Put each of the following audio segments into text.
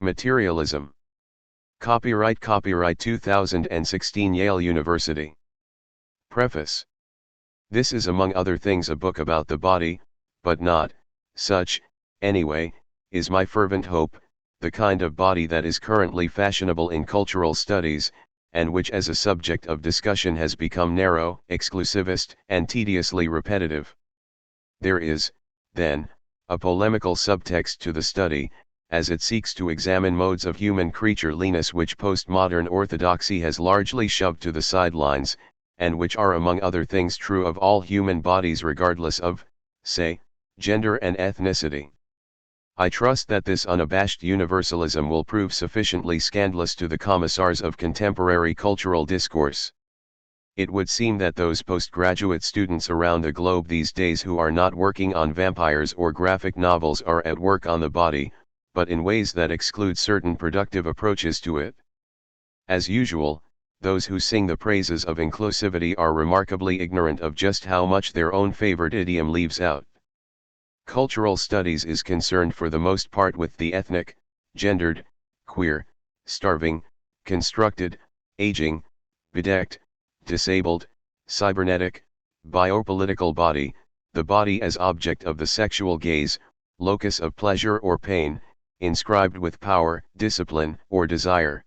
Materialism. Copyright 2016 Yale University. Preface. This is among other things a book about the body, but not, such, anyway, is my fervent hope, the kind of body that is currently fashionable in cultural studies, and which as a subject of discussion has become narrow, exclusivist, and tediously repetitive. There is, then, a polemical subtext to the study, as it seeks to examine modes of human creatureliness which postmodern orthodoxy has largely shoved to the sidelines, and which are among other things true of all human bodies regardless of, say, gender and ethnicity. I trust that this unabashed universalism will prove sufficiently scandalous to the commissars of contemporary cultural discourse. It would seem that those postgraduate students around the globe these days who are not working on vampires or graphic novels are at work on the body, but in ways that exclude certain productive approaches to it. As usual, those who sing the praises of inclusivity are remarkably ignorant of just how much their own favored idiom leaves out. Cultural studies is concerned for the most part with the ethnic, gendered, queer, starving, constructed, aging, bedecked, disabled, cybernetic, biopolitical body, the body as object of the sexual gaze, locus of pleasure or pain, inscribed with power, discipline, or desire.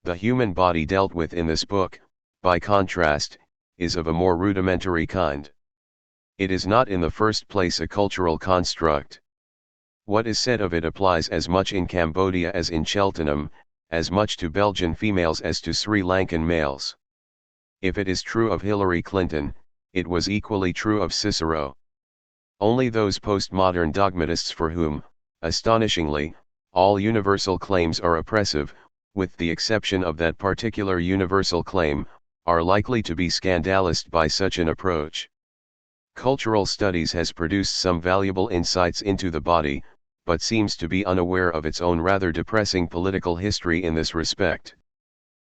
The human body dealt with in this book, by contrast, is of a more rudimentary kind. It is not in the first place a cultural construct. What is said of it applies as much in Cambodia as in Cheltenham, as much to Belgian females as to Sri Lankan males. If it is true of Hillary Clinton, it was equally true of Cicero. Only those postmodern dogmatists for whom, astonishingly, all universal claims are oppressive, with the exception of that particular universal claim, are likely to be scandalized by such an approach. Cultural studies has produced some valuable insights into the body, but seems to be unaware of its own rather depressing political history in this respect.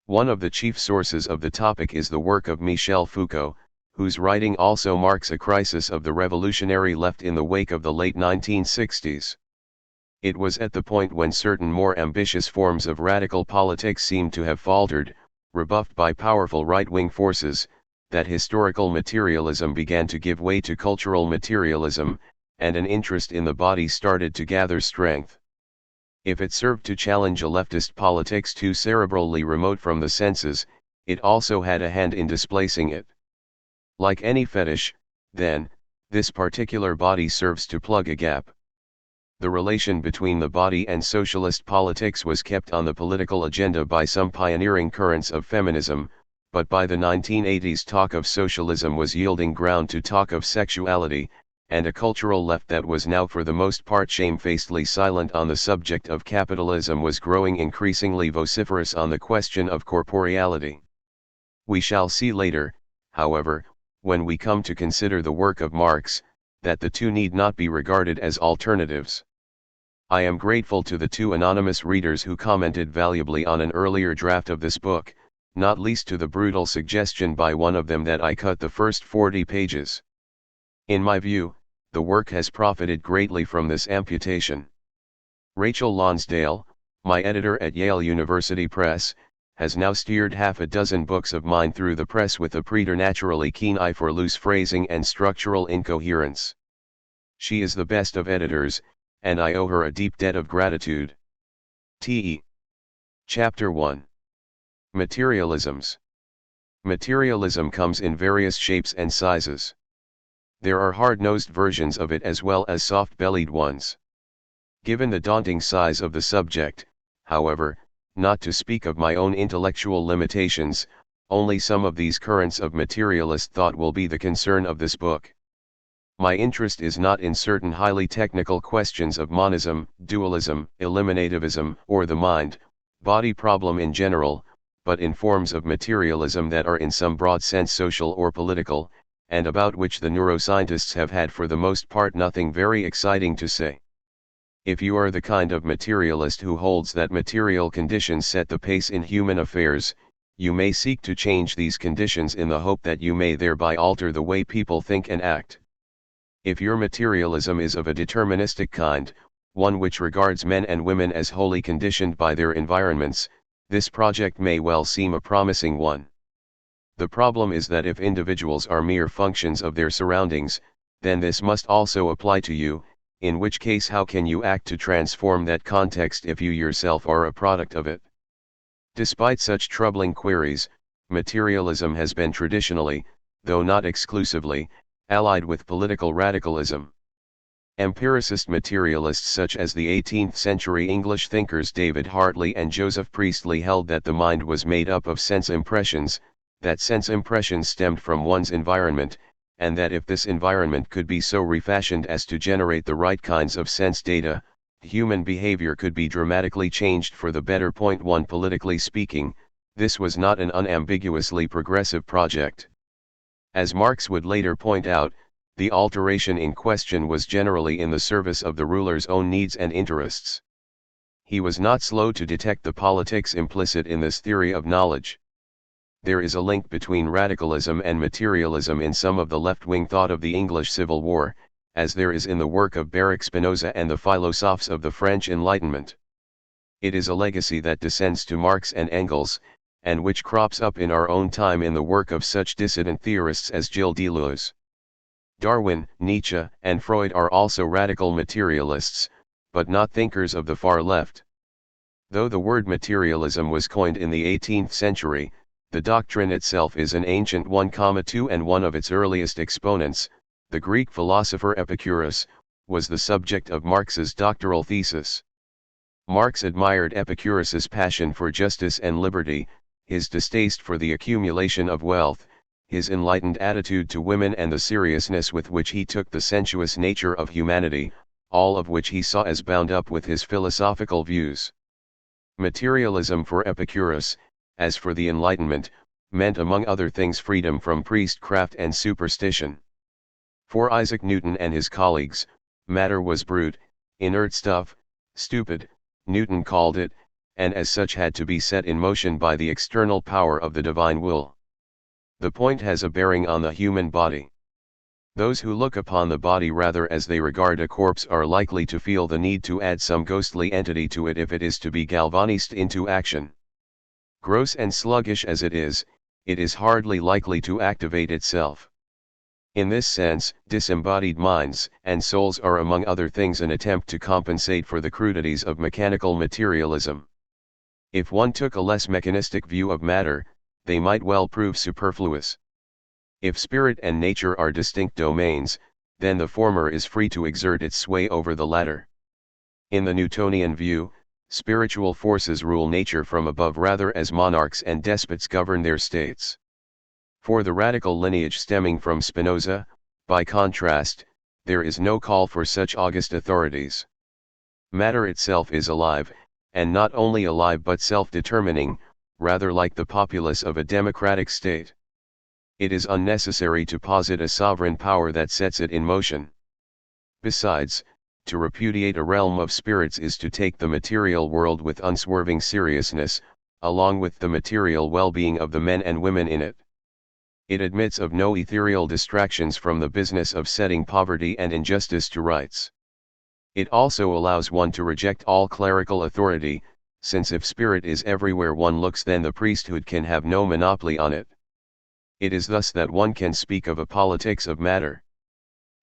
One of the chief sources of the topic is the work of Michel Foucault, whose writing also marks a crisis of the revolutionary left in the wake of the late 1960s. It was at the point when certain more ambitious forms of radical politics seemed to have faltered, rebuffed by powerful right-wing forces, that historical materialism began to give way to cultural materialism, and an interest in the body started to gather strength. If it served to challenge a leftist politics too cerebrally remote from the senses, it also had a hand in displacing it. Like any fetish, then, this particular body serves to plug a gap. The relation between the body and socialist politics was kept on the political agenda by some pioneering currents of feminism, but by the 1980s talk of socialism was yielding ground to talk of sexuality, and a cultural left that was now for the most part shamefacedly silent on the subject of capitalism was growing increasingly vociferous on the question of corporeality. We shall see later, however, when we come to consider the work of Marx, that the two need not be regarded as alternatives. I am grateful to the two anonymous readers who commented valuably on an earlier draft of this book, not least to the brutal suggestion by one of them that I cut the first 40 pages. In my view, the work has profited greatly from this amputation. Rachel Lonsdale, my editor at Yale University Press, has now steered half a dozen books of mine through the press with a preternaturally keen eye for loose phrasing and structural incoherence. She is the best of editors, and I owe her a deep debt of gratitude. T.E. Chapter 1. Materialisms. Materialism comes in various shapes and sizes. There are hard-nosed versions of it as well as soft-bellied ones. Given the daunting size of the subject, however, not to speak of my own intellectual limitations, only some of these currents of materialist thought will be the concern of this book. My interest is not in certain highly technical questions of monism, dualism, eliminativism, or the mind-body problem in general, but in forms of materialism that are in some broad sense social or political, and about which the neuroscientists have had for the most part nothing very exciting to say. If you are the kind of materialist who holds that material conditions set the pace in human affairs, you may seek to change these conditions in the hope that you may thereby alter the way people think and act. If your materialism is of a deterministic kind, one which regards men and women as wholly conditioned by their environments, this project may well seem a promising one. The problem is that if individuals are mere functions of their surroundings, then this must also apply to you, in which case how can you act to transform that context if you yourself are a product of it? Despite such troubling queries, materialism has been traditionally, though not exclusively, allied with political radicalism. Empiricist materialists such as the 18th-century English thinkers David Hartley and Joseph Priestley held that the mind was made up of sense impressions, that sense impressions stemmed from one's environment, and that if this environment could be so refashioned as to generate the right kinds of sense data, human behavior could be dramatically changed for the better. Point 1. Politically speaking, this was not an unambiguously progressive project. As Marx would later point out, the alteration in question was generally in the service of the ruler's own needs and interests. He was not slow to detect the politics implicit in this theory of knowledge. There is a link between radicalism and materialism in some of the left-wing thought of the English Civil War, as there is in the work of Baruch Spinoza and the philosophes of the French Enlightenment. It is a legacy that descends to Marx and Engels, and which crops up in our own time in the work of such dissident theorists as Gilles Deleuze. Darwin, Nietzsche, and Freud are also radical materialists, but not thinkers of the far left. Though the word materialism was coined in the 18th century, the doctrine itself is an ancient one, too, and one of its earliest exponents, the Greek philosopher Epicurus, was the subject of Marx's doctoral thesis. Marx admired Epicurus's passion for justice and liberty, his distaste for the accumulation of wealth, his enlightened attitude to women, and the seriousness with which he took the sensuous nature of humanity, all of which he saw as bound up with his philosophical views. Materialism for Epicurus, as for the Enlightenment, meant among other things freedom from priestcraft and superstition. For Isaac Newton and his colleagues, matter was brute, inert stuff, stupid, Newton called it, and as such had to be set in motion by the external power of the divine will. The point has a bearing on the human body. Those who look upon the body rather as they regard a corpse are likely to feel the need to add some ghostly entity to it if it is to be galvanized into action. Gross and sluggish as it is hardly likely to activate itself. In this sense, disembodied minds and souls are among other things an attempt to compensate for the crudities of mechanical materialism. If one took a less mechanistic view of matter, they might well prove superfluous. If spirit and nature are distinct domains, then the former is free to exert its sway over the latter. In the Newtonian view, spiritual forces rule nature from above rather as monarchs and despots govern their states. For the radical lineage stemming from Spinoza, by contrast, there is no call for such august authorities. Matter itself is alive, and not only alive but self-determining, rather like the populace of a democratic state. It is unnecessary to posit a sovereign power that sets it in motion. Besides, to repudiate a realm of spirits is to take the material world with unswerving seriousness, along with the material well-being of the men and women in it. It admits of no ethereal distractions from the business of setting poverty and injustice to rights. It also allows one to reject all clerical authority, since if spirit is everywhere one looks, then the priesthood can have no monopoly on it. It is thus that one can speak of a politics of matter.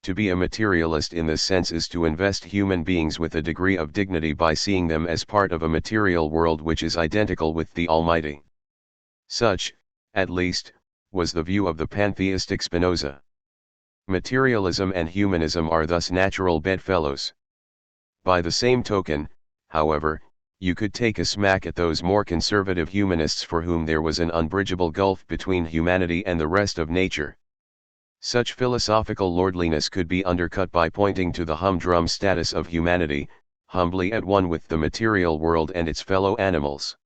To be a materialist in this sense is to invest human beings with a degree of dignity by seeing them as part of a material world which is identical with the Almighty. Such, at least, was the view of the pantheistic Spinoza. Materialism and humanism are thus natural bedfellows. By the same token, however, you could take a smack at those more conservative humanists for whom there was an unbridgeable gulf between humanity and the rest of nature. Such philosophical lordliness could be undercut by pointing to the humdrum status of humanity, humbly at one with the material world and its fellow animals.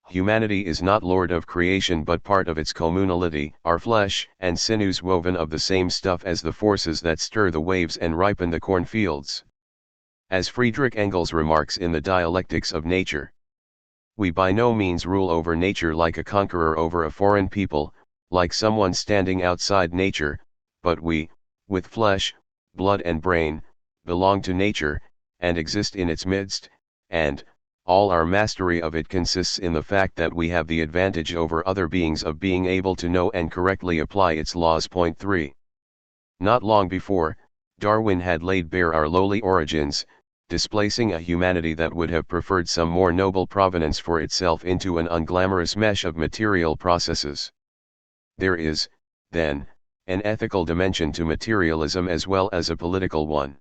Humanity is not lord of creation but part of its communality, our flesh and sinews woven of the same stuff as the forces that stir the waves and ripen the cornfields. As Friedrich Engels remarks in the Dialectics of Nature, we by no means rule over nature like a conqueror over a foreign people, like someone standing outside nature, but we, with flesh, blood and brain, belong to nature, and exist in its midst, and, all our mastery of it consists in the fact that we have the advantage over other beings of being able to know and correctly apply its laws. Point 3. Not long before, Darwin had laid bare our lowly origins, displacing a humanity that would have preferred some more noble provenance for itself into an unglamorous mesh of material processes. There is, then, an ethical dimension to materialism as well as a political one.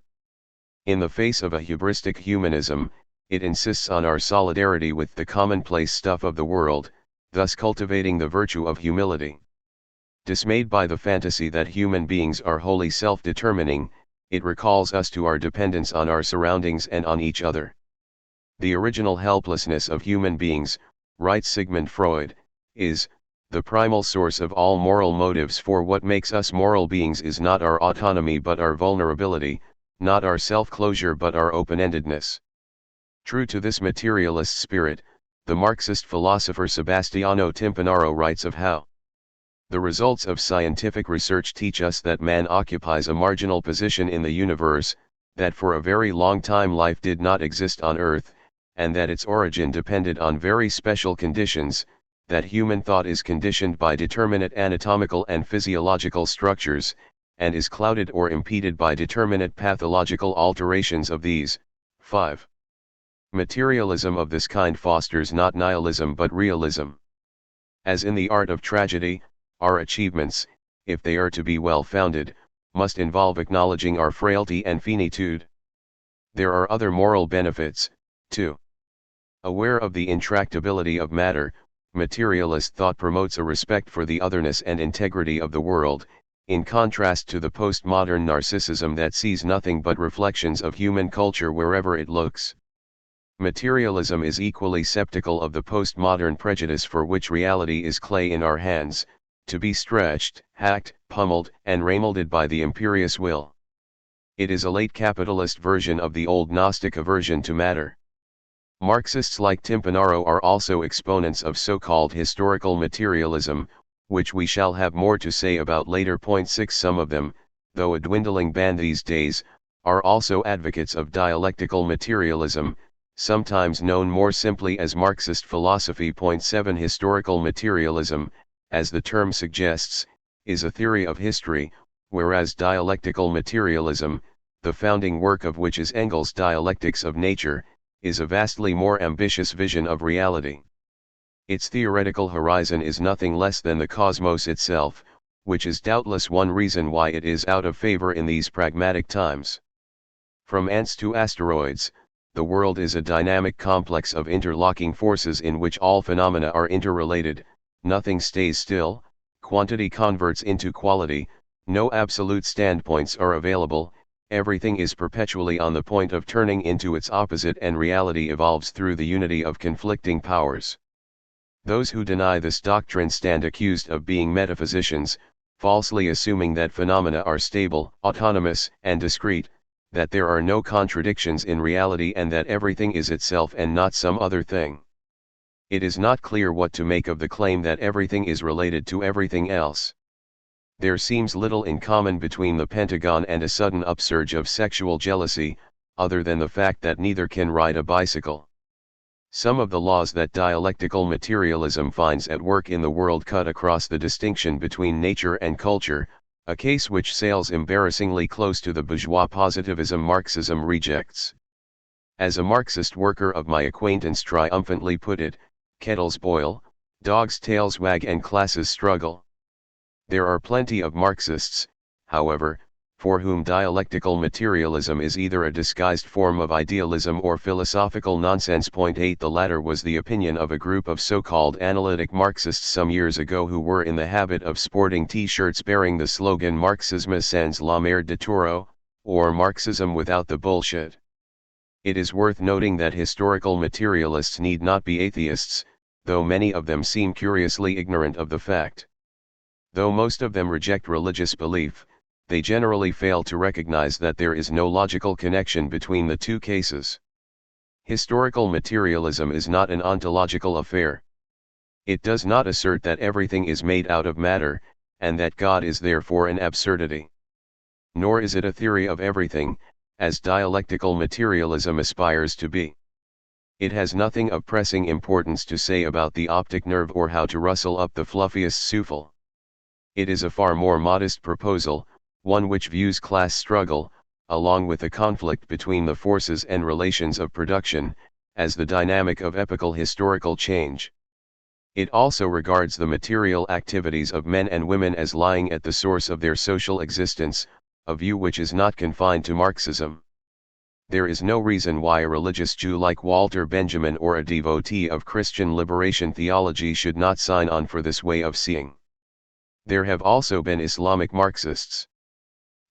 In the face of a hubristic humanism, it insists on our solidarity with the commonplace stuff of the world, thus cultivating the virtue of humility. Dismayed by the fantasy that human beings are wholly self-determining, it recalls us to our dependence on our surroundings and on each other. The original helplessness of human beings, writes Sigmund Freud, is, the primal source of all moral motives, for what makes us moral beings is not our autonomy but our vulnerability, not our self-closure but our open-endedness. True to this materialist spirit, the Marxist philosopher Sebastiano Timpanaro writes of how the results of scientific research teach us that man occupies a marginal position in the universe, that for a very long time life did not exist on Earth, and that its origin depended on very special conditions, that human thought is conditioned by determinate anatomical and physiological structures, and is clouded or impeded by determinate pathological alterations of these. 5. Materialism of this kind fosters not nihilism but realism. As in the art of tragedy, our achievements, if they are to be well-founded, must involve acknowledging our frailty and finitude. There are other moral benefits, too. Aware of the intractability of matter, materialist thought promotes a respect for the otherness and integrity of the world, in contrast to the postmodern narcissism that sees nothing but reflections of human culture wherever it looks. Materialism is equally skeptical of the postmodern prejudice for which reality is clay in our hands, to be stretched, hacked, pummeled, and remolded by the imperious will. It is a late capitalist version of the old Gnostic aversion to matter. Marxists like Timpanaro are also exponents of so-called historical materialism, which we shall have more to say about later. Point 6. Some of them, though a dwindling band these days, are also advocates of dialectical materialism, sometimes known more simply as Marxist philosophy. Point 7. Historical materialism, as the term suggests, is a theory of history, whereas dialectical materialism, the founding work of which is Engels' Dialectics of Nature, is a vastly more ambitious vision of reality. Its theoretical horizon is nothing less than the cosmos itself, which is doubtless one reason why it is out of favor in these pragmatic times. From ants to asteroids, the world is a dynamic complex of interlocking forces in which all phenomena are interrelated. Nothing stays still, quantity converts into quality, no absolute standpoints are available, everything is perpetually on the point of turning into its opposite, and reality evolves through the unity of conflicting powers. Those who deny this doctrine stand accused of being metaphysicians, falsely assuming that phenomena are stable, autonomous, and discrete, that there are no contradictions in reality, and that everything is itself and not some other thing. It is not clear what to make of the claim that everything is related to everything else. There seems little in common between the Pentagon and a sudden upsurge of sexual jealousy, other than the fact that neither can ride a bicycle. Some of the laws that dialectical materialism finds at work in the world cut across the distinction between nature and culture, a case which sails embarrassingly close to the bourgeois positivism Marxism rejects. As a Marxist worker of my acquaintance triumphantly put it, kettles boil, dogs' tails wag, and classes struggle. There are plenty of Marxists, however, for whom dialectical materialism is either a disguised form of idealism or philosophical nonsense. Point 8. The latter was the opinion of a group of so-called analytic Marxists some years ago who were in the habit of sporting T-shirts bearing the slogan Marxisme sans la merde de taureau, or Marxism without the bullshit. It is worth noting that historical materialists need not be atheists, though many of them seem curiously ignorant of the fact. Though most of them reject religious belief, they generally fail to recognize that there is no logical connection between the two cases. Historical materialism is not an ontological affair. It does not assert that everything is made out of matter, and that God is therefore an absurdity. Nor is it a theory of everything, as dialectical materialism aspires to be. It has nothing of pressing importance to say about the optic nerve or how to rustle up the fluffiest souffle. It is a far more modest proposal, one which views class struggle, along with the conflict between the forces and relations of production, as the dynamic of epochal historical change. It also regards the material activities of men and women as lying at the source of their social existence, a view which is not confined to Marxism. There is no reason why a religious Jew like Walter Benjamin or a devotee of Christian liberation theology should not sign on for this way of seeing. There have also been Islamic Marxists.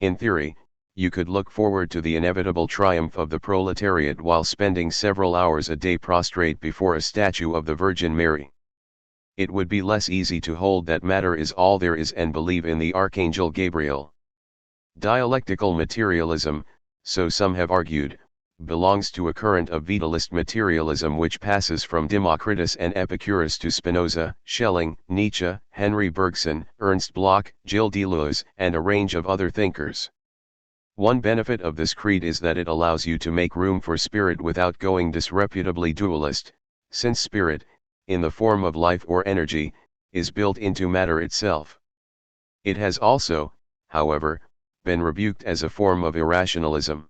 In theory, you could look forward to the inevitable triumph of the proletariat while spending several hours a day prostrate before a statue of the Virgin Mary. It would be less easy to hold that matter is all there is and believe in the Archangel Gabriel. Dialectical materialism, so some have argued, belongs to a current of vitalist materialism which passes from Democritus and Epicurus to Spinoza, Schelling, Nietzsche, Henry Bergson, Ernst Bloch, Gilles Deleuze, and a range of other thinkers. One benefit of this creed is that it allows you to make room for spirit without going disreputably dualist, since spirit, in the form of life or energy, is built into matter itself. It has also, however, been rebuked as a form of irrationalism.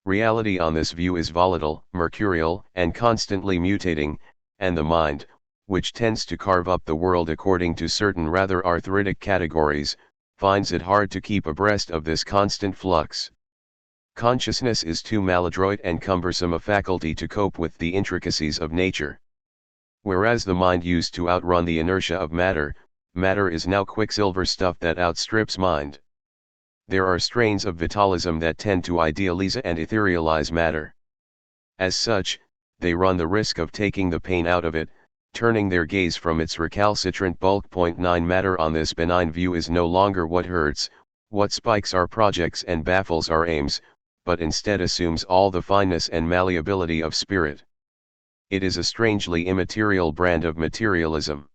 Reality on this view is volatile, mercurial, and constantly mutating, and the mind, which tends to carve up the world according to certain rather arthritic categories, finds it hard to keep abreast of this constant flux. Consciousness is too maladroit and cumbersome a faculty to cope with the intricacies of nature. Whereas the mind used to outrun the inertia of matter, matter is now quicksilver stuff that outstrips mind. There are strains of vitalism that tend to idealize and etherealize matter. As such, they run the risk of taking the pain out of it, turning their gaze from its recalcitrant bulk. 9 Matter on this benign view is no longer what hurts, what spikes our projects and baffles our aims, but instead assumes all the fineness and malleability of spirit. It is a strangely immaterial brand of materialism.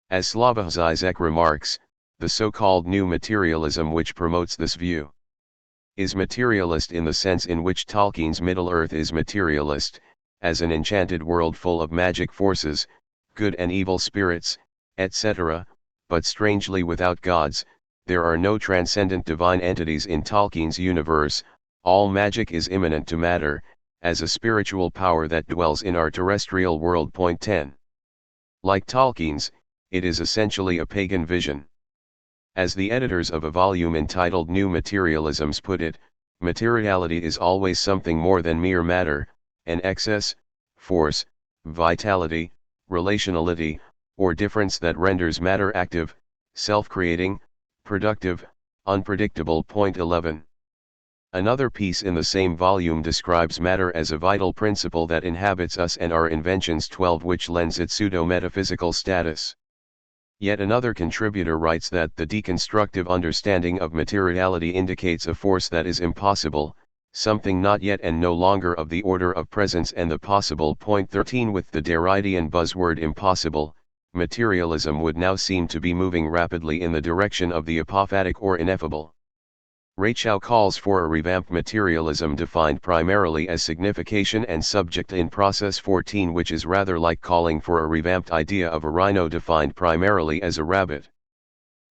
As Slavoj Žižek remarks, the so-called new materialism which promotes this view is materialist in the sense in which Tolkien's Middle-earth is materialist, as an enchanted world full of magic forces, good and evil spirits, etc., but strangely without gods. There are no transcendent divine entities in Tolkien's universe. All magic is immanent to matter, as a spiritual power that dwells in our terrestrial world. 10. Like Tolkien's, it is essentially a pagan vision. As the editors of a volume entitled New Materialisms put it, materiality is always something more than mere matter, an excess, force, vitality, relationality, or difference that renders matter active, self-creating, productive, unpredictable. 11. Another piece in the same volume describes matter as a vital principle that inhabits us and our inventions. 12, which lends it pseudo-metaphysical status. Yet another contributor writes that the deconstructive understanding of materiality indicates a force that is impossible, something not yet and no longer of the order of presence and the possible. 13. With the Derridian buzzword impossible, materialism would now seem to be moving rapidly in the direction of the apophatic or ineffable. Rachel calls for a revamped materialism defined primarily as signification and subject in process. 14, which is rather like calling for a revamped idea of a rhino defined primarily as a rabbit.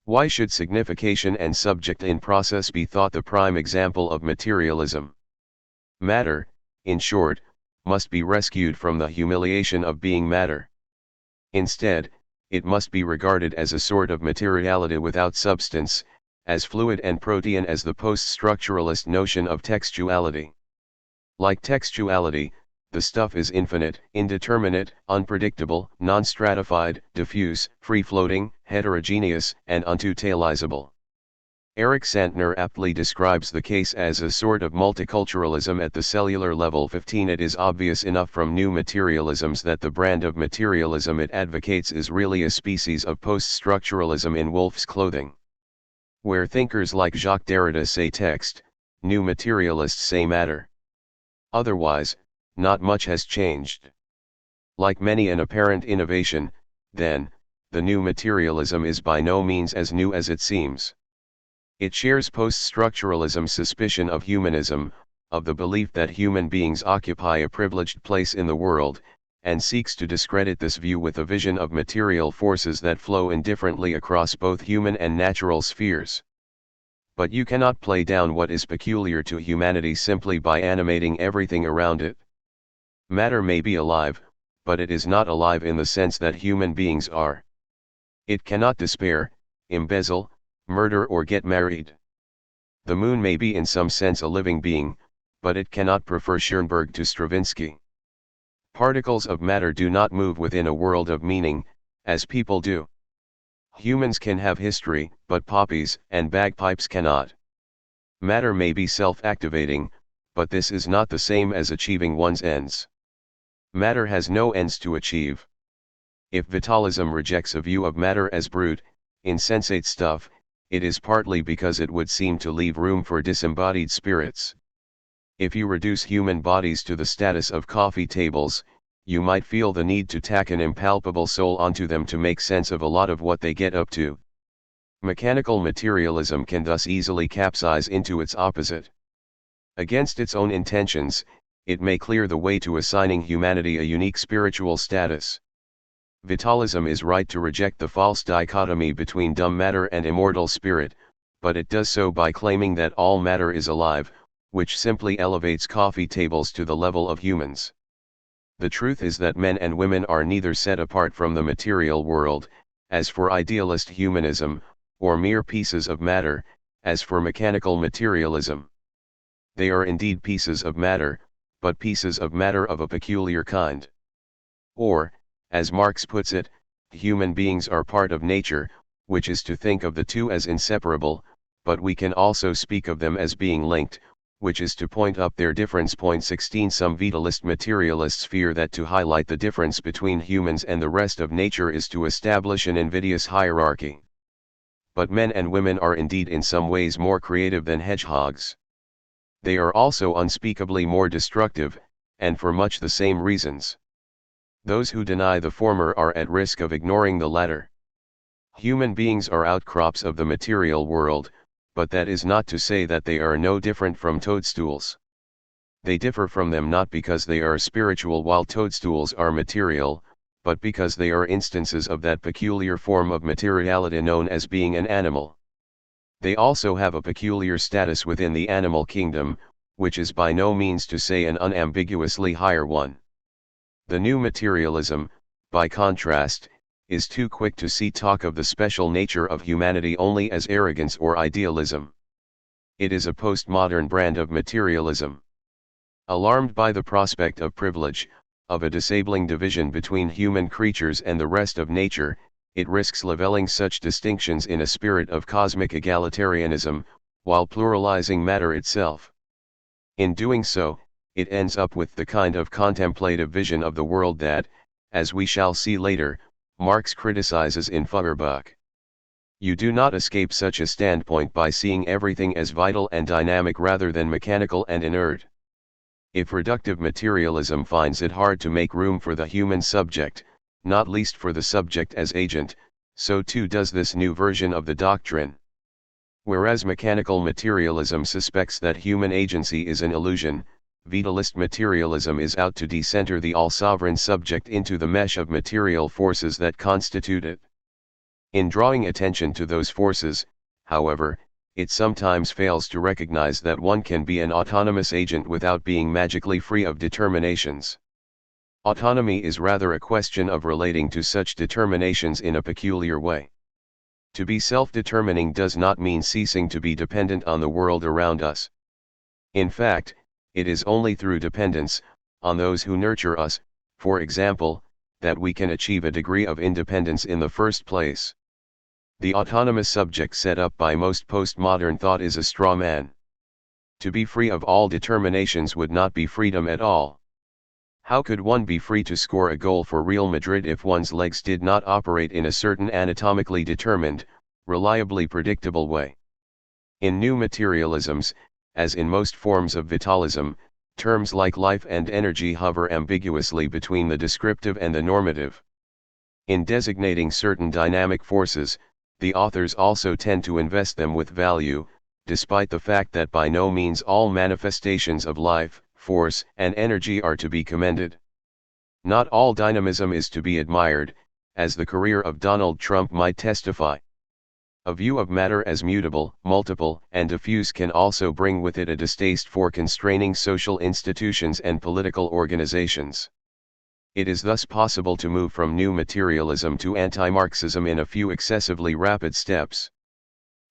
Why should signification and subject in process be thought the prime example of materialism? Matter, in short, must be rescued from the humiliation of being matter. Instead, it must be regarded as a sort of materiality without substance, as fluid and protean as the post-structuralist notion of textuality. Like textuality, the stuff is infinite, indeterminate, unpredictable, non-stratified, diffuse, free-floating, heterogeneous, and untotalizable. Eric Santner aptly describes the case as a sort of multiculturalism at the cellular level. 15. It is obvious enough from new materialisms that the brand of materialism it advocates is really a species of post-structuralism in wolf's clothing. Where thinkers like Jacques Derrida say text, new materialists say matter. Otherwise, not much has changed. Like many an apparent innovation, then, the new materialism is by no means as new as it seems. It shares post-structuralism's suspicion of humanism, of the belief that human beings occupy a privileged place in the world, and seeks to discredit this view with a vision of material forces that flow indifferently across both human and natural spheres. But you cannot play down what is peculiar to humanity simply by animating everything around it. Matter may be alive, but it is not alive in the sense that human beings are. It cannot despair, embezzle, murder or get married. The moon may be in some sense a living being, but it cannot prefer Schoenberg to Stravinsky. Particles of matter do not move within a world of meaning, as people do. Humans can have history, but poppies and bagpipes cannot. Matter may be self-activating, but this is not the same as achieving one's ends. Matter has no ends to achieve. If vitalism rejects a view of matter as brute, insensate stuff, it is partly because it would seem to leave room for disembodied spirits. If you reduce human bodies to the status of coffee tables, you might feel the need to tack an impalpable soul onto them to make sense of a lot of what they get up to. Mechanical materialism can thus easily capsize into its opposite. Against its own intentions, it may clear the way to assigning humanity a unique spiritual status. Vitalism is right to reject the false dichotomy between dumb matter and immortal spirit, but it does so by claiming that all matter is alive, which simply elevates coffee tables to the level of humans. The truth is that men and women are neither set apart from the material world, as for idealist humanism, or mere pieces of matter, as for mechanical materialism. They are indeed pieces of matter, but pieces of matter of a peculiar kind. Or, as Marx puts it, human beings are part of nature, which is to think of the two as inseparable, but we can also speak of them as being linked, which is to point up their difference. 16 Some vitalist materialists fear that to highlight the difference between humans and the rest of nature is to establish an invidious hierarchy. But men and women are indeed in some ways more creative than hedgehogs. They are also unspeakably more destructive, and for much the same reasons. Those who deny the former are at risk of ignoring the latter. Human beings are outcrops of the material world, but that is not to say that they are no different from toadstools. They differ from them not because they are spiritual while toadstools are material, but because they are instances of that peculiar form of materiality known as being an animal. They also have a peculiar status within the animal kingdom, which is by no means to say an unambiguously higher one. The new materialism, by contrast, is too quick to see talk of the special nature of humanity only as arrogance or idealism. It is a postmodern brand of materialism. Alarmed by the prospect of privilege, of a disabling division between human creatures and the rest of nature, it risks leveling such distinctions in a spirit of cosmic egalitarianism, while pluralizing matter itself. In doing so, it ends up with the kind of contemplative vision of the world that, as we shall see later, Marx criticizes in Feuerbach. You do not escape such a standpoint by seeing everything as vital and dynamic rather than mechanical and inert. If reductive materialism finds it hard to make room for the human subject, not least for the subject as agent, so too does this new version of the doctrine. Whereas mechanical materialism suspects that human agency is an illusion, vitalist materialism is out to decenter the all-sovereign subject into the mesh of material forces that constitute it. In drawing attention to those forces, however, it sometimes fails to recognize that one can be an autonomous agent without being magically free of determinations. Autonomy is rather a question of relating to such determinations in a peculiar way. To be self-determining does not mean ceasing to be dependent on the world around us. In fact, it is only through dependence, on those who nurture us, for example, that we can achieve a degree of independence in the first place. The autonomous subject set up by most postmodern thought is a straw man. To be free of all determinations would not be freedom at all. How could one be free to score a goal for Real Madrid if one's legs did not operate in a certain anatomically determined, reliably predictable way? In new materialisms, as in most forms of vitalism, terms like life and energy hover ambiguously between the descriptive and the normative. In designating certain dynamic forces, the authors also tend to invest them with value, despite the fact that by no means all manifestations of life, force, and energy are to be commended. Not all dynamism is to be admired, as the career of Donald Trump might testify. A view of matter as mutable, multiple, and diffuse can also bring with it a distaste for constraining social institutions and political organizations. It is thus possible to move from new materialism to anti-Marxism in a few excessively rapid steps.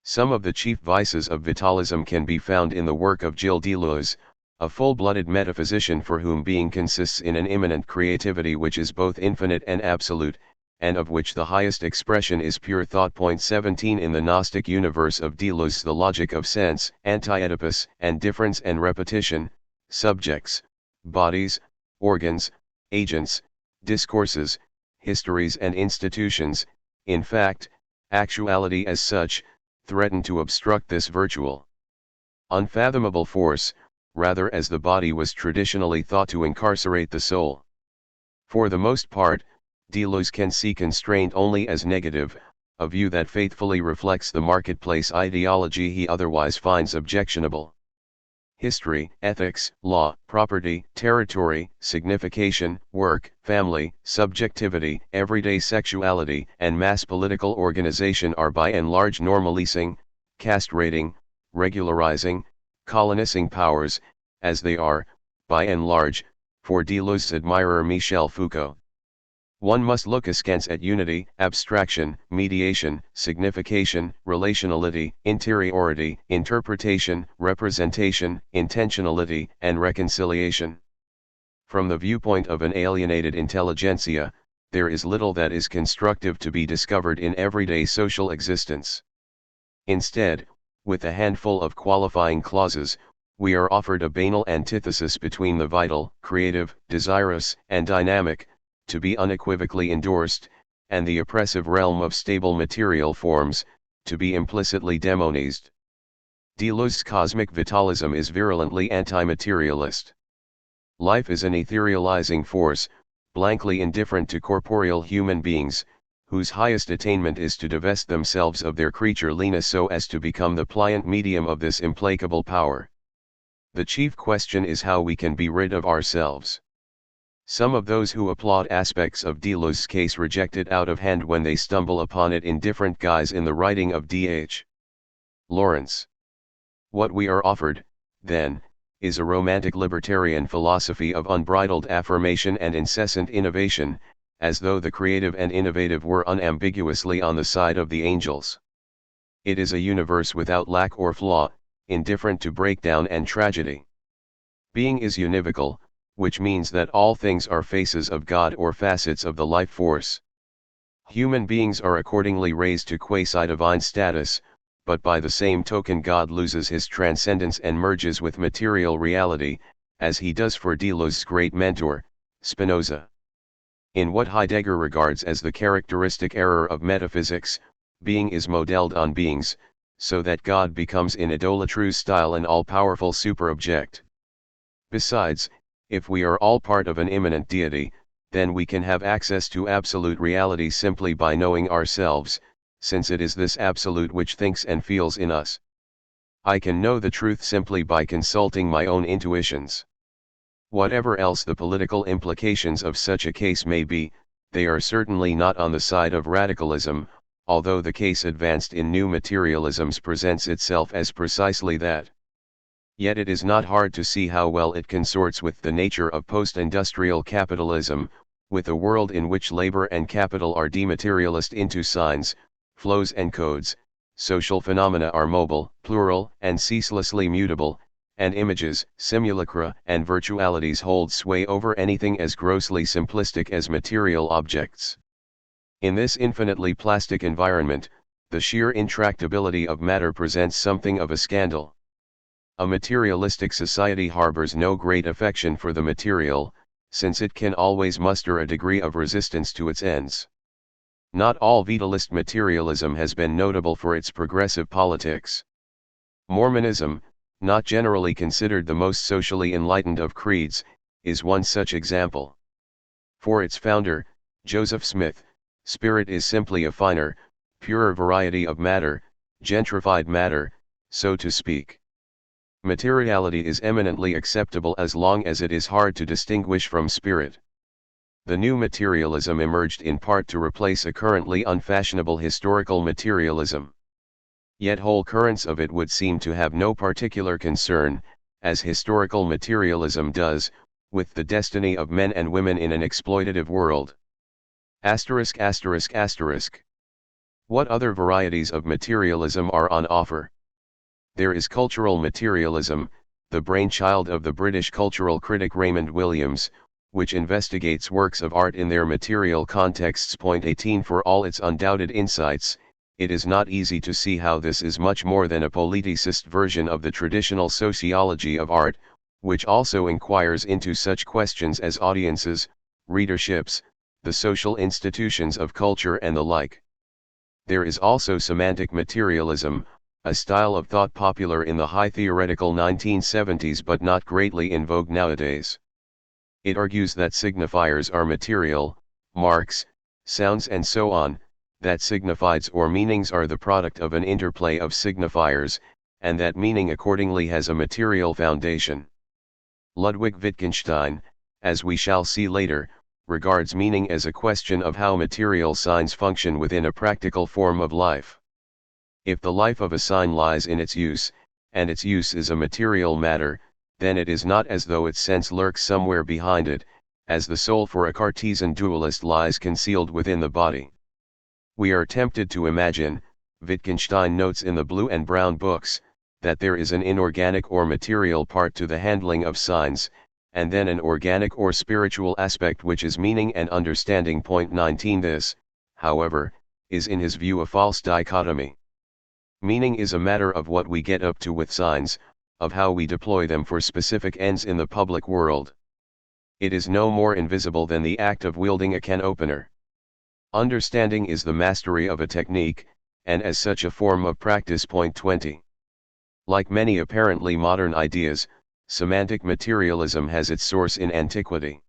Some of the chief vices of vitalism can be found in the work of Gilles Deleuze, a full-blooded metaphysician for whom being consists in an immanent creativity which is both infinite and absolute, and of which the highest expression is pure thought. 17 In the Gnostic universe of Deleuze, the logic of sense, anti-Oedipus, and difference and repetition, subjects, bodies, organs, agents, discourses, histories and institutions, in fact, actuality as such, threaten to obstruct this virtual, unfathomable force, rather as the body was traditionally thought to incarcerate the soul. For the most part, Deleuze can see constraint only as negative, a view that faithfully reflects the marketplace ideology he otherwise finds objectionable. History, ethics, law, property, territory, signification, work, family, subjectivity, everyday sexuality, and mass political organization are by and large normalizing, castrating, regularizing, colonizing powers, as they are, by and large, for Deleuze's admirer Michel Foucault. One must look askance at unity, abstraction, mediation, signification, relationality, interiority, interpretation, representation, intentionality, and reconciliation. From the viewpoint of an alienated intelligentsia, there is little that is constructive to be discovered in everyday social existence. Instead, with a handful of qualifying clauses, we are offered a banal antithesis between the vital, creative, desirous, and dynamic, to be unequivocally endorsed, and the oppressive realm of stable material forms, to be implicitly demonized. Deleuze's cosmic vitalism is virulently anti-materialist. Life is an etherealizing force, blankly indifferent to corporeal human beings, whose highest attainment is to divest themselves of their creatureliness so as to become the pliant medium of this implacable power. The chief question is how we can be rid of ourselves. Some of those who applaud aspects of Deleuze's case reject it out of hand when they stumble upon it in different guise in the writing of D.H. Lawrence. What we are offered, then, is a romantic libertarian philosophy of unbridled affirmation and incessant innovation, as though the creative and innovative were unambiguously on the side of the angels. It is a universe without lack or flaw, indifferent to breakdown and tragedy. Being is univocal, which means that all things are faces of God or facets of the life force. Human beings are accordingly raised to quasi-divine status, but by the same token God loses his transcendence and merges with material reality, as he does for Deleuze's great mentor, Spinoza. In what Heidegger regards as the characteristic error of metaphysics, being is modelled on beings, so that God becomes in idolatrous style an all-powerful super-object. Besides, if we are all part of an immanent deity, then we can have access to absolute reality simply by knowing ourselves, since it is this absolute which thinks and feels in us. I can know the truth simply by consulting my own intuitions. Whatever else the political implications of such a case may be, they are certainly not on the side of radicalism, although the case advanced in new materialisms presents itself as precisely that. Yet it is not hard to see how well it consorts with the nature of post-industrial capitalism, with a world in which labor and capital are dematerialized into signs, flows and codes, social phenomena are mobile, plural, and ceaselessly mutable, and images, simulacra, and virtualities hold sway over anything as grossly simplistic as material objects. In this infinitely plastic environment, the sheer intractability of matter presents something of a scandal. A materialistic society harbors no great affection for the material, since it can always muster a degree of resistance to its ends. Not all vitalist materialism has been notable for its progressive politics. Mormonism, not generally considered the most socially enlightened of creeds, is one such example. For its founder, Joseph Smith, spirit is simply a finer, purer variety of matter, gentrified matter, so to speak. Materiality is eminently acceptable as long as it is hard to distinguish from spirit. The new materialism emerged in part to replace a currently unfashionable historical materialism. Yet whole currents of it would seem to have no particular concern, as historical materialism does, with the destiny of men and women in an exploitative world. Asterisk asterisk asterisk. What other varieties of materialism are on offer? There is cultural materialism, the brainchild of the British cultural critic Raymond Williams, which investigates works of art in their material contexts. Point 18. For all its undoubted insights, it is not easy to see how this is much more than a politicist version of the traditional sociology of art, which also inquires into such questions as audiences, readerships, the social institutions of culture and the like. There is also semantic materialism, a style of thought popular in the high theoretical 1970s but not greatly in vogue nowadays. It argues that signifiers are material, marks, sounds and so on, that signifieds or meanings are the product of an interplay of signifiers, and that meaning accordingly has a material foundation. Ludwig Wittgenstein, as we shall see later, regards meaning as a question of how material signs function within a practical form of life. If the life of a sign lies in its use, and its use is a material matter, then it is not as though its sense lurks somewhere behind it, as the soul for a Cartesian dualist lies concealed within the body. We are tempted to imagine, Wittgenstein notes in the Blue and Brown books, that there is an inorganic or material part to the handling of signs, and then an organic or spiritual aspect which is meaning and understanding. Point 19. This, however, is in his view a false dichotomy. Meaning is a matter of what we get up to with signs, of how we deploy them for specific ends in the public world. It is no more invisible than the act of wielding a can opener. Understanding is the mastery of a technique, and as such a form of practice. Point 20. Like many apparently modern ideas, semantic materialism has its source in antiquity.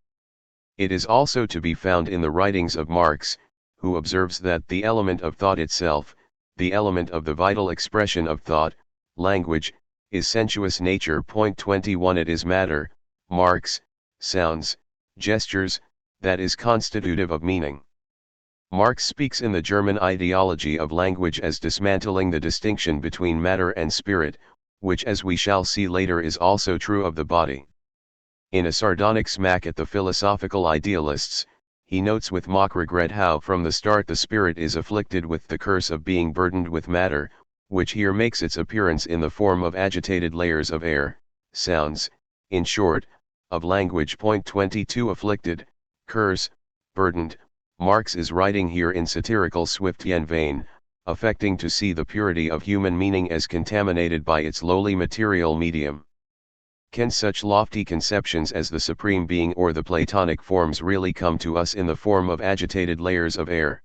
It is also to be found in the writings of Marx, who observes that the element of thought itself, the element of the vital expression of thought, language, is sensuous nature. Point 21. It is matter, marks, sounds, gestures, that is constitutive of meaning. Marx speaks in the German ideology of language as dismantling the distinction between matter and spirit, which as we shall see later is also true of the body. In a sardonic smack at the philosophical idealists, he notes with mock regret how from the start the spirit is afflicted with the curse of being burdened with matter, which here makes its appearance in the form of agitated layers of air, sounds, in short, of language. Point 22. Afflicted, curse, burdened. Marx is writing here in satirical Swiftian vein, affecting to see the purity of human meaning as contaminated by its lowly material medium. Can such lofty conceptions as the Supreme Being or the Platonic forms really come to us in the form of agitated layers of air?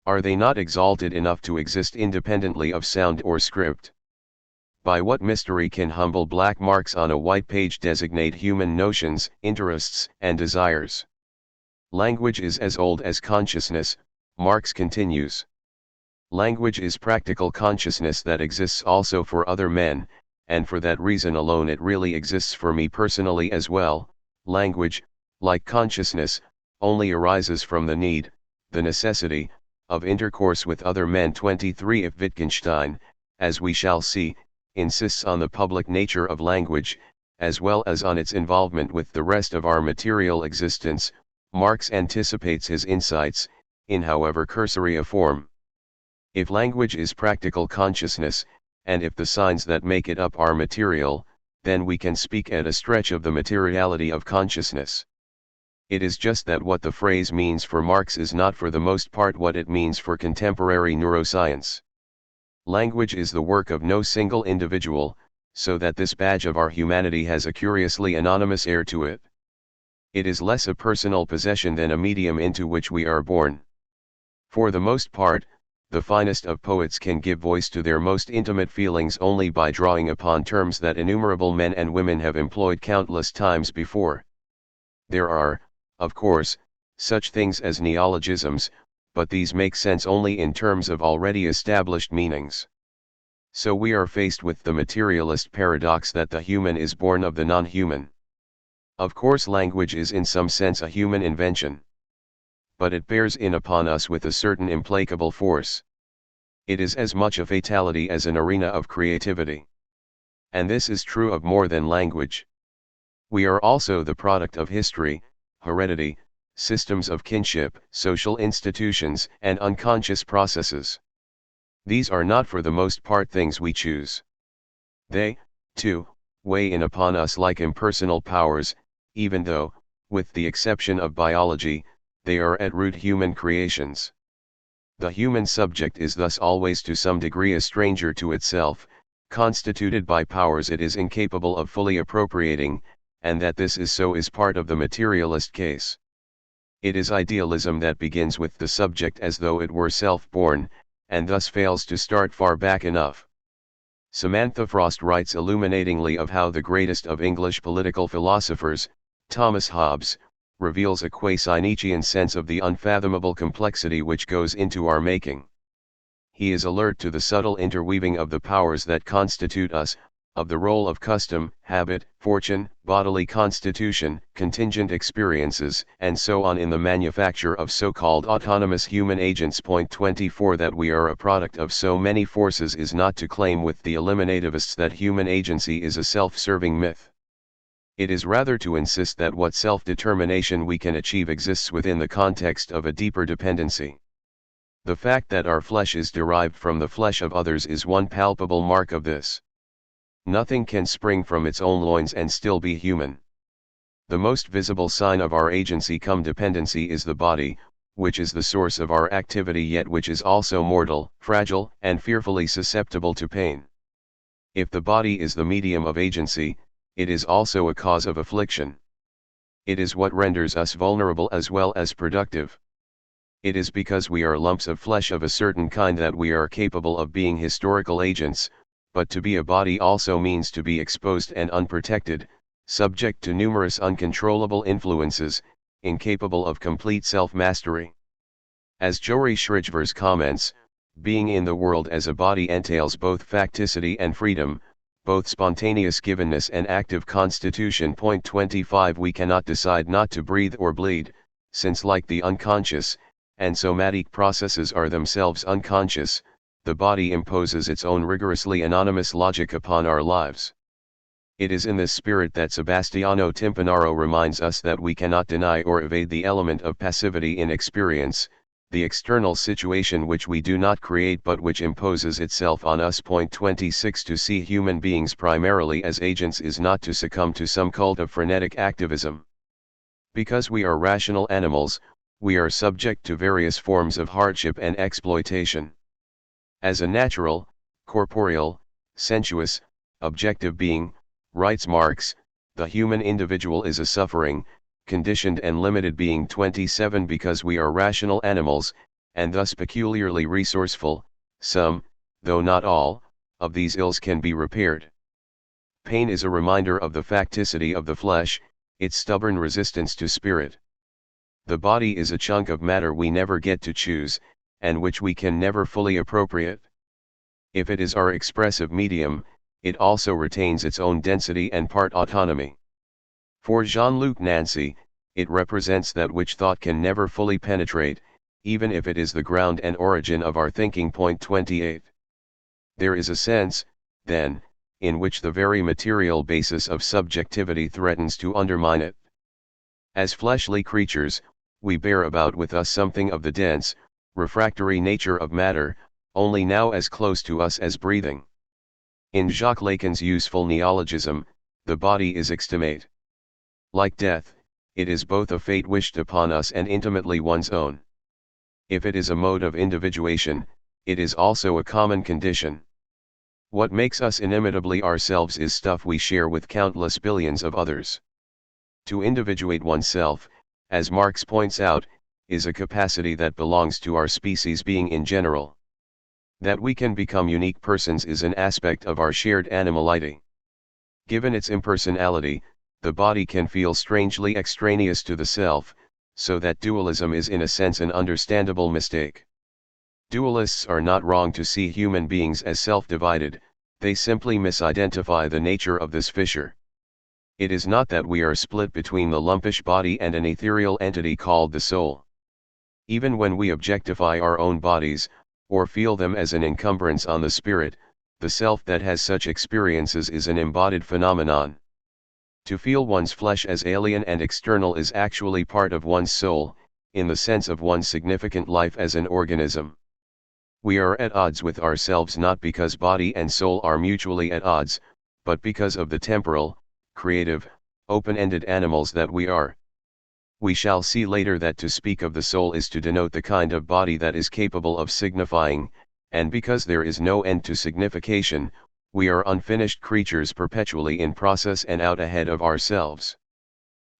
Are they not exalted enough to exist independently of sound or script? By what mystery can humble black marks on a white page designate human notions, interests, and desires? Language is as old as consciousness, Marx continues. Language is practical consciousness that exists also for other men, and for that reason alone it really exists for me personally as well. Language, like consciousness, only arises from the need, the necessity, of intercourse with other men. 23. If Wittgenstein, as we shall see, insists on the public nature of language, as well as on its involvement with the rest of our material existence, Marx anticipates his insights, in however cursory a form. If language is practical consciousness, and if the signs that make it up are material, then we can speak at a stretch of the materiality of consciousness. It is just that what the phrase means for Marx is not for the most part what it means for contemporary neuroscience. Language is the work of no single individual, so that this badge of our humanity has a curiously anonymous air to it. It is less a personal possession than a medium into which we are born. For the most part, the finest of poets can give voice to their most intimate feelings only by drawing upon terms that innumerable men and women have employed countless times before. There are, of course, such things as neologisms, but these make sense only in terms of already established meanings. So we are faced with the materialist paradox that the human is born of the non-human. Of course, language is in some sense a human invention. But it bears in upon us with a certain implacable force. It is as much a fatality as an arena of creativity. And this is true of more than language. We are also the product of history, heredity, systems of kinship, social institutions, and unconscious processes. These are not for the most part things we choose. They, too, weigh in upon us like impersonal powers, even though, with the exception of biology, they are at root human creations. The human subject is thus always to some degree a stranger to itself, constituted by powers it is incapable of fully appropriating, and that this is so is part of the materialist case. It is idealism that begins with the subject as though it were self-born, and thus fails to start far back enough. Samantha Frost writes illuminatingly of how the greatest of English political philosophers, Thomas Hobbes, reveals a quasi-Nietzschean sense of the unfathomable complexity which goes into our making. He is alert to the subtle interweaving of the powers that constitute us, of the role of custom, habit, fortune, bodily constitution, contingent experiences, and so on in the manufacture of so-called autonomous human agents. Point 24 That we are a product of so many forces is not to claim with the eliminativists that human agency is a self-serving myth. It is rather to insist that what self-determination we can achieve exists within the context of a deeper dependency. The fact that our flesh is derived from the flesh of others is one palpable mark of this. Nothing can spring from its own loins and still be human. The most visible sign of our agency cum dependency is the body, which is the source of our activity yet which is also mortal, fragile, and fearfully susceptible to pain. If the body is the medium of agency, it is also a cause of affliction. It is what renders us vulnerable as well as productive. It is because we are lumps of flesh of a certain kind that we are capable of being historical agents, but to be a body also means to be exposed and unprotected, subject to numerous uncontrollable influences, incapable of complete self-mastery. As Jory Shrivers comments, being in the world as a body entails both facticity and freedom, both spontaneous givenness and active constitution. Point 25 We cannot decide not to breathe or bleed, since like the unconscious, and somatic processes are themselves unconscious, the body imposes its own rigorously anonymous logic upon our lives. It is in this spirit that Sebastiano Timpanaro reminds us that we cannot deny or evade the element of passivity in experience, the external situation which we do not create but which imposes itself on us. Point 26 To see human beings primarily as agents is not to succumb to some cult of frenetic activism. Because we are rational animals, we are subject to various forms of hardship and exploitation. As a natural, corporeal, sensuous, objective being, writes Marx, the human individual is a suffering, conditioned and limited being. 27 Because we are rational animals, and thus peculiarly resourceful, some, though not all, of these ills can be repaired. Pain is a reminder of the facticity of the flesh, its stubborn resistance to spirit. The body is a chunk of matter we never get to choose, and which we can never fully appropriate. If it is our expressive medium, it also retains its own density and part autonomy. For Jean-Luc Nancy, it represents that which thought can never fully penetrate, even if it is the ground and origin of our thinking. Point 28. There is a sense, then, in which the very material basis of subjectivity threatens to undermine it. As fleshly creatures, we bear about with us something of the dense, refractory nature of matter, only now as close to us as breathing. In Jacques Lacan's useful neologism, the body is extimate. Like death, it is both a fate wished upon us and intimately one's own. If it is a mode of individuation, it is also a common condition. What makes us inimitably ourselves is stuff we share with countless billions of others. To individuate oneself, as Marx points out, is a capacity that belongs to our species being in general. That we can become unique persons is an aspect of our shared animality. Given its impersonality, the body can feel strangely extraneous to the self, so that dualism is in a sense an understandable mistake. Dualists are not wrong to see human beings as self-divided, they simply misidentify the nature of this fissure. It is not that we are split between the lumpish body and an ethereal entity called the soul. Even when we objectify our own bodies, or feel them as an encumbrance on the spirit, the self that has such experiences is an embodied phenomenon. To feel one's flesh as alien and external is actually part of one's soul, in the sense of one's significant life as an organism. We are at odds with ourselves not because body and soul are mutually at odds, but because of the temporal, creative, open-ended animals that we are. We shall see later that to speak of the soul is to denote the kind of body that is capable of signifying, and because there is no end to signification, we are unfinished creatures perpetually in process and out ahead of ourselves.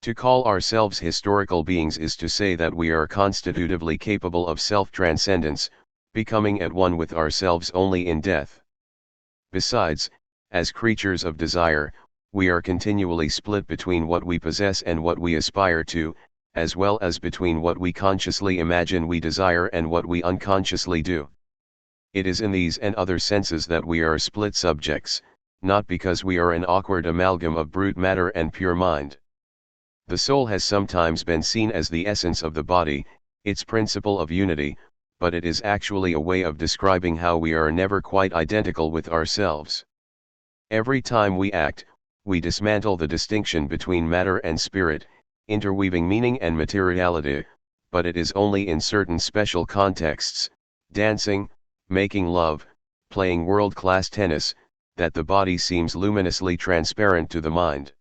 To call ourselves historical beings is to say that we are constitutively capable of self-transcendence, becoming at one with ourselves only in death. Besides, as creatures of desire, we are continually split between what we possess and what we aspire to, as well as between what we consciously imagine we desire and what we unconsciously do. It is in these and other senses that we are split subjects, not because we are an awkward amalgam of brute matter and pure mind. The soul has sometimes been seen as the essence of the body, its principle of unity, but it is actually a way of describing how we are never quite identical with ourselves. Every time we act, we dismantle the distinction between matter and spirit, interweaving meaning and materiality, but it is only in certain special contexts, dancing, making love, playing world-class tennis, that the body seems luminously transparent to the mind.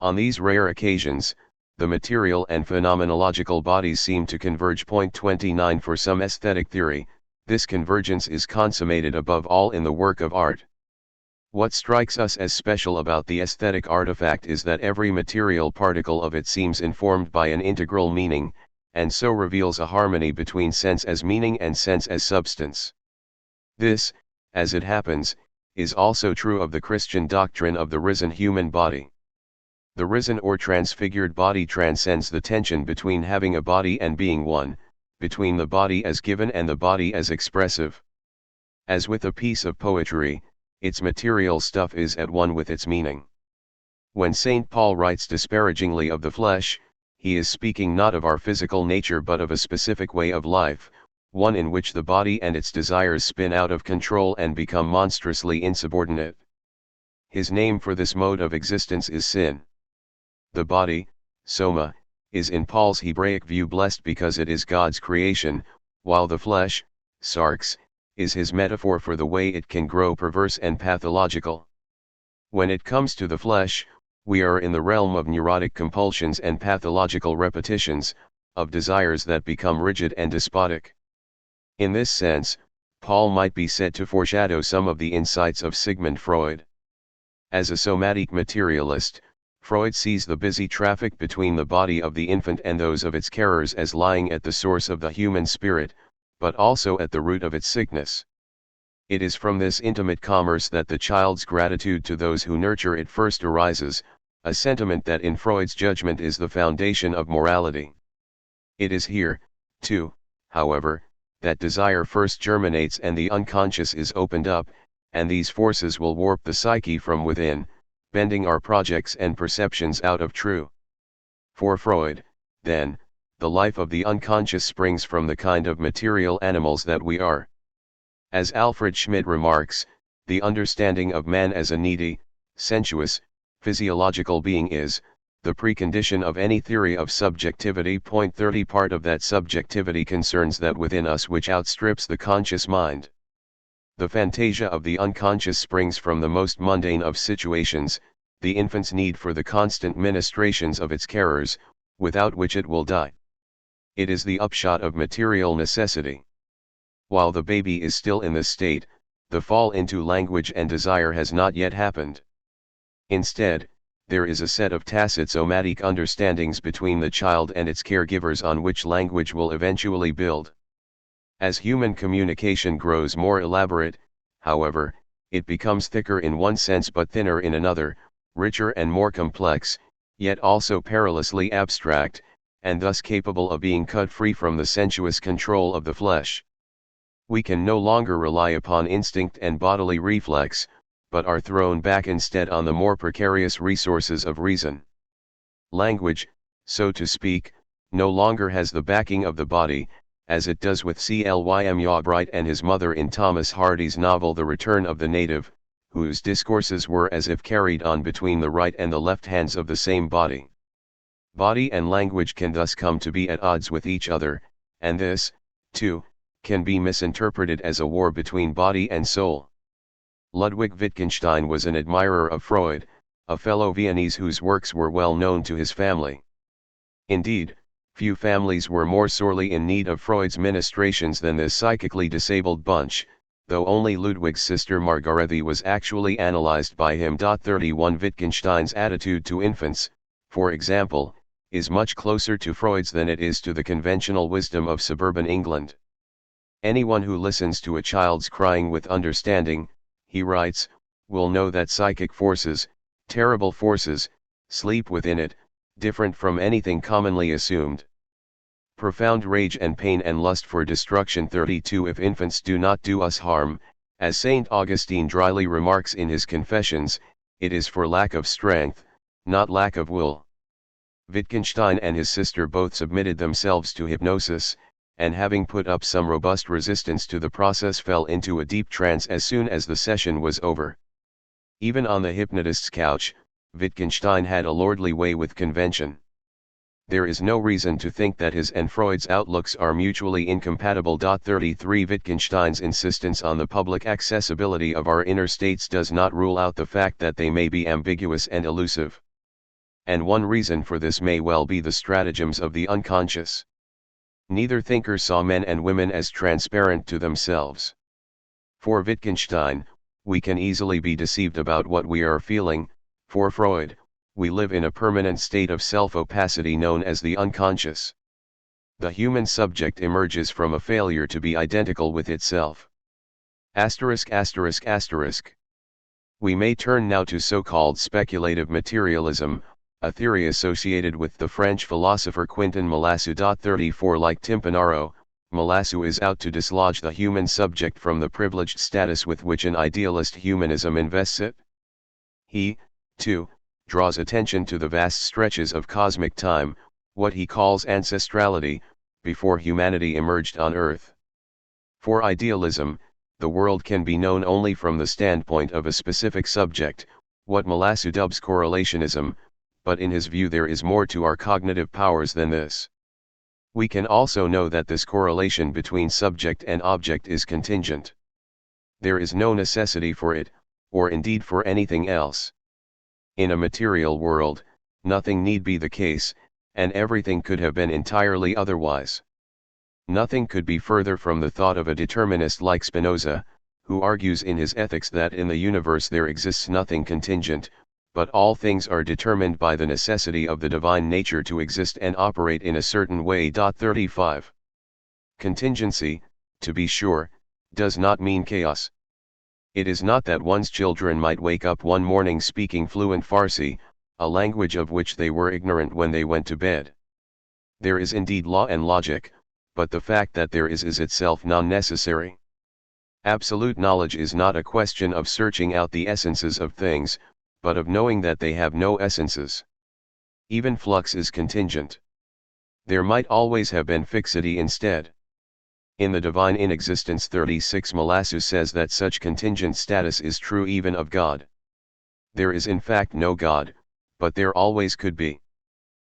On these rare occasions, the material and phenomenological bodies seem to converge. Point 29 For some aesthetic theory, this convergence is consummated above all in the work of art. What strikes us as special about the aesthetic artifact is that every material particle of it seems informed by an integral meaning, and so reveals a harmony between sense as meaning and sense as substance. This, as it happens, is also true of the Christian doctrine of the risen human body. The risen or transfigured body transcends the tension between having a body and being one, between the body as given and the body as expressive. As with a piece of poetry, its material stuff is at one with its meaning. When St. Paul writes disparagingly of the flesh, he is speaking not of our physical nature but of a specific way of life, one in which the body and its desires spin out of control and become monstrously insubordinate. His name for this mode of existence is sin. The body, soma, is in Paul's Hebraic view blessed because it is God's creation, while the flesh, sarx, is his metaphor for the way it can grow perverse and pathological. When it comes to the flesh, we are in the realm of neurotic compulsions and pathological repetitions, of desires that become rigid and despotic. In this sense, Paul might be said to foreshadow some of the insights of Sigmund Freud. As a somatic materialist, Freud sees the busy traffic between the body of the infant and those of its carers as lying at the source of the human spirit, but also at the root of its sickness. It is from this intimate commerce that the child's gratitude to those who nurture it first arises, a sentiment that in Freud's judgment is the foundation of morality. It is here, too, however, that desire first germinates and the unconscious is opened up, and these forces will warp the psyche from within, bending our projects and perceptions out of true. For Freud, then, the life of the unconscious springs from the kind of material animals that we are. As Alfred Schmidt remarks, the understanding of man as a needy, sensuous, physiological being is the precondition of any theory of subjectivity. Point 30 Part of that subjectivity concerns that within us which outstrips the conscious mind. The fantasia of the unconscious springs from the most mundane of situations, the infant's need for the constant ministrations of its carers, without which it will die. It is the upshot of material necessity. While the baby is still in this state, the fall into language and desire has not yet happened. Instead, there is a set of tacit somatic understandings between the child and its caregivers on which language will eventually build. As human communication grows more elaborate, however, it becomes thicker in one sense but thinner in another, richer and more complex, yet also perilously abstract, and thus capable of being cut free from the sensuous control of the flesh. We can no longer rely upon instinct and bodily reflex, but are thrown back instead on the more precarious resources of reason. Language, so to speak, no longer has the backing of the body, as it does with Clym Yawbright and his mother in Thomas Hardy's novel The Return of the Native, whose discourses were as if carried on between the right and the left hands of the same body. Body and language can thus come to be at odds with each other, and this, too, can be misinterpreted as a war between body and soul. Ludwig Wittgenstein was an admirer of Freud, a fellow Viennese whose works were well known to his family. Indeed, few families were more sorely in need of Freud's ministrations than this psychically disabled bunch, though only Ludwig's sister Margarethe was actually analyzed by him. 31 Wittgenstein's attitude to infants, for example, is much closer to Freud's than it is to the conventional wisdom of suburban England. Anyone who listens to a child's crying with understanding, he writes, will know that psychic forces, terrible forces, sleep within it, different from anything commonly assumed. Profound rage and pain and lust for destruction. 32 If infants do not do us harm, as St. Augustine dryly remarks in his Confessions, it is for lack of strength, not lack of will. Wittgenstein and his sister both submitted themselves to hypnosis, and having put up some robust resistance to the process fell into a deep trance as soon as the session was over. Even on the hypnotist's couch, Wittgenstein had a lordly way with convention. There is no reason to think that his and Freud's outlooks are mutually incompatible. 33 Wittgenstein's insistence on the public accessibility of our inner states does not rule out the fact that they may be ambiguous and elusive. And one reason for this may well be the stratagems of the unconscious. Neither thinker saw men and women as transparent to themselves. For Wittgenstein, we can easily be deceived about what we are feeling. For Freud, we live in a permanent state of self-opacity known as the unconscious. The human subject emerges from a failure to be identical with itself. We may turn now to so-called speculative materialism, a theory associated with the French philosopher Quentin Melassu. 34 Like Timpanaro, Melassu is out to dislodge the human subject from the privileged status with which an idealist humanism invests it. He, too, draws attention to the vast stretches of cosmic time, what he calls ancestrality, before humanity emerged on Earth. For idealism, the world can be known only from the standpoint of a specific subject, what Melassu dubs correlationism, but in his view there is more to our cognitive powers than this. We can also know that this correlation between subject and object is contingent. There is no necessity for it, or indeed for anything else. In a material world, nothing need be the case, and everything could have been entirely otherwise. Nothing could be further from the thought of a determinist like Spinoza, who argues in his Ethics that in the universe there exists nothing contingent, but all things are determined by the necessity of the divine nature to exist and operate in a certain way. 35. Contingency, to be sure, does not mean chaos. It is not that one's children might wake up one morning speaking fluent Farsi, a language of which they were ignorant when they went to bed. There is indeed law and logic, but the fact that there is itself non-necessary. Absolute knowledge is not a question of searching out the essences of things, but of knowing that they have no essences. Even flux is contingent. There might always have been fixity instead. In the Divine Inexistence 36 Melassu says that such contingent status is true even of God. There is in fact no God, but there always could be.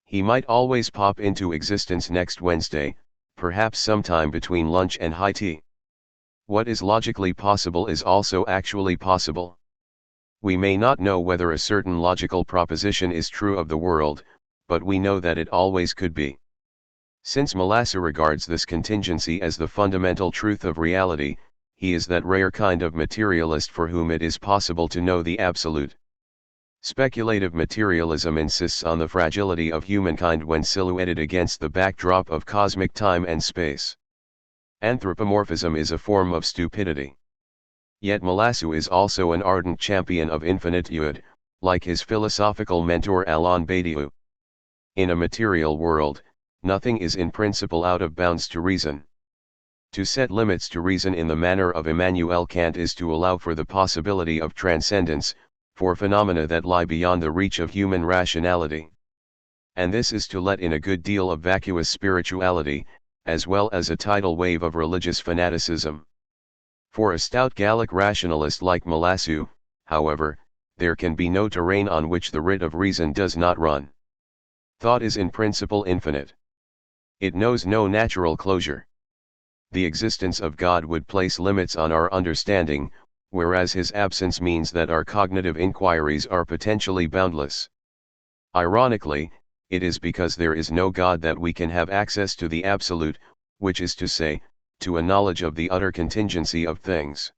He might always pop into existence next Wednesday, perhaps sometime between lunch and high tea. What is logically possible is also actually possible. We may not know whether a certain logical proposition is true of the world, but we know that it always could be. Since Melassu regards this contingency as the fundamental truth of reality, he is that rare kind of materialist for whom it is possible to know the absolute. Speculative materialism insists on the fragility of humankind when silhouetted against the backdrop of cosmic time and space. Anthropomorphism is a form of stupidity. Yet Melassu is also an ardent champion of infinitude, like his philosophical mentor Alain Badiou. In a material world, nothing is in principle out of bounds to reason. To set limits to reason in the manner of Immanuel Kant is to allow for the possibility of transcendence, for phenomena that lie beyond the reach of human rationality. And this is to let in a good deal of vacuous spirituality, as well as a tidal wave of religious fanaticism. For a stout Gallic rationalist like Malassu, however, there can be no terrain on which the writ of reason does not run. Thought is in principle infinite. It knows no natural closure. The existence of God would place limits on our understanding, whereas his absence means that our cognitive inquiries are potentially boundless. Ironically, it is because there is no God that we can have access to the absolute, which is to say, to a knowledge of the utter contingency of things.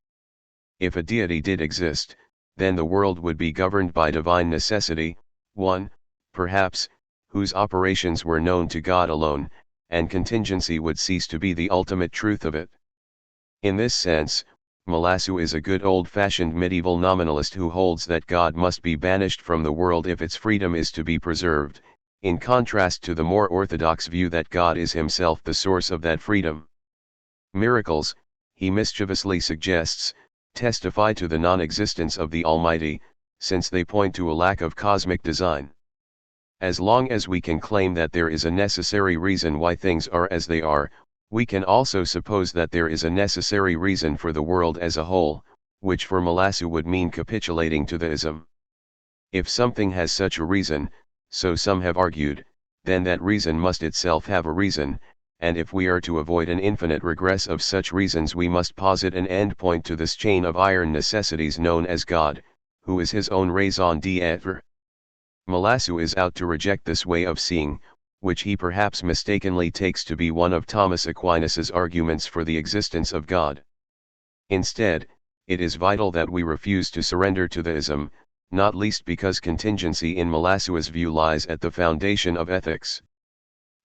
If a deity did exist, then the world would be governed by divine necessity, one, perhaps, whose operations were known to God alone, and contingency would cease to be the ultimate truth of it. In this sense, Malassu is a good old-fashioned medieval nominalist who holds that God must be banished from the world if its freedom is to be preserved, in contrast to the more orthodox view that God is himself the source of that freedom. Miracles, he mischievously suggests, testify to the non-existence of the Almighty, since they point to a lack of cosmic design. As long as we can claim that there is a necessary reason why things are as they are, we can also suppose that there is a necessary reason for the world as a whole, which for Malassu would mean capitulating to theism. If something has such a reason, so some have argued, then that reason must itself have a reason, and if we are to avoid an infinite regress of such reasons we must posit an endpoint to this chain of iron necessities known as God, who is his own raison d'être. Malassu is out to reject this way of seeing, which he perhaps mistakenly takes to be one of Thomas Aquinas's arguments for the existence of God. Instead, it is vital that we refuse to surrender to theism, not least because contingency in Malassu's view lies at the foundation of ethics.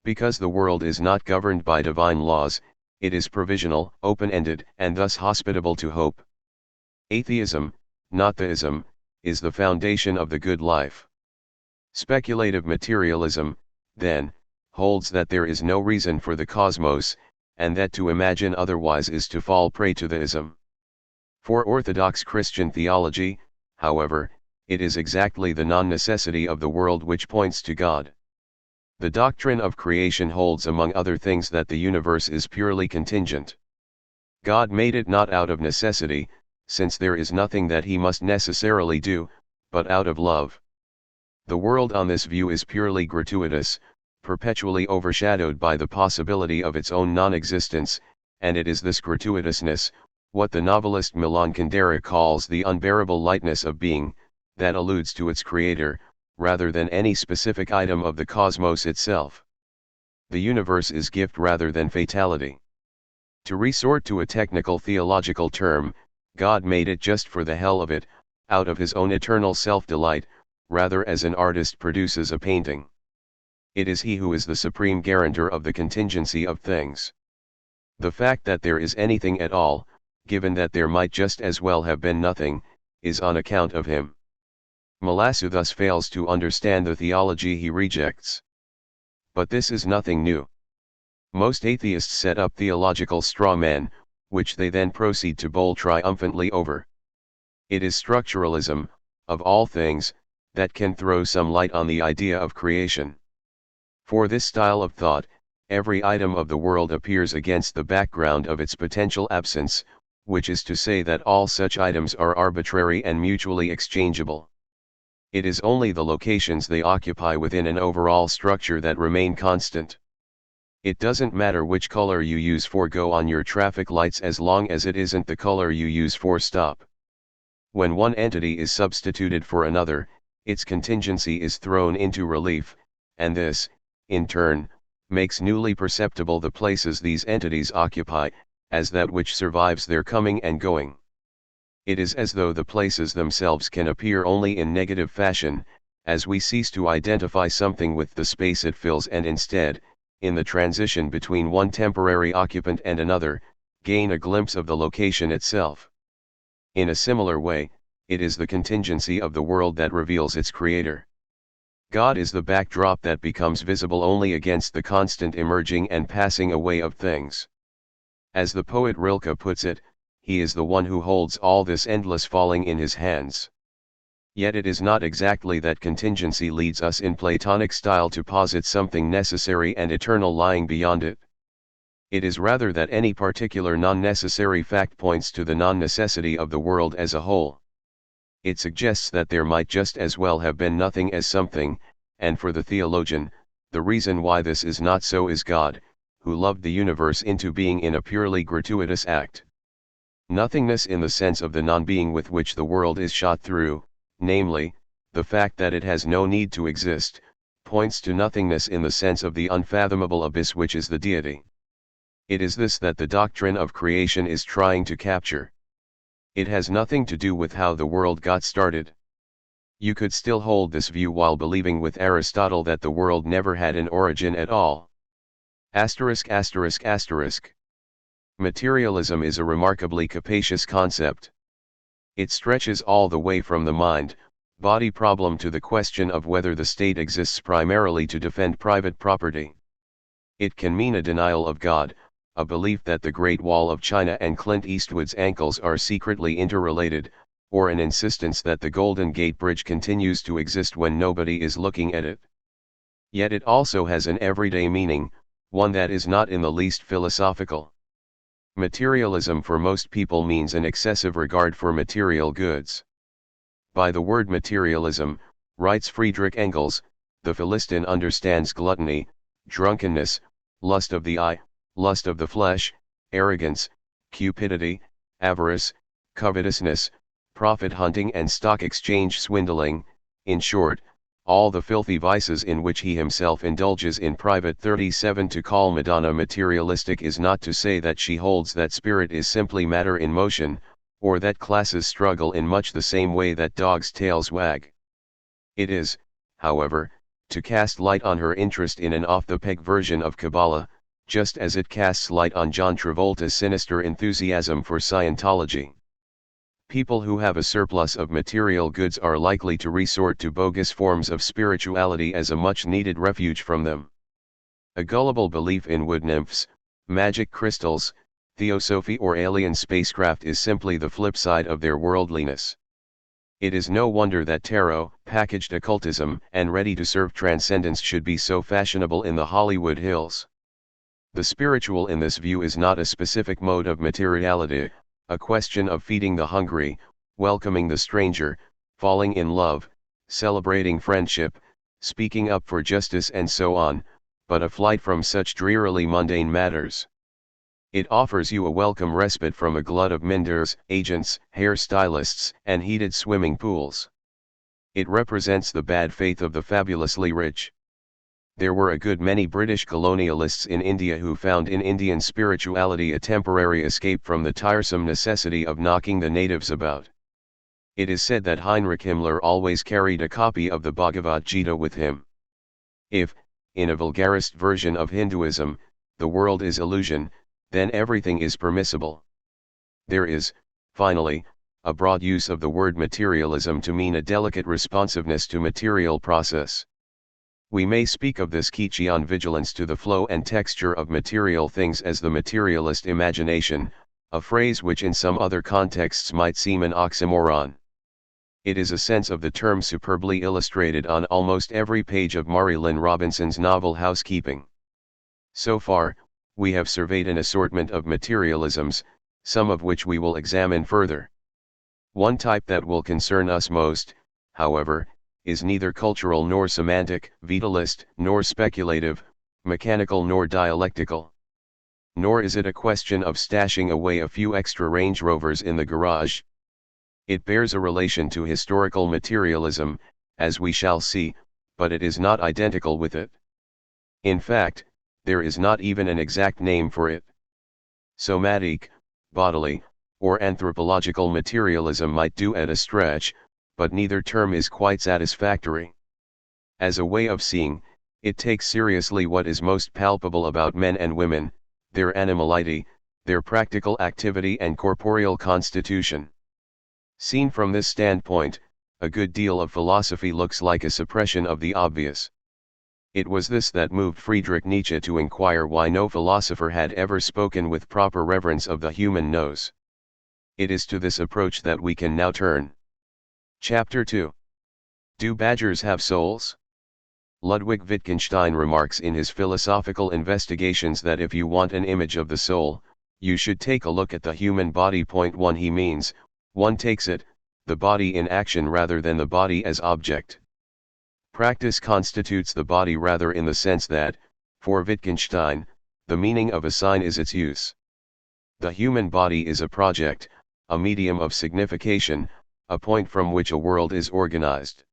Because the world is not governed by divine laws, it is provisional, open-ended, and thus hospitable to hope. Atheism, not theism, is the foundation of the good life. Speculative materialism, then, holds that there is no reason for the cosmos, and that to imagine otherwise is to fall prey to theism. For orthodox Christian theology, however, it is exactly the non-necessity of the world which points to God. The doctrine of creation holds among other things that the universe is purely contingent. God made it not out of necessity, since there is nothing that he must necessarily do, but out of love. The world on this view is purely gratuitous, perpetually overshadowed by the possibility of its own non-existence, and it is this gratuitousness, what the novelist Milan Kundera calls the unbearable lightness of being, that alludes to its creator, rather than any specific item of the cosmos itself. The universe is gift rather than fatality. To resort to a technical theological term, God made it just for the hell of it, out of his own eternal self-delight, rather as an artist produces a painting. It is he who is the supreme guarantor of the contingency of things. The fact that there is anything at all, given that there might just as well have been nothing, is on account of him. Malassu thus fails to understand the theology he rejects. But this is nothing new. Most atheists set up theological straw men, which they then proceed to bowl triumphantly over. It is structuralism, of all things, that can throw some light on the idea of creation. For this style of thought, every item of the world appears against the background of its potential absence, which is to say that all such items are arbitrary and mutually exchangeable. It is only the locations they occupy within an overall structure that remain constant. It doesn't matter which color you use for go on your traffic lights as long as it isn't the color you use for stop. When one entity is substituted for another, its contingency is thrown into relief, and this, in turn, makes newly perceptible the places these entities occupy, as that which survives their coming and going. It is as though the places themselves can appear only in negative fashion, as we cease to identify something with the space it fills and instead, in the transition between one temporary occupant and another, gain a glimpse of the location itself. In a similar way, it is the contingency of the world that reveals its creator. God is the backdrop that becomes visible only against the constant emerging and passing away of things. As the poet Rilke puts it, he is the one who holds all this endless falling in his hands. Yet it is not exactly that contingency leads us in Platonic style to posit something necessary and eternal lying beyond it. It is rather that any particular non-necessary fact points to the non-necessity of the world as a whole. It suggests that there might just as well have been nothing as something, and for the theologian, the reason why this is not so is God, who loved the universe into being in a purely gratuitous act. Nothingness in the sense of the non-being with which the world is shot through, namely, the fact that it has no need to exist, points to nothingness in the sense of the unfathomable abyss which is the deity. It is this that the doctrine of creation is trying to capture. It has nothing to do with how the world got started. You could still hold this view while believing with Aristotle that the world never had an origin at all. Materialism is a remarkably capacious concept. It stretches all the way from the mind-body problem to the question of whether the state exists primarily to defend private property. It can mean a denial of God, a belief that the Great Wall of China and Clint Eastwood's ankles are secretly interrelated, or an insistence that the Golden Gate Bridge continues to exist when nobody is looking at it. Yet it also has an everyday meaning, one that is not in the least philosophical. Materialism for most people means an excessive regard for material goods. By the word materialism, writes Friedrich Engels, the Philistine understands gluttony, drunkenness, lust of the eye, lust of the flesh, arrogance, cupidity, avarice, covetousness, profit hunting and stock exchange swindling, in short, all the filthy vices in which he himself indulges in private. 37 To call Madonna materialistic is not to say that she holds that spirit is simply matter in motion, or that classes struggle in much the same way that dogs' tails wag. It is, however, to cast light on her interest in an off-the-peg version of Kabbalah, just as it casts light on John Travolta's sinister enthusiasm for Scientology. People who have a surplus of material goods are likely to resort to bogus forms of spirituality as a much-needed refuge from them. A gullible belief in wood nymphs, magic crystals, theosophy or alien spacecraft is simply the flip side of their worldliness. It is no wonder that tarot, packaged occultism, and ready-to-serve transcendence should be so fashionable in the Hollywood Hills. The spiritual in this view is not a specific mode of materiality, a question of feeding the hungry, welcoming the stranger, falling in love, celebrating friendship, speaking up for justice and so on, but a flight from such drearily mundane matters. It offers you a welcome respite from a glut of minders, agents, hairstylists, and heated swimming pools. It represents the bad faith of the fabulously rich. There were a good many British colonialists in India who found in Indian spirituality a temporary escape from the tiresome necessity of knocking the natives about. It is said that Heinrich Himmler always carried a copy of the Bhagavad Gita with him. If, in a vulgarist version of Hinduism, the world is illusion, then everything is permissible. There is, finally, a broad use of the word materialism to mean a delicate responsiveness to material process. We may speak of this Keynesian vigilance to the flow and texture of material things as the materialist imagination, a phrase which in some other contexts might seem an oxymoron. It is a sense of the term superbly illustrated on almost every page of Mary Lynn Robinson's novel Housekeeping. So far, we have surveyed an assortment of materialisms, some of which we will examine further. One type that will concern us most, however, is neither cultural nor semantic, vitalist nor speculative, mechanical nor dialectical. Nor is it a question of stashing away a few extra Range Rovers in the garage. It bears a relation to historical materialism, as we shall see, but it is not identical with it. In fact, there is not even an exact name for it. Somatic, bodily, or anthropological materialism might do at a stretch, but neither term is quite satisfactory. As a way of seeing, it takes seriously what is most palpable about men and women, their animality, their practical activity and corporeal constitution. Seen from this standpoint, a good deal of philosophy looks like a suppression of the obvious. It was this that moved Friedrich Nietzsche to inquire why no philosopher had ever spoken with proper reverence of the human nose. It is to this approach that we can now turn. Chapter 2. Do badgers have souls? Ludwig Wittgenstein remarks in his philosophical investigations that if you want an image of the soul, you should take a look at the human body. 1 He means, one takes it, the body in action rather than the body as object. Practice constitutes the body rather in the sense that, for Wittgenstein, the meaning of a sign is its use. The human body is a project, a medium of signification, a point from which a world is organized.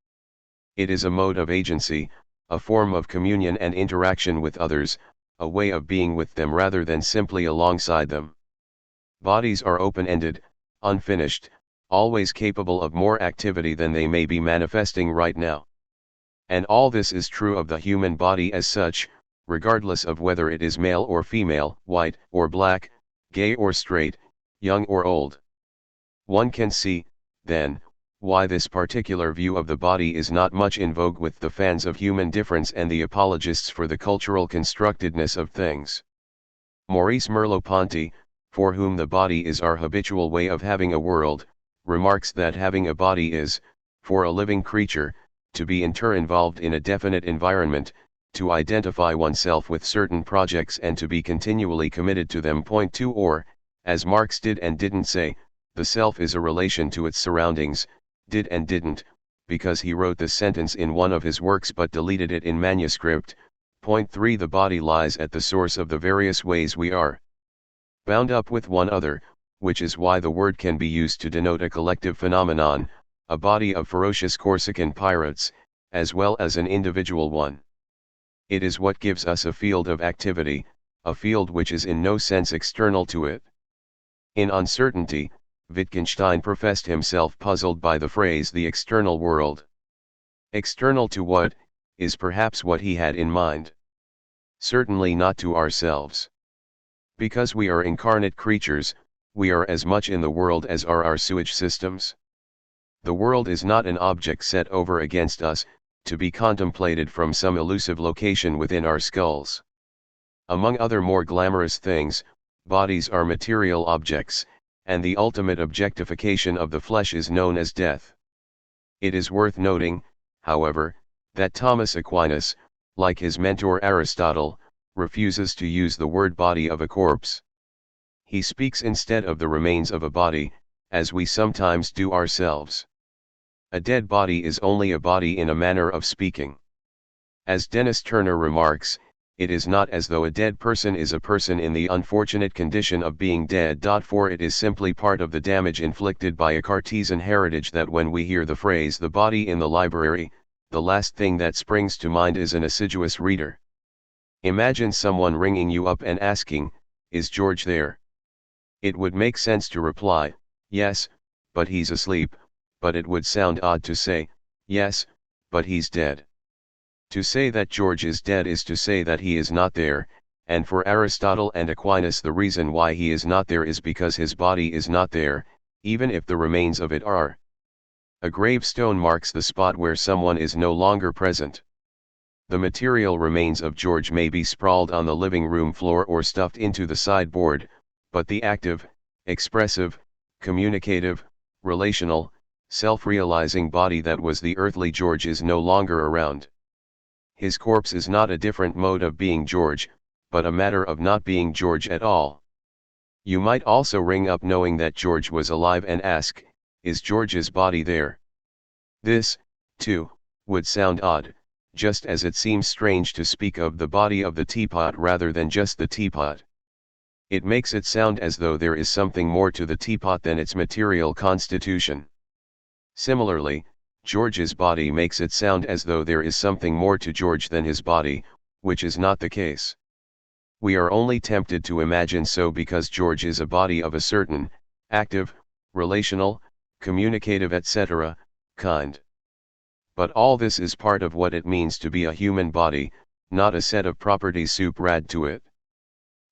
It is a mode of agency, a form of communion and interaction with others, a way of being with them rather than simply alongside them. Bodies are open-ended, unfinished, always capable of more activity than they may be manifesting right now. And all this is true of the human body as such, regardless of whether it is male or female, white or black, gay or straight, young or old. One can see, then, why this particular view of the body is not much in vogue with the fans of human difference and the apologists for the cultural constructedness of things. Maurice Merleau-Ponty, for whom the body is our habitual way of having a world, remarks that having a body is, for a living creature, to be involved in a definite environment, to identify oneself with certain projects and to be continually committed to them. 2 Or, as Marx did and didn't say, the self is a relation to its surroundings, did and didn't, because he wrote this sentence in one of his works but deleted it in manuscript. 3 The body lies at the source of the various ways we are bound up with one another, which is why the word can be used to denote a collective phenomenon, a body of ferocious Corsican pirates, as well as an individual one. It is what gives us a field of activity, a field which is in no sense external to it. In Uncertainty, Wittgenstein professed himself puzzled by the phrase the external world. External to what, is perhaps what he had in mind. Certainly not to ourselves. Because we are incarnate creatures, we are as much in the world as are our sewage systems. The world is not an object set over against us, to be contemplated from some elusive location within our skulls. Among other more glamorous things, bodies are material objects, and the ultimate objectification of the flesh is known as death. It is worth noting, however, that Thomas Aquinas, like his mentor Aristotle, refuses to use the word body of a corpse. He speaks instead of the remains of a body, as we sometimes do ourselves. A dead body is only a body in a manner of speaking. As Dennis Turner remarks, it is not as though a dead person is a person in the unfortunate condition of being dead. For it is simply part of the damage inflicted by a Cartesian heritage that when we hear the phrase the body in the library, the last thing that springs to mind is an assiduous reader. Imagine someone ringing you up and asking, "Is George there?" It would make sense to reply, "Yes, but he's asleep," but it would sound odd to say, "Yes, but he's dead." To say that George is dead is to say that he is not there, and for Aristotle and Aquinas the reason why he is not there is because his body is not there, even if the remains of it are. A gravestone marks the spot where someone is no longer present. The material remains of George may be sprawled on the living room floor or stuffed into the sideboard, but the active, expressive, communicative, relational, self-realizing body that was the earthly George is no longer around. His corpse is not a different mode of being George, but a matter of not being George at all. You might also ring up knowing that George was alive and ask, "Is George's body there?" This, too, would sound odd, just as it seems strange to speak of the body of the teapot rather than just the teapot. It makes it sound as though there is something more to the teapot than its material constitution. Similarly, George's body makes it sound as though there is something more to George than his body, which is not the case. We are only tempted to imagine so because George is a body of a certain, active, relational, communicative etc., kind. But all this is part of what it means to be a human body, not a set of properties supra to it.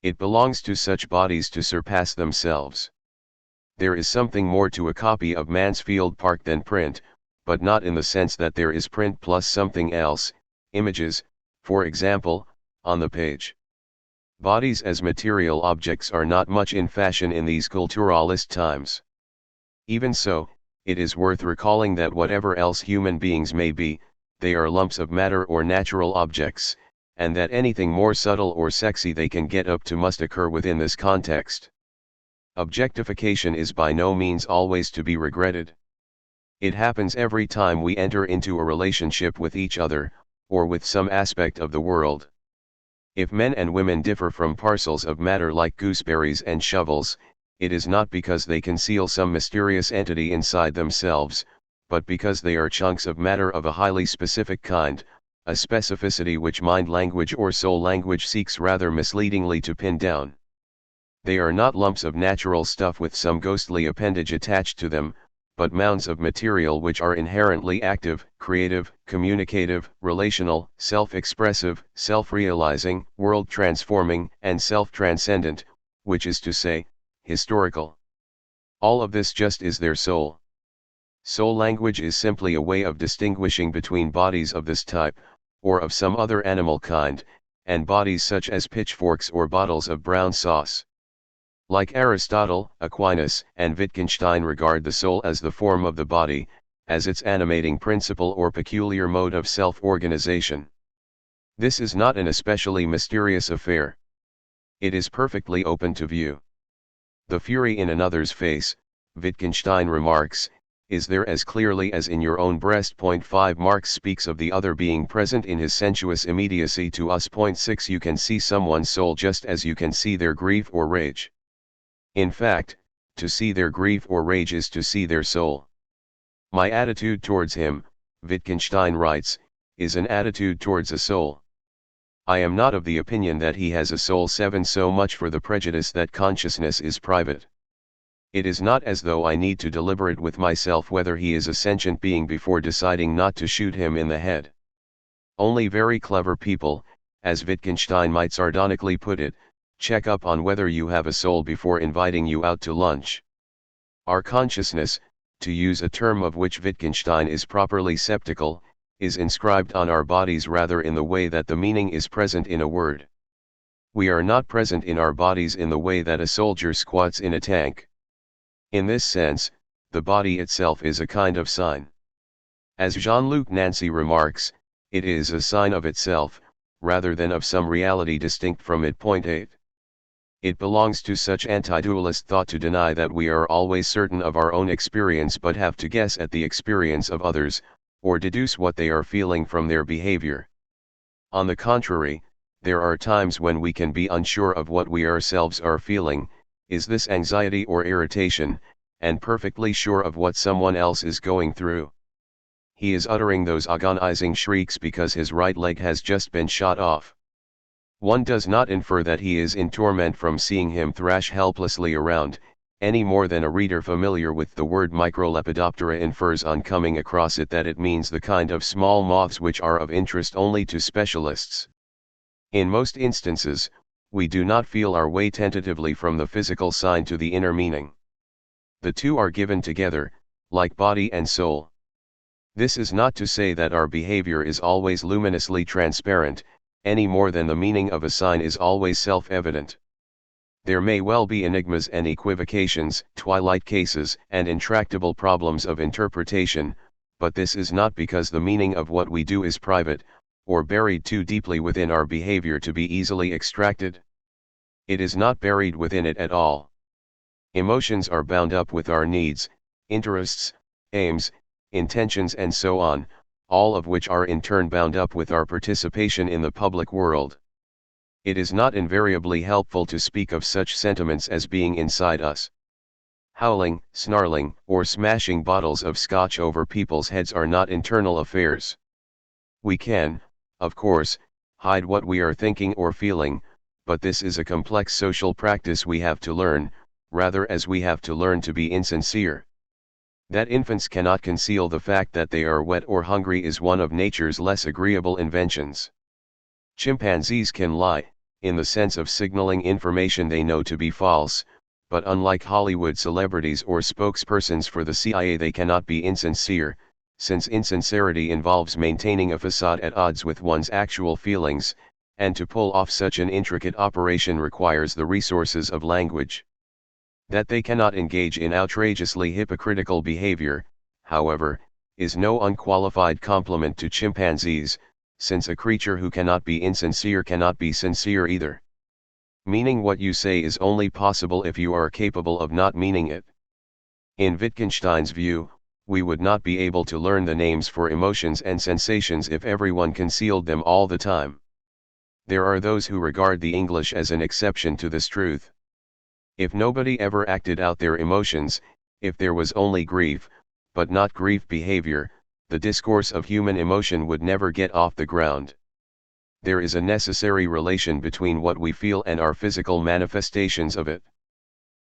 It belongs to such bodies to surpass themselves. There is something more to a copy of Mansfield Park than print, but not in the sense that there is print plus something else, images, For example, on the page. Bodies as material objects are not much in fashion in these culturalist times. Even so, it is worth recalling that whatever else human beings may be, they are lumps of matter or natural objects, and that anything more subtle or sexy they can get up to must occur within this context. Objectification is by no means always to be regretted. It happens every time we enter into a relationship with each other, or with some aspect of the world. If men and women differ from parcels of matter like gooseberries and shovels, it is not because they conceal some mysterious entity inside themselves, but because they are chunks of matter of a highly specific kind, a specificity which mind language or soul language seeks rather misleadingly to pin down. They are not lumps of natural stuff with some ghostly appendage attached to them, but mounds of material which are inherently active, creative, communicative, relational, self-expressive, self-realizing, world-transforming, and self-transcendent, which is to say, historical. All of this just is their soul. Soul language is simply a way of distinguishing between bodies of this type, or of some other animal kind, and bodies such as pitchforks or bottles of brown sauce. Like Aristotle, Aquinas, and Wittgenstein regard the soul as the form of the body, as its animating principle or peculiar mode of self-organization. This is not an especially mysterious affair. It is perfectly open to view. The fury in another's face, Wittgenstein remarks, is there as clearly as in your own breast. 5 Marx speaks of the other being present in his sensuous immediacy to us. 6 You can see someone's soul just as you can see their grief or rage. In fact, to see their grief or rage is to see their soul. My attitude towards him, Wittgenstein writes, is an attitude towards a soul. I am not of the opinion that he has a soul. 7 So much for the prejudice that consciousness is private. It is not as though I need to deliberate with myself whether he is a sentient being before deciding not to shoot him in the head. Only very clever people, as Wittgenstein might sardonically put it, check up on whether you have a soul before inviting you out to lunch. Our consciousness, to use a term of which Wittgenstein is properly skeptical, is inscribed on our bodies rather in the way that the meaning is present in a word. We are not present in our bodies in the way that a soldier squats in a tank. In this sense, the body itself is a kind of sign. As Jean-Luc Nancy remarks, it is a sign of itself, rather than of some reality distinct from it. 8. It belongs to such anti-dualist thought to deny that we are always certain of our own experience but have to guess at the experience of others, or deduce what they are feeling from their behavior. On the contrary, there are times when we can be unsure of what we ourselves are feeling, is this anxiety or irritation, and perfectly sure of what someone else is going through. He is uttering those agonizing shrieks because his right leg has just been shot off. One does not infer that he is in torment from seeing him thrash helplessly around, any more than a reader familiar with the word microlepidoptera infers on coming across it that it means the kind of small moths which are of interest only to specialists. In most instances, we do not feel our way tentatively from the physical sign to the inner meaning. The two are given together, like body and soul. This is not to say that our behavior is always luminously transparent, any more than the meaning of a sign is always self-evident. There may well be enigmas and equivocations, twilight cases, and intractable problems of interpretation, but this is not because the meaning of what we do is private, or buried too deeply within our behavior to be easily extracted. It is not buried within it at all. Emotions are bound up with our needs, interests, aims, intentions and so on, all of which are in turn bound up with our participation in the public world. It is not invariably helpful to speak of such sentiments as being inside us. Howling, snarling, or smashing bottles of scotch over people's heads are not internal affairs. We can, of course, hide what we are thinking or feeling, but this is a complex social practice we have to learn, rather as we have to learn to be insincere. That infants cannot conceal the fact that they are wet or hungry is one of nature's less agreeable inventions. Chimpanzees can lie, in the sense of signaling information they know to be false, but unlike Hollywood celebrities or spokespersons for the CIA they cannot be insincere, since insincerity involves maintaining a facade at odds with one's actual feelings, and to pull off such an intricate operation requires the resources of language. That they cannot engage in outrageously hypocritical behavior, however, is no unqualified compliment to chimpanzees, since a creature who cannot be insincere cannot be sincere either. Meaning what you say is only possible if you are capable of not meaning it. In Wittgenstein's view, we would not be able to learn the names for emotions and sensations if everyone concealed them all the time. There are those who regard the English as an exception to this truth. If nobody ever acted out their emotions, if there was only grief, but not grief behavior, the discourse of human emotion would never get off the ground. There is a necessary relation between what we feel and our physical manifestations of it.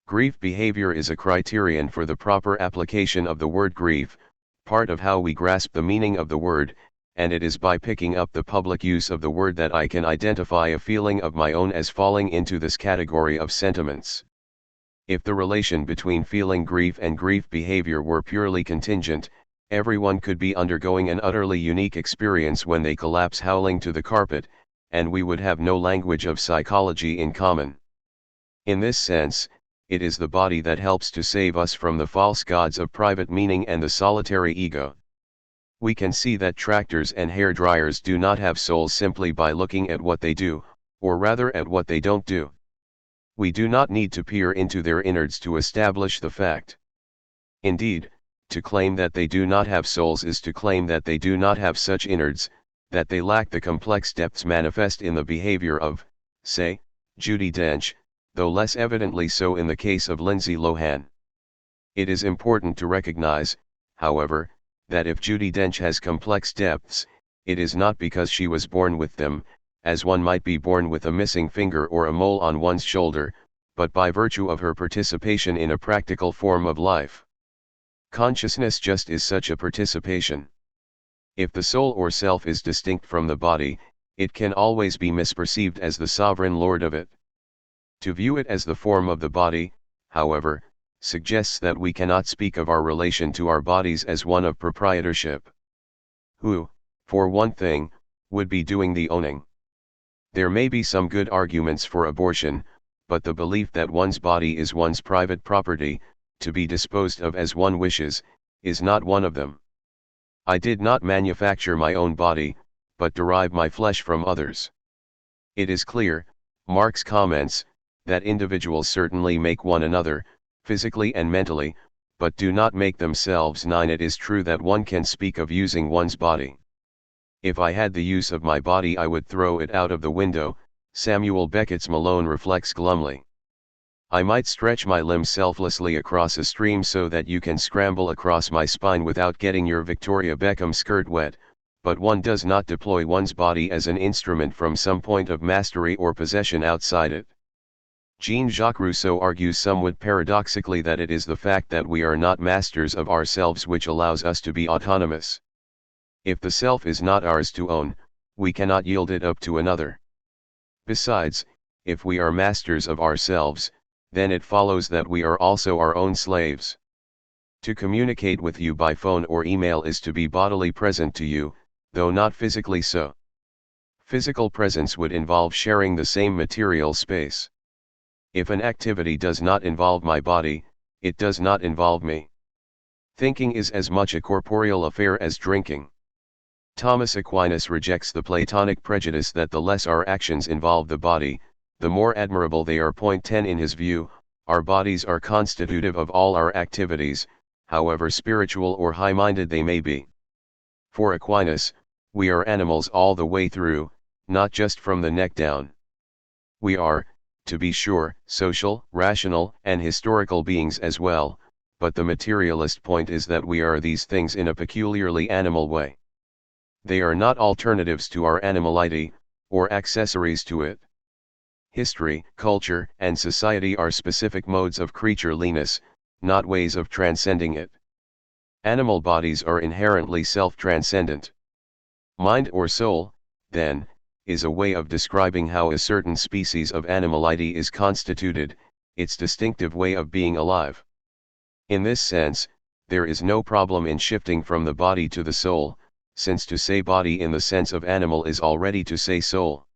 Grief behavior is a criterion for the proper application of the word grief, part of how we grasp the meaning of the word, and it is by picking up the public use of the word that I can identify a feeling of my own as falling into this category of sentiments. If the relation between feeling grief and grief behavior were purely contingent, everyone could be undergoing an utterly unique experience when they collapse howling to the carpet, and we would have no language of psychology in common. In this sense, it is the body that helps to save us from the false gods of private meaning and the solitary ego. We can see that tractors and hair dryers do not have souls simply by looking at what they do, or rather at what they don't do. We do not need to peer into their innards to establish the fact. Indeed, to claim that they do not have souls is to claim that they do not have such innards, that they lack the complex depths manifest in the behavior of, say, Judi Dench, though less evidently so in the case of Lindsay Lohan. It is important to recognize, however, that if Judi Dench has complex depths, it is not because she was born with them, as one might be born with a missing finger or a mole on one's shoulder, but by virtue of her participation in a practical form of life. Consciousness just is such a participation. If the soul or self is distinct from the body, it can always be misperceived as the sovereign lord of it. To view it as the form of the body, however, suggests that we cannot speak of our relation to our bodies as one of proprietorship. Who, for one thing, would be doing the owning? There may be some good arguments for abortion, but the belief that one's body is one's private property, to be disposed of as one wishes, is not one of them. I did not manufacture my own body, but derive my flesh from others. It is clear, Marx comments, that individuals certainly make one another, physically and mentally, but do not make themselves. 9. It is true that one can speak of using one's body. If I had the use of my body I would throw it out of the window, Samuel Beckett's Malone reflects glumly. I might stretch my limbs selflessly across a stream so that you can scramble across my spine without getting your Victoria Beckham skirt wet, but one does not deploy one's body as an instrument from some point of mastery or possession outside it. Jean-Jacques Rousseau argues somewhat paradoxically that it is the fact that we are not masters of ourselves which allows us to be autonomous. If the self is not ours to own, we cannot yield it up to another. Besides, if we are masters of ourselves, then it follows that we are also our own slaves. To communicate with you by phone or email is to be bodily present to you, though not physically so. Physical presence would involve sharing the same material space. If an activity does not involve my body, it does not involve me. Thinking is as much a corporeal affair as drinking. Thomas Aquinas rejects the Platonic prejudice that the less our actions involve the body, the more admirable they are. 10. In his view, our bodies are constitutive of all our activities, however spiritual or high-minded they may be. For Aquinas, we are animals all the way through, not just from the neck down. We are, to be sure, social, rational, and historical beings as well, but the materialist point is that we are these things in a peculiarly animal way. They are not alternatives to our animality, or accessories to it. History, culture, and society are specific modes of creatureliness, not ways of transcending it. Animal bodies are inherently self-transcendent. Mind or soul, then, is a way of describing how a certain species of animality is constituted, its distinctive way of being alive. In this sense, there is no problem in shifting from the body to the soul, since to say body in the sense of animal is already to say soul.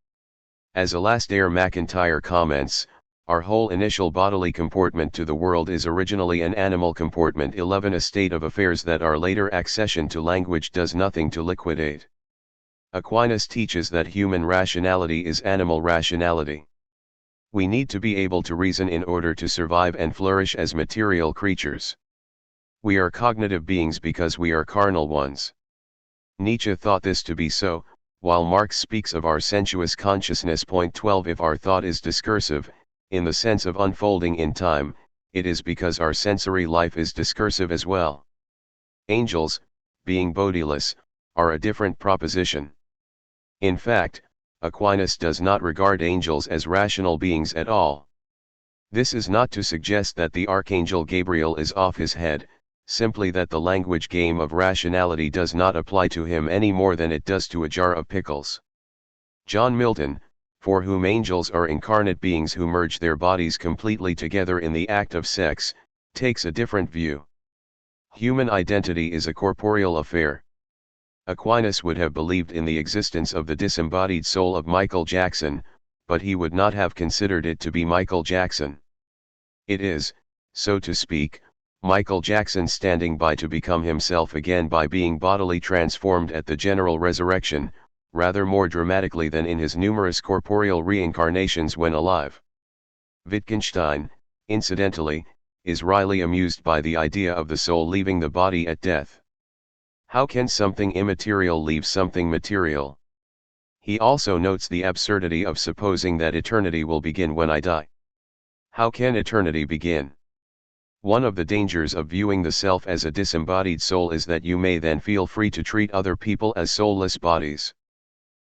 As Alasdair MacIntyre comments, our whole initial bodily comportment to the world is originally an animal comportment, 11 a state of affairs that our later accession to language does nothing to liquidate. Aquinas teaches that human rationality is animal rationality. We need to be able to reason in order to survive and flourish as material creatures. We are cognitive beings because we are carnal ones. Nietzsche thought this to be so, while Marx speaks of our sensuous consciousness. 12 If our thought is discursive, in the sense of unfolding in time, it is because our sensory life is discursive as well. Angels, being bodiless, are a different proposition. In fact, Aquinas does not regard angels as rational beings at all. This is not to suggest that the archangel Gabriel is off his head, simply that the language game of rationality does not apply to him any more than it does to a jar of pickles. John Milton, for whom angels are incarnate beings who merge their bodies completely together in the act of sex, takes a different view. Human identity is a corporeal affair. Aquinas would have believed in the existence of the disembodied soul of Michael Jackson, but he would not have considered it to be Michael Jackson. It is, so to speak, Michael Jackson standing by to become himself again by being bodily transformed at the general resurrection, rather more dramatically than in his numerous corporeal reincarnations when alive. Wittgenstein, incidentally, is wryly amused by the idea of the soul leaving the body at death. How can something immaterial leave something material? He also notes the absurdity of supposing that eternity will begin when I die. How can eternity begin? One of the dangers of viewing the self as a disembodied soul is that you may then feel free to treat other people as soulless bodies.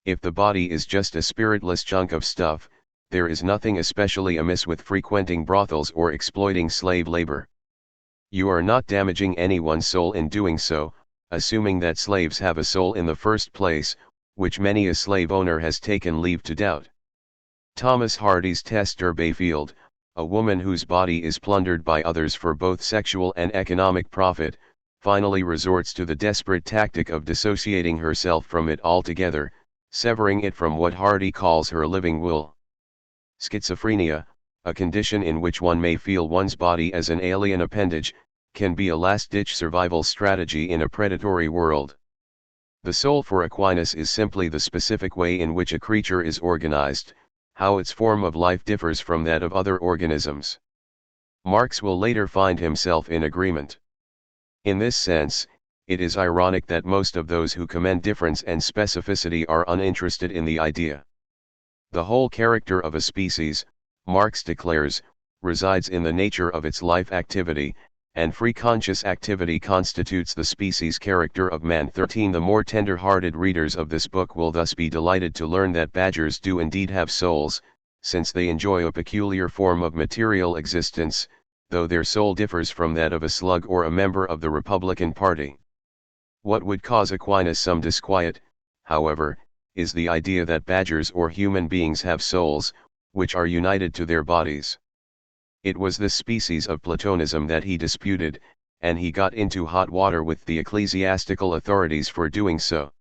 If the body is just a spiritless chunk of stuff, there is nothing especially amiss with frequenting brothels or exploiting slave labor. You are not damaging anyone's soul in doing so, assuming that slaves have a soul in the first place, which many a slave owner has taken leave to doubt. Thomas Hardy's Tester Bayfield, a woman whose body is plundered by others for both sexual and economic profit, finally resorts to the desperate tactic of dissociating herself from it altogether, severing it from what Hardy calls her living will. Schizophrenia, a condition in which one may feel one's body as an alien appendage, can be a last-ditch survival strategy in a predatory world. The soul for Aquinas is simply the specific way in which a creature is organized, how its form of life differs from that of other organisms. Marx will later find himself in agreement. In this sense, it is ironic that most of those who commend difference and specificity are uninterested in the idea. The whole character of a species, Marx declares, resides in the nature of its life activity, and free conscious activity constitutes the species character of man. 13 The more tender-hearted readers of this book will thus be delighted to learn that badgers do indeed have souls, since they enjoy a peculiar form of material existence, though their soul differs from that of a slug or a member of the Republican Party. What would cause Aquinas some disquiet, however, is the idea that badgers or human beings have souls, which are united to their bodies. It was this species of Platonism that he disputed, and he got into hot water with the ecclesiastical authorities for doing so.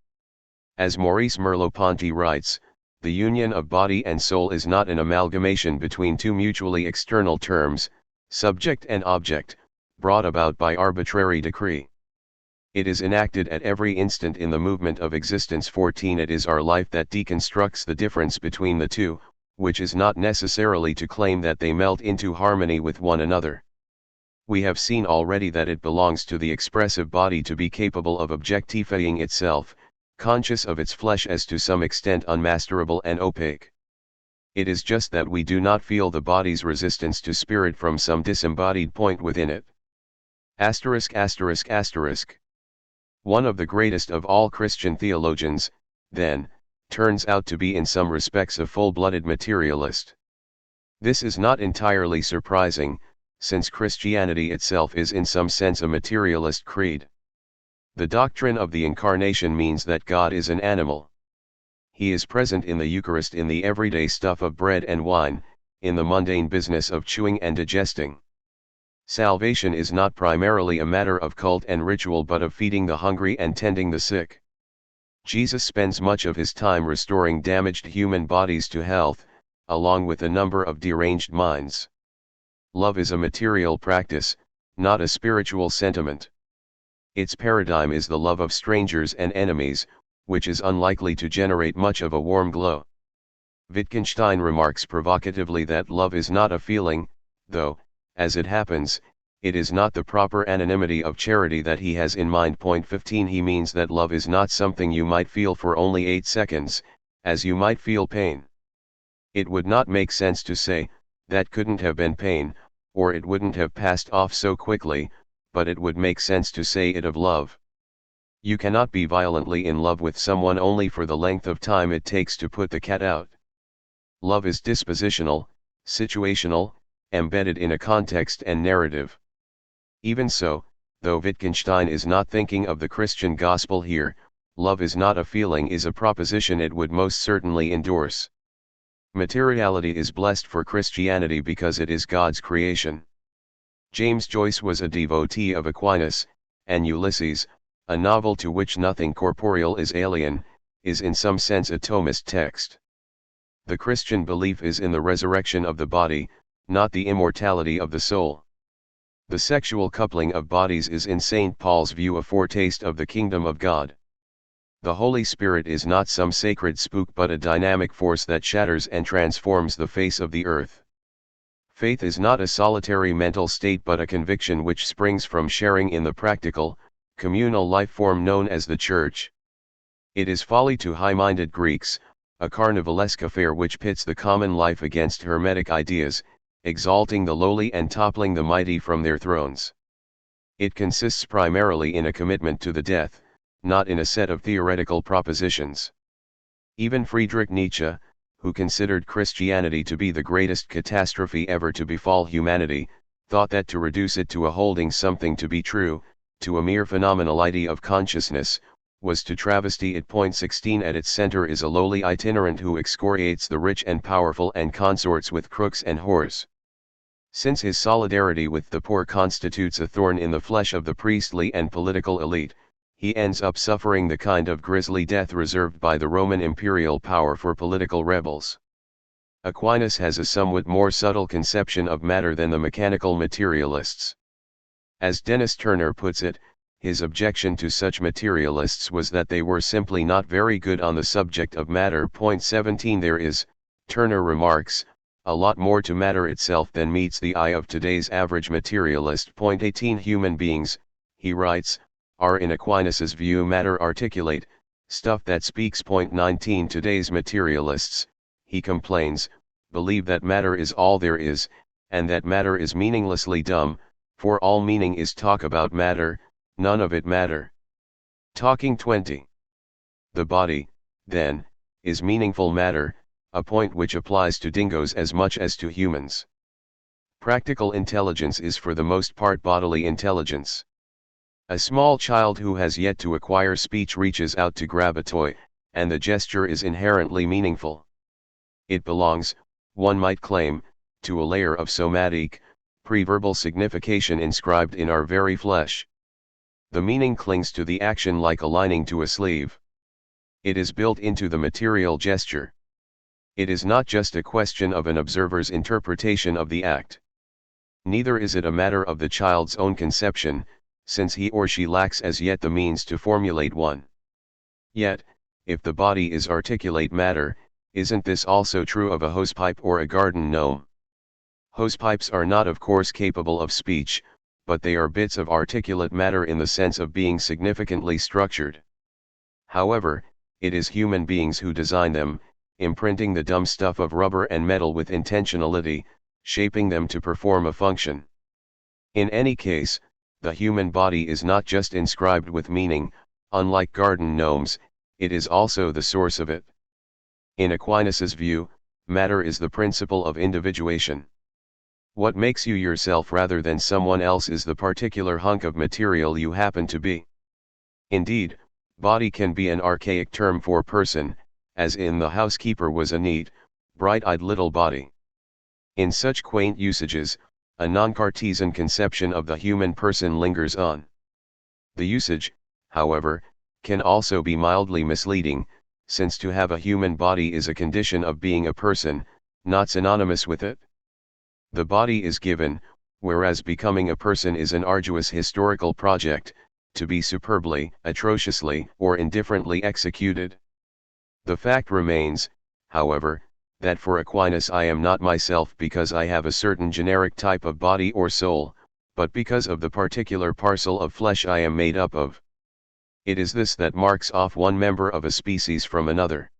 As Maurice Merleau-Ponty writes, the union of body and soul is not an amalgamation between two mutually external terms, subject and object, brought about by arbitrary decree. It is enacted at every instant in the movement of existence. 14 It is our life that deconstructs the difference between the two, which is not necessarily to claim that they melt into harmony with one another. We have seen already that it belongs to the expressive body to be capable of objectifying itself, conscious of its flesh as to some extent unmasterable and opaque. It is just that we do not feel the body's resistance to spirit from some disembodied point within it. One of the greatest of all Christian theologians, then, turns out to be in some respects a full-blooded materialist. This is not entirely surprising, since Christianity itself is in some sense a materialist creed. The doctrine of the Incarnation means that God is an animal. He is present in the Eucharist in the everyday stuff of bread and wine, in the mundane business of chewing and digesting. Salvation is not primarily a matter of cult and ritual but of feeding the hungry and tending the sick. Jesus spends much of his time restoring damaged human bodies to health, along with a number of deranged minds. Love is a material practice, not a spiritual sentiment. Its paradigm is the love of strangers and enemies, which is unlikely to generate much of a warm glow. Wittgenstein remarks provocatively that love is not a feeling, though, as it happens, it is not the proper anonymity of charity that he has in mind. 15 He means that love is not something you might feel for only 8 seconds, as you might feel pain. It would not make sense to say, that couldn't have been pain, or it wouldn't have passed off so quickly, but it would make sense to say it of love. You cannot be violently in love with someone only for the length of time it takes to put the cat out. Love is dispositional, situational, embedded in a context and narrative. Even so, though Wittgenstein is not thinking of the Christian gospel here, love is not a feeling is a proposition it would most certainly endorse. Materiality is blessed for Christianity because it is God's creation. James Joyce was a devotee of Aquinas, and Ulysses, a novel to which nothing corporeal is alien, is in some sense a Thomist text. The Christian belief is in the resurrection of the body, not the immortality of the soul. The sexual coupling of bodies is in St. Paul's view a foretaste of the kingdom of God. The Holy Spirit is not some sacred spook but a dynamic force that shatters and transforms the face of the earth. Faith is not a solitary mental state but a conviction which springs from sharing in the practical, communal life form known as the Church. It is folly to high-minded Greeks, a carnivalesque affair which pits the common life against hermetic ideas, exalting the lowly and toppling the mighty from their thrones. It consists primarily in a commitment to the death, not in a set of theoretical propositions. Even Friedrich Nietzsche, who considered Christianity to be the greatest catastrophe ever to befall humanity, thought that to reduce it to a holding something to be true, to a mere phenomenality of consciousness, was to travesty it. 16 At its center is a lowly itinerant who excoriates the rich and powerful and consorts with crooks and whores. Since his solidarity with the poor constitutes a thorn in the flesh of the priestly and political elite, he ends up suffering the kind of grisly death reserved by the Roman imperial power for political rebels. Aquinas has a somewhat more subtle conception of matter than the mechanical materialists. As Dennis Turner puts it, his objection to such materialists was that they were simply not very good on the subject of matter. 17 There is, Turner remarks, a lot more to matter itself than meets the eye of today's average materialist. 18 Human beings, he writes, are in Aquinas's view matter articulate, stuff that speaks. 19 Today's materialists, he complains, believe that matter is all there is, and that matter is meaninglessly dumb, for all meaning is talk about matter, none of it matter. Talking 20. The body, then, is meaningful matter, a point which applies to dingoes as much as to humans. Practical intelligence is for the most part bodily intelligence. A small child who has yet to acquire speech reaches out to grab a toy, and the gesture is inherently meaningful. It belongs, one might claim, to a layer of somatic, preverbal signification inscribed in our very flesh. The meaning clings to the action like a lining to a sleeve. It is built into the material gesture. It is not just a question of an observer's interpretation of the act. Neither is it a matter of the child's own conception, since he or she lacks as yet the means to formulate one. Yet, if the body is articulate matter, isn't this also true of a hosepipe or a garden gnome? Hosepipes are not of course capable of speech, but they are bits of articulate matter in the sense of being significantly structured. However, it is human beings who design them, imprinting the dumb stuff of rubber and metal with intentionality, shaping them to perform a function. In any case, the human body is not just inscribed with meaning, unlike garden gnomes, it is also the source of it. In Aquinas's view, matter is the principle of individuation. What makes you yourself rather than someone else is the particular hunk of material you happen to be. Indeed, body can be an archaic term for person, as in the housekeeper was a neat, bright-eyed little body. In such quaint usages, a non-Cartesian conception of the human person lingers on. The usage, however, can also be mildly misleading, since to have a human body is a condition of being a person, not synonymous with it. The body is given, whereas becoming a person is an arduous historical project, to be superbly, atrociously, or indifferently executed. The fact remains, however, that for Aquinas I am not myself because I have a certain generic type of body or soul, but because of the particular parcel of flesh I am made up of. It is this that marks off one member of a species from another.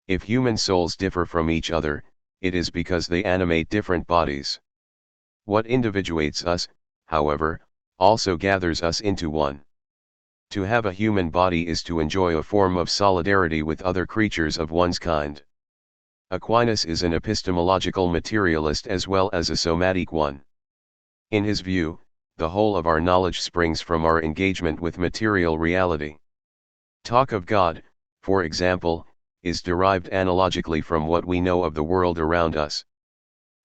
If human souls differ from each other, it is because they animate different bodies. What individuates us, however, also gathers us into one. To have a human body is to enjoy a form of solidarity with other creatures of one's kind. Aquinas is an epistemological materialist as well as a somatic one. In his view, the whole of our knowledge springs from our engagement with material reality. Talk of God, for example, is derived analogically from what we know of the world around us.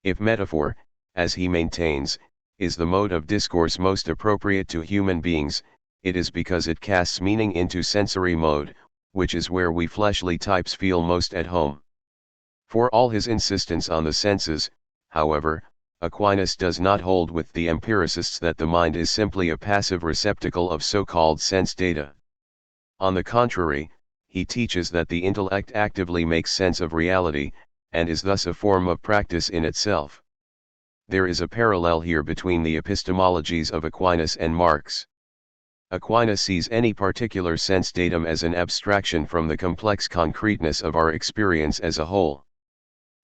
If metaphor, as he maintains, is the mode of discourse most appropriate to human beings, it is because it casts meaning into sensory mode, which is where we fleshly types feel most at home. For all his insistence on the senses, however, Aquinas does not hold with the empiricists that the mind is simply a passive receptacle of so-called sense data. On the contrary, he teaches that the intellect actively makes sense of reality, and is thus a form of practice in itself. There is a parallel here between the epistemologies of Aquinas and Marx. Aquinas sees any particular sense datum as an abstraction from the complex concreteness of our experience as a whole.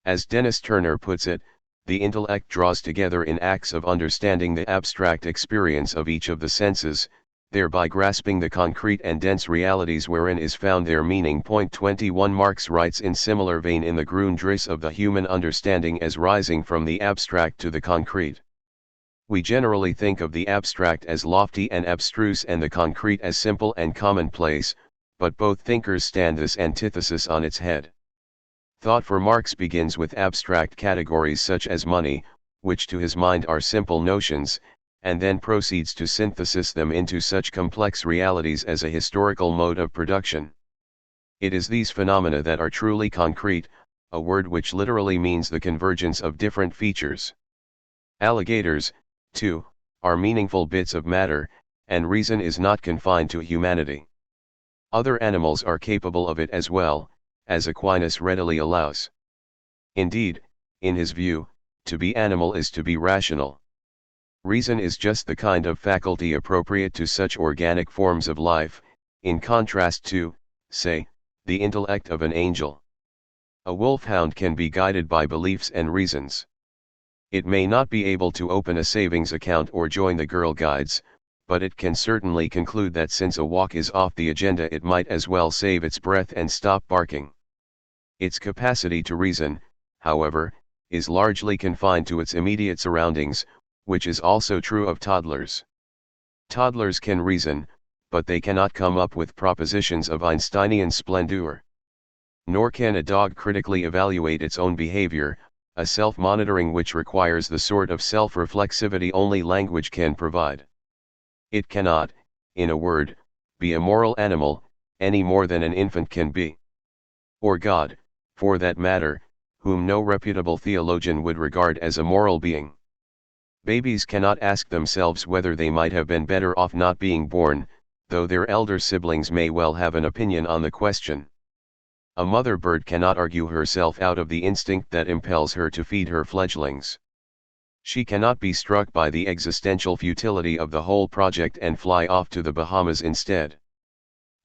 As Dennis Turner puts it, the intellect draws together in acts of understanding the abstract experience of each of the senses, thereby grasping the concrete and dense realities wherein is found their meaning. 21 Marx writes in similar vein in the Grundrisse of the human understanding as rising from the abstract to the concrete. We generally think of the abstract as lofty and abstruse and the concrete as simple and commonplace, but both thinkers stand this antithesis on its head. Thought for Marx begins with abstract categories such as money, which to his mind are simple notions, and then proceeds to synthesize them into such complex realities as a historical mode of production. It is these phenomena that are truly concrete, a word which literally means the convergence of different features. Alligators, too, are meaningful bits of matter, and reason is not confined to humanity. Other animals are capable of it as well, as Aquinas readily allows. Indeed, in his view, to be animal is to be rational. Reason is just the kind of faculty appropriate to such organic forms of life, in contrast to, say, the intellect of an angel. A wolfhound can be guided by beliefs and reasons. It may not be able to open a savings account or join the Girl Guides, but it can certainly conclude that since a walk is off the agenda it might as well save its breath and stop barking. Its capacity to reason, however, is largely confined to its immediate surroundings, which is also true of toddlers. Toddlers can reason, but they cannot come up with propositions of Einsteinian splendor. Nor can a dog critically evaluate its own behavior, a self-monitoring which requires the sort of self-reflexivity only language can provide. It cannot, in a word, be a moral animal, any more than an infant can be. Or God, for that matter, whom no reputable theologian would regard as a moral being. Babies cannot ask themselves whether they might have been better off not being born, though their elder siblings may well have an opinion on the question. A mother bird cannot argue herself out of the instinct that impels her to feed her fledglings. She cannot be struck by the existential futility of the whole project and fly off to the Bahamas instead.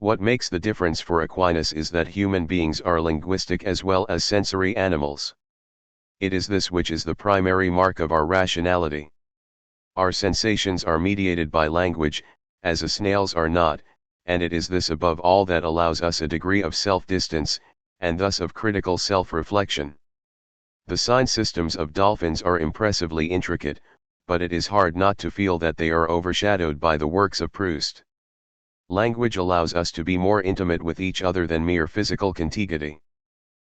What makes the difference for Aquinas is that human beings are linguistic as well as sensory animals. It is this which is the primary mark of our rationality. Our sensations are mediated by language, as a snail's are not, and it is this above all that allows us a degree of self-distance, and thus of critical self-reflection. The sign systems of dolphins are impressively intricate, but it is hard not to feel that they are overshadowed by the works of Proust. Language allows us to be more intimate with each other than mere physical contiguity.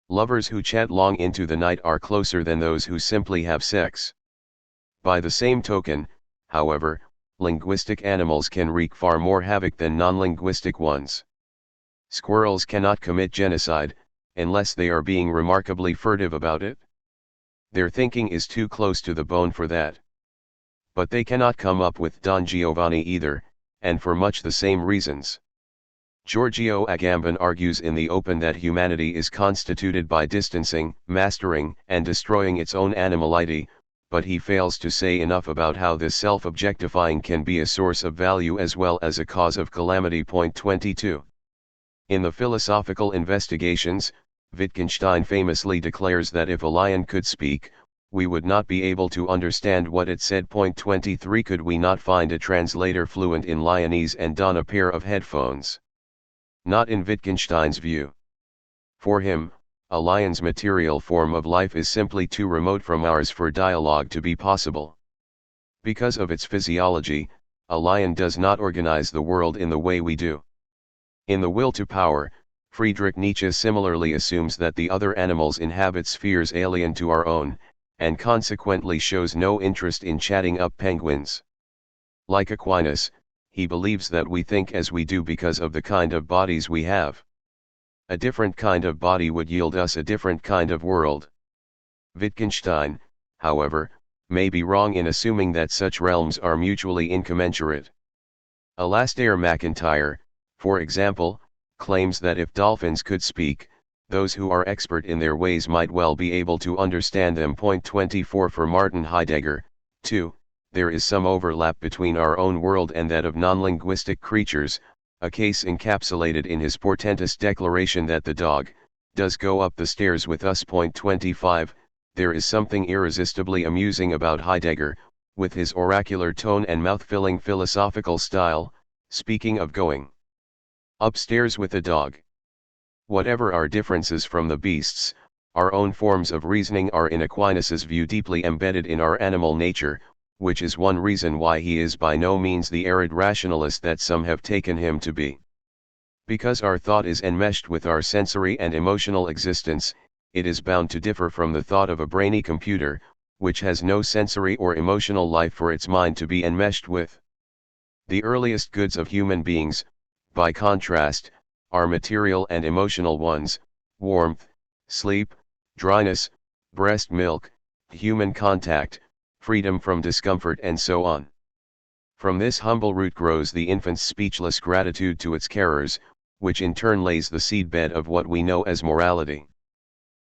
Lovers who chat long into the night are closer than those who simply have sex. By the same token, however, linguistic animals can wreak far more havoc than non-linguistic ones. Squirrels cannot commit genocide, unless they are being remarkably furtive about it. Their thinking is too close to the bone for that. But they cannot come up with Don Giovanni either, and for much the same reasons. Giorgio Agamben argues in The Open that humanity is constituted by distancing, mastering, and destroying its own animality, but he fails to say enough about how this self-objectifying can be a source of value as well as a cause of calamity. 22. In the Philosophical Investigations, Wittgenstein famously declares that if a lion could speak, we would not be able to understand what it said. 23. Could we not find a translator fluent in Lyonese and don a pair of headphones? Not in Wittgenstein's view. For him, a lion's material form of life is simply too remote from ours for dialogue to be possible. Because of its physiology, a lion does not organize the world in the way we do. In The Will to Power, Friedrich Nietzsche similarly assumes that the other animals inhabit spheres alien to our own, and consequently shows no interest in chatting up penguins. Like Aquinas, he believes that we think as we do because of the kind of bodies we have. A different kind of body would yield us a different kind of world. Wittgenstein, however, may be wrong in assuming that such realms are mutually incommensurate. Alastair MacIntyre, for example, claims that if dolphins could speak, those who are expert in their ways might well be able to understand them. 24. For Martin Heidegger, too, there is some overlap between our own world and that of non-linguistic creatures, a case encapsulated in his portentous declaration that the dog does go up the stairs with us. 25. There is something irresistibly amusing about Heidegger, with his oracular tone and mouth-filling philosophical style, speaking of going upstairs with a dog. Whatever our differences from the beasts, our own forms of reasoning are in Aquinas's view deeply embedded in our animal nature, which is one reason why he is by no means the arid rationalist that some have taken him to be. Because our thought is enmeshed with our sensory and emotional existence, it is bound to differ from the thought of a brainy computer, which has no sensory or emotional life for its mind to be enmeshed with. The earliest goods of human beings, by contrast, are material and emotional ones: warmth, sleep, dryness, breast milk, human contact, freedom from discomfort, and so on. From this humble root grows the infant's speechless gratitude to its carers, which in turn lays the seedbed of what we know as morality.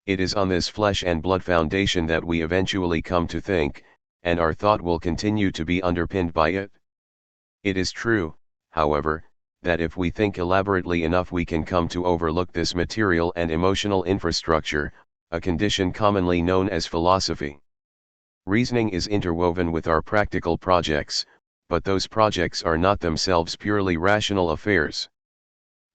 It is on this flesh and blood foundation that we eventually come to think, and our thought will continue to be underpinned by it. It is true, however, that if we think elaborately enough we can come to overlook this material and emotional infrastructure, a condition commonly known as philosophy. Reasoning is interwoven with our practical projects, but those projects are not themselves purely rational affairs.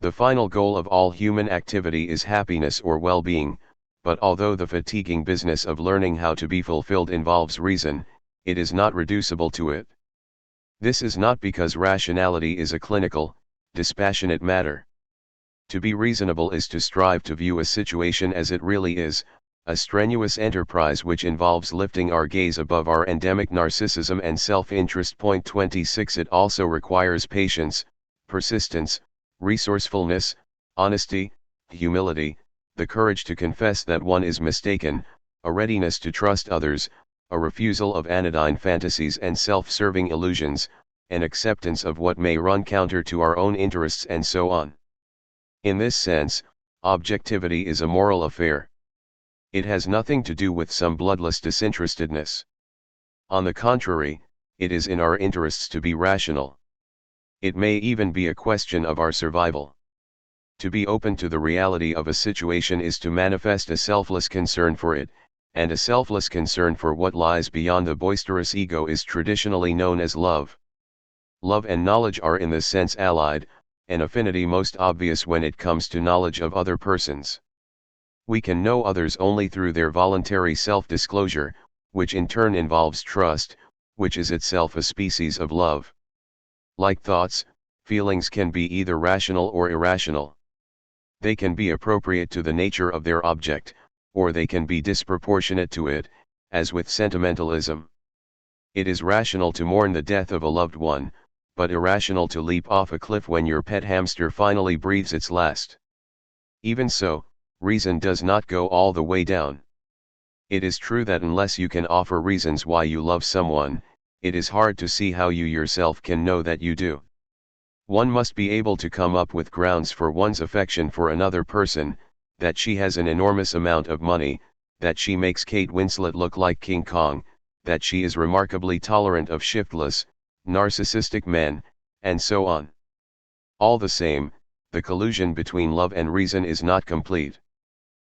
The final goal of all human activity is happiness or well-being, but although the fatiguing business of learning how to be fulfilled involves reason, it is not reducible to it. This is not because rationality is a clinical, dispassionate matter. To be reasonable is to strive to view a situation as it really is, a strenuous enterprise which involves lifting our gaze above our endemic narcissism and self-interest. 26. It also requires patience, persistence, resourcefulness, honesty, humility, the courage to confess that one is mistaken, a readiness to trust others, a refusal of anodyne fantasies and self-serving illusions, an acceptance of what may run counter to our own interests, and so on. In this sense, objectivity is a moral affair. It has nothing to do with some bloodless disinterestedness. On the contrary, it is in our interests to be rational. It may even be a question of our survival. To be open to the reality of a situation is to manifest a selfless concern for it, and a selfless concern for what lies beyond the boisterous ego is traditionally known as love. Love and knowledge are in this sense allied, an affinity most obvious when it comes to knowledge of other persons. We can know others only through their voluntary self-disclosure, which in turn involves trust, which is itself a species of love. Like thoughts, feelings can be either rational or irrational. They can be appropriate to the nature of their object, or they can be disproportionate to it, as with sentimentalism. It is rational to mourn the death of a loved one, but irrational to leap off a cliff when your pet hamster finally breathes its last. Even so, reason does not go all the way down. It is true that unless you can offer reasons why you love someone, it is hard to see how you yourself can know that you do. One must be able to come up with grounds for one's affection for another person, that she has an enormous amount of money, that she makes Kate Winslet look like King Kong, that she is remarkably tolerant of shiftless, narcissistic men, and so on. All the same, the collusion between love and reason is not complete.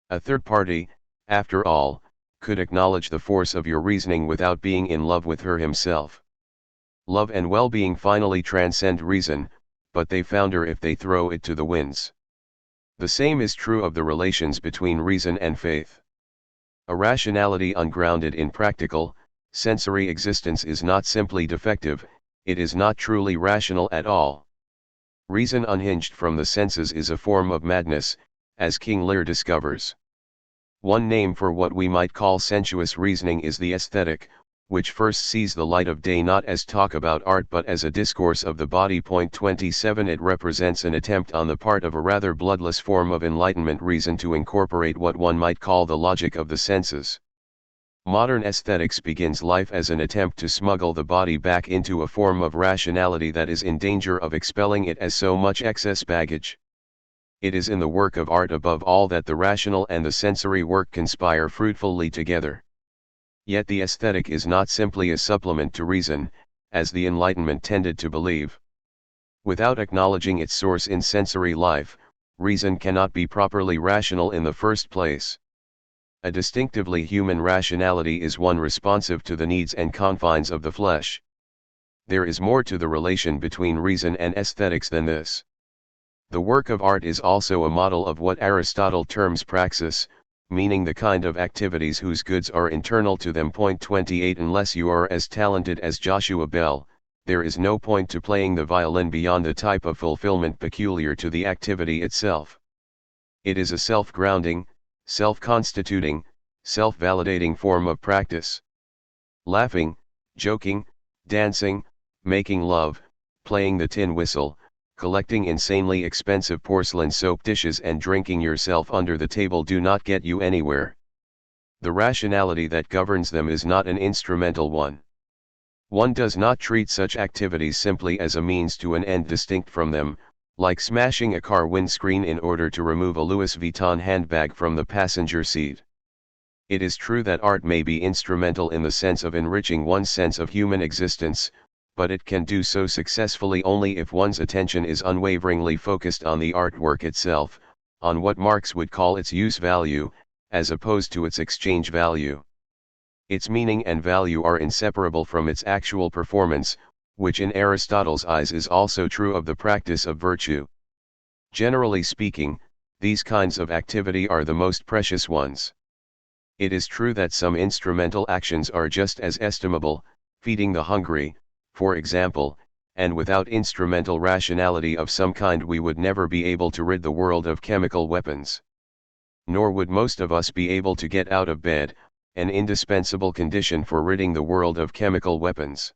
A third party, after all, could acknowledge the force of your reasoning without being in love with her himself. Love and well-being finally transcend reason, but they founder if they throw it to the winds. The same is true of the relations between reason and faith. A rationality ungrounded in practical, sensory existence is not simply defective, it is not truly rational at all. Reason unhinged from the senses is a form of madness, as King Lear discovers. One name for what we might call sensuous reasoning is the aesthetic, which first sees the light of day not as talk about art but as a discourse of the body. 27 It represents an attempt on the part of a rather bloodless form of Enlightenment reason to incorporate what one might call the logic of the senses. Modern aesthetics begins life as an attempt to smuggle the body back into a form of rationality that is in danger of expelling it as so much excess baggage. It is in the work of art above all that the rational and the sensory work conspire fruitfully together. Yet the aesthetic is not simply a supplement to reason, as the Enlightenment tended to believe. Without acknowledging its source in sensory life, reason cannot be properly rational in the first place. A distinctively human rationality is one responsive to the needs and confines of the flesh. There is more to the relation between reason and aesthetics than this. The work of art is also a model of what Aristotle terms praxis, meaning the kind of activities whose goods are internal to them. 28 Unless you are as talented as Joshua Bell, there is no point to playing the violin beyond the type of fulfillment peculiar to the activity itself. It is a self-grounding, self-constituting, self-validating form of practice. Laughing, joking, dancing, making love, playing the tin whistle, collecting insanely expensive porcelain soap dishes and drinking yourself under the table do not get you anywhere. The rationality that governs them is not an instrumental one. One does not treat such activities simply as a means to an end distinct from them, like smashing a car windscreen in order to remove a Louis Vuitton handbag from the passenger seat. It is true that art may be instrumental in the sense of enriching one's sense of human existence, but it can do so successfully only if one's attention is unwaveringly focused on the artwork itself, on what Marx would call its use value, as opposed to its exchange value. Its meaning and value are inseparable from its actual performance, which in Aristotle's eyes is also true of the practice of virtue. Generally speaking, these kinds of activity are the most precious ones. It is true that some instrumental actions are just as estimable, feeding the hungry, for example, and without instrumental rationality of some kind we would never be able to rid the world of chemical weapons. Nor would most of us be able to get out of bed, an indispensable condition for ridding the world of chemical weapons.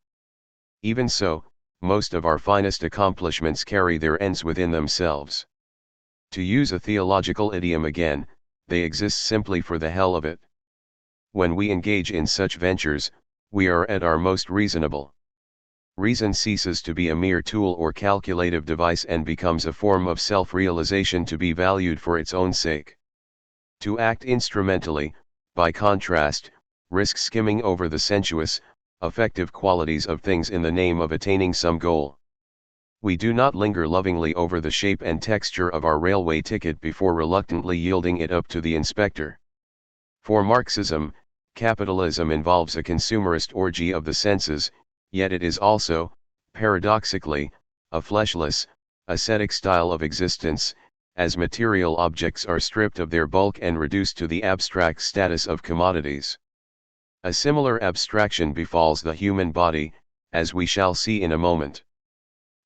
Even so, most of our finest accomplishments carry their ends within themselves. To use a theological idiom again, they exist simply for the hell of it. When we engage in such ventures, we are at our most reasonable. Reason ceases to be a mere tool or calculative device and becomes a form of self-realization to be valued for its own sake. To act instrumentally, by contrast, risks skimming over the sensuous, affective qualities of things in the name of attaining some goal. We do not linger lovingly over the shape and texture of our railway ticket before reluctantly yielding it up to the inspector. For Marxism, capitalism involves a consumerist orgy of the senses, yet it is also, paradoxically, a fleshless, ascetic style of existence, as material objects are stripped of their bulk and reduced to the abstract status of commodities. A similar abstraction befalls the human body, as we shall see in a moment.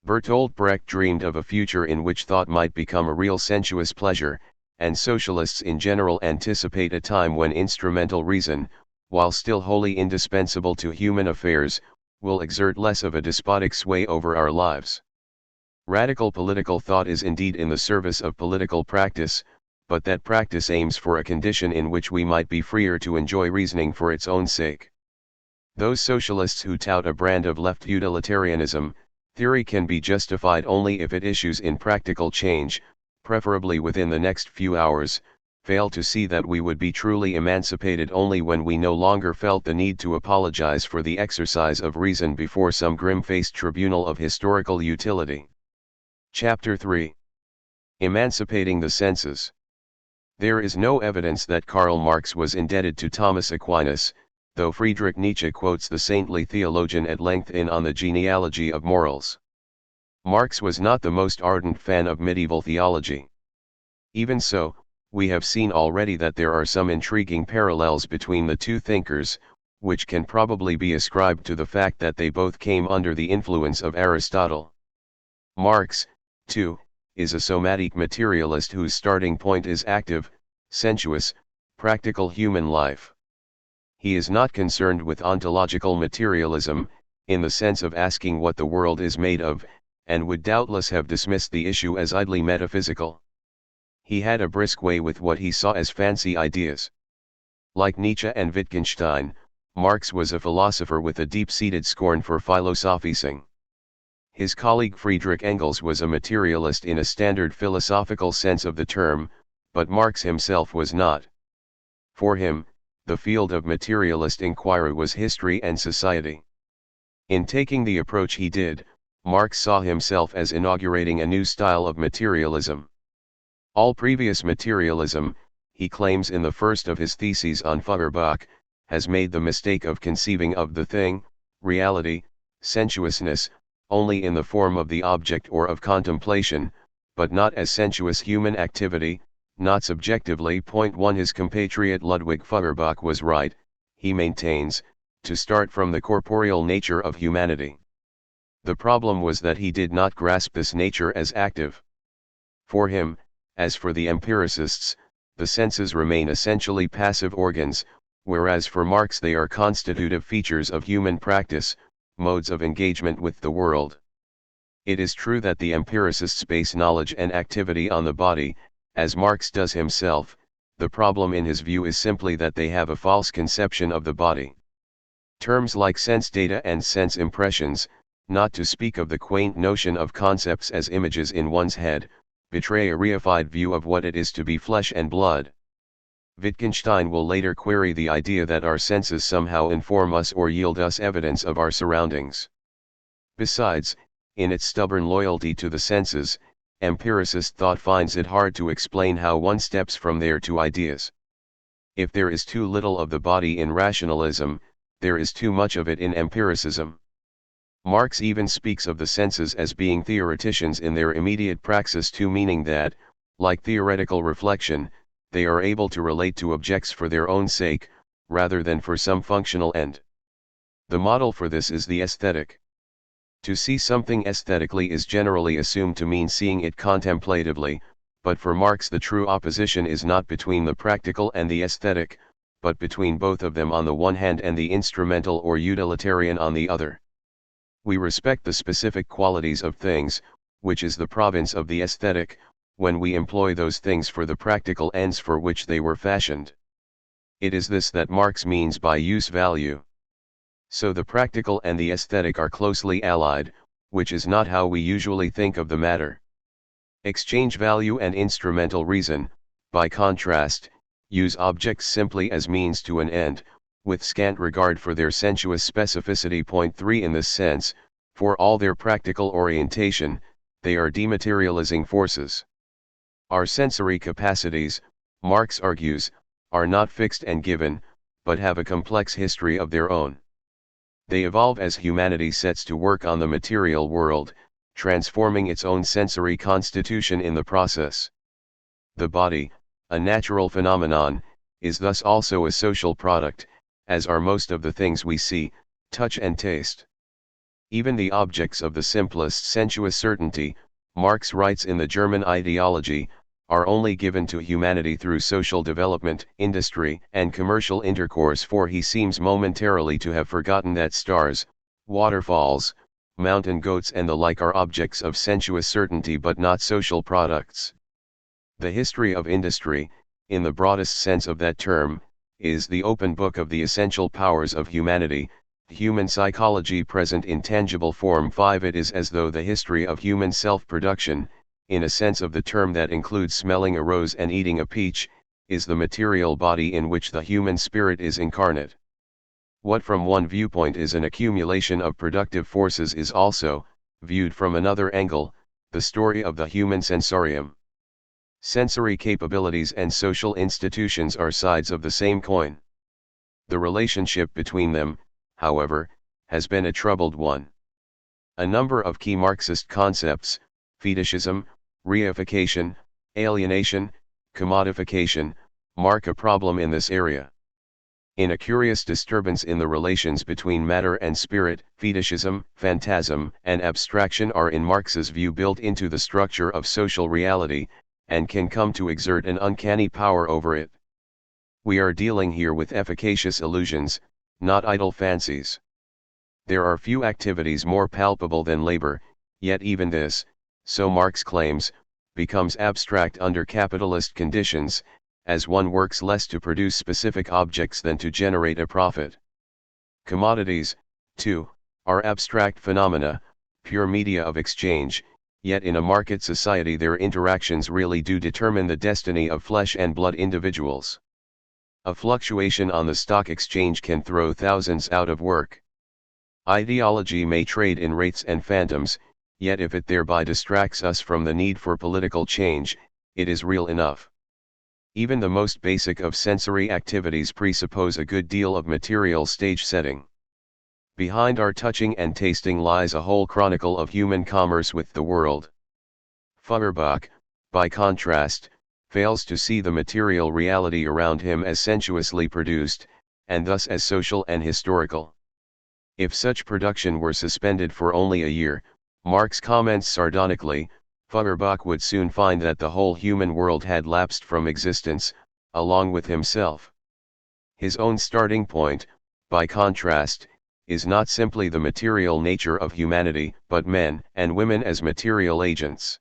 Bertolt Brecht dreamed of a future in which thought might become a real sensuous pleasure, and socialists in general anticipate a time when instrumental reason, while still wholly indispensable to human affairs, will exert less of a despotic sway over our lives. Radical political thought is indeed in the service of political practice, but that practice aims for a condition in which we might be freer to enjoy reasoning for its own sake. Those socialists who tout a brand of left utilitarianism, theory can be justified only if it issues in practical change, preferably within the next few hours, fail to see that we would be truly emancipated only when we no longer felt the need to apologize for the exercise of reason before some grim-faced tribunal of historical utility. Chapter 3. Emancipating the Senses. There is no evidence that Karl Marx was indebted to Thomas Aquinas, though Friedrich Nietzsche quotes the saintly theologian at length in On the Genealogy of Morals. Marx was not the most ardent fan of medieval theology. Even so, we have seen already that there are some intriguing parallels between the two thinkers, which can probably be ascribed to the fact that they both came under the influence of Aristotle. Marx, too, is a somatic materialist whose starting point is active, sensuous, practical human life. He is not concerned with ontological materialism, in the sense of asking what the world is made of, and would doubtless have dismissed the issue as idly metaphysical. He had a brisk way with what he saw as fancy ideas. Like Nietzsche and Wittgenstein, Marx was a philosopher with a deep-seated scorn for philosophizing. His colleague Friedrich Engels was a materialist in a standard philosophical sense of the term, but Marx himself was not. For him, the field of materialist inquiry was history and society. In taking the approach he did, Marx saw himself as inaugurating a new style of materialism. All previous materialism, he claims in the first of his theses on Feuerbach, has made the mistake of conceiving of the thing, reality, sensuousness, only in the form of the object or of contemplation, but not as sensuous human activity, not subjectively. 1 His compatriot Ludwig Feuerbach was right, he maintains, to start from the corporeal nature of humanity. The problem was that he did not grasp this nature as active. For him, as for the empiricists, the senses remain essentially passive organs, whereas for Marx they are constitutive features of human practice, modes of engagement with the world. It is true that the empiricists base knowledge and activity on the body, as Marx does himself. The problem in his view is simply that they have a false conception of the body. Terms like sense data and sense impressions, not to speak of the quaint notion of concepts as images in one's head, betray a reified view of what it is to be flesh and blood. Wittgenstein will later query the idea that our senses somehow inform us or yield us evidence of our surroundings. Besides, in its stubborn loyalty to the senses, empiricist thought finds it hard to explain how one steps from there to ideas. If there is too little of the body in rationalism, there is too much of it in empiricism. Marx even speaks of the senses as being theoreticians in their immediate praxis too, meaning that, like theoretical reflection, they are able to relate to objects for their own sake, rather than for some functional end. The model for this is the aesthetic. To see something aesthetically is generally assumed to mean seeing it contemplatively, but for Marx the true opposition is not between the practical and the aesthetic, but between both of them on the one hand and the instrumental or utilitarian on the other. We respect the specific qualities of things, which is the province of the aesthetic, when we employ those things for the practical ends for which they were fashioned. It is this that Marx means by use value. So the practical and the aesthetic are closely allied, which is not how we usually think of the matter. Exchange value and instrumental reason, by contrast, use objects simply as means to an end, with scant regard for their sensuous specificity. 3 In this sense, for all their practical orientation, they are dematerializing forces. Our sensory capacities, Marx argues, are not fixed and given, but have a complex history of their own. They evolve as humanity sets to work on the material world, transforming its own sensory constitution in the process. The body, a natural phenomenon, is thus also a social product, as are most of the things we see, touch and taste. Even the objects of the simplest sensuous certainty, Marx writes in the German Ideology, are only given to humanity through social development, industry, and commercial intercourse, for he seems momentarily to have forgotten that stars, waterfalls, mountain goats and the like are objects of sensuous certainty but not social products. The history of industry, in the broadest sense of that term, is the open book of the essential powers of humanity, human psychology present in tangible form. 5. It is as though the history of human self-production, in a sense of the term that includes smelling a rose and eating a peach, is the material body in which the human spirit is incarnate. What from one viewpoint is an accumulation of productive forces is also, viewed from another angle, the story of the human sensorium. Sensory capabilities and social institutions are sides of the same coin. The relationship between them, however, has been a troubled one. A number of key Marxist concepts, fetishism, reification, alienation, commodification, mark a problem in this area. In a curious disturbance in the relations between matter and spirit, fetishism, phantasm, and abstraction are in Marx's view built into the structure of social reality, and can come to exert an uncanny power over it. We are dealing here with efficacious illusions, not idle fancies. There are few activities more palpable than labor, yet even this, so Marx claims, becomes abstract under capitalist conditions, as one works less to produce specific objects than to generate a profit. Commodities, too, are abstract phenomena, pure media of exchange, yet in a market society their interactions really do determine the destiny of flesh and blood individuals. A fluctuation on the stock exchange can throw thousands out of work. Ideology may trade in rates and phantoms, yet if it thereby distracts us from the need for political change, it is real enough. Even the most basic of sensory activities presuppose a good deal of material stage setting. Behind our touching and tasting lies a whole chronicle of human commerce with the world. Feuerbach, by contrast, fails to see the material reality around him as sensuously produced, and thus as social and historical. If such production were suspended for only a year, Marx comments sardonically, Feuerbach would soon find that the whole human world had lapsed from existence, along with himself. His own starting point, by contrast, is not simply the material nature of humanity, but men and women as material agents.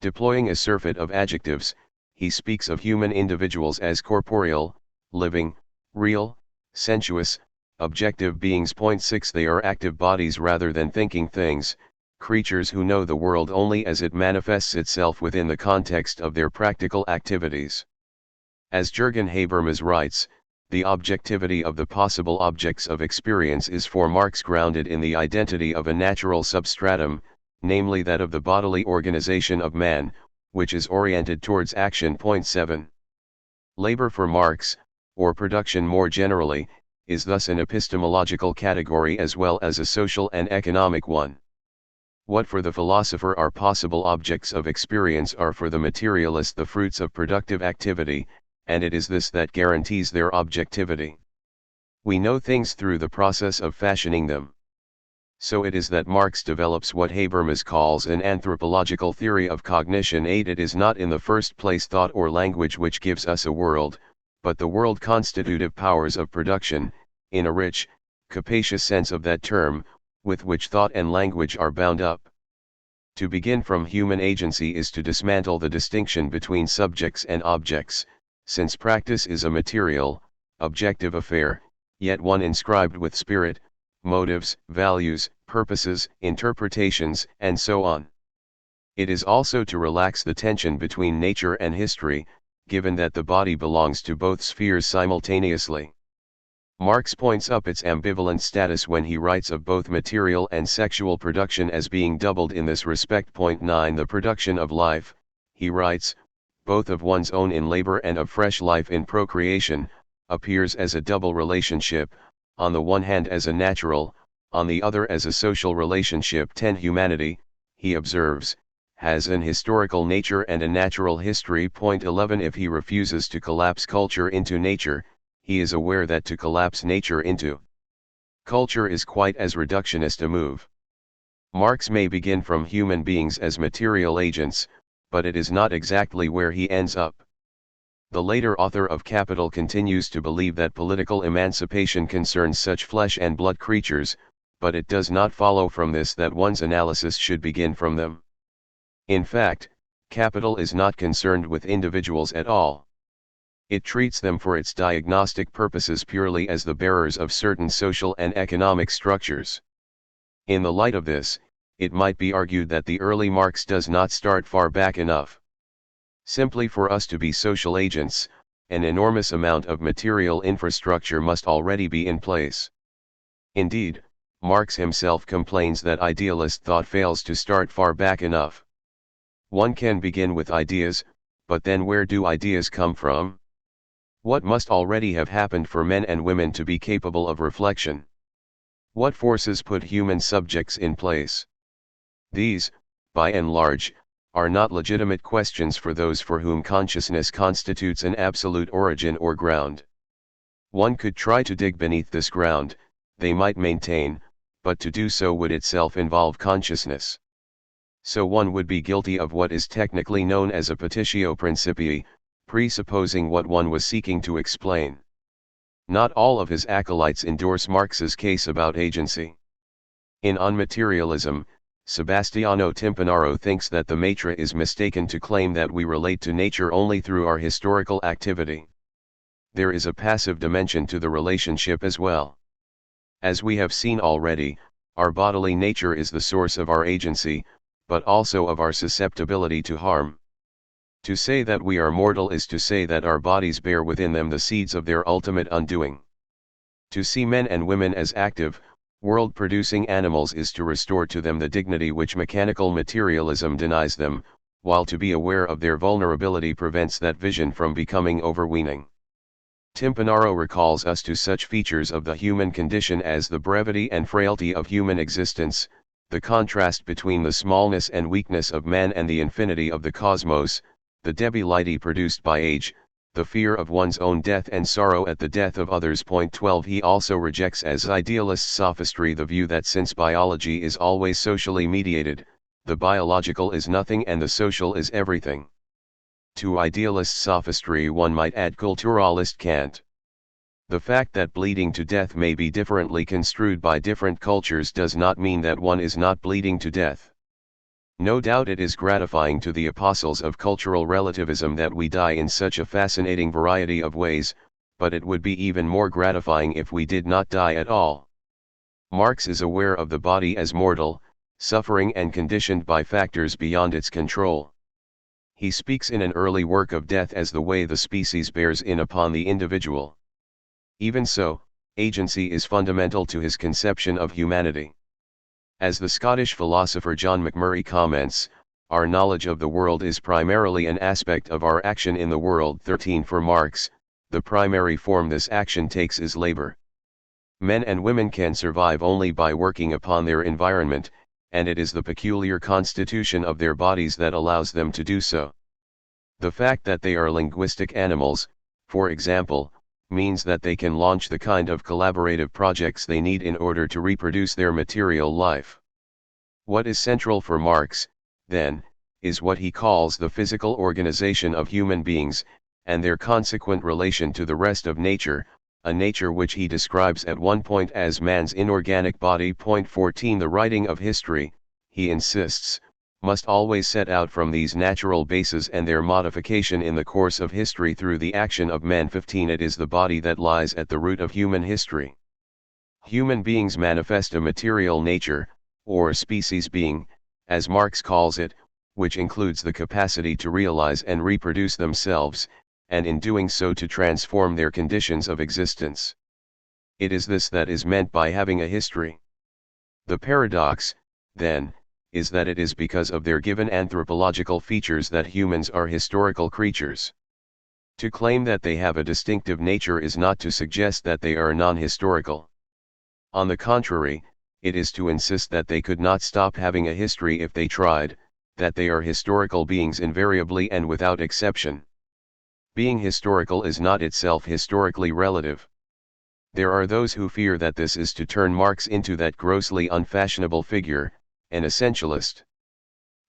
Deploying a surfeit of adjectives, he speaks of human individuals as corporeal, living, real, sensuous, objective beings. 6. They are active bodies rather than thinking things, creatures who know the world only as it manifests itself within the context of their practical activities. As Jürgen Habermas writes, the objectivity of the possible objects of experience is for Marx grounded in the identity of a natural substratum, namely that of the bodily organization of man, which is oriented towards action. 7. Labor for Marx, or production more generally, is thus an epistemological category as well as a social and economic one. What for the philosopher are possible objects of experience are for the materialist the fruits of productive activity, and it is this that guarantees their objectivity. We know things through the process of fashioning them. So it is that Marx develops what Habermas calls an anthropological theory of cognition. 8. It is not in the first place thought or language which gives us a world, but the world constitutive powers of production, in a rich, capacious sense of that term, with which thought and language are bound up. To begin from human agency is to dismantle the distinction between subjects and objects, since practice is a material, objective affair, yet one inscribed with spirit, motives, values, purposes, interpretations, and so on. It is also to relax the tension between nature and history, given that the body belongs to both spheres simultaneously. Marx points up its ambivalent status when he writes of both material and sexual production as being doubled in this respect. 9. The production of life, he writes, both of one's own in labor and of fresh life in procreation, appears as a double relationship, on the one hand as a natural, on the other as a social relationship. 10. Humanity, he observes, has an historical nature and a natural history. 11. If he refuses to collapse culture into nature, he is aware that to collapse nature into culture is quite as reductionist a move. Marx may begin from human beings as material agents, but it is not exactly where he ends up. The later author of Capital continues to believe that political emancipation concerns such flesh and blood creatures, but it does not follow from this that one's analysis should begin from them. In fact, Capital is not concerned with individuals at all. It treats them for its diagnostic purposes purely as the bearers of certain social and economic structures. In the light of this, it might be argued that the early Marx does not start far back enough. Simply for us to be social agents, an enormous amount of material infrastructure must already be in place. Indeed, Marx himself complains that idealist thought fails to start far back enough. One can begin with ideas, but then where do ideas come from? What must already have happened for men and women to be capable of reflection? What forces put human subjects in place? These, by and large, are not legitimate questions for those for whom consciousness constitutes an absolute origin or ground. One could try to dig beneath this ground, they might maintain, but to do so would itself involve consciousness. So one would be guilty of what is technically known as a petitio principii, presupposing what one was seeking to explain. Not all of his acolytes endorse Marx's case about agency. In On Materialism, Sebastiano Timpanaro thinks that the Matra is mistaken to claim that we relate to nature only through our historical activity. There is a passive dimension to the relationship as well. As we have seen already, our bodily nature is the source of our agency, but also of our susceptibility to harm. To say that we are mortal is to say that our bodies bear within them the seeds of their ultimate undoing. To see men and women as active, world-producing animals is to restore to them the dignity which mechanical materialism denies them, while to be aware of their vulnerability prevents that vision from becoming overweening. Timpanaro recalls us to such features of the human condition as the brevity and frailty of human existence, the contrast between the smallness and weakness of man and the infinity of the cosmos, the debility produced by age, the fear of one's own death and sorrow at the death of others. 12 He also rejects as idealist sophistry the view that since biology is always socially mediated, the biological is nothing and the social is everything. To idealist sophistry one might add culturalist cant. The fact that bleeding to death may be differently construed by different cultures does not mean that one is not bleeding to death. No doubt it is gratifying to the apostles of cultural relativism that we die in such a fascinating variety of ways, but it would be even more gratifying if we did not die at all. Marx is aware of the body as mortal, suffering and conditioned by factors beyond its control. He speaks in an early work of death as the way the species bears in upon the individual. Even so, agency is fundamental to his conception of humanity. As the Scottish philosopher John McMurray comments, our knowledge of the world is primarily an aspect of our action in the world. 13 For Marx, the primary form this action takes is labor. Men and women can survive only by working upon their environment, and it is the peculiar constitution of their bodies that allows them to do so. The fact that they are linguistic animals, for example, means that they can launch the kind of collaborative projects they need in order to reproduce their material life. What is central for Marx, then, is what he calls the physical organization of human beings, and their consequent relation to the rest of nature, a nature which he describes at one point as man's inorganic body. 14 The writing of history, he insists, must always set out from these natural bases and their modification in the course of history through the action of men. 15 It is the body that lies at the root of human history. Human beings manifest a material nature, or species being, as Marx calls it, which includes the capacity to realize and reproduce themselves, and in doing so to transform their conditions of existence. It is this that is meant by having a history. The paradox, then, is that it is because of their given anthropological features that humans are historical creatures. To claim that they have a distinctive nature is not to suggest that they are non-historical. On the contrary, it is to insist that they could not stop having a history if they tried, that they are historical beings invariably and without exception. Being historical is not itself historically relative. There are those who fear that this is to turn Marx into that grossly unfashionable figure, an essentialist.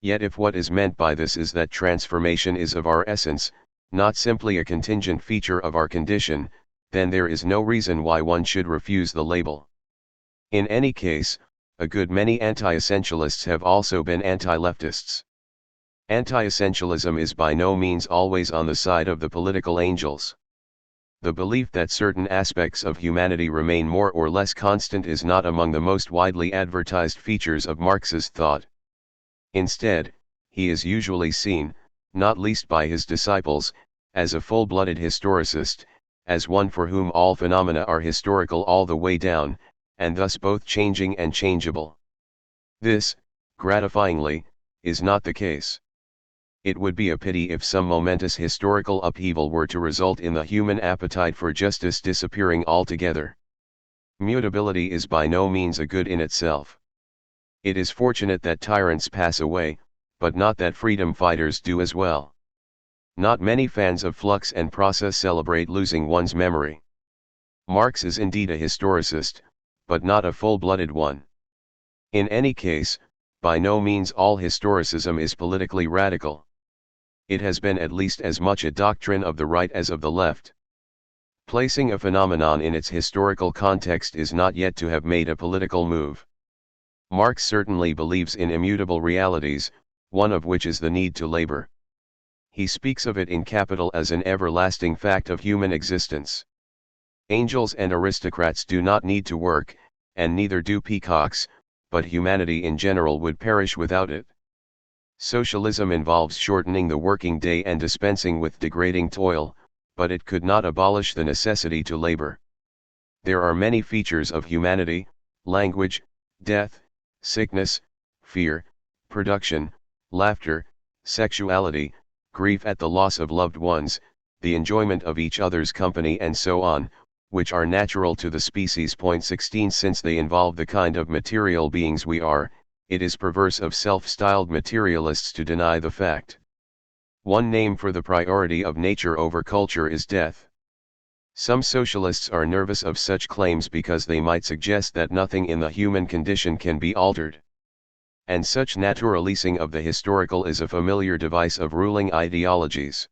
Yet if what is meant by this is that transformation is of our essence, not simply a contingent feature of our condition, then there is no reason why one should refuse the label. In any case, a good many anti-essentialists have also been anti-leftists. Anti-essentialism is by no means always on the side of the political angels. The belief that certain aspects of humanity remain more or less constant is not among the most widely advertised features of Marx's thought. Instead, he is usually seen, not least by his disciples, as a full-blooded historicist, as one for whom all phenomena are historical all the way down, and thus both changing and changeable. This, gratifyingly, is not the case. It would be a pity if some momentous historical upheaval were to result in the human appetite for justice disappearing altogether. Mutability is by no means a good in itself. It is fortunate that tyrants pass away, but not that freedom fighters do as well. Not many fans of flux and process celebrate losing one's memory. Marx is indeed a historicist, but not a full-blooded one. In any case, by no means all historicism is politically radical. It has been at least as much a doctrine of the right as of the left. Placing a phenomenon in its historical context is not yet to have made a political move. Marx certainly believes in immutable realities, one of which is the need to labor. He speaks of it in capital as an everlasting fact of human existence. Angels and aristocrats do not need to work, and neither do peacocks, but humanity in general would perish without it. Socialism involves shortening the working day and dispensing with degrading toil, but it could not abolish the necessity to labor. There are many features of humanity: language, death, sickness, fear, production, laughter, sexuality, grief at the loss of loved ones, the enjoyment of each other's company, and so on, which are natural to the species. 16 Since they involve the kind of material beings we are, it is perverse of self-styled materialists to deny the fact. One name for the priority of nature over culture is death. Some socialists are nervous of such claims because they might suggest that nothing in the human condition can be altered. And such naturalising of the historical is a familiar device of ruling ideologies.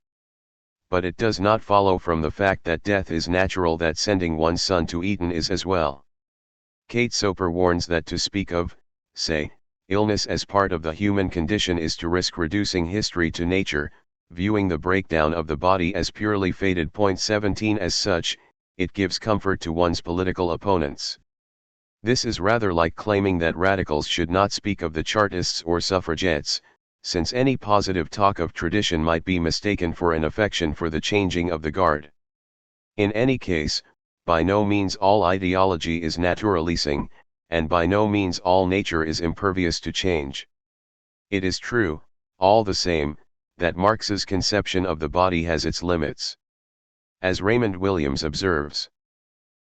But it does not follow from the fact that death is natural that sending one's son to Eton is as well. Kate Soper warns that to speak of, say, illness as part of the human condition is to risk reducing history to nature, viewing the breakdown of the body as purely fated. 17 As such, it gives comfort to one's political opponents. This is rather like claiming that radicals should not speak of the Chartists or suffragettes, since any positive talk of tradition might be mistaken for an affection for the changing of the guard. In any case, by no means all ideology is naturalising, and by no means all nature is impervious to change. It is true, all the same, that Marx's conception of the body has its limits. As Raymond Williams observes,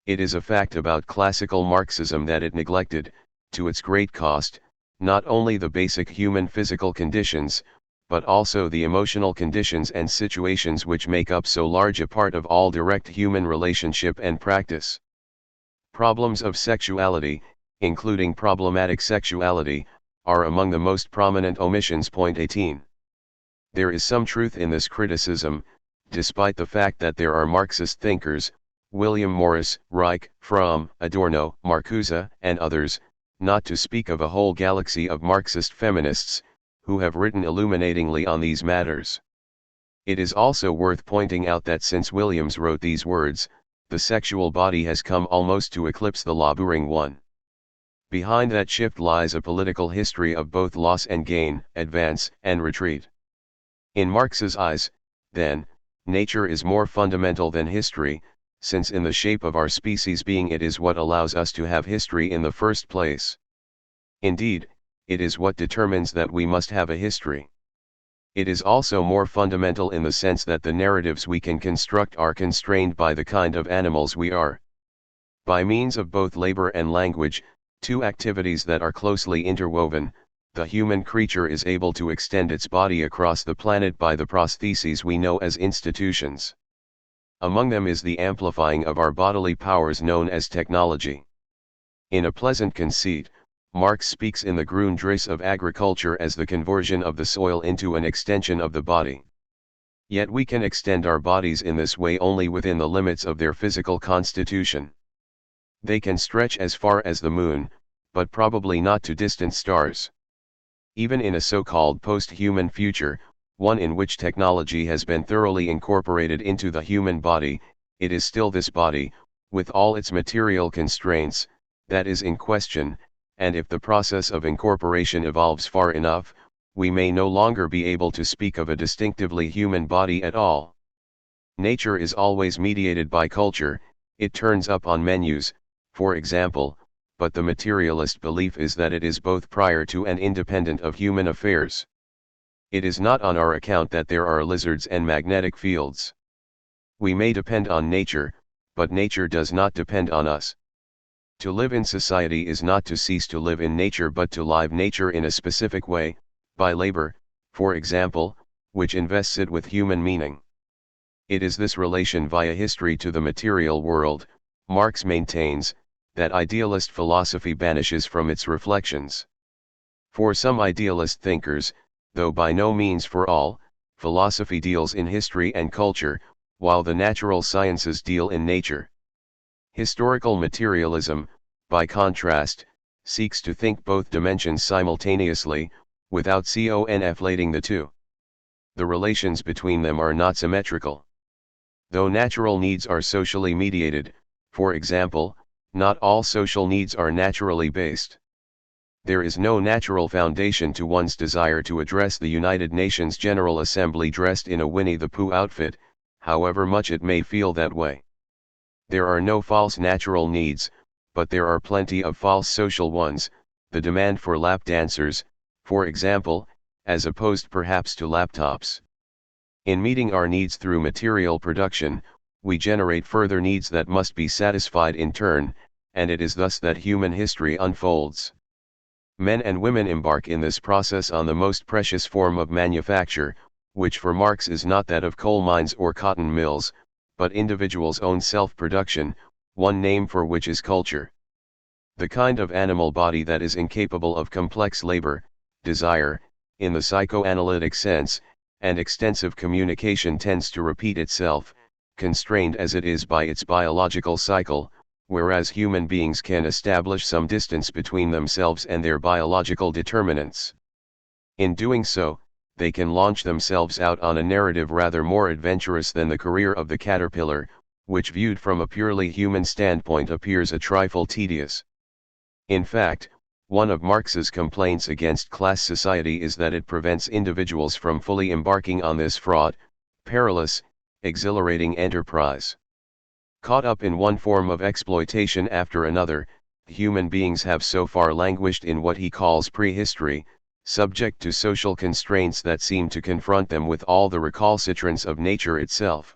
it is a fact about classical Marxism that it neglected, to its great cost, not only the basic human physical conditions, but also the emotional conditions and situations which make up so large a part of all direct human relationship and practice. Problems of sexuality, including problematic sexuality, are among the most prominent omissions. 18. There is some truth in this criticism, despite the fact that there are Marxist thinkers, William Morris, Reich, Fromm, Adorno, Marcuse, and others, not to speak of a whole galaxy of Marxist feminists, who have written illuminatingly on these matters. It is also worth pointing out that since Williams wrote these words, the sexual body has come almost to eclipse the laboring one. Behind that shift lies a political history of both loss and gain, advance and retreat. In Marx's eyes, then, nature is more fundamental than history, since in the shape of our species being it is what allows us to have history in the first place. Indeed, it is what determines that we must have a history. It is also more fundamental in the sense that the narratives we can construct are constrained by the kind of animals we are. By means of both labor and language, two activities that are closely interwoven, the human creature is able to extend its body across the planet by the prostheses we know as institutions. Among them is the amplifying of our bodily powers known as technology. In a pleasant conceit, Marx speaks in the Grundrisse of agriculture as the conversion of the soil into an extension of the body. Yet we can extend our bodies in this way only within the limits of their physical constitution. They can stretch as far as the moon, but probably not to distant stars. Even in a so-called post-human future, one in which technology has been thoroughly incorporated into the human body, it is still this body, with all its material constraints, that is in question, and if the process of incorporation evolves far enough, we may no longer be able to speak of a distinctively human body at all. Nature is always mediated by culture, it turns up on menus, for example, but the materialist belief is that it is both prior to and independent of human affairs. It is not on our account that there are lizards and magnetic fields. We may depend on nature, but nature does not depend on us. To live in society is not to cease to live in nature but to live nature in a specific way, by labor, for example, which invests it with human meaning. It is this relation via history to the material world, Marx maintains, that idealist philosophy banishes from its reflections. For some idealist thinkers, though by no means for all, philosophy deals in history and culture, while the natural sciences deal in nature. Historical materialism, by contrast, seeks to think both dimensions simultaneously, without conflating the two. The relations between them are not symmetrical. Though natural needs are socially mediated, for example, not all social needs are naturally based. There is no natural foundation to one's desire to address the United Nations General Assembly dressed in a Winnie the Pooh outfit, however much it may feel that way. There are no false natural needs, but there are plenty of false social ones, the demand for lap dancers, for example, as opposed perhaps to laptops. In meeting our needs through material production, we generate further needs that must be satisfied in turn, and it is thus that human history unfolds. Men and women embark in this process on the most precious form of manufacture, which for Marx is not that of coal mines or cotton mills, but individuals' own self-production, one name for which is culture. The kind of animal body that is incapable of complex labor, desire, in the psychoanalytic sense, and extensive communication tends to repeat itself, constrained as it is by its biological cycle, whereas human beings can establish some distance between themselves and their biological determinants. In doing so, they can launch themselves out on a narrative rather more adventurous than the career of the caterpillar, which viewed from a purely human standpoint appears a trifle tedious. In fact, one of Marx's complaints against class society is that it prevents individuals from fully embarking on this fraught, perilous, exhilarating enterprise. Caught up in one form of exploitation after another, human beings have so far languished in what he calls prehistory, subject to social constraints that seem to confront them with all the recalcitrance of nature itself.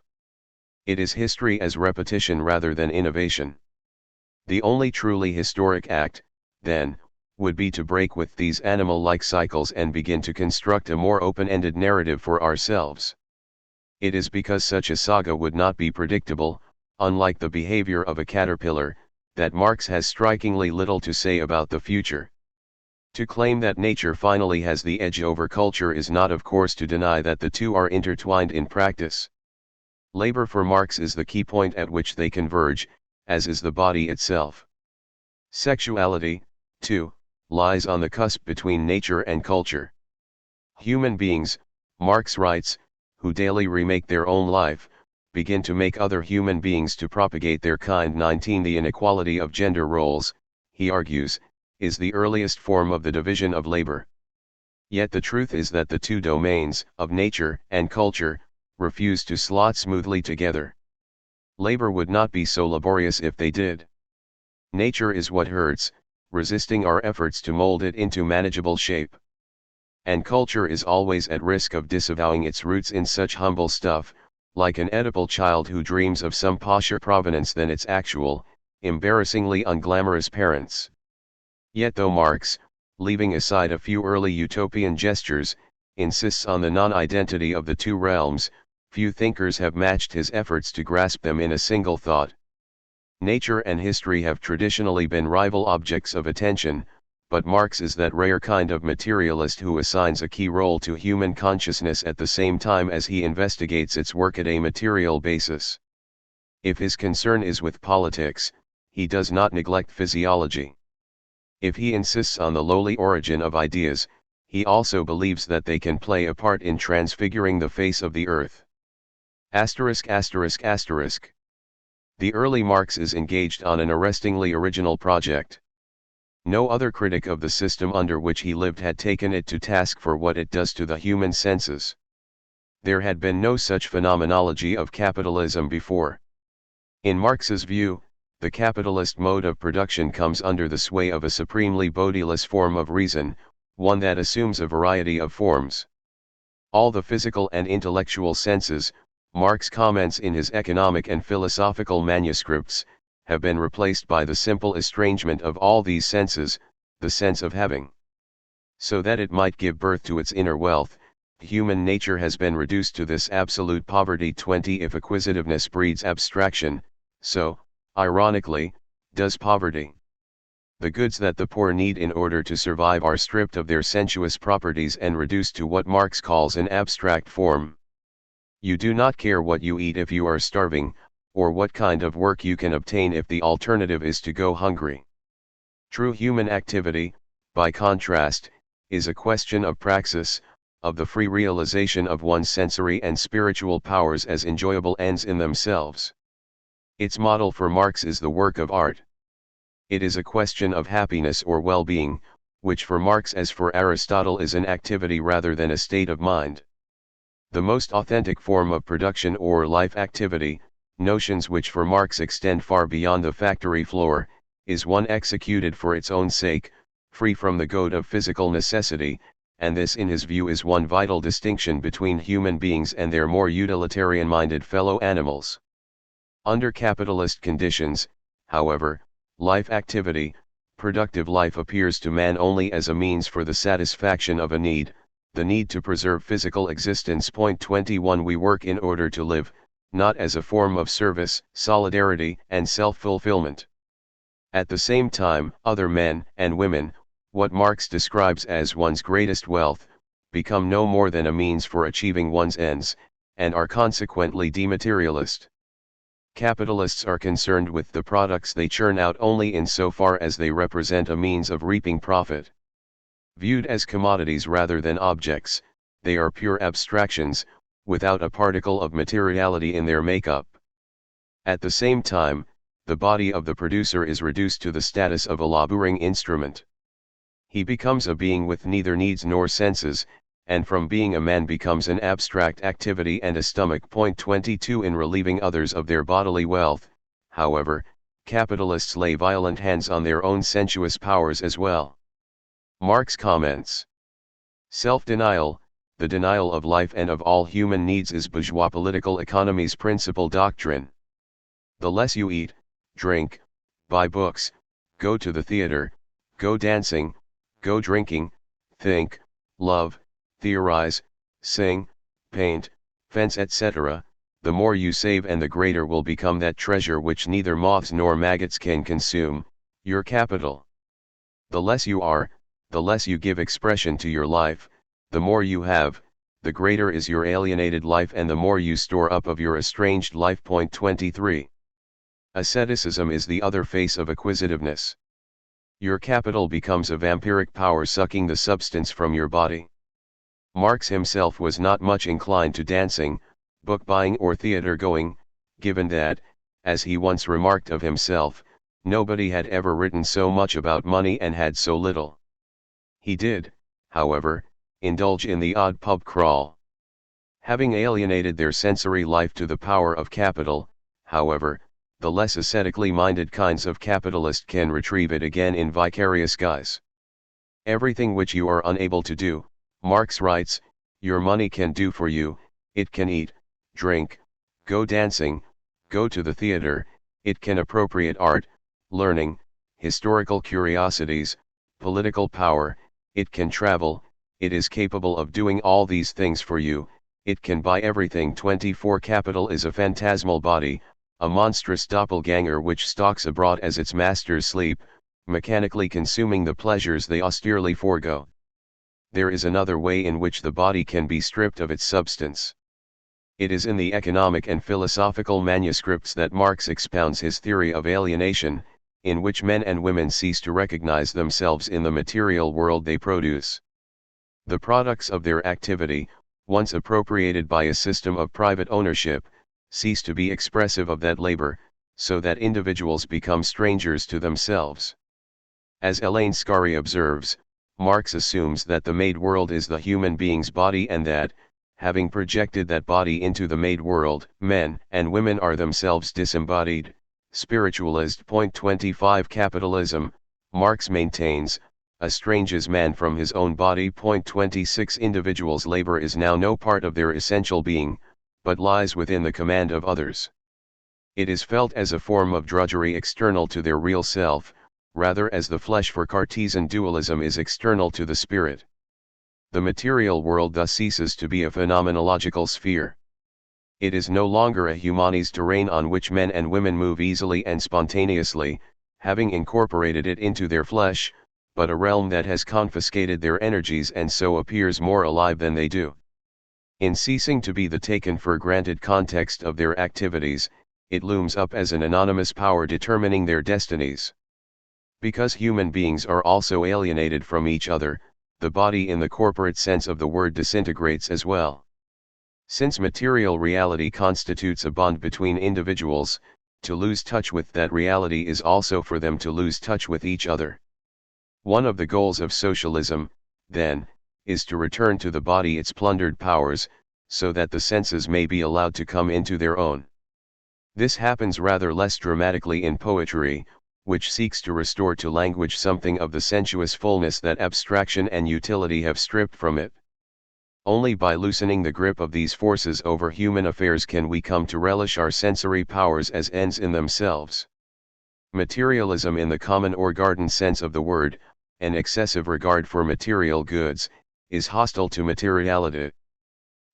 It is history as repetition rather than innovation. The only truly historic act, then, would be to break with these animal-like cycles and begin to construct a more open-ended narrative for ourselves. It is because such a saga would not be predictable, unlike the behavior of a caterpillar, that Marx has strikingly little to say about the future. To claim that nature finally has the edge over culture is not of course to deny that the two are intertwined in practice. Labor for Marx is the key point at which they converge, as is the body itself. Sexuality, too, lies on the cusp between nature and culture. Human beings, Marx writes, who daily remake their own life, begin to make other human beings to propagate their kind. 19 The inequality of gender roles, he argues, is the earliest form of the division of labor. Yet the truth is that the two domains, of nature and culture, refuse to slot smoothly together. Labor would not be so laborious if they did. Nature is what hurts, resisting our efforts to mold it into manageable shape. And culture is always at risk of disavowing its roots in such humble stuff, like an Oedipal child who dreams of some posher provenance than its actual, embarrassingly unglamorous parents. Yet though Marx, leaving aside a few early utopian gestures, insists on the non-identity of the two realms, few thinkers have matched his efforts to grasp them in a single thought. Nature and history have traditionally been rival objects of attention, but Marx is that rare kind of materialist who assigns a key role to human consciousness at the same time as he investigates its work at a material basis. If his concern is with politics, he does not neglect physiology. If he insists on the lowly origin of ideas, he also believes that they can play a part in transfiguring the face of the earth. ******. The early Marx is engaged on an arrestingly original project. No other critic of the system under which he lived had taken it to task for what it does to the human senses. There had been no such phenomenology of capitalism before. In Marx's view, the capitalist mode of production comes under the sway of a supremely bodiless form of reason, one that assumes a variety of forms. All the physical and intellectual senses, Marx comments in his economic and philosophical manuscripts, have been replaced by the simple estrangement of all these senses, the sense of having. So that it might give birth to its inner wealth, human nature has been reduced to this absolute poverty. 20 If acquisitiveness breeds abstraction, so, ironically, does poverty. The goods that the poor need in order to survive are stripped of their sensuous properties and reduced to what Marx calls an abstract form. You do not care what you eat if you are starving, or what kind of work you can obtain if the alternative is to go hungry. True human activity, by contrast, is a question of praxis, of the free realization of one's sensory and spiritual powers as enjoyable ends in themselves. Its model for Marx is the work of art. It is a question of happiness or well-being, which for Marx as for Aristotle is an activity rather than a state of mind. The most authentic form of production or life activity, notions which for Marx extend far beyond the factory floor, is one executed for its own sake, free from the goad of physical necessity, and this in his view is one vital distinction between human beings and their more utilitarian-minded fellow animals. Under capitalist conditions, however, life activity, productive life appears to man only as a means for the satisfaction of a need, the need to preserve physical existence. 21 We work in order to live, not as a form of service, solidarity, and self-fulfillment. At the same time, other men and women, what Marx describes as one's greatest wealth, become no more than a means for achieving one's ends, and are consequently dematerialist. Capitalists are concerned with the products they churn out only insofar as they represent a means of reaping profit. Viewed as commodities rather than objects, they are pure abstractions, without a particle of materiality in their makeup. At the same time, the body of the producer is reduced to the status of a laboring instrument. He becomes a being with neither needs nor senses, and from being a man becomes an abstract activity and a stomach. 22 In relieving others of their bodily wealth, however, capitalists lay violent hands on their own sensuous powers as well. Marx comments, self-denial, the denial of life and of all human needs, is bourgeois political economy's principal doctrine. The less you eat, drink, buy books, go to the theater, go dancing, go drinking, think, love, theorize, sing, paint, fence, etc., the more you save and the greater will become that treasure which neither moths nor maggots can consume, your capital. The less you are, the less you give expression to your life, the more you have, the greater is your alienated life and the more you store up of your estranged life. 23. Asceticism is the other face of acquisitiveness. Your capital becomes a vampiric power sucking the substance from your body. Marx himself was not much inclined to dancing, book buying or theater going, given that, as he once remarked of himself, nobody had ever written so much about money and had so little. He did, however, indulge in the odd pub crawl. Having alienated their sensory life to the power of capital, however, the less ascetically minded kinds of capitalist can retrieve it again in vicarious guise. Everything which you are unable to do, Marx writes, your money can do for you. It can eat, drink, go dancing, go to the theater, it can appropriate art, learning, historical curiosities, political power, it can travel, it is capable of doing all these things for you, it can buy everything. 24 Capital is a phantasmal body, a monstrous doppelganger which stalks abroad as its masters sleep, mechanically consuming the pleasures they austerely forego. There is another way in which the body can be stripped of its substance. It is in the economic and philosophical manuscripts that Marx expounds his theory of alienation, in which men and women cease to recognize themselves in the material world they produce. The products of their activity, once appropriated by a system of private ownership, cease to be expressive of that labor, so that individuals become strangers to themselves. As Elaine Scarry observes, Marx assumes that the made world is the human being's body and that, having projected that body into the made world, men and women are themselves disembodied. Spiritualist. 25 Capitalism, Marx maintains, estranges man from his own body. 26 Individuals' labor is now no part of their essential being, but lies within the command of others. It is felt as a form of drudgery external to their real self, rather as the flesh, for Cartesian dualism is external to the spirit. The material world thus ceases to be a phenomenological sphere. It is no longer a humanis terrain on which men and women move easily and spontaneously, having incorporated it into their flesh, but a realm that has confiscated their energies and so appears more alive than they do. In ceasing to be the taken for granted context of their activities, it looms up as an anonymous power determining their destinies. Because human beings are also alienated from each other, the body in the corporate sense of the word disintegrates as well. Since material reality constitutes a bond between individuals, to lose touch with that reality is also for them to lose touch with each other. One of the goals of socialism, then, is to return to the body its plundered powers, so that the senses may be allowed to come into their own. This happens rather less dramatically in poetry, which seeks to restore to language something of the sensuous fullness that abstraction and utility have stripped from it. Only by loosening the grip of these forces over human affairs can we come to relish our sensory powers as ends in themselves. Materialism in the common or garden sense of the word, an excessive regard for material goods, is hostile to materiality.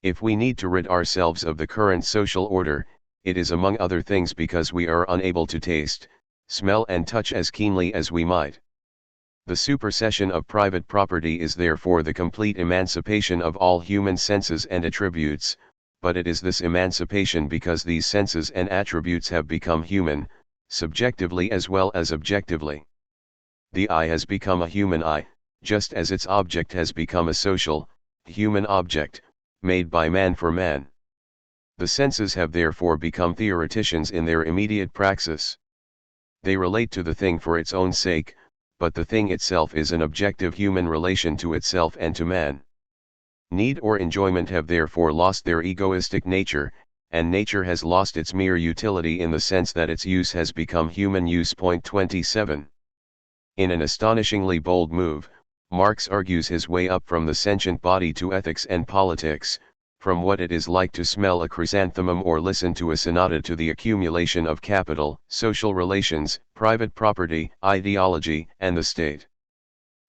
If we need to rid ourselves of the current social order, it is among other things because we are unable to taste, smell and touch as keenly as we might. The supersession of private property is therefore the complete emancipation of all human senses and attributes, but it is this emancipation because these senses and attributes have become human, subjectively as well as objectively. The eye has become a human eye, just as its object has become a social, human object, made by man for man. The senses have therefore become theoreticians in their immediate praxis. They relate to the thing for its own sake, but the thing itself is an objective human relation to itself and to man. Need or enjoyment have therefore lost their egoistic nature, and nature has lost its mere utility in the sense that its use has become human use. 27. In an astonishingly bold move, Marx argues his way up from the sentient body to ethics and politics, from what it is like to smell a chrysanthemum or listen to a sonata to the accumulation of capital, social relations, private property, ideology, and the state.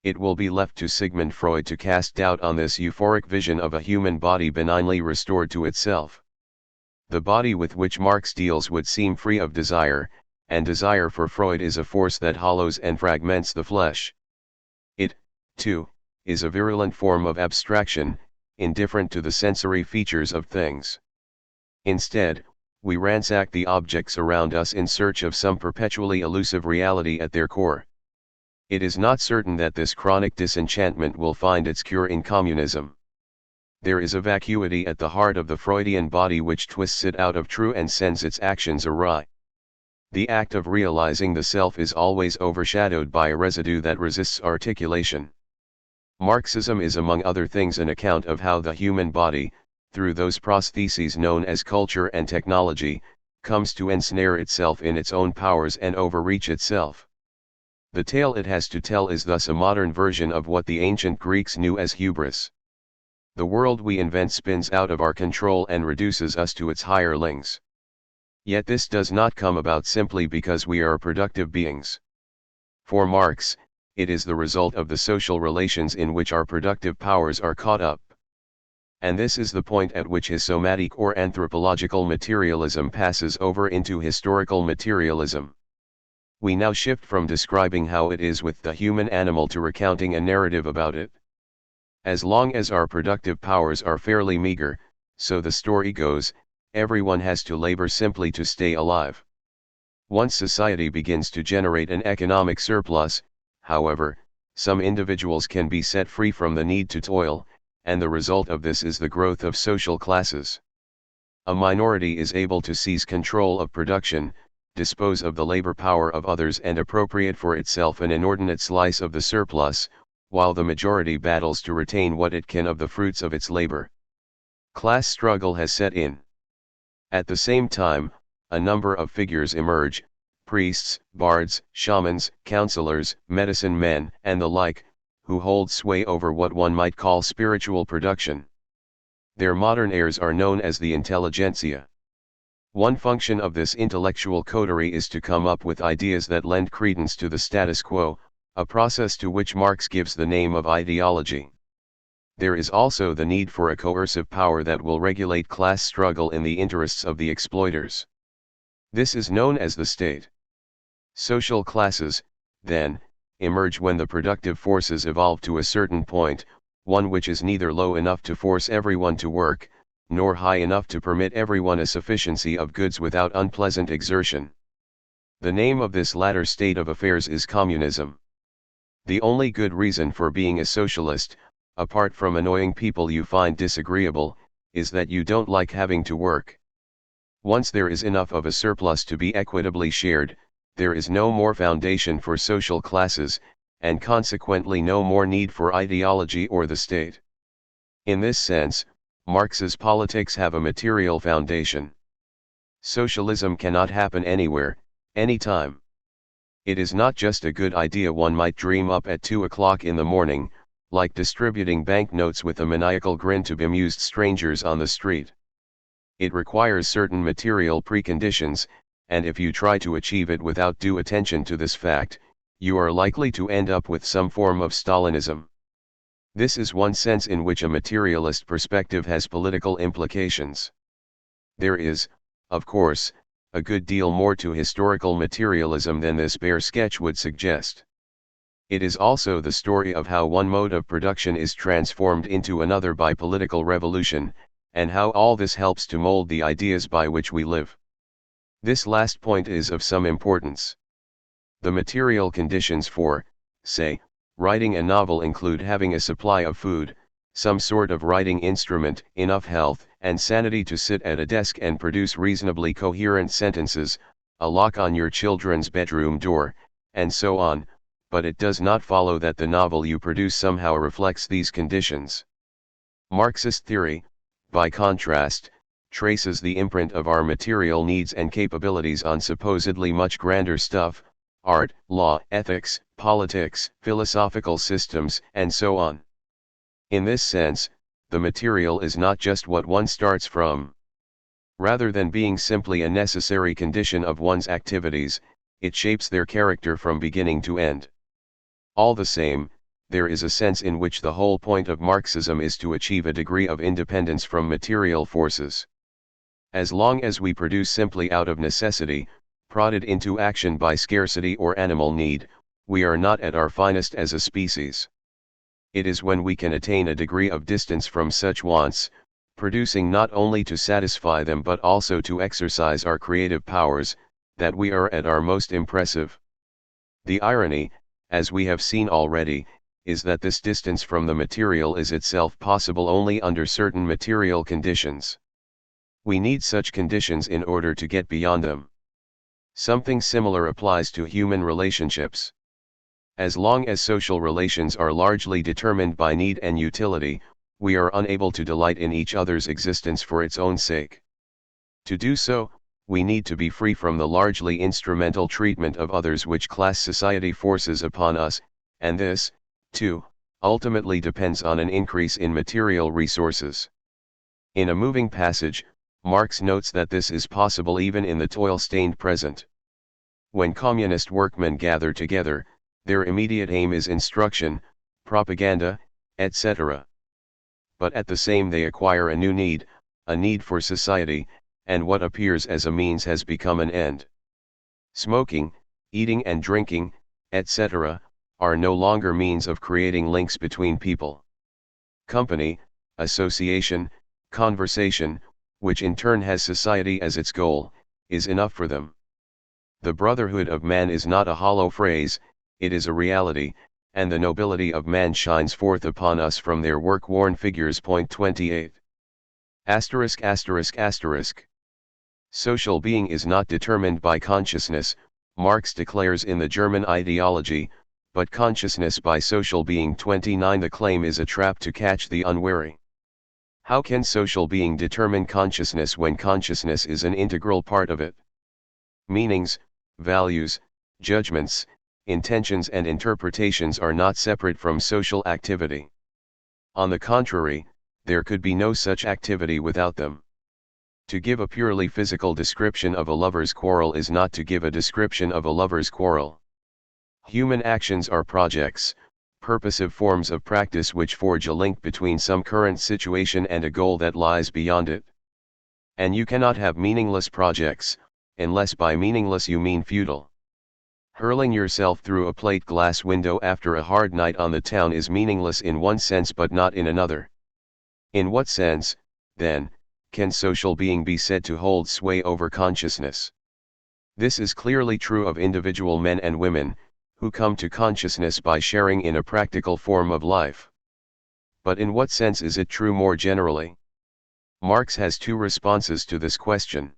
It will be left to Sigmund Freud to cast doubt on this euphoric vision of a human body benignly restored to itself. The body with which Marx deals would seem free of desire, and desire for Freud is a force that hollows and fragments the flesh. It, too, is a virulent form of abstraction, indifferent to the sensory features of things. Instead, we ransack the objects around us in search of some perpetually elusive reality at their core. It is not certain that this chronic disenchantment will find its cure in communism. There is a vacuity at the heart of the Freudian body which twists it out of true and sends its actions awry. The act of realizing the self is always overshadowed by a residue that resists articulation. Marxism is among other things an account of how the human body, through those prostheses known as culture and technology, comes to ensnare itself in its own powers and overreach itself. The tale it has to tell is thus a modern version of what the ancient Greeks knew as hubris. The world we invent spins out of our control and reduces us to its hirelings. Yet this does not come about simply because we are productive beings. For Marx, it is the result of the social relations in which our productive powers are caught up. And this is the point at which his somatic or anthropological materialism passes over into historical materialism. We now shift from describing how it is with the human animal to recounting a narrative about it. As long as our productive powers are fairly meager, so the story goes, everyone has to labor simply to stay alive. Once society begins to generate an economic surplus, however, some individuals can be set free from the need to toil, and the result of this is the growth of social classes. A minority is able to seize control of production, dispose of the labor power of others and appropriate for itself an inordinate slice of the surplus, while the majority battles to retain what it can of the fruits of its labor. Class struggle has set in. At the same time, a number of figures emerge: priests, bards, shamans, counselors, medicine men, and the like, who hold sway over what one might call spiritual production. Their modern heirs are known as the intelligentsia. One function of this intellectual coterie is to come up with ideas that lend credence to the status quo, a process to which Marx gives the name of ideology. There is also the need for a coercive power that will regulate class struggle in the interests of the exploiters. This is known as the state. Social classes, then, emerge when the productive forces evolve to a certain point, one which is neither low enough to force everyone to work, nor high enough to permit everyone a sufficiency of goods without unpleasant exertion. The name of this latter state of affairs is communism. The only good reason for being a socialist, apart from annoying people you find disagreeable, is that you don't like having to work. Once there is enough of a surplus to be equitably shared, there is no more foundation for social classes, and consequently no more need for ideology or the state. In this sense, Marx's politics have a material foundation. Socialism cannot happen anywhere, anytime. It is not just a good idea one might dream up at 2 o'clock in the morning, like distributing banknotes with a maniacal grin to bemused strangers on the street. It requires certain material preconditions, and if you try to achieve it without due attention to this fact, you are likely to end up with some form of Stalinism. This is one sense in which a materialist perspective has political implications. There is, of course, a good deal more to historical materialism than this bare sketch would suggest. It is also the story of how one mode of production is transformed into another by political revolution, and how all this helps to mold the ideas by which we live. This last point is of some importance. The material conditions for, say, writing a novel include having a supply of food, some sort of writing instrument, enough health and sanity to sit at a desk and produce reasonably coherent sentences, a lock on your children's bedroom door, and so on, but it does not follow that the novel you produce somehow reflects these conditions. Marxist theory, by contrast, traces the imprint of our material needs and capabilities on supposedly much grander stuff: art, law, ethics, politics, philosophical systems, and so on. In this sense, the material is not just what one starts from. Rather than being simply a necessary condition of one's activities, it shapes their character from beginning to end. All the same, there is a sense in which the whole point of Marxism is to achieve a degree of independence from material forces. As long as we produce simply out of necessity, prodded into action by scarcity or animal need, we are not at our finest as a species. It is when we can attain a degree of distance from such wants, producing not only to satisfy them but also to exercise our creative powers, that we are at our most impressive. The irony, as we have seen already, is that this distance from the material is itself possible only under certain material conditions. We need such conditions in order to get beyond them. Something similar applies to human relationships. As long as social relations are largely determined by need and utility, we are unable to delight in each other's existence for its own sake. To do so, we need to be free from the largely instrumental treatment of others which class society forces upon us, and this, too, ultimately depends on an increase in material resources. In a moving passage, Marx notes that this is possible even in the toil-stained present. When communist workmen gather together, their immediate aim is instruction, propaganda, etc. But at the same they acquire a new need, a need for society, and what appears as a means has become an end. Smoking, eating and drinking, etc., are no longer means of creating links between people. Company, association, conversation, which in turn has society as its goal, is enough for them. The brotherhood of man is not a hollow phrase, it is a reality, and the nobility of man shines forth upon us from their work-worn figures. Point 28. Social being is not determined by consciousness, Marx declares in the German ideology, but consciousness by social being. 29. The claim is a trap to catch the unwary. How can social being determine consciousness when consciousness is an integral part of it? Meanings, values, judgments, intentions and interpretations are not separate from social activity. On the contrary, there could be no such activity without them. To give a purely physical description of a lover's quarrel is not to give a description of a lover's quarrel. Human actions are projects, purposive forms of practice which forge a link between some current situation and a goal that lies beyond it. And you cannot have meaningless projects, unless by meaningless you mean futile. Hurling yourself through a plate glass window after a hard night on the town is meaningless in one sense but not in another. In what sense, then, can social being be said to hold sway over consciousness? This is clearly true of individual men and women, who come to consciousness by sharing in a practical form of life. But in what sense is it true more generally? Marx has two responses to this question.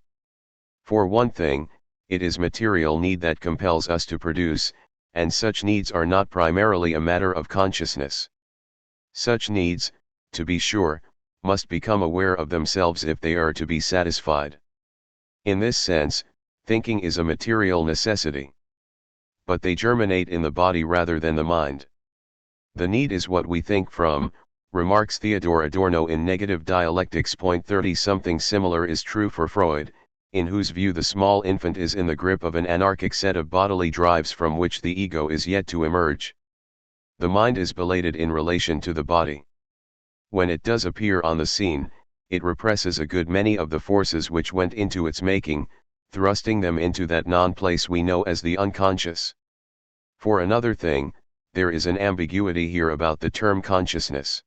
For one thing, it is material need that compels us to produce, and such needs are not primarily a matter of consciousness. Such needs, to be sure, must become aware of themselves if they are to be satisfied. In this sense, thinking is a material necessity. But they germinate in the body rather than the mind. The need is what we think from, remarks Theodor Adorno in Negative Dialectics. Point 30. Something similar is true for Freud, in whose view the small infant is in the grip of an anarchic set of bodily drives from which the ego is yet to emerge. The mind is belated in relation to the body. When it does appear on the scene, it represses a good many of the forces which went into its making, thrusting them into that non-place we know as the unconscious. For another thing, there is an ambiguity here about the term consciousness.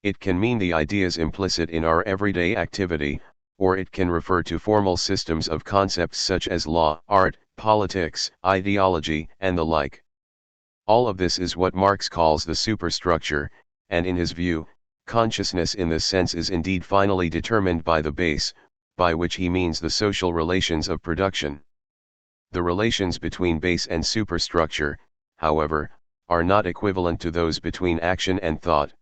It can mean the ideas implicit in our everyday activity, or it can refer to formal systems of concepts such as law, art, politics, ideology, and the like. All of this is what Marx calls the superstructure, and in his view, consciousness in this sense is indeed finally determined by the base, by which he means the social relations of production. The relations between base and superstructure, however, are not equivalent to those between action and thought.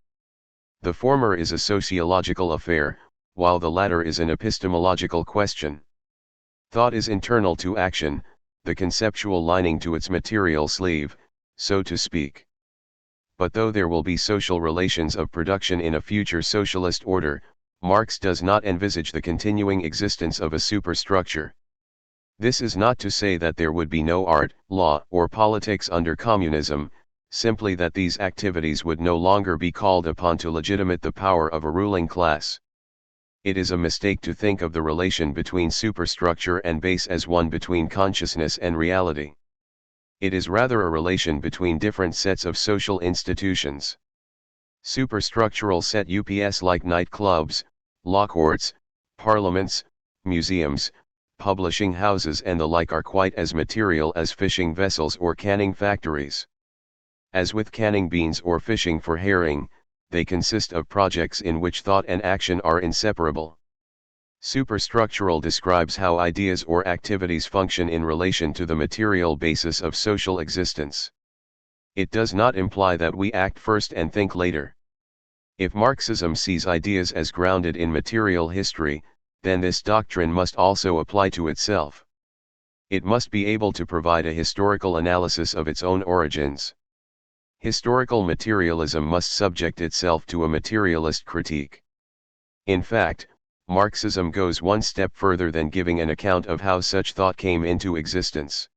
The former is a sociological affair, while the latter is an epistemological question. Thought is internal to action, the conceptual lining to its material sleeve, so to speak. But though there will be social relations of production in a future socialist order, Marx does not envisage the continuing existence of a superstructure. This is not to say that there would be no art, law, or politics under communism, simply that these activities would no longer be called upon to legitimate the power of a ruling class. It is a mistake to think of the relation between superstructure and base as one between consciousness and reality. It is rather a relation between different sets of social institutions. Superstructural set UPS like nightclubs, law courts, parliaments, museums, publishing houses and the like are quite as material as fishing vessels or canning factories. As with canning beans or fishing for herring, they consist of projects in which thought and action are inseparable. Superstructural describes how ideas or activities function in relation to the material basis of social existence. It does not imply that we act first and think later. If Marxism sees ideas as grounded in material history, then this doctrine must also apply to itself. It must be able to provide a historical analysis of its own origins. Historical materialism must subject itself to a materialist critique. In fact, Marxism goes one step further than giving an account of how such thought came into existence.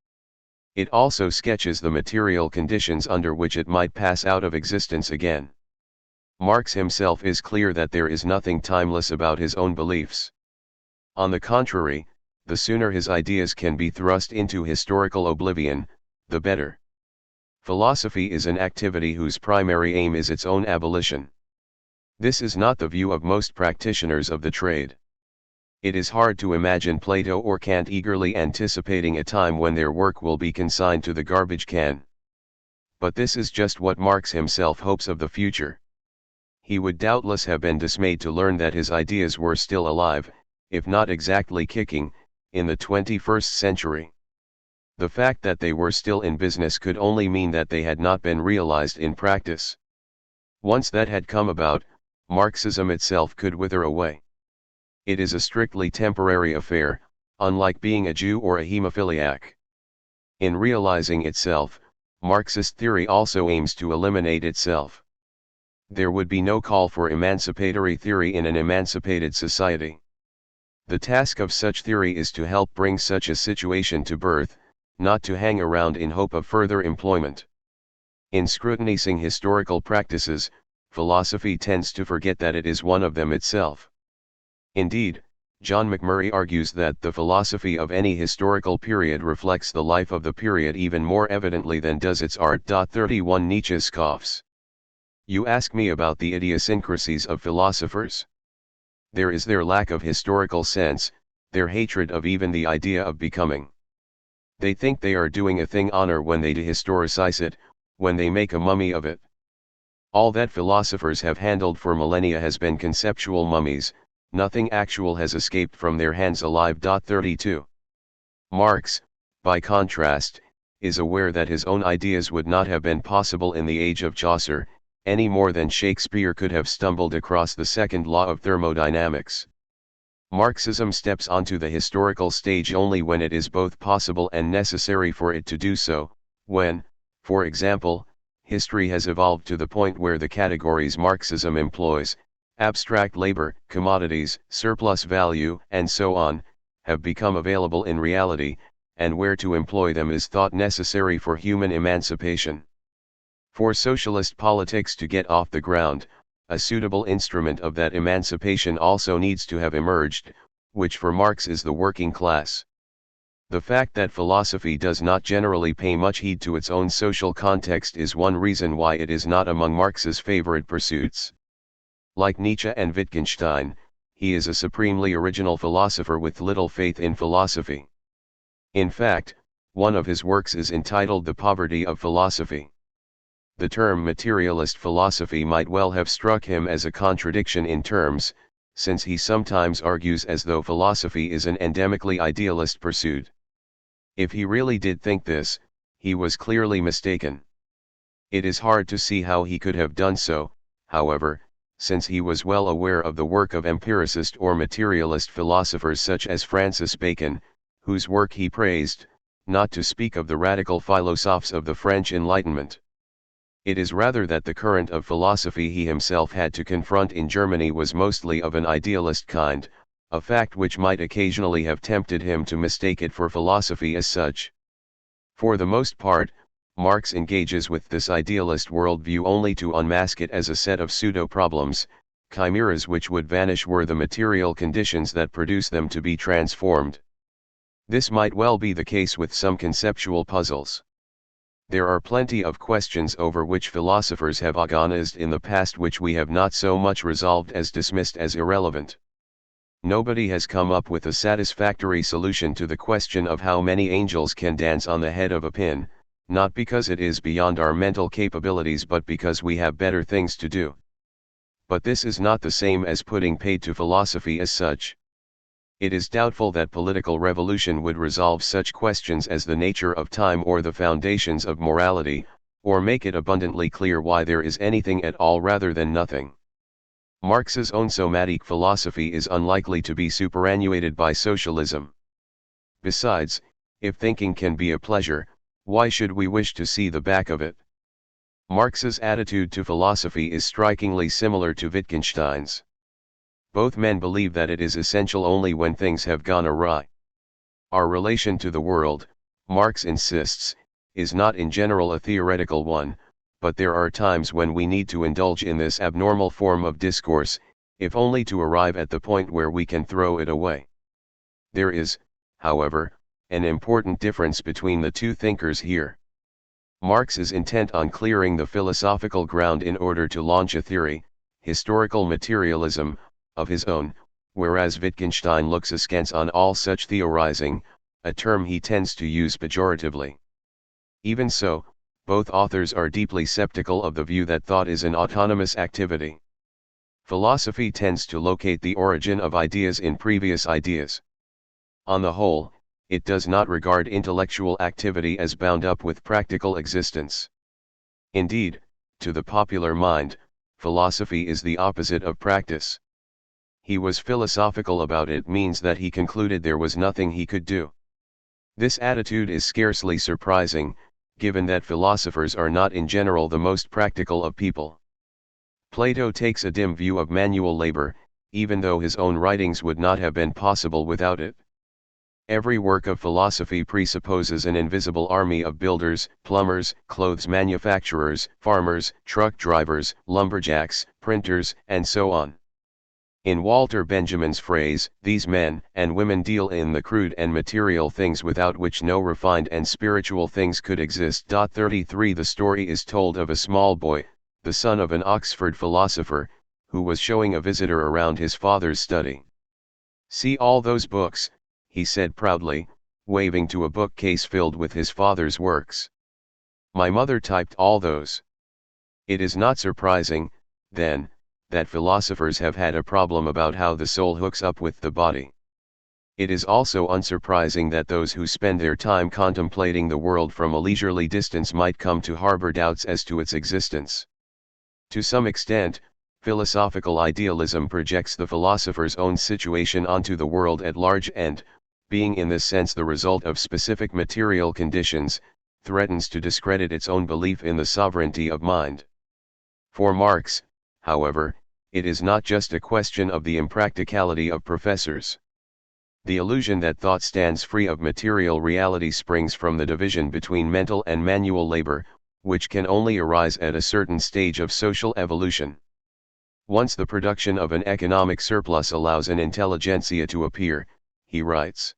It also sketches the material conditions under which it might pass out of existence again. Marx himself is clear that there is nothing timeless about his own beliefs. On the contrary, the sooner his ideas can be thrust into historical oblivion, the better. Philosophy is an activity whose primary aim is its own abolition. This is not the view of most practitioners of the trade. It is hard to imagine Plato or Kant eagerly anticipating a time when their work will be consigned to the garbage can. But this is just what Marx himself hopes of the future. He would doubtless have been dismayed to learn that his ideas were still alive, if not exactly kicking, in the 21st century. The fact that they were still in business could only mean that they had not been realized in practice. Once that had come about, Marxism itself could wither away. It is a strictly temporary affair, unlike being a Jew or a hemophiliac. In realizing itself, Marxist theory also aims to eliminate itself. There would be no call for emancipatory theory in an emancipated society. The task of such theory is to help bring such a situation to birth, not to hang around in hope of further employment. In scrutinizing historical practices, philosophy tends to forget that it is one of them itself. Indeed, John McMurray argues that the philosophy of any historical period reflects the life of the period even more evidently than does its art. 31 Nietzsche scoffs. You ask me about the idiosyncrasies of philosophers. There is their lack of historical sense, their hatred of even the idea of becoming. They think they are doing a thing honor when they dehistoricize it, when they make a mummy of it. All that philosophers have handled for millennia has been conceptual mummies, nothing actual has escaped from their hands alive. 32. Marx, by contrast, is aware that his own ideas would not have been possible in the age of Chaucer, any more than Shakespeare could have stumbled across the second law of thermodynamics. Marxism steps onto the historical stage only when it is both possible and necessary for it to do so, when, for example, history has evolved to the point where the categories Marxism employs, abstract labor, commodities, surplus value, and so on, have become available in reality, and where to employ them is thought necessary for human emancipation. For socialist politics to get off the ground, a suitable instrument of that emancipation also needs to have emerged, which for Marx is the working class. The fact that philosophy does not generally pay much heed to its own social context is one reason why it is not among Marx's favorite pursuits. Like Nietzsche and Wittgenstein, he is a supremely original philosopher with little faith in philosophy. In fact, one of his works is entitled The Poverty of Philosophy. The term materialist philosophy might well have struck him as a contradiction in terms, since he sometimes argues as though philosophy is an endemically idealist pursuit. If he really did think this, he was clearly mistaken. It is hard to see how he could have done so, however, since he was well aware of the work of empiricist or materialist philosophers such as Francis Bacon, whose work he praised, not to speak of the radical philosophes of the French Enlightenment. It is rather that the current of philosophy he himself had to confront in Germany was mostly of an idealist kind, a fact which might occasionally have tempted him to mistake it for philosophy as such. For the most part, Marx engages with this idealist worldview only to unmask it as a set of pseudo-problems, chimeras which would vanish were the material conditions that produce them to be transformed. This might well be the case with some conceptual puzzles. There are plenty of questions over which philosophers have agonized in the past which we have not so much resolved as dismissed as irrelevant. Nobody has come up with a satisfactory solution to the question of how many angels can dance on the head of a pin, not because it is beyond our mental capabilities but because we have better things to do. But this is not the same as putting paid to philosophy as such. It is doubtful that political revolution would resolve such questions as the nature of time or the foundations of morality, or make it abundantly clear why there is anything at all rather than nothing. Marx's own somatic philosophy is unlikely to be superannuated by socialism. Besides, if thinking can be a pleasure, why should we wish to see the back of it? Marx's attitude to philosophy is strikingly similar to Wittgenstein's. Both men believe that it is essential only when things have gone awry. Our relation to the world, Marx insists, is not in general a theoretical one, but there are times when we need to indulge in this abnormal form of discourse, if only to arrive at the point where we can throw it away. There is, however, an important difference between the two thinkers here. Marx is intent on clearing the philosophical ground in order to launch a theory, historical materialism, of his own, whereas Wittgenstein looks askance on all such theorizing, a term he tends to use pejoratively. Even so, both authors are deeply skeptical of the view that thought is an autonomous activity. Philosophy tends to locate the origin of ideas in previous ideas. On the whole, it does not regard intellectual activity as bound up with practical existence. Indeed, to the popular mind, philosophy is the opposite of practice. He was philosophical about it means that he concluded there was nothing he could do. This attitude is scarcely surprising, given that philosophers are not in general the most practical of people. Plato takes a dim view of manual labor, even though his own writings would not have been possible without it. Every work of philosophy presupposes an invisible army of builders, plumbers, clothes manufacturers, farmers, truck drivers, lumberjacks, printers, and so on. In Walter Benjamin's phrase, these men and women deal in the crude and material things without which no refined and spiritual things could exist. 33 The story is told of a small boy, the son of an Oxford philosopher, who was showing a visitor around his father's study. "See all those books," he said proudly, waving to a bookcase filled with his father's works. "My mother typed all those." It is not surprising, then, that philosophers have had a problem about how the soul hooks up with the body. It is also unsurprising that those who spend their time contemplating the world from a leisurely distance might come to harbor doubts as to its existence. To some extent, philosophical idealism projects the philosopher's own situation onto the world at large and, being in this sense the result of specific material conditions, threatens to discredit its own belief in the sovereignty of mind. For Marx, however, it is not just a question of the impracticality of professors. The illusion that thought stands free of material reality springs from the division between mental and manual labor, which can only arise at a certain stage of social evolution. Once the production of an economic surplus allows an intelligentsia to appear, he writes,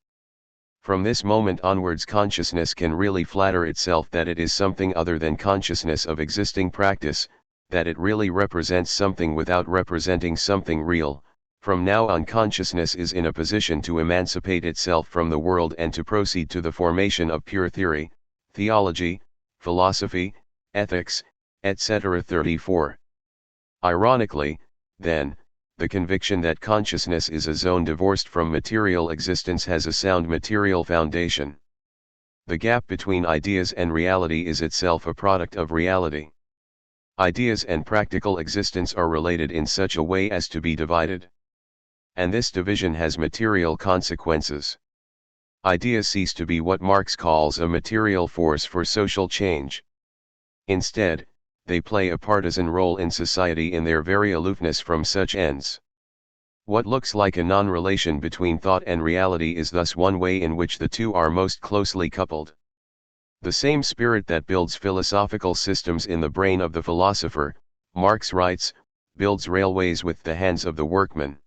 from this moment onwards consciousness can really flatter itself that it is something other than consciousness of existing practice, that it really represents something without representing something real. From now on consciousness is in a position to emancipate itself from the world and to proceed to the formation of pure theory, theology, philosophy, ethics, etc. 34. Ironically, then, the conviction that consciousness is a zone divorced from material existence has a sound material foundation. The gap between ideas and reality is itself a product of reality. Ideas and practical existence are related in such a way as to be divided. And this division has material consequences. Ideas cease to be what Marx calls a material force for social change. Instead, they play a partisan role in society in their very aloofness from such ends. What looks like a non-relation between thought and reality is thus one way in which the two are most closely coupled. The same spirit that builds philosophical systems in the brain of the philosopher, Marx writes, builds railways with the hands of the workman.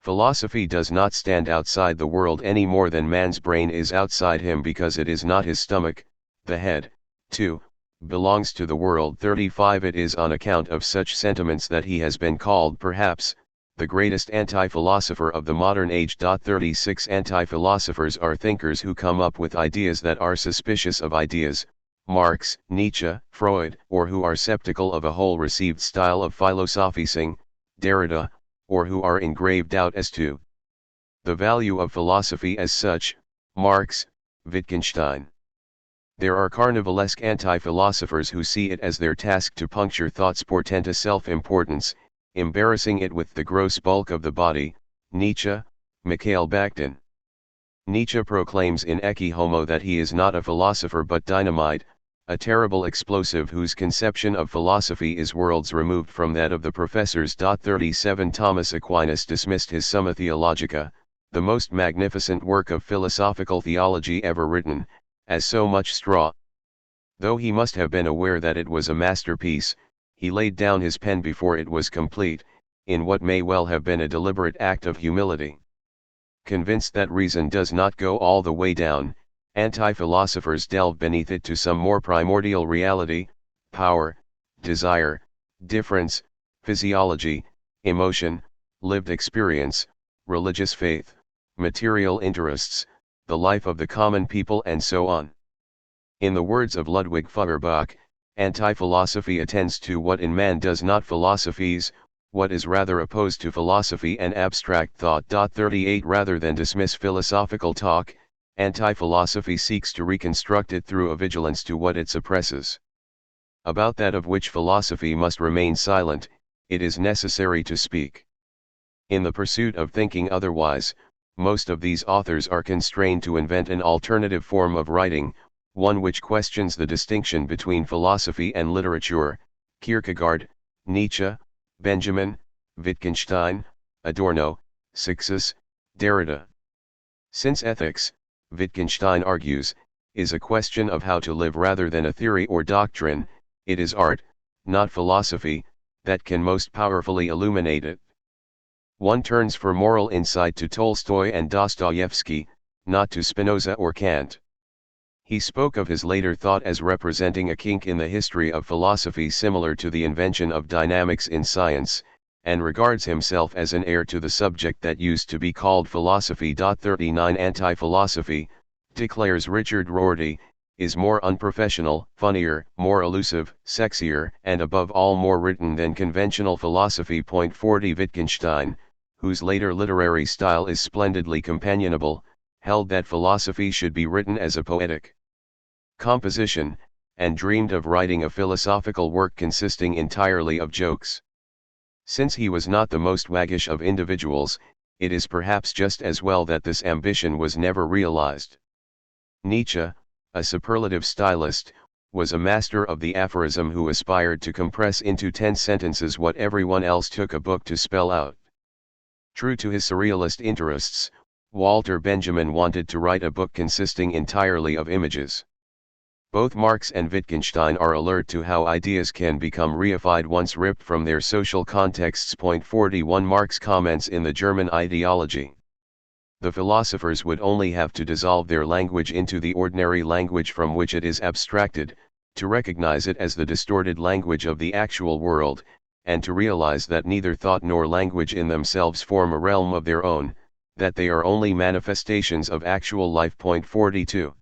Philosophy does not stand outside the world any more than man's brain is outside him because it is not his stomach, the head, too, belongs to the world. 35 It is on account of such sentiments that he has been called perhaps, the greatest anti-philosopher of the modern age. 36 Anti-philosophers are thinkers who come up with ideas that are suspicious of ideas, Marx, Nietzsche, Freud, or who are skeptical of a whole received style of philosophizing, Derrida, or who are in grave doubt as to the value of philosophy as such, Marx, Wittgenstein. There are carnivalesque anti-philosophers who see it as their task to puncture thought's portenta self-importance, embarrassing it with the gross bulk of the body, Nietzsche, Mikhail Bakhtin. Nietzsche proclaims in Ecce Homo that he is not a philosopher but dynamite, a terrible explosive whose conception of philosophy is worlds removed from that of the professors. 37 Thomas Aquinas dismissed his Summa Theologica, the most magnificent work of philosophical theology ever written, as so much straw. Though he must have been aware that it was a masterpiece, he laid down his pen before it was complete, in what may well have been a deliberate act of humility. Convinced that reason does not go all the way down, anti-philosophers delve beneath it to some more primordial reality: power, desire, difference, physiology, emotion, lived experience, religious faith, material interests, the life of the common people, and so on. In the words of Ludwig Feuerbach, anti-philosophy attends to what in man does not philosophize, what is rather opposed to philosophy and abstract thought. 38 Rather than dismiss philosophical talk, anti-philosophy seeks to reconstruct it through a vigilance to what it suppresses. About that of which philosophy must remain silent, it is necessary to speak. In the pursuit of thinking otherwise, most of these authors are constrained to invent an alternative form of writing, one which questions the distinction between philosophy and literature: Kierkegaard, Nietzsche, Benjamin, Wittgenstein, Adorno, Sixus, Derrida. Since ethics, Wittgenstein argues, is a question of how to live rather than a theory or doctrine, it is art, not philosophy, that can most powerfully illuminate it. One turns for moral insight to Tolstoy and Dostoevsky, not to Spinoza or Kant. He spoke of his later thought as representing a kink in the history of philosophy similar to the invention of dynamics in science, and regards himself as an heir to the subject that used to be called philosophy. 39 Anti-philosophy, declares Richard Rorty, is more unprofessional, funnier, more elusive, sexier, and above all more written than conventional philosophy. 40 Wittgenstein, whose later literary style is splendidly companionable, held that philosophy should be written as a poetic composition, and dreamed of writing a philosophical work consisting entirely of jokes. Since he was not the most waggish of individuals, it is perhaps just as well that this ambition was never realized. Nietzsche, a superlative stylist, was a master of the aphorism who aspired to compress into 10 sentences what everyone else took a book to spell out. True to his surrealist interests, Walter Benjamin wanted to write a book consisting entirely of images. Both Marx and Wittgenstein are alert to how ideas can become reified once ripped from their social contexts. 41 Marx comments in the German ideology. The philosophers would only have to dissolve their language into the ordinary language from which it is abstracted, to recognize it as the distorted language of the actual world, and to realize that neither thought nor language in themselves form a realm of their own, that they are only manifestations of actual life. 42.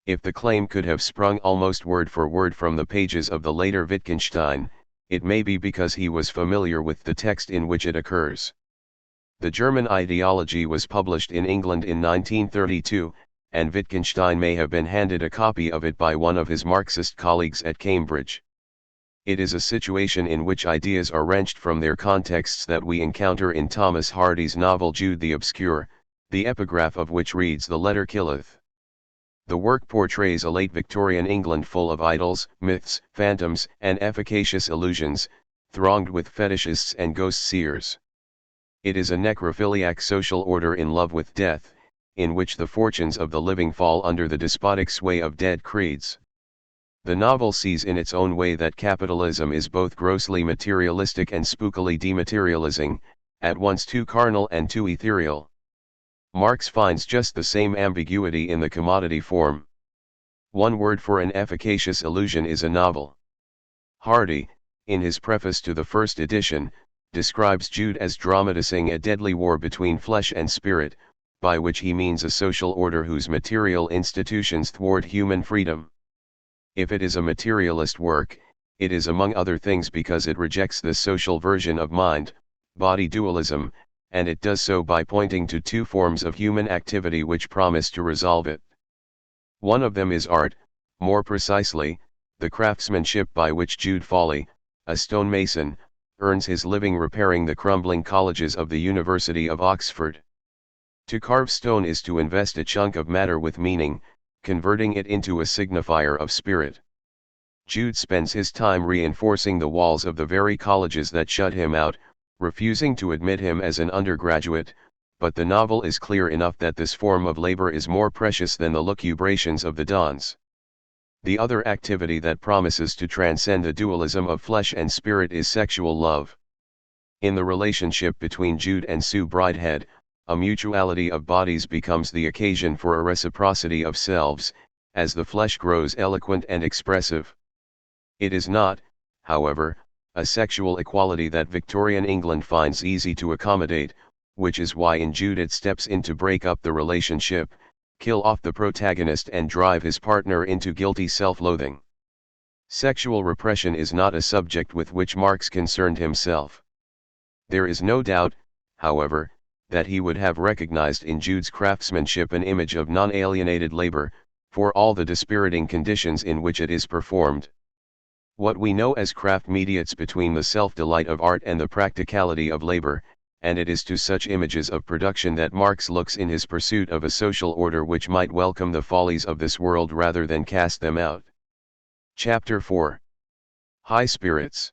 If the claim could have sprung almost word for word from the pages of the later Wittgenstein, it may be because he was familiar with the text in which it occurs. The German ideology was published in England in 1932, and Wittgenstein may have been handed a copy of it by one of his Marxist colleagues at Cambridge. It is a situation in which ideas are wrenched from their contexts that we encounter in Thomas Hardy's novel Jude the Obscure, the epigraph of which reads "The letter killeth." The work portrays a late Victorian England full of idols, myths, phantoms, and efficacious illusions, thronged with fetishists and ghost-seers. It is a necrophiliac social order in love with death, in which the fortunes of the living fall under the despotic sway of dead creeds. The novel sees in its own way that capitalism is both grossly materialistic and spookily dematerializing, at once too carnal and too ethereal. Marx finds just the same ambiguity in the commodity form. One word for an efficacious illusion is a novel. Hardy, in his preface to the first edition, describes Jude as dramatizing a deadly war between flesh and spirit, by which he means a social order whose material institutions thwart human freedom. If it is a materialist work, it is among other things because it rejects the social version of mind-body dualism, and it does so by pointing to 2 forms of human activity which promise to resolve it. One of them is art, more precisely, the craftsmanship by which Jude Foley, a stonemason, earns his living repairing the crumbling colleges of the University of Oxford. To carve stone is to invest a chunk of matter with meaning, converting it into a signifier of spirit. Jude spends his time reinforcing the walls of the very colleges that shut him out, refusing to admit him as an undergraduate, but the novel is clear enough that this form of labor is more precious than the lucubrations of the dons. The other activity that promises to transcend the dualism of flesh and spirit is sexual love. In the relationship between Jude and Sue Bridehead, a mutuality of bodies becomes the occasion for a reciprocity of selves, as the flesh grows eloquent and expressive. It is not, however, a sexual equality that Victorian England finds easy to accommodate, which is why in Jude it steps in to break up the relationship, kill off the protagonist and drive his partner into guilty self-loathing. Sexual repression is not a subject with which Marx concerned himself. There is no doubt, however, that he would have recognized in Jude's craftsmanship an image of non-alienated labor, for all the dispiriting conditions in which it is performed. What we know as craft mediates between the self-delight of art and the practicality of labor, and it is to such images of production that Marx looks in his pursuit of a social order which might welcome the follies of this world rather than cast them out. Chapter 4. High Spirits.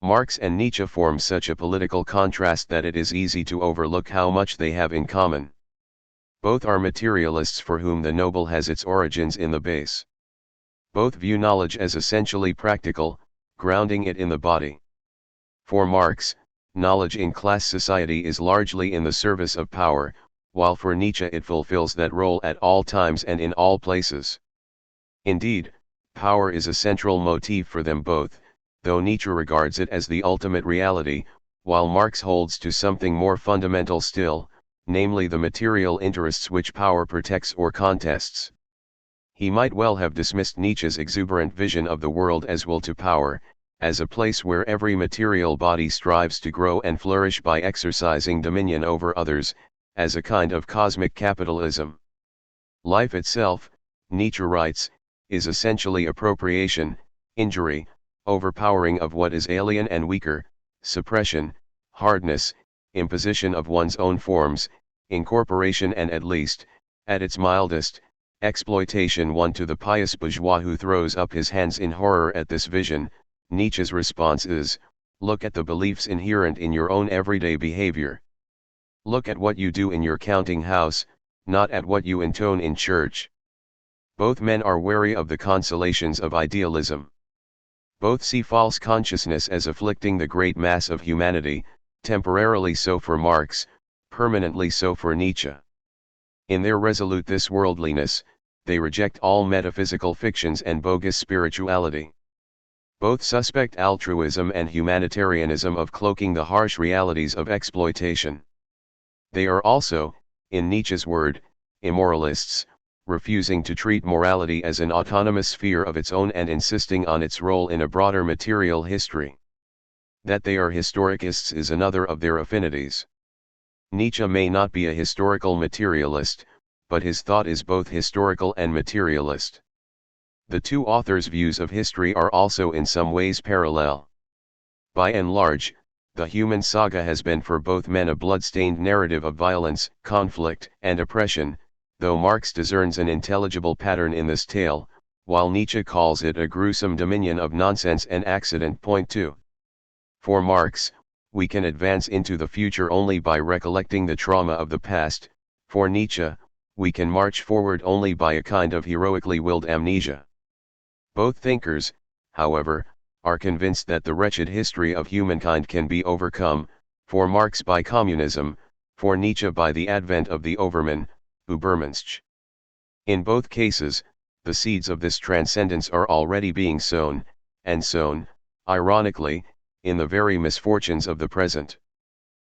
Marx and Nietzsche form such a political contrast that it is easy to overlook how much they have in common. Both are materialists for whom the noble has its origins in the base. Both view knowledge as essentially practical, grounding it in the body. For Marx, knowledge in class society is largely in the service of power, while for Nietzsche it fulfills that role at all times and in all places. Indeed, power is a central motif for them both, though Nietzsche regards it as the ultimate reality, while Marx holds to something more fundamental still, namely the material interests which power protects or contests. He might well have dismissed Nietzsche's exuberant vision of the world as will to power, as a place where every material body strives to grow and flourish by exercising dominion over others, as a kind of cosmic capitalism. Life itself, Nietzsche writes, is essentially appropriation, injury, overpowering of what is alien and weaker, suppression, hardness, imposition of one's own forms, incorporation and at least, at its mildest, exploitation. One to the pious bourgeois who throws up his hands in horror at this vision, Nietzsche's response is, look at the beliefs inherent in your own everyday behavior. Look at what you do in your counting house, not at what you intone in church. Both men are wary of the consolations of idealism. Both see false consciousness as afflicting the great mass of humanity, temporarily so for Marx, permanently so for Nietzsche. In their resolute this-worldliness, they reject all metaphysical fictions and bogus spirituality. Both suspect altruism and humanitarianism of cloaking the harsh realities of exploitation. They are also, in Nietzsche's word, immoralists, refusing to treat morality as an autonomous sphere of its own and insisting on its role in a broader material history. That they are historicists is another of their affinities. Nietzsche may not be a historical materialist, but his thought is both historical and materialist. The two authors' views of history are also in some ways parallel. By and large, the human saga has been for both men a blood-stained narrative of violence, conflict, and oppression, though Marx discerns an intelligible pattern in this tale, while Nietzsche calls it a gruesome dominion of nonsense and accident. Point 2. For Marx, we can advance into the future only by recollecting the trauma of the past. For Nietzsche, we can march forward only by a kind of heroically willed amnesia. Both thinkers, however, are convinced that the wretched history of humankind can be overcome, for Marx by communism, for Nietzsche by the advent of the Overman, Übermensch. In both cases, the seeds of this transcendence are already being sown, and sown, ironically, in the very misfortunes of the present.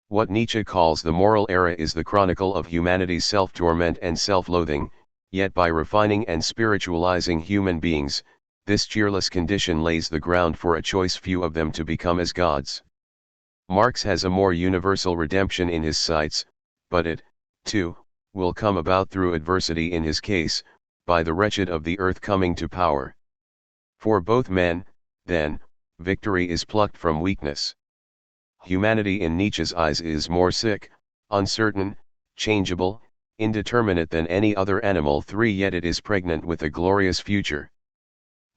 What Nietzsche calls the moral era is the chronicle of humanity's self-torment and self-loathing, yet by refining and spiritualizing human beings, this cheerless condition lays the ground for a choice few of them to become as gods. Marx has a more universal redemption in his sights, but it, too, will come about through adversity in his case, by the wretched of the earth coming to power. For both men, then, victory is plucked from weakness. Humanity in Nietzsche's eyes is more sick, uncertain, changeable, indeterminate than any other animal. 3. Yet it is pregnant with a glorious future.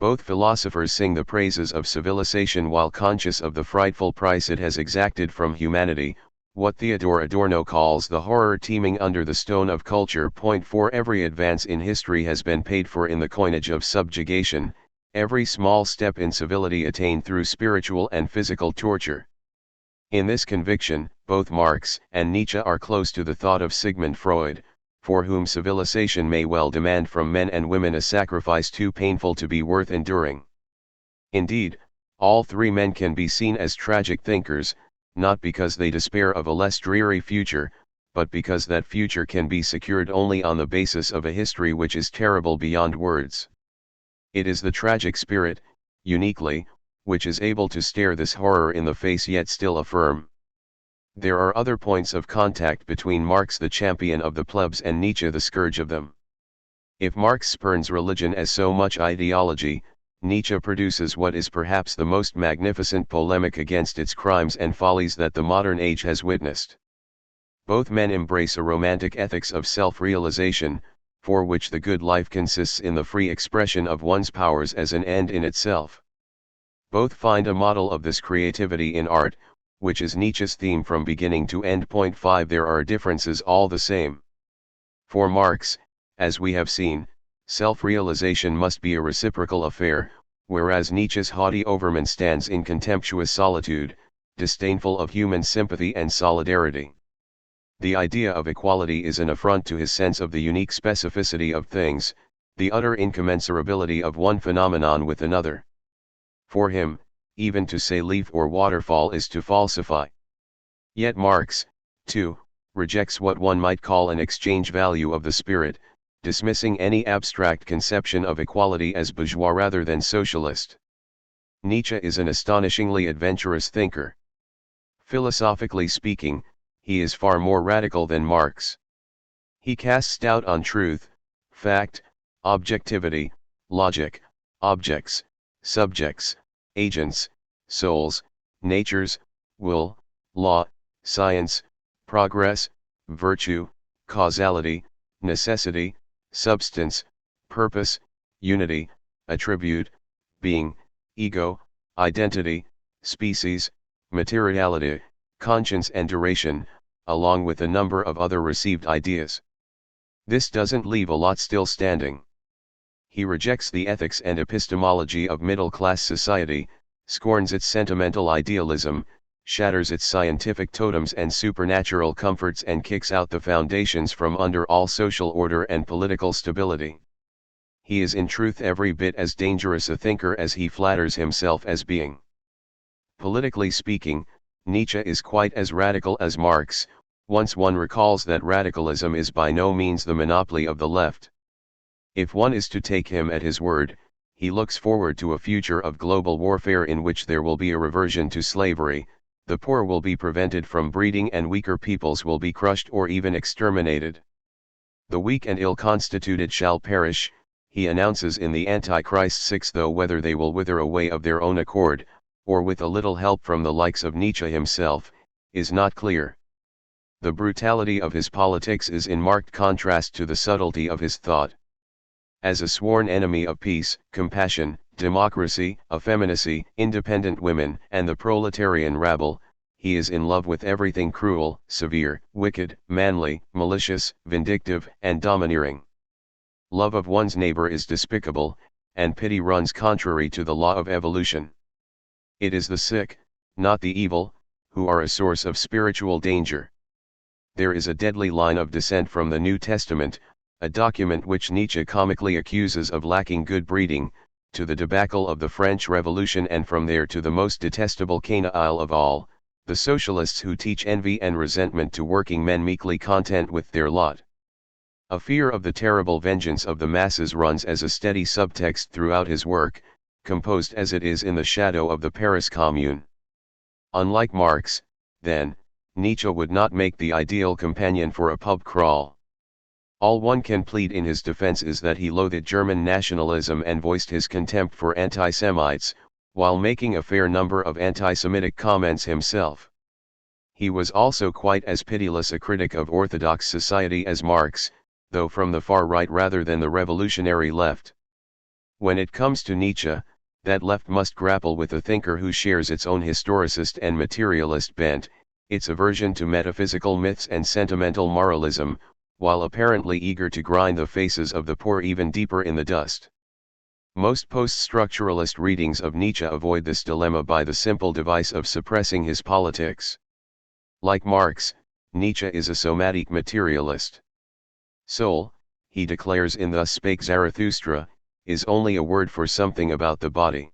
Both philosophers sing the praises of civilization while conscious of the frightful price it has exacted from humanity, what Theodore Adorno calls the horror teeming under the stone of culture. Point 4. Every advance in history has been paid for in the coinage of subjugation, every small step in civility attained through spiritual and physical torture. In this conviction, both Marx and Nietzsche are close to the thought of Sigmund Freud, for whom civilization may well demand from men and women a sacrifice too painful to be worth enduring. Indeed, all three men can be seen as tragic thinkers, not because they despair of a less dreary future, but because that future can be secured only on the basis of a history which is terrible beyond words. It is the tragic spirit, uniquely, which is able to stare this horror in the face yet still affirm. There are other points of contact between Marx the champion of the plebs and Nietzsche the scourge of them. If Marx spurns religion as so much ideology, Nietzsche produces what is perhaps the most magnificent polemic against its crimes and follies that the modern age has witnessed. Both men embrace a romantic ethics of self-realization, for which the good life consists in the free expression of one's powers as an end in itself. Both find a model of this creativity in art, which is Nietzsche's theme from beginning to end. 5 There are differences all the same. For Marx, as we have seen, self-realization must be a reciprocal affair, whereas Nietzsche's haughty overman stands in contemptuous solitude, disdainful of human sympathy and solidarity. The idea of equality is an affront to his sense of the unique specificity of things, the utter incommensurability of one phenomenon with another. For him, even to say leaf or waterfall is to falsify. Yet Marx, too, rejects what one might call an exchange value of the spirit, dismissing any abstract conception of equality as bourgeois rather than socialist. Nietzsche is an astonishingly adventurous thinker. Philosophically speaking, he is far more radical than Marx. He casts doubt on truth, fact, objectivity, logic, objects, subjects, agents, souls, natures, will, law, science, progress, virtue, causality, necessity, substance, purpose, unity, attribute, being, ego, identity, species, materiality, conscience and duration, along with a number of other received ideas. This doesn't leave a lot still standing. He rejects the ethics and epistemology of middle-class society, scorns its sentimental idealism, shatters its scientific totems and supernatural comforts and kicks out the foundations from under all social order and political stability. He is in truth every bit as dangerous a thinker as he flatters himself as being. Politically speaking, Nietzsche is quite as radical as Marx, once one recalls that radicalism is by no means the monopoly of the left. If one is to take him at his word, he looks forward to a future of global warfare in which there will be a reversion to slavery, the poor will be prevented from breeding and weaker peoples will be crushed or even exterminated. The weak and ill-constituted shall perish, he announces in the Antichrist 6, though whether they will wither away of their own accord, or with a little help from the likes of Nietzsche himself, is not clear. The brutality of his politics is in marked contrast to the subtlety of his thought. As a sworn enemy of peace, compassion, democracy, effeminacy, independent women, and the proletarian rabble, he is in love with everything cruel, severe, wicked, manly, malicious, vindictive, and domineering. Love of one's neighbor is despicable, and pity runs contrary to the law of evolution. It is the sick, not the evil, who are a source of spiritual danger. There is a deadly line of descent from the New Testament, a document which Nietzsche comically accuses of lacking good breeding, to the debacle of the French Revolution, and from there to the most detestable canaille of all, the socialists who teach envy and resentment to working men meekly content with their lot. A fear of the terrible vengeance of the masses runs as a steady subtext throughout his work, composed as it is in the shadow of the Paris Commune. Unlike Marx, then, Nietzsche would not make the ideal companion for a pub crawl. All one can plead in his defense is that he loathed German nationalism and voiced his contempt for anti-Semites, while making a fair number of anti-Semitic comments himself. He was also quite as pitiless a critic of orthodox society as Marx, though from the far right rather than the revolutionary left. When it comes to Nietzsche, that left must grapple with a thinker who shares its own historicist and materialist bent, its aversion to metaphysical myths and sentimental moralism, while apparently eager to grind the faces of the poor even deeper in the dust. Most post-structuralist readings of Nietzsche avoid this dilemma by the simple device of suppressing his politics. Like Marx, Nietzsche is a somatic materialist. Soul, he declares in Thus Spake Zarathustra, is only a word for something about the body.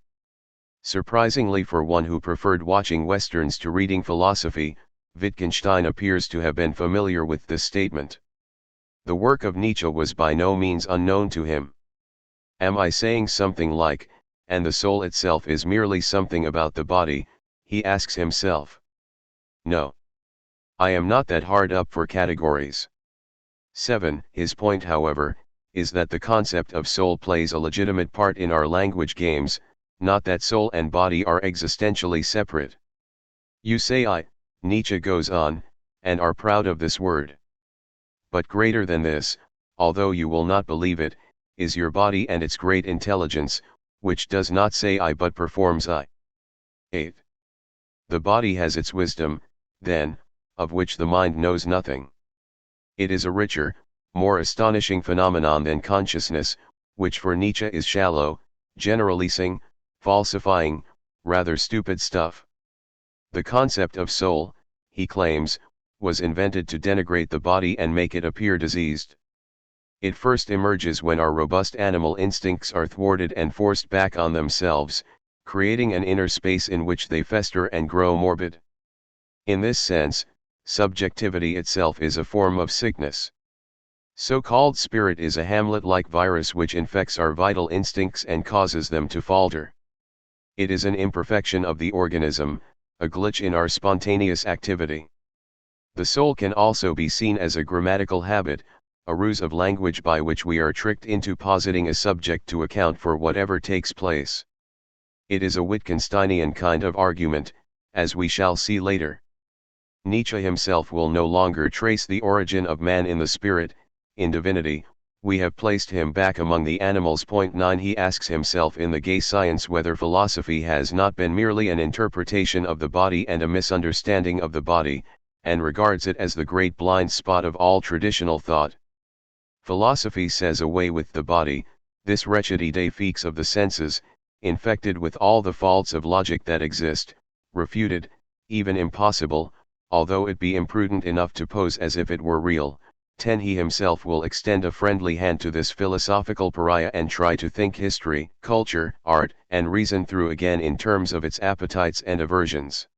Surprisingly, for one who preferred watching westerns to reading philosophy, Wittgenstein appears to have been familiar with this statement. The work of Nietzsche was by no means unknown to him. Am I saying something like, and the soul itself is merely something about the body, he asks himself. No. I am not that hard up for categories. 7. His point, however, is that the concept of soul plays a legitimate part in our language games, not that soul and body are existentially separate. You say Nietzsche goes on, and are proud of this word. But greater than this, although you will not believe it, is your body and its great intelligence, which does not say I but performs I. 8. The body has its wisdom, then, of which the mind knows nothing. It is a richer, more astonishing phenomenon than consciousness, which for Nietzsche is shallow, generalizing, falsifying, rather stupid stuff. The concept of soul, he claims, was invented to denigrate the body and make it appear diseased. It first emerges when our robust animal instincts are thwarted and forced back on themselves, creating an inner space in which they fester and grow morbid. In this sense, subjectivity itself is a form of sickness. So-called spirit is a Hamlet-like virus which infects our vital instincts and causes them to falter. It is an imperfection of the organism, a glitch in our spontaneous activity. The soul can also be seen as a grammatical habit, a ruse of language by which we are tricked into positing a subject to account for whatever takes place. It is a Wittgensteinian kind of argument, as we shall see later. Nietzsche himself will no longer trace the origin of man in the spirit, in divinity, we have placed him back among the animals. 9. He asks himself in The Gay Science whether philosophy has not been merely an interpretation of the body and a misunderstanding of the body, and regards it as the great blind spot of all traditional thought. Philosophy says away with the body, this wretched idée fixe of the senses, infected with all the faults of logic that exist, refuted, even impossible, although it be imprudent enough to pose as if it were real. 10. He himself will extend a friendly hand to this philosophical pariah and try to think history, culture, art, and reason through again in terms of its appetites and aversions.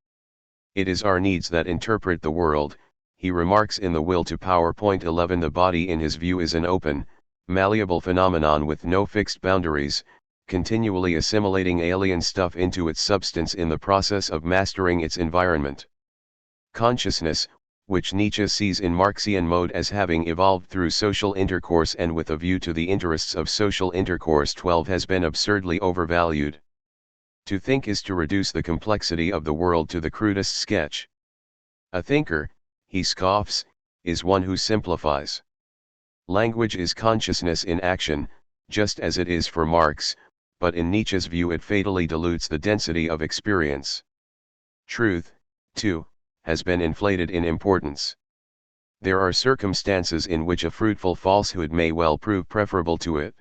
It is our needs that interpret the world, he remarks in The Will to Power. 11. The body in his view is an open, malleable phenomenon with no fixed boundaries, continually assimilating alien stuff into its substance in the process of mastering its environment. Consciousness, which Nietzsche sees in Marxian mode as having evolved through social intercourse and with a view to the interests of social intercourse. 12. Has been absurdly overvalued. To think is to reduce the complexity of the world to the crudest sketch. A thinker, he scoffs, is one who simplifies. Language is consciousness in action, just as it is for Marx, but in Nietzsche's view it fatally dilutes the density of experience. Truth, too, has been inflated in importance. There are circumstances in which a fruitful falsehood may well prove preferable to it.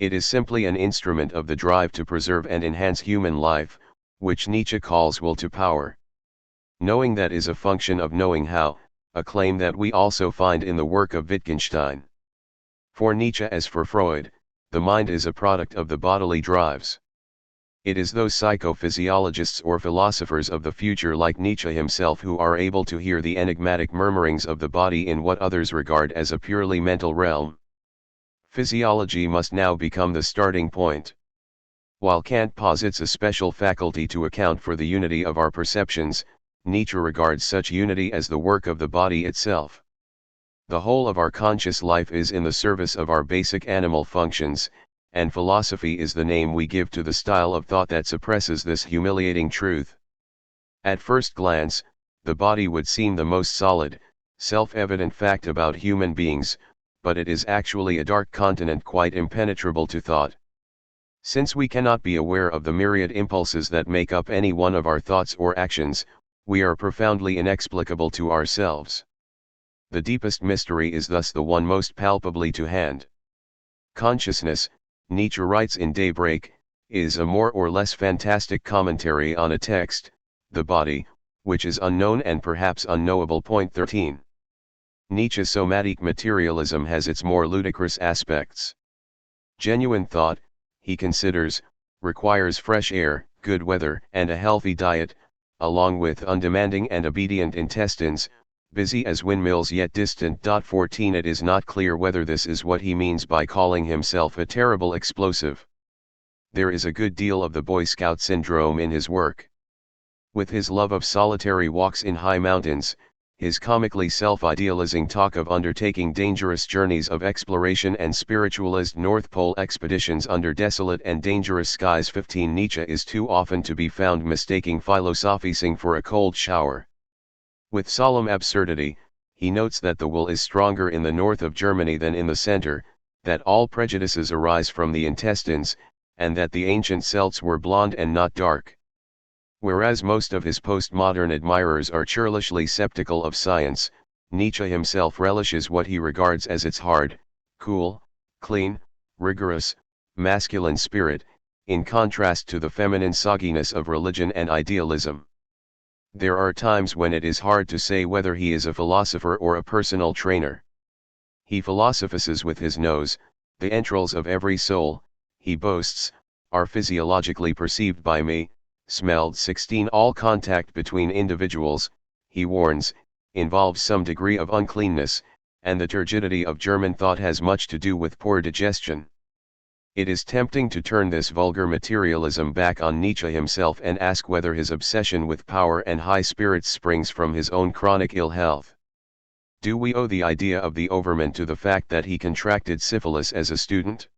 It is simply an instrument of the drive to preserve and enhance human life, which Nietzsche calls will to power. Knowing that is a function of knowing how, a claim that we also find in the work of Wittgenstein. For Nietzsche as for Freud, the mind is a product of the bodily drives. It is those psychophysiologists or philosophers of the future like Nietzsche himself who are able to hear the enigmatic murmurings of the body in what others regard as a purely mental realm. Physiology must now become the starting point. While Kant posits a special faculty to account for the unity of our perceptions, Nietzsche regards such unity as the work of the body itself. The whole of our conscious life is in the service of our basic animal functions, and philosophy is the name we give to the style of thought that suppresses this humiliating truth. At first glance, the body would seem the most solid, self-evident fact about human beings, but it is actually a dark continent quite impenetrable to thought. Since we cannot be aware of the myriad impulses that make up any one of our thoughts or actions, we are profoundly inexplicable to ourselves. The deepest mystery is thus the one most palpably to hand. Consciousness, Nietzsche writes in Daybreak, is a more or less fantastic commentary on a text, the body, which is unknown and perhaps unknowable. 13. Nietzsche's somatic materialism has its more ludicrous aspects. Genuine thought, he considers, requires fresh air, good weather, and a healthy diet, along with undemanding and obedient intestines, busy as windmills yet distant. 14. It is not clear whether this is what he means by calling himself a terrible explosive. There is a good deal of the Boy Scout syndrome in his work. With his love of solitary walks in high mountains, his comically self-idealizing talk of undertaking dangerous journeys of exploration and spiritualist North Pole expeditions under desolate and dangerous skies. 15. Nietzsche is too often to be found mistaking philosophizing for a cold shower. With solemn absurdity, he notes that the will is stronger in the north of Germany than in the center, that all prejudices arise from the intestines, and that the ancient Celts were blonde and not dark. Whereas most of his postmodern admirers are churlishly skeptical of science, Nietzsche himself relishes what he regards as its hard, cool, clean, rigorous, masculine spirit, in contrast to the feminine sogginess of religion and idealism. There are times when it is hard to say whether he is a philosopher or a personal trainer. He philosophizes with his nose. The entrails of every soul, he boasts, are physiologically perceived by me, smelled. 16. All contact between individuals, he warns, involves some degree of uncleanness, and the turgidity of German thought has much to do with poor digestion. It is tempting to turn this vulgar materialism back on Nietzsche himself and ask whether his obsession with power and high spirits springs from his own chronic ill health. Do we owe the idea of the Overman to the fact that he contracted syphilis as a student?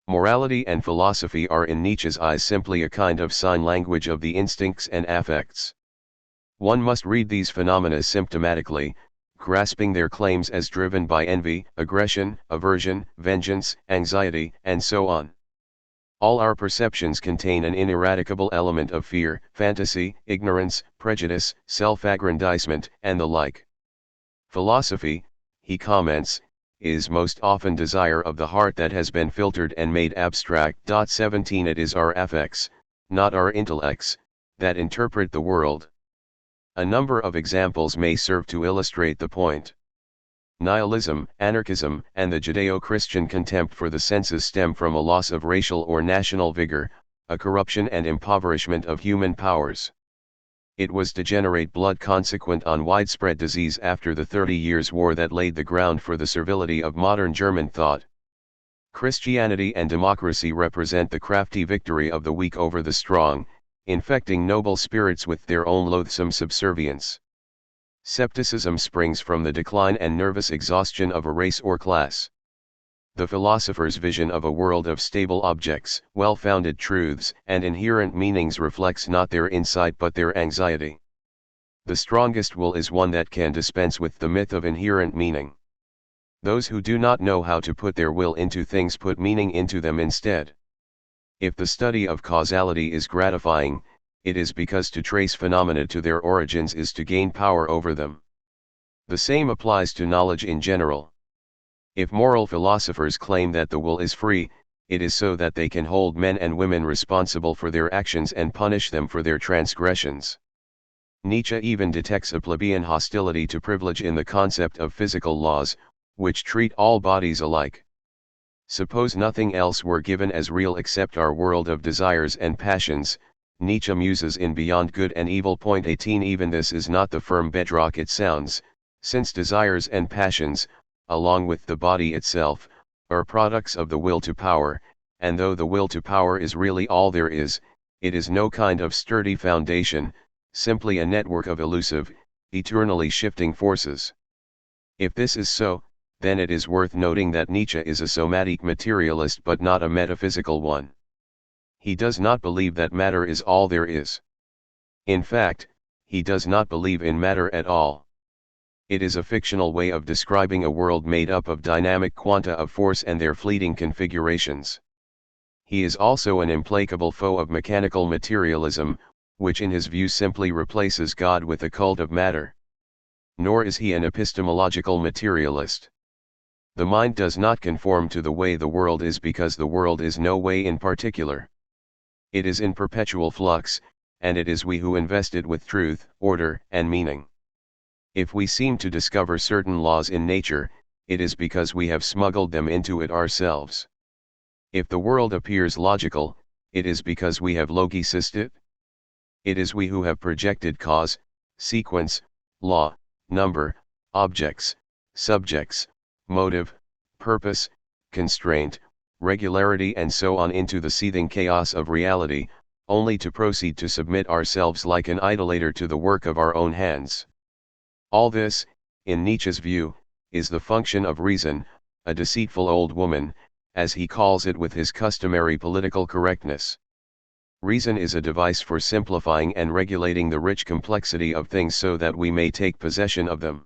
Morality and philosophy are in Nietzsche's eyes simply a kind of sign language of the instincts and affects. One must read these phenomena symptomatically, grasping their claims as driven by envy, aggression, aversion, vengeance, anxiety, and so on. All our perceptions contain an ineradicable element of fear, fantasy, ignorance, prejudice, self-aggrandizement, and the like. Philosophy, he comments, is most often desire of the heart that has been filtered and made abstract. 17. It is our affects, not our intellects, that interpret the world. A number of examples may serve to illustrate the point. Nihilism, anarchism, and the Judeo-Christian contempt for the senses stem from a loss of racial or national vigor, a corruption and impoverishment of human powers. It was degenerate blood consequent on widespread disease after the 30 Years' War that laid the ground for the servility of modern German thought. Christianity and democracy represent the crafty victory of the weak over the strong, infecting noble spirits with their own loathsome subservience. Scepticism springs from the decline and nervous exhaustion of a race or class. The philosopher's vision of a world of stable objects, well-founded truths, and inherent meanings reflects not their insight but their anxiety. The strongest will is one that can dispense with the myth of inherent meaning. Those who do not know how to put their will into things put meaning into them instead. If the study of causality is gratifying, it is because to trace phenomena to their origins is to gain power over them. The same applies to knowledge in general. If moral philosophers claim that the will is free, it is so that they can hold men and women responsible for their actions and punish them for their transgressions. Nietzsche even detects a plebeian hostility to privilege in the concept of physical laws, which treat all bodies alike. Suppose nothing else were given as real except our world of desires and passions, Nietzsche muses in Beyond Good and Evil. 18. Even this is not the firm bedrock it sounds, since desires and passions, along with the body itself, are products of the will to power, and though the will to power is really all there is, it is no kind of sturdy foundation, simply a network of elusive, eternally shifting forces. If this is so, then it is worth noting that Nietzsche is a somatic materialist but not a metaphysical one. He does not believe that matter is all there is. In fact, he does not believe in matter at all. It is a fictional way of describing a world made up of dynamic quanta of force and their fleeting configurations. He is also an implacable foe of mechanical materialism, which in his view simply replaces God with a cult of matter. Nor is he an epistemological materialist. The mind does not conform to the way the world is because the world is no way in particular. It is in perpetual flux, and it is we who invest it with truth, order, and meaning. If we seem to discover certain laws in nature, it is because we have smuggled them into it ourselves. If the world appears logical, it is because we have logicised it. It is we who have projected cause, sequence, law, number, objects, subjects, motive, purpose, constraint, regularity and so on into the seething chaos of reality, only to proceed to submit ourselves like an idolater to the work of our own hands. All this, in Nietzsche's view, is the function of reason, a deceitful old woman, as he calls it with his customary political correctness. Reason is a device for simplifying and regulating the rich complexity of things so that we may take possession of them.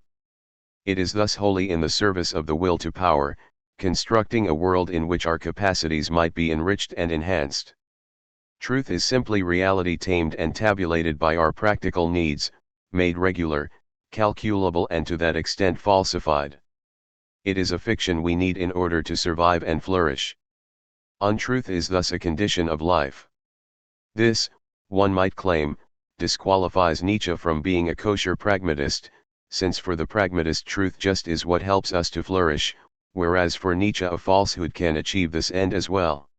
It is thus wholly in the service of the will to power, constructing a world in which our capacities might be enriched and enhanced. Truth is simply reality tamed and tabulated by our practical needs, made regular, calculable and to that extent falsified. It is a fiction we need in order to survive and flourish. Untruth is thus a condition of life. This, one might claim, disqualifies Nietzsche from being a kosher pragmatist, since for the pragmatist truth just is what helps us to flourish, whereas for Nietzsche a falsehood can achieve this end as well.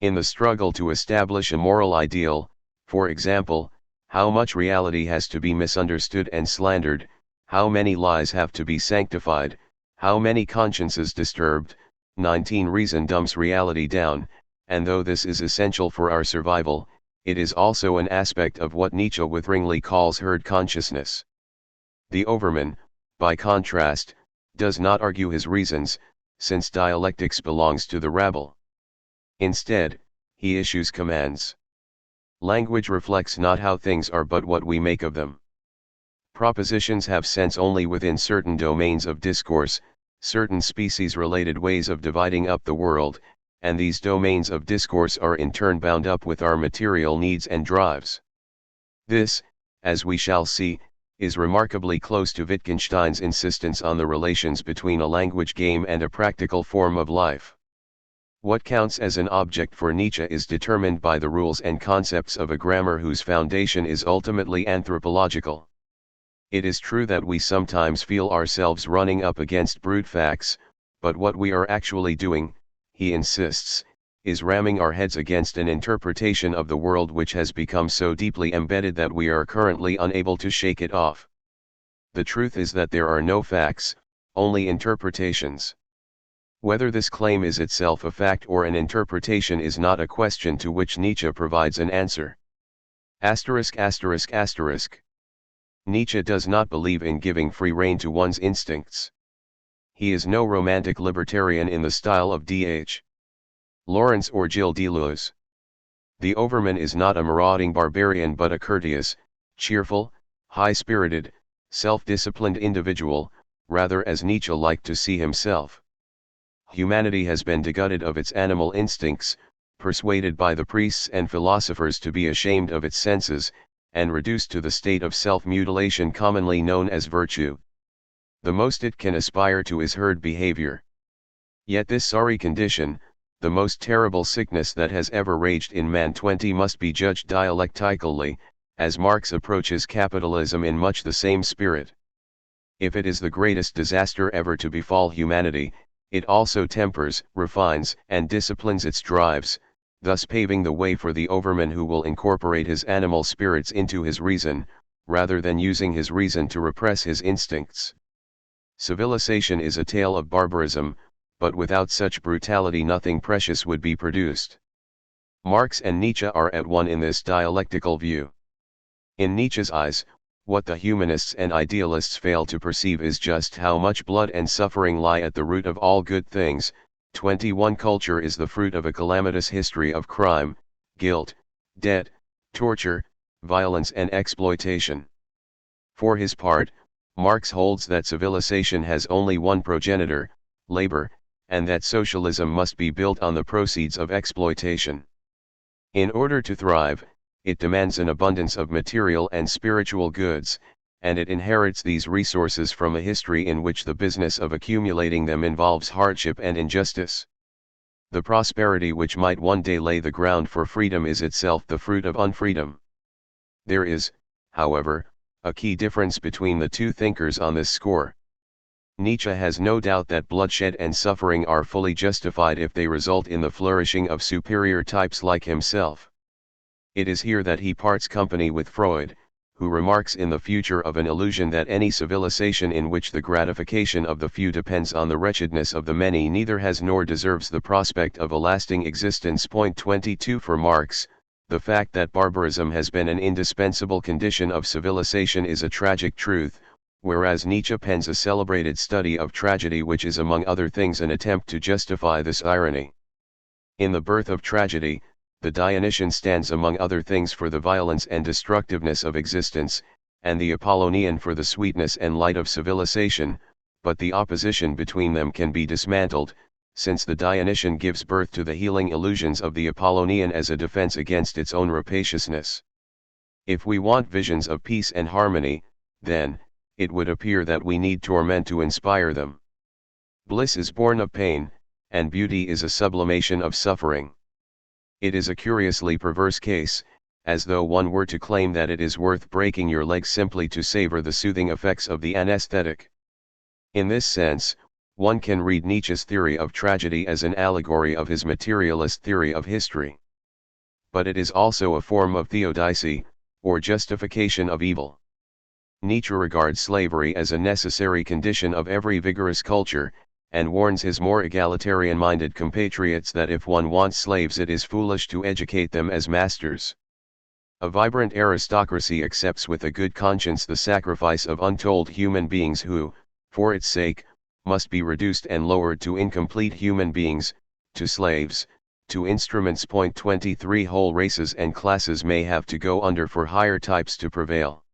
In the struggle to establish a moral ideal, for example, how much reality has to be misunderstood and slandered, how many lies have to be sanctified, how many consciences disturbed, 19 Reason dumps reality down, and though this is essential for our survival, it is also an aspect of what Nietzsche witheringly calls herd consciousness. The overman, by contrast, does not argue his reasons, since dialectics belongs to the rabble. Instead, he issues commands. Language reflects not how things are but what we make of them. Propositions have sense only within certain domains of discourse, certain species-related ways of dividing up the world, and these domains of discourse are in turn bound up with our material needs and drives. This, as we shall see, is remarkably close to Wittgenstein's insistence on the relations between a language game and a practical form of life. What counts as an object for Nietzsche is determined by the rules and concepts of a grammar whose foundation is ultimately anthropological. It is true that we sometimes feel ourselves running up against brute facts, but what we are actually doing, he insists, is ramming our heads against an interpretation of the world which has become so deeply embedded that we are currently unable to shake it off. The truth is that there are no facts, only interpretations. Whether this claim is itself a fact or an interpretation is not a question to which Nietzsche provides an answer. Nietzsche does not believe in giving free rein to one's instincts. He is no romantic libertarian in the style of D.H. Lawrence or Gilles Deleuze. The overman is not a marauding barbarian but a courteous, cheerful, high-spirited, self-disciplined individual, rather as Nietzsche liked to see himself. Humanity has been degutted of its animal instincts, persuaded by the priests and philosophers to be ashamed of its senses, and reduced to the state of self-mutilation commonly known as virtue. The most it can aspire to is herd behavior. Yet this sorry condition, the most terrible sickness that has ever raged in man 20 must be judged dialectically, as Marx approaches capitalism in much the same spirit. If it is the greatest disaster ever to befall humanity, it also tempers, refines, and disciplines its drives, thus paving the way for the overman who will incorporate his animal spirits into his reason, rather than using his reason to repress his instincts. Civilization is a tale of barbarism, but without such brutality nothing precious would be produced. Marx and Nietzsche are at one in this dialectical view. In Nietzsche's eyes, what the humanists and idealists fail to perceive is just how much blood and suffering lie at the root of all good things. 21 Culture is the fruit of a calamitous history of crime, guilt, debt, torture, violence and exploitation. For his part, Marx holds that civilization has only one progenitor, labor, and that socialism must be built on the proceeds of exploitation. In order to thrive, it demands an abundance of material and spiritual goods, and it inherits these resources from a history in which the business of accumulating them involves hardship and injustice. The prosperity which might one day lay the ground for freedom is itself the fruit of unfreedom. There is, however, a key difference between the two thinkers on this score. Nietzsche has no doubt that bloodshed and suffering are fully justified if they result in the flourishing of superior types like himself. It is here that he parts company with Freud, who remarks in The Future of an Illusion that any civilization in which the gratification of the few depends on the wretchedness of the many neither has nor deserves the prospect of a lasting existence. 22 For Marx, the fact that barbarism has been an indispensable condition of civilization is a tragic truth, whereas Nietzsche pens a celebrated study of tragedy which is among other things an attempt to justify this irony. In The Birth of Tragedy, the Dionysian stands among other things for the violence and destructiveness of existence, and the Apollonian for the sweetness and light of civilization, but the opposition between them can be dismantled, since the Dionysian gives birth to the healing illusions of the Apollonian as a defense against its own rapaciousness. If we want visions of peace and harmony, then, it would appear that we need torment to inspire them. Bliss is born of pain, and beauty is a sublimation of suffering. It is a curiously perverse case, as though one were to claim that it is worth breaking your legs simply to savor the soothing effects of the anesthetic. In this sense, one can read Nietzsche's theory of tragedy as an allegory of his materialist theory of history. But it is also a form of theodicy, or justification of evil. Nietzsche regards slavery as a necessary condition of every vigorous culture, and warns his more egalitarian-minded compatriots that if one wants slaves it is foolish to educate them as masters. A vibrant aristocracy accepts with a good conscience the sacrifice of untold human beings who, for its sake, must be reduced and lowered to incomplete human beings, to slaves, to instruments. 23 Whole races and classes may have to go under for higher types to prevail.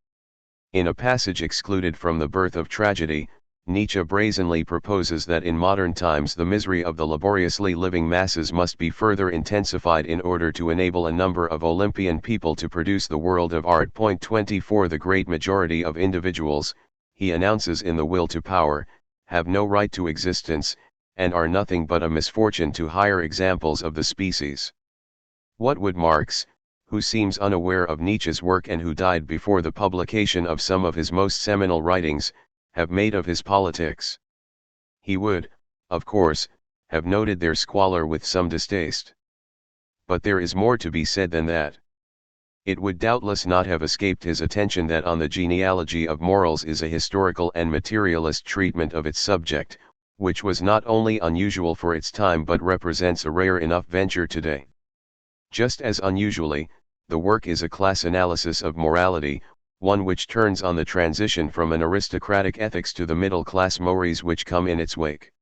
In a passage excluded from The Birth of Tragedy, Nietzsche brazenly proposes that in modern times the misery of the laboriously living masses must be further intensified in order to enable a number of Olympian people to produce the world of art. 24 The great majority of individuals, he announces in The Will to Power, have no right to existence, and are nothing but a misfortune to higher examples of the species. What would Marx, who seems unaware of Nietzsche's work and who died before the publication of some of his most seminal writings, have made of his politics? He would, of course, have noted their squalor with some distaste. But there is more to be said than that. It would doubtless not have escaped his attention that On the Genealogy of Morals is a historical and materialist treatment of its subject, which was not only unusual for its time but represents a rare enough venture today. Just as unusually, the work is a class analysis of morality, one which turns on the transition from an aristocratic ethics to the middle-class mores which come in its wake.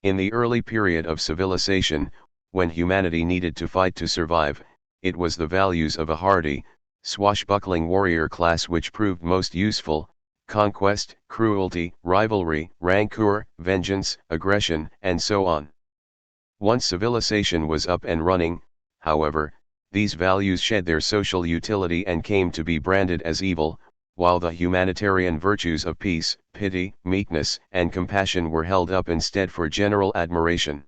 In the early period of civilization, when humanity needed to fight to survive, it was the values of a hardy, swashbuckling warrior class which proved most useful: conquest, cruelty, rivalry, rancor, vengeance, aggression, and so on. Once civilization was up and running, however, these values shed their social utility and came to be branded as evil, while the humanitarian virtues of peace, pity, meekness, and compassion were held up instead for general admiration.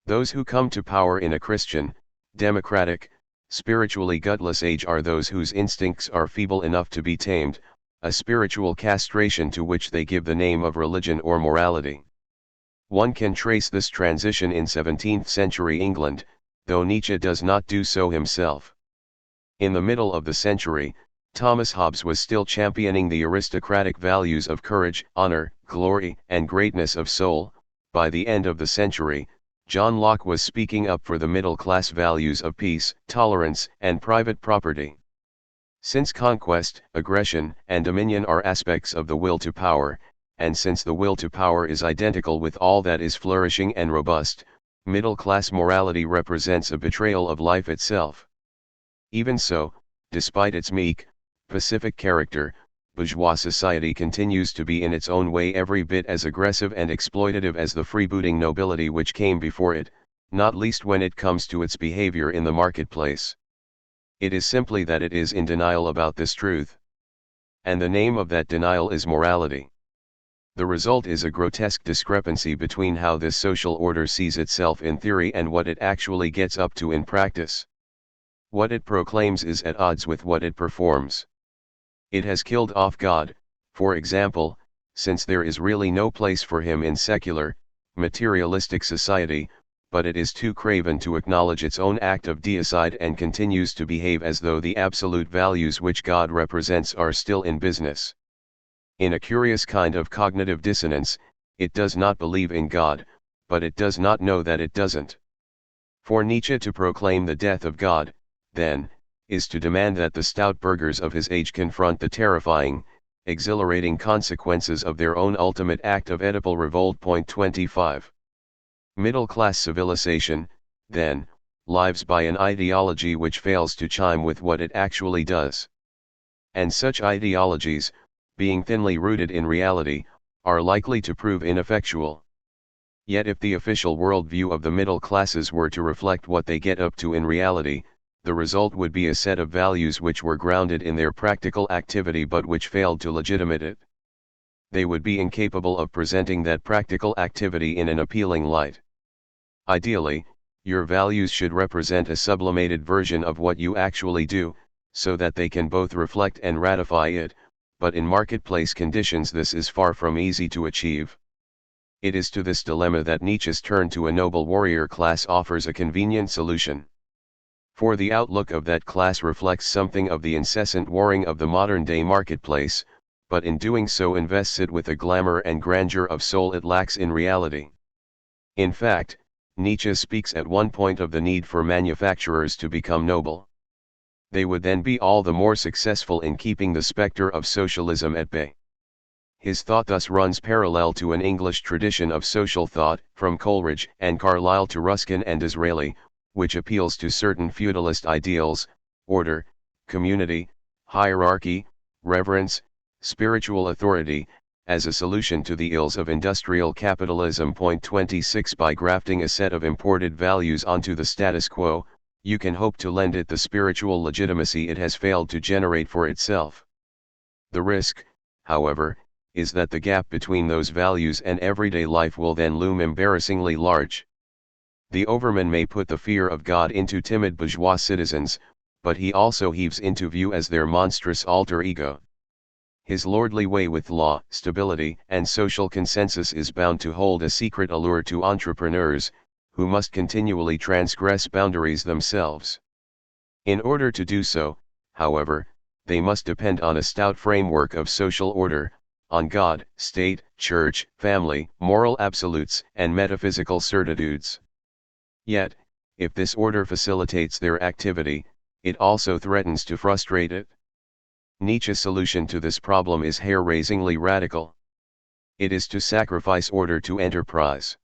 Those who come to power in a Christian, democratic, spiritually gutless age are those whose instincts are feeble enough to be tamed, a spiritual castration to which they give the name of religion or morality. One can trace this transition in 17th-century England, though Nietzsche does not do so himself. In the middle of the century, Thomas Hobbes was still championing the aristocratic values of courage, honor, glory, and greatness of soul. By the end of the century, John Locke was speaking up for the middle-class values of peace, tolerance, and private property. Since conquest, aggression, and dominion are aspects of the will to power, and since the will to power is identical with all that is flourishing and robust, middle-class morality represents a betrayal of life itself. Even so, despite its meek, pacific character, bourgeois society continues to be in its own way every bit as aggressive and exploitative as the freebooting nobility which came before it, not least when it comes to its behavior in the marketplace. It is simply that it is in denial about this truth. And the name of that denial is morality. The result is a grotesque discrepancy between how this social order sees itself in theory and what it actually gets up to in practice. What it proclaims is at odds with what it performs. It has killed off God, for example, since there is really no place for him in secular, materialistic society, but it is too craven to acknowledge its own act of deicide and continues to behave as though the absolute values which God represents are still in business. In a curious kind of cognitive dissonance, it does not believe in God, but it does not know that it doesn't. For Nietzsche to proclaim the death of God, then, is to demand that the stout burghers of his age confront the terrifying, exhilarating consequences of their own ultimate act of Oedipal revolt. 25. Middle-class civilization, then, lives by an ideology which fails to chime with what it actually does. And such ideologies, being thinly rooted in reality, are likely to prove ineffectual. Yet if the official worldview of the middle classes were to reflect what they get up to in reality, the result would be a set of values which were grounded in their practical activity but which failed to legitimate it. They would be incapable of presenting that practical activity in an appealing light. Ideally, your values should represent a sublimated version of what you actually do, so that they can both reflect and ratify it, but in marketplace conditions this is far from easy to achieve. It is to this dilemma that Nietzsche's turn to a noble warrior class offers a convenient solution. For the outlook of that class reflects something of the incessant warring of the modern-day marketplace, but in doing so invests it with a glamour and grandeur of soul it lacks in reality. In fact, Nietzsche speaks at one point of the need for manufacturers to become noble. They would then be all the more successful in keeping the specter of socialism at bay. His thought thus runs parallel to an English tradition of social thought, from Coleridge and Carlyle to Ruskin and Disraeli, which appeals to certain feudalist ideals, order, community, hierarchy, reverence, spiritual authority, as a solution to the ills of industrial capitalism. 26 By grafting a set of imported values onto the status quo, you can hope to lend it the spiritual legitimacy it has failed to generate for itself. The risk, however, is that the gap between those values and everyday life will then loom embarrassingly large. The overman may put the fear of God into timid bourgeois citizens, but he also heaves into view as their monstrous alter ego. His lordly way with law, stability, and social consensus is bound to hold a secret allure to entrepreneurs, who must continually transgress boundaries themselves. In order to do so, however, they must depend on a stout framework of social order, on God, state, church, family, moral absolutes, and metaphysical certitudes. Yet, if this order facilitates their activity, it also threatens to frustrate it. Nietzsche's solution to this problem is hair-raisingly radical. It is to sacrifice order to enterprise.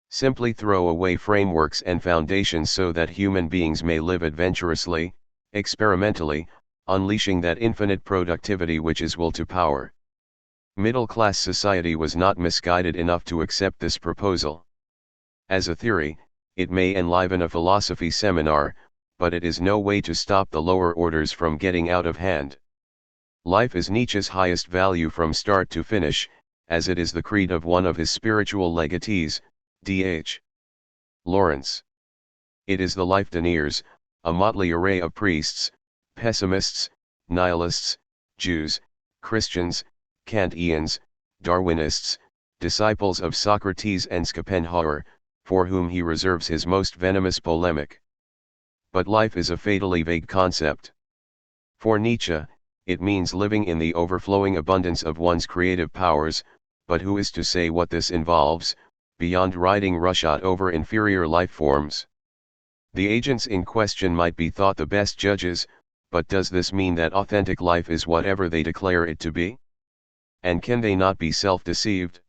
Simply throw away frameworks and foundations so that human beings may live adventurously, experimentally, unleashing that infinite productivity which is will to power. Middle-class society was not misguided enough to accept this proposal. As a theory, it may enliven a philosophy seminar, but it is no way to stop the lower orders from getting out of hand. Life is Nietzsche's highest value from start to finish, as it is the creed of one of his spiritual legatees, D.H. Lawrence. It is the life deniers, a motley array of priests, pessimists, nihilists, Jews, Christians, Kantians, Darwinists, disciples of Socrates and Schopenhauer, for whom he reserves his most venomous polemic. But life is a fatally vague concept. For Nietzsche, it means living in the overflowing abundance of one's creative powers, but who is to say what this involves, beyond riding roughshod over inferior life forms? The agents in question might be thought the best judges, but does this mean that authentic life is whatever they declare it to be? And can they not be self-deceived?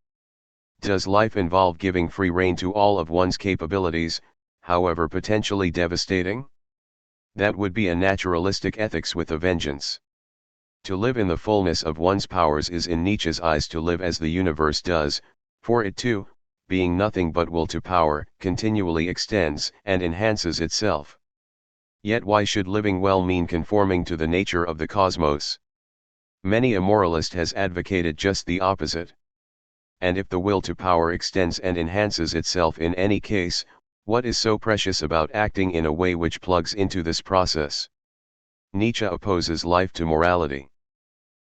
Does life involve giving free rein to all of one's capabilities, however potentially devastating? That would be a naturalistic ethics with a vengeance. To live in the fullness of one's powers is in Nietzsche's eyes to live as the universe does, for it too, being nothing but will to power, continually extends and enhances itself. Yet why should living well mean conforming to the nature of the cosmos? Many a moralist has advocated just the opposite. And if the will to power extends and enhances itself in any case, what is so precious about acting in a way which plugs into this process? Nietzsche opposes life to morality.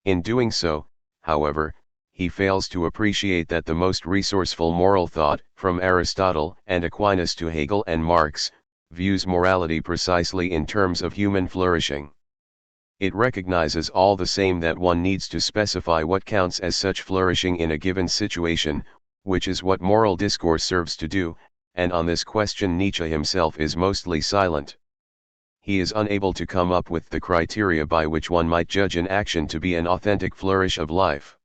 In doing so, however, he fails to appreciate that the most resourceful moral thought, from Aristotle and Aquinas to Hegel and Marx, views morality precisely in terms of human flourishing. It recognizes all the same that one needs to specify what counts as such flourishing in a given situation, which is what moral discourse serves to do, and on this question Nietzsche himself is mostly silent. He is unable to come up with the criteria by which one might judge an action to be an authentic flourish of life.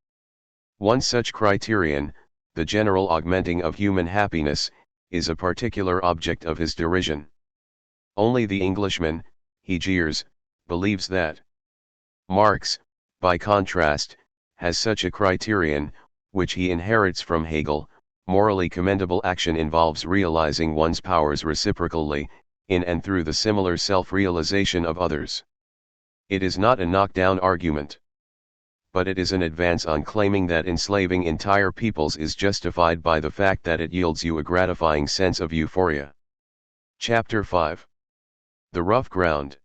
One such criterion, the general augmenting of human happiness, is a particular object of his derision. Only the Englishman, he jeers, believes that. Marx, by contrast, has such a criterion, which he inherits from Hegel. Morally commendable action involves realizing one's powers reciprocally, in and through the similar self-realization of others. It is not a knockdown argument. But it is an advance on claiming that enslaving entire peoples is justified by the fact that it yields you a gratifying sense of euphoria. Chapter 5. The Rough Ground.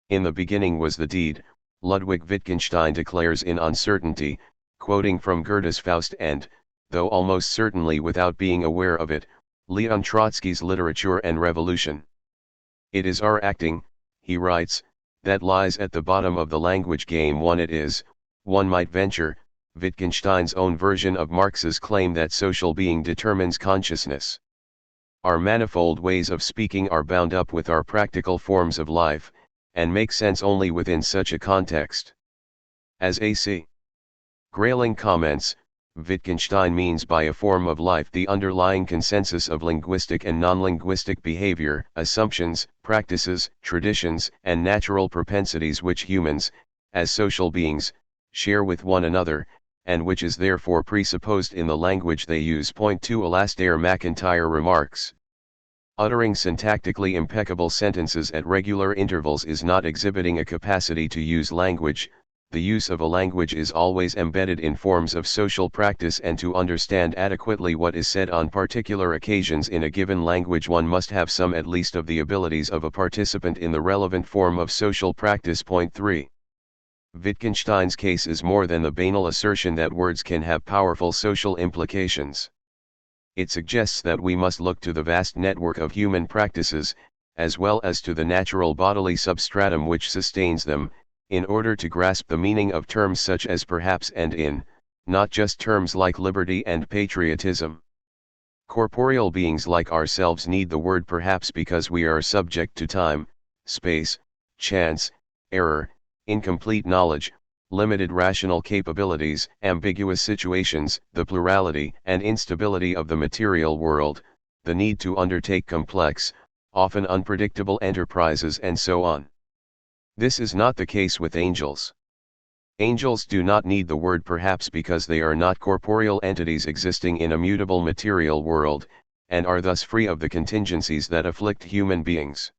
In the beginning was the deed, Ludwig Wittgenstein declares in Uncertainty, quoting from Goethe's Faust and, though almost certainly without being aware of it, Leon Trotsky's Literature and Revolution. It is our acting, he writes, that lies at the bottom of the language game. It is, one might venture, Wittgenstein's own version of Marx's claim that social being determines consciousness. Our manifold ways of speaking are bound up with our practical forms of life, and make sense only within such a context. As A.C. Grayling comments, Wittgenstein means by a form of life the underlying consensus of linguistic and non-linguistic behavior, assumptions, practices, traditions, and natural propensities which humans, as social beings, share with one another, and which is therefore presupposed in the language they use. Point 2. Alastair MacIntyre remarks. Uttering syntactically impeccable sentences at regular intervals is not exhibiting a capacity to use language. The use of a language is always embedded in forms of social practice, and to understand adequately what is said on particular occasions in a given language one must have some at least of the abilities of a participant in the relevant form of social practice. Point 3. Wittgenstein's case is more than the banal assertion that words can have powerful social implications. It suggests that we must look to the vast network of human practices, as well as to the natural bodily substratum which sustains them, in order to grasp the meaning of terms such as perhaps and in, not just terms like liberty and patriotism. Corporeal beings like ourselves need the word perhaps because we are subject to time, space, chance, error, incomplete knowledge, limited rational capabilities, ambiguous situations, the plurality and instability of the material world, the need to undertake complex, often unpredictable enterprises, and so on. This is not the case with angels. Angels do not need the word perhaps because they are not corporeal entities existing in a mutable material world, and are thus free of the contingencies that afflict human beings.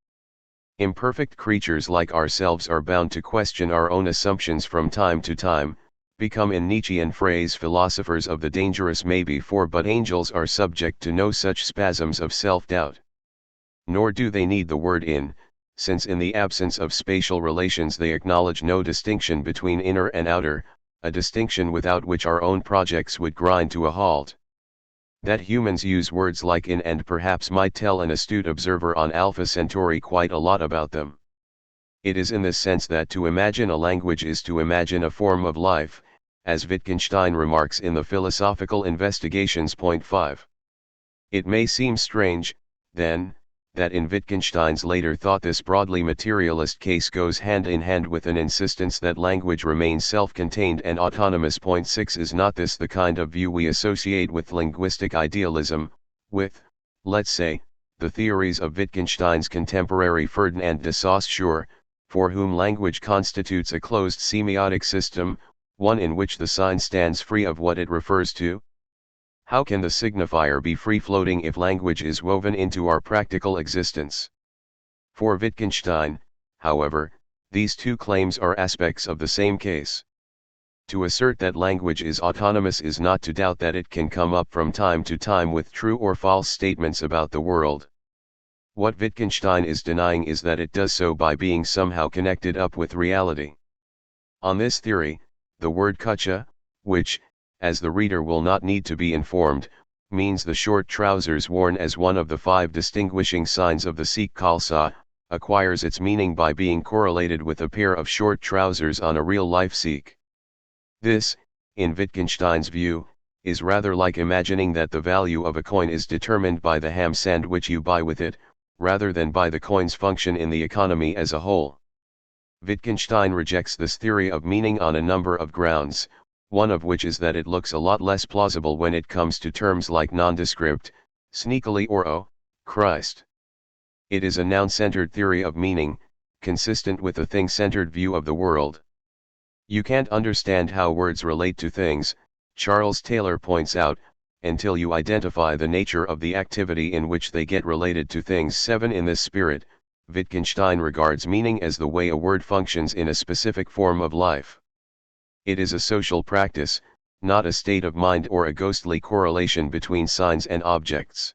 Imperfect creatures like ourselves are bound to question our own assumptions from time to time, become in Nietzschean phrase philosophers of the dangerous maybe for, but angels are subject to no such spasms of self-doubt. Nor do they need the word in, since in the absence of spatial relations they acknowledge no distinction between inner and outer, a distinction without which our own projects would grind to a halt. That humans use words like in and perhaps might tell an astute observer on Alpha Centauri quite a lot about them. It is in this sense that to imagine a language is to imagine a form of life, as Wittgenstein remarks in the Philosophical Investigations. Point 5. It may seem strange, then, that in Wittgenstein's later thought this broadly materialist case goes hand in hand with an insistence that language remains self-contained and autonomous. Point 6. Is not this the kind of view we associate with linguistic idealism, with, let's say, the theories of Wittgenstein's contemporary Ferdinand de Saussure, for whom language constitutes a closed semiotic system, one in which the sign stands free of what it refers to? How can the signifier be free-floating if language is woven into our practical existence? For Wittgenstein, however, these two claims are aspects of the same case. To assert that language is autonomous is not to doubt that it can come up from time to time with true or false statements about the world. What Wittgenstein is denying is that it does so by being somehow connected up with reality. On this theory, the word kutsha, which, as the reader will not need to be informed, means the short trousers worn as one of the 5 distinguishing signs of the Sikh Khalsa, acquires its meaning by being correlated with a pair of short trousers on a real-life Sikh. This, in Wittgenstein's view, is rather like imagining that the value of a coin is determined by the ham sandwich you buy with it, rather than by the coin's function in the economy as a whole. Wittgenstein rejects this theory of meaning on a number of grounds, one of which is that it looks a lot less plausible when it comes to terms like nondescript, sneakily, or oh, Christ. It is a noun-centered theory of meaning, consistent with a thing-centered view of the world. You can't understand how words relate to things, Charles Taylor points out, until you identify the nature of the activity in which they get related to things. 7. In this spirit, Wittgenstein regards meaning as the way a word functions in a specific form of life. It is a social practice, not a state of mind or a ghostly correlation between signs and objects.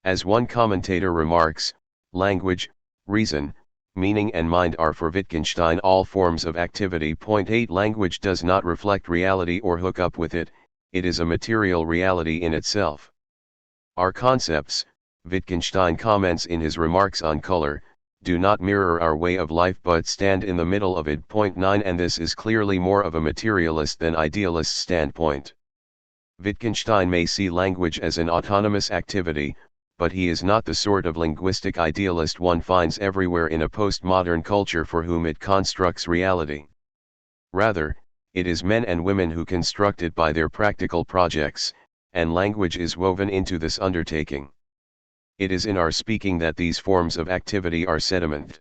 As one commentator remarks, language, reason, meaning and mind are for Wittgenstein all forms of activity. 8. Language does not reflect reality or hook up with it, it is a material reality in itself. Our concepts, Wittgenstein comments in his remarks on color, do not mirror our way of life but stand in the middle of it. 9. And this is clearly more of a materialist than idealist standpoint. Wittgenstein may see language as an autonomous activity, but he is not the sort of linguistic idealist one finds everywhere in a postmodern culture for whom it constructs reality. Rather, it is men and women who construct it by their practical projects, and language is woven into this undertaking. It is in our speaking that these forms of activity are sediment.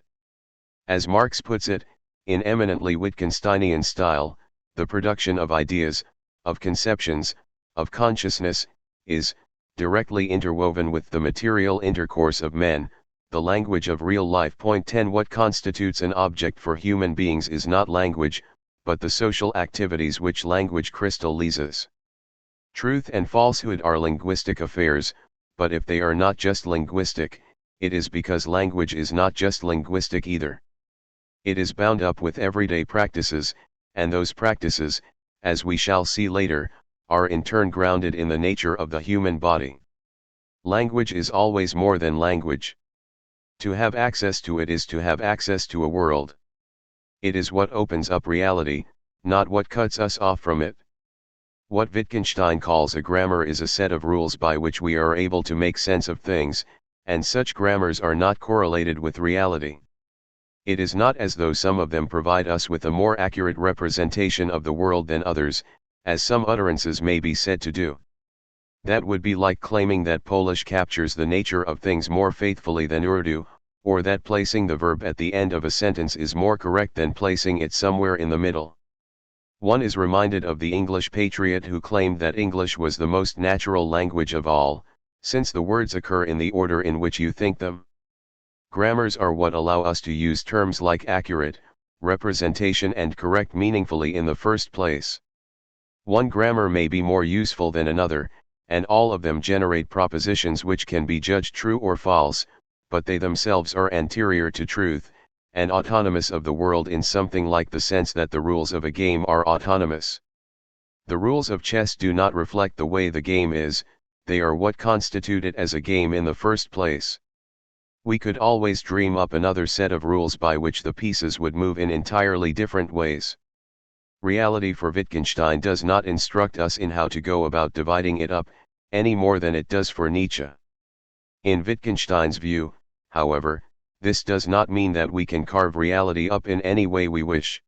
As Marx puts it, in eminently Wittgensteinian style, the production of ideas, of conceptions, of consciousness, is, directly interwoven with the material intercourse of men, the language of real life. 10. What constitutes an object for human beings is not language, but the social activities which language crystallizes. Truth and falsehood are linguistic affairs, but if they are not just linguistic, it is because language is not just linguistic either. It is bound up with everyday practices, and those practices, as we shall see later, are in turn grounded in the nature of the human body. Language is always more than language. To have access to it is to have access to a world. It is what opens up reality, not what cuts us off from it. What Wittgenstein calls a grammar is a set of rules by which we are able to make sense of things, and such grammars are not correlated with reality. It is not as though some of them provide us with a more accurate representation of the world than others, as some utterances may be said to do. That would be like claiming that Polish captures the nature of things more faithfully than Urdu, or that placing the verb at the end of a sentence is more correct than placing it somewhere in the middle. One is reminded of the English patriot who claimed that English was the most natural language of all, since the words occur in the order in which you think them. Grammars are what allow us to use terms like accurate, representation and correct meaningfully in the first place. One grammar may be more useful than another, and all of them generate propositions which can be judged true or false, but they themselves are anterior to truth, and autonomous of the world in something like the sense that the rules of a game are autonomous. The rules of chess do not reflect the way the game is, they are what constitute it as a game in the first place. We could always dream up another set of rules by which the pieces would move in entirely different ways. Reality for Wittgenstein does not instruct us in how to go about dividing it up, any more than it does for Nietzsche. In Wittgenstein's view, however, this does not mean that we can carve reality up in any way we wish.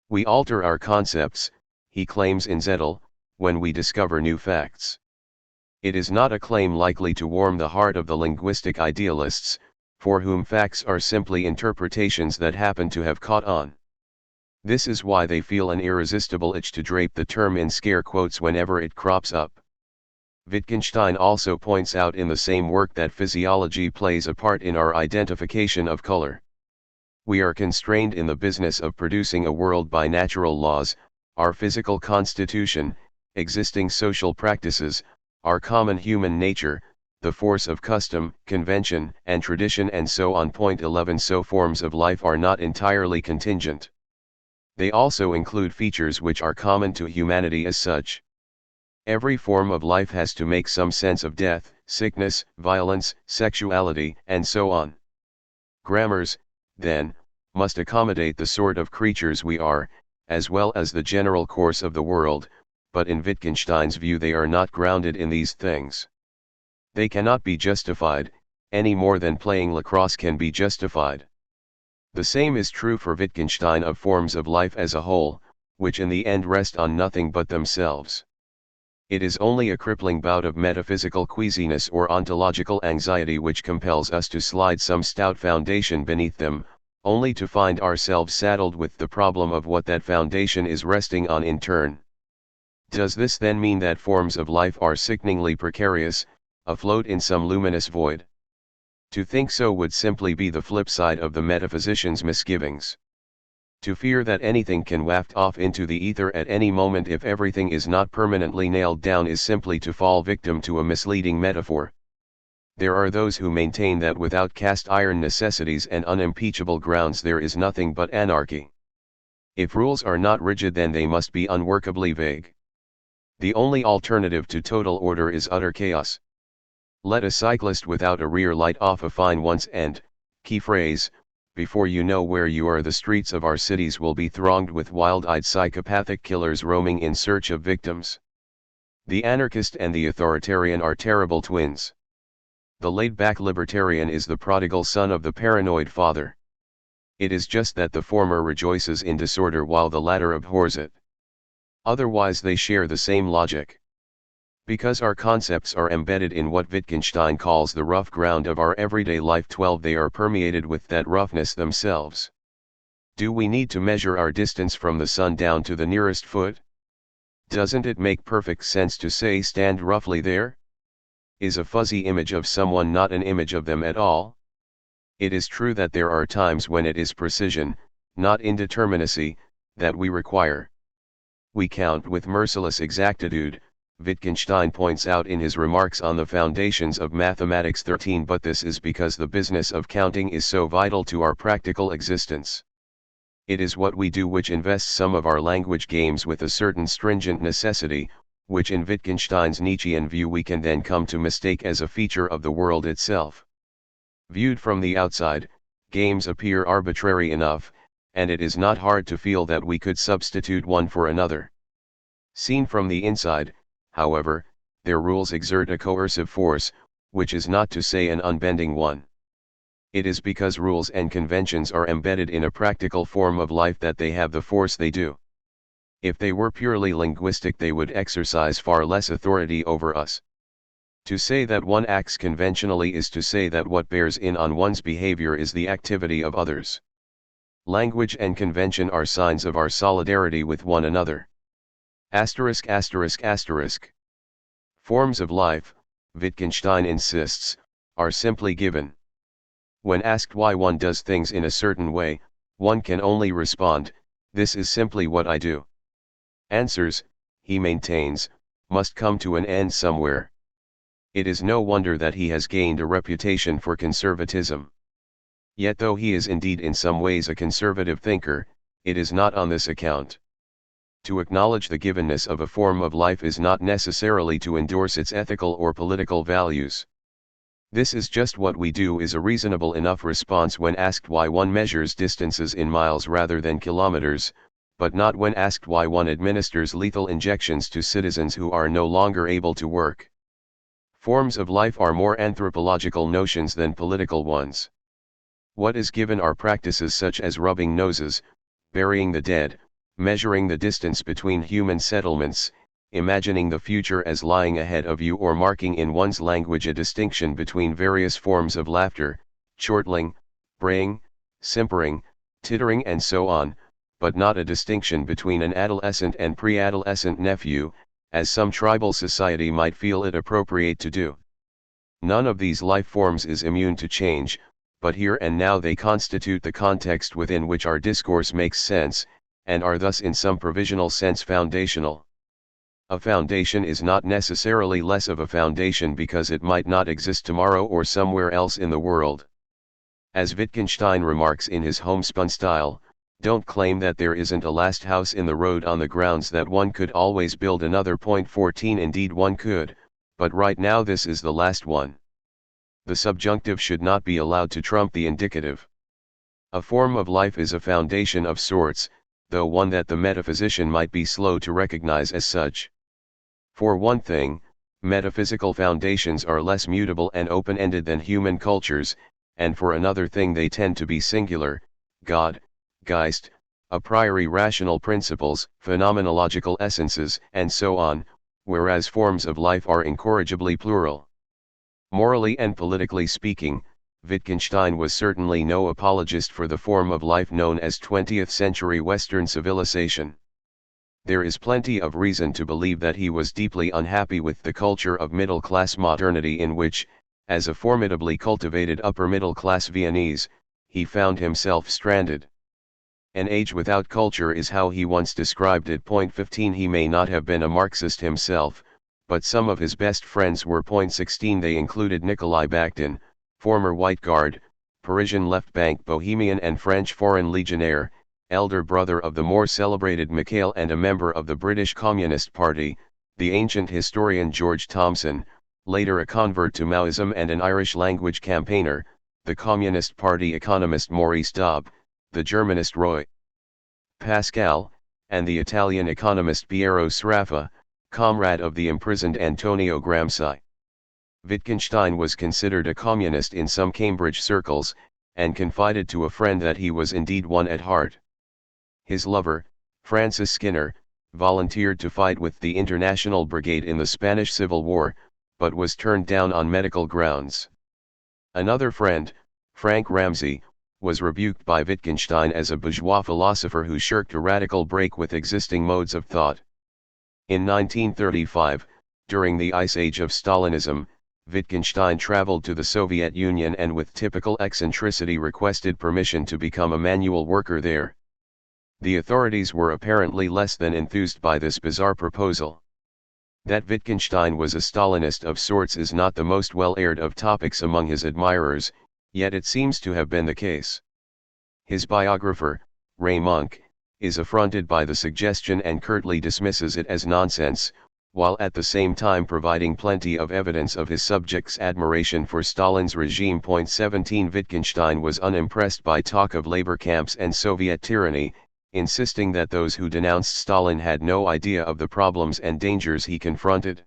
We alter our concepts, he claims in Zettel, when we discover new facts. It is not a claim likely to warm the heart of the linguistic idealists, for whom facts are simply interpretations that happen to have caught on. This is why they feel an irresistible itch to drape the term in scare quotes whenever it crops up. Wittgenstein also points out in the same work that physiology plays a part in our identification of color. We are constrained in the business of producing a world by natural laws, our physical constitution, existing social practices, our common human nature, the force of custom, convention, and tradition, and so on. Point 11. So forms of life are not entirely contingent. They also include features which are common to humanity as such. Every form of life has to make some sense of death, sickness, violence, sexuality, and so on. Grammars, then, must accommodate the sort of creatures we are, as well as the general course of the world, but in Wittgenstein's view they are not grounded in these things. They cannot be justified, any more than playing lacrosse can be justified. The same is true for Wittgenstein of forms of life as a whole, which in the end rest on nothing but themselves. It is only a crippling bout of metaphysical queasiness or ontological anxiety which compels us to slide some stout foundation beneath them, only to find ourselves saddled with the problem of what that foundation is resting on in turn. Does this then mean that forms of life are sickeningly precarious, afloat in some luminous void? To think so would simply be the flip side of the metaphysician's misgivings. To fear that anything can waft off into the ether at any moment if everything is not permanently nailed down is simply to fall victim to a misleading metaphor. There are those who maintain that without cast iron necessities and unimpeachable grounds there is nothing but anarchy. If rules are not rigid, then they must be unworkably vague. The only alternative to total order is utter chaos. Let a cyclist without a rear light off a fine once and, key phrase, before you know where you are, the streets of our cities will be thronged with wild-eyed psychopathic killers roaming in search of victims. The anarchist and the authoritarian are terrible twins. The laid-back libertarian is the prodigal son of the paranoid father. It is just that the former rejoices in disorder while the latter abhors it. Otherwise they share the same logic. Because our concepts are embedded in what Wittgenstein calls the rough ground of our everyday life. 12. They are permeated with that roughness themselves. Do we need to measure our distance from the sun down to the nearest foot? Doesn't it make perfect sense to say stand roughly there? Is a fuzzy image of someone not an image of them at all? It is true that there are times when it is precision, not indeterminacy, that we require. We count with merciless exactitude, Wittgenstein points out in his remarks on the foundations of mathematics 13, but this is because the business of counting is so vital to our practical existence. It is what we do which invests some of our language games with a certain stringent necessity, which in Wittgenstein's Nietzschean view we can then come to mistake as a feature of the world itself. Viewed from the outside, games appear arbitrary enough, and it is not hard to feel that we could substitute one for another. Seen from the inside, however, their rules exert a coercive force, which is not to say an unbending one. It is because rules and conventions are embedded in a practical form of life that they have the force they do. If they were purely linguistic, they would exercise far less authority over us. To say that one acts conventionally is to say that what bears in on one's behavior is the activity of others. Language and convention are signs of our solidarity with one another. Asterisk asterisk asterisk. Forms of life, Wittgenstein insists, are simply given. When asked why one does things in a certain way, one can only respond, "This is simply what I do." Answers, he maintains, must come to an end somewhere. It is no wonder that he has gained a reputation for conservatism. Yet though he is indeed in some ways a conservative thinker, it is not on this account. To acknowledge the givenness of a form of life is not necessarily to endorse its ethical or political values. "This is just what we do" is a reasonable enough response when asked why one measures distances in miles rather than kilometers, but not when asked why one administers lethal injections to citizens who are no longer able to work. Forms of life are more anthropological notions than political ones. What is given are practices such as rubbing noses, burying the dead, measuring the distance between human settlements, imagining the future as lying ahead of you, or marking in one's language a distinction between various forms of laughter, chortling, braying, simpering, tittering and so on, but not a distinction between an adolescent and pre-adolescent nephew, as some tribal society might feel it appropriate to do. None of these life forms is immune to change, but here and now they constitute the context within which our discourse makes sense, and are thus in some provisional sense foundational. A foundation is not necessarily less of a foundation because it might not exist tomorrow or somewhere else in the world. As Wittgenstein remarks in his homespun style, don't claim that there isn't a last house in the road on the grounds that one could always build another. 14 Indeed one could, but right now this is the last one. The subjunctive should not be allowed to trump the indicative. A form of life is a foundation of sorts, though one that the metaphysician might be slow to recognize as such. For one thing, metaphysical foundations are less mutable and open-ended than human cultures, and for another thing they tend to be singular, God, Geist, a priori rational principles, phenomenological essences, and so on, whereas forms of life are incorrigibly plural. Morally and politically speaking, Wittgenstein was certainly no apologist for the form of life known as 20th century Western civilization. There is plenty of reason to believe that he was deeply unhappy with the culture of middle-class modernity in which, as a formidably cultivated upper-middle-class Viennese, he found himself stranded. An age without culture is how he once described it. 15 He may not have been a Marxist himself, but some of his best friends were. 16 They included Nikolai Bakhtin, former White Guard, Parisian left bank Bohemian and French foreign legionnaire, elder brother of the more celebrated Mikhail and a member of the British Communist Party, the ancient historian George Thomson, later a convert to Maoism and an Irish-language campaigner, the Communist Party economist Maurice Daub, the Germanist Roy Pascal, and the Italian economist Piero Sraffa, comrade of the imprisoned Antonio Gramsci. Wittgenstein was considered a communist in some Cambridge circles, and confided to a friend that he was indeed one at heart. His lover, Francis Skinner, volunteered to fight with the International Brigade in the Spanish Civil War, but was turned down on medical grounds. Another friend, Frank Ramsey, was rebuked by Wittgenstein as a bourgeois philosopher who shirked a radical break with existing modes of thought. In 1935, during the ice age of Stalinism, Wittgenstein traveled to the Soviet Union and with typical eccentricity requested permission to become a manual worker there. The authorities were apparently less than enthused by this bizarre proposal. That Wittgenstein was a Stalinist of sorts is not the most well-aired of topics among his admirers, yet it seems to have been the case. His biographer, Ray Monk, is affronted by the suggestion and curtly dismisses it as nonsense, while at the same time providing plenty of evidence of his subjects' admiration for Stalin's regime. 17 Wittgenstein was unimpressed by talk of labor camps and Soviet tyranny, insisting that those who denounced Stalin had no idea of the problems and dangers he confronted.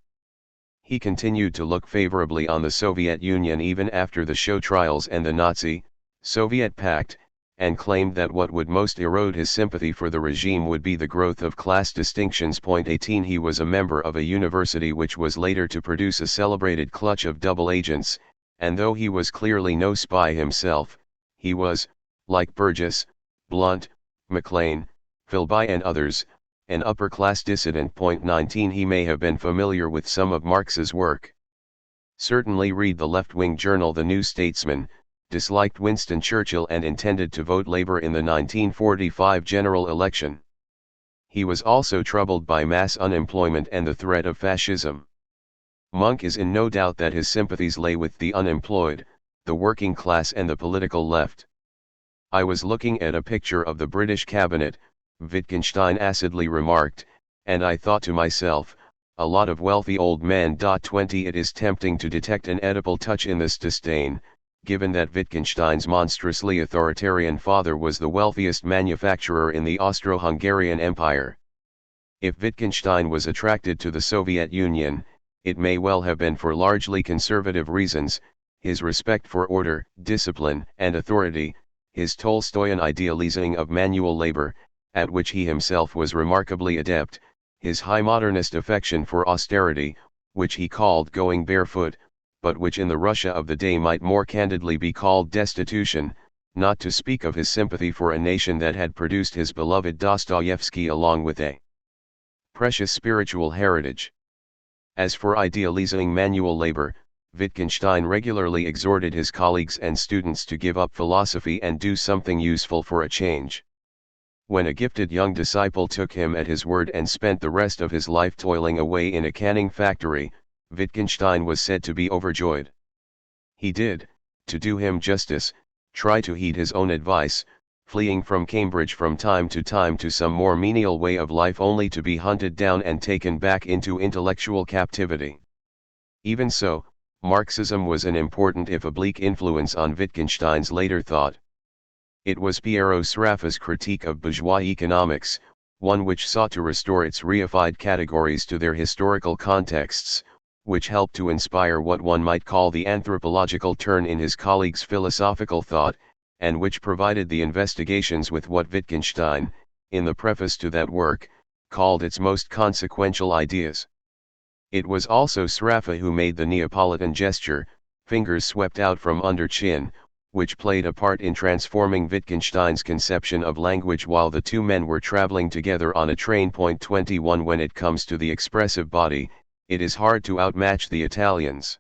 He continued to look favorably on the Soviet Union even after the show trials and the Nazi-Soviet pact, and claimed that what would most erode his sympathy for the regime would be the growth of class distinctions. 18 He was a member of a university which was later to produce a celebrated clutch of double agents, and though he was clearly no spy himself, he was, like Burgess, Blunt, Maclean, Philby and others, an upper-class dissident. 19 He may have been familiar with some of Marx's work. Certainly read the left-wing journal The New Statesman, disliked Winston Churchill and intended to vote Labour in the 1945 general election. He was also troubled by mass unemployment and the threat of fascism. Monk is in no doubt that his sympathies lay with the unemployed, the working class and the political left. I was looking at a picture of the British cabinet, Wittgenstein acidly remarked, and I thought to myself, a lot of wealthy old men. 20 It is tempting to detect an Oedipal touch in this disdain, given that Wittgenstein's monstrously authoritarian father was the wealthiest manufacturer in the Austro-Hungarian Empire. If Wittgenstein was attracted to the Soviet Union, it may well have been for largely conservative reasons: his respect for order, discipline, and authority, his Tolstoyan idealizing of manual labor, at which he himself was remarkably adept, his high modernist affection for austerity, which he called going barefoot, but which in the Russia of the day might more candidly be called destitution, not to speak of his sympathy for a nation that had produced his beloved Dostoevsky along with a precious spiritual heritage. As for idealizing manual labor, Wittgenstein regularly exhorted his colleagues and students to give up philosophy and do something useful for a change. When a gifted young disciple took him at his word and spent the rest of his life toiling away in a canning factory, Wittgenstein was said to be overjoyed. He did, to do him justice, try to heed his own advice, fleeing from Cambridge from time to some more menial way of life only to be hunted down and taken back into intellectual captivity. Even so, Marxism was an important if oblique influence on Wittgenstein's later thought. It was Piero Sraffa's critique of bourgeois economics, one which sought to restore its reified categories to their historical contexts, which helped to inspire what one might call the anthropological turn in his colleague's philosophical thought, and which provided the investigations with what Wittgenstein, in the preface to that work, called its most consequential ideas. It was also Sraffa who made the Neapolitan gesture, fingers swept out from under chin, which played a part in transforming Wittgenstein's conception of language while the two men were traveling together on a train. 21 When it comes to the expressive body, it is hard to outmatch the Italians.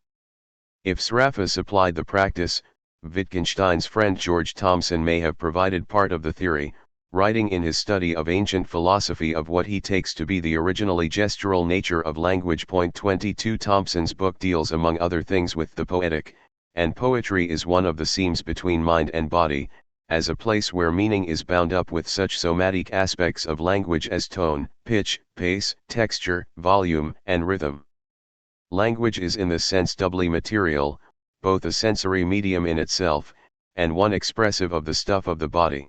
If Sraffa supplied the practice, Wittgenstein's friend George Thomson may have provided part of the theory, writing in his study of ancient philosophy of what he takes to be the originally gestural nature of language. 22 Thomson's book deals among other things with the poetic, and poetry is one of the seams between mind and body, as a place where meaning is bound up with such somatic aspects of language as tone, pitch, pace, texture, volume, and rhythm. Language is in this sense doubly material, both a sensory medium in itself, and one expressive of the stuff of the body.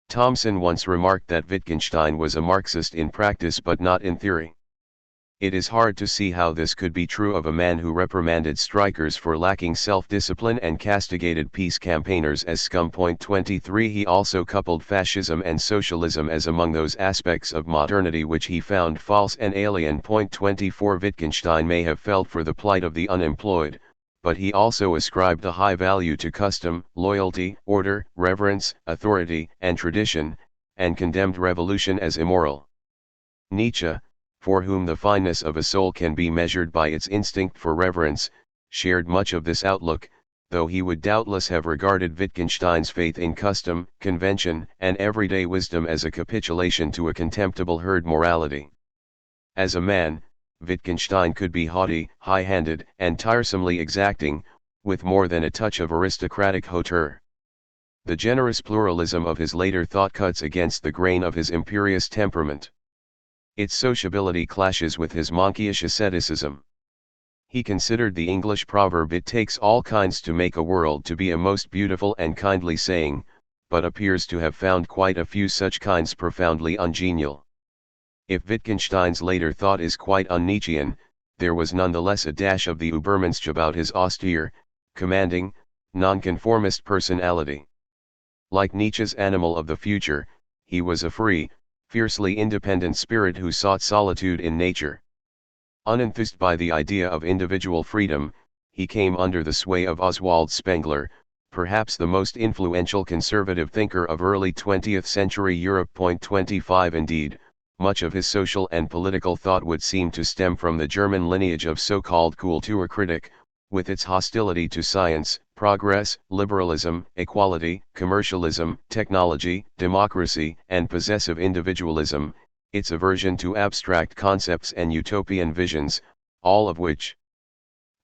Thomson once remarked that Wittgenstein was a Marxist in practice but not in theory. It is hard to see how this could be true of a man who reprimanded strikers for lacking self-discipline and castigated peace campaigners as scum. 23 He also coupled fascism and socialism as among those aspects of modernity which he found false and alien. 24 Wittgenstein may have felt for the plight of the unemployed, but he also ascribed a high value to custom, loyalty, order, reverence, authority, and tradition, and condemned revolution as immoral. Nietzsche, for whom the fineness of a soul can be measured by its instinct for reverence, shared much of this outlook, though he would doubtless have regarded Wittgenstein's faith in custom, convention, and everyday wisdom as a capitulation to a contemptible herd morality. As a man, Wittgenstein could be haughty, high-handed, and tiresomely exacting, with more than a touch of aristocratic hauteur. The generous pluralism of his later thought cuts against the grain of his imperious temperament. Its sociability clashes with his monkish asceticism. He considered the English proverb "it takes all kinds to make a world" to be a most beautiful and kindly saying, but appears to have found quite a few such kinds profoundly ungenial. If Wittgenstein's later thought is quite un-Nietzschean, there was nonetheless a dash of the Übermensch about his austere, commanding, nonconformist personality. Like Nietzsche's animal of the future, he was a free, fiercely independent spirit who sought solitude in nature. Unenthused by the idea of individual freedom, he came under the sway of Oswald Spengler, perhaps the most influential conservative thinker of early 20th century Europe. 25 Indeed, much of his social and political thought would seem to stem from the German lineage of so-called Kulturkritik, with its hostility to science, progress, liberalism, equality, commercialism, technology, democracy, and possessive individualism, its aversion to abstract concepts and utopian visions, all of which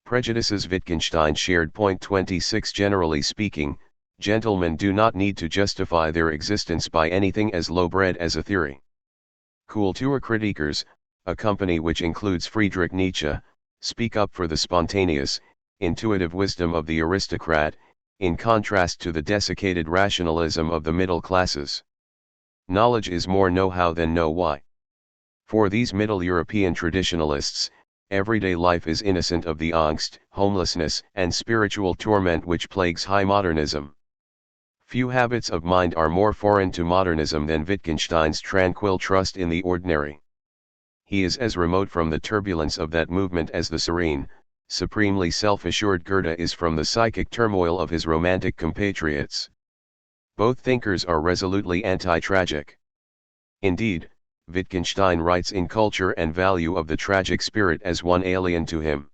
prejudices Wittgenstein shared. 26 Generally speaking, gentlemen do not need to justify their existence by anything as low-bred as a theory. Kulturkritikers, a company which includes Friedrich Nietzsche, speak up for the spontaneous, intuitive wisdom of the aristocrat, in contrast to the desiccated rationalism of the middle classes. Knowledge is more know-how than know-why. For these Middle European traditionalists, everyday life is innocent of the angst, homelessness, and spiritual torment which plagues high modernism. Few habits of mind are more foreign to modernism than Wittgenstein's tranquil trust in the ordinary. He is as remote from the turbulence of that movement as the serene, supremely self-assured Goethe is from the psychic turmoil of his romantic compatriots. Both thinkers are resolutely anti-tragic. Indeed, Wittgenstein writes in Culture and Value of the tragic spirit as one alien to him.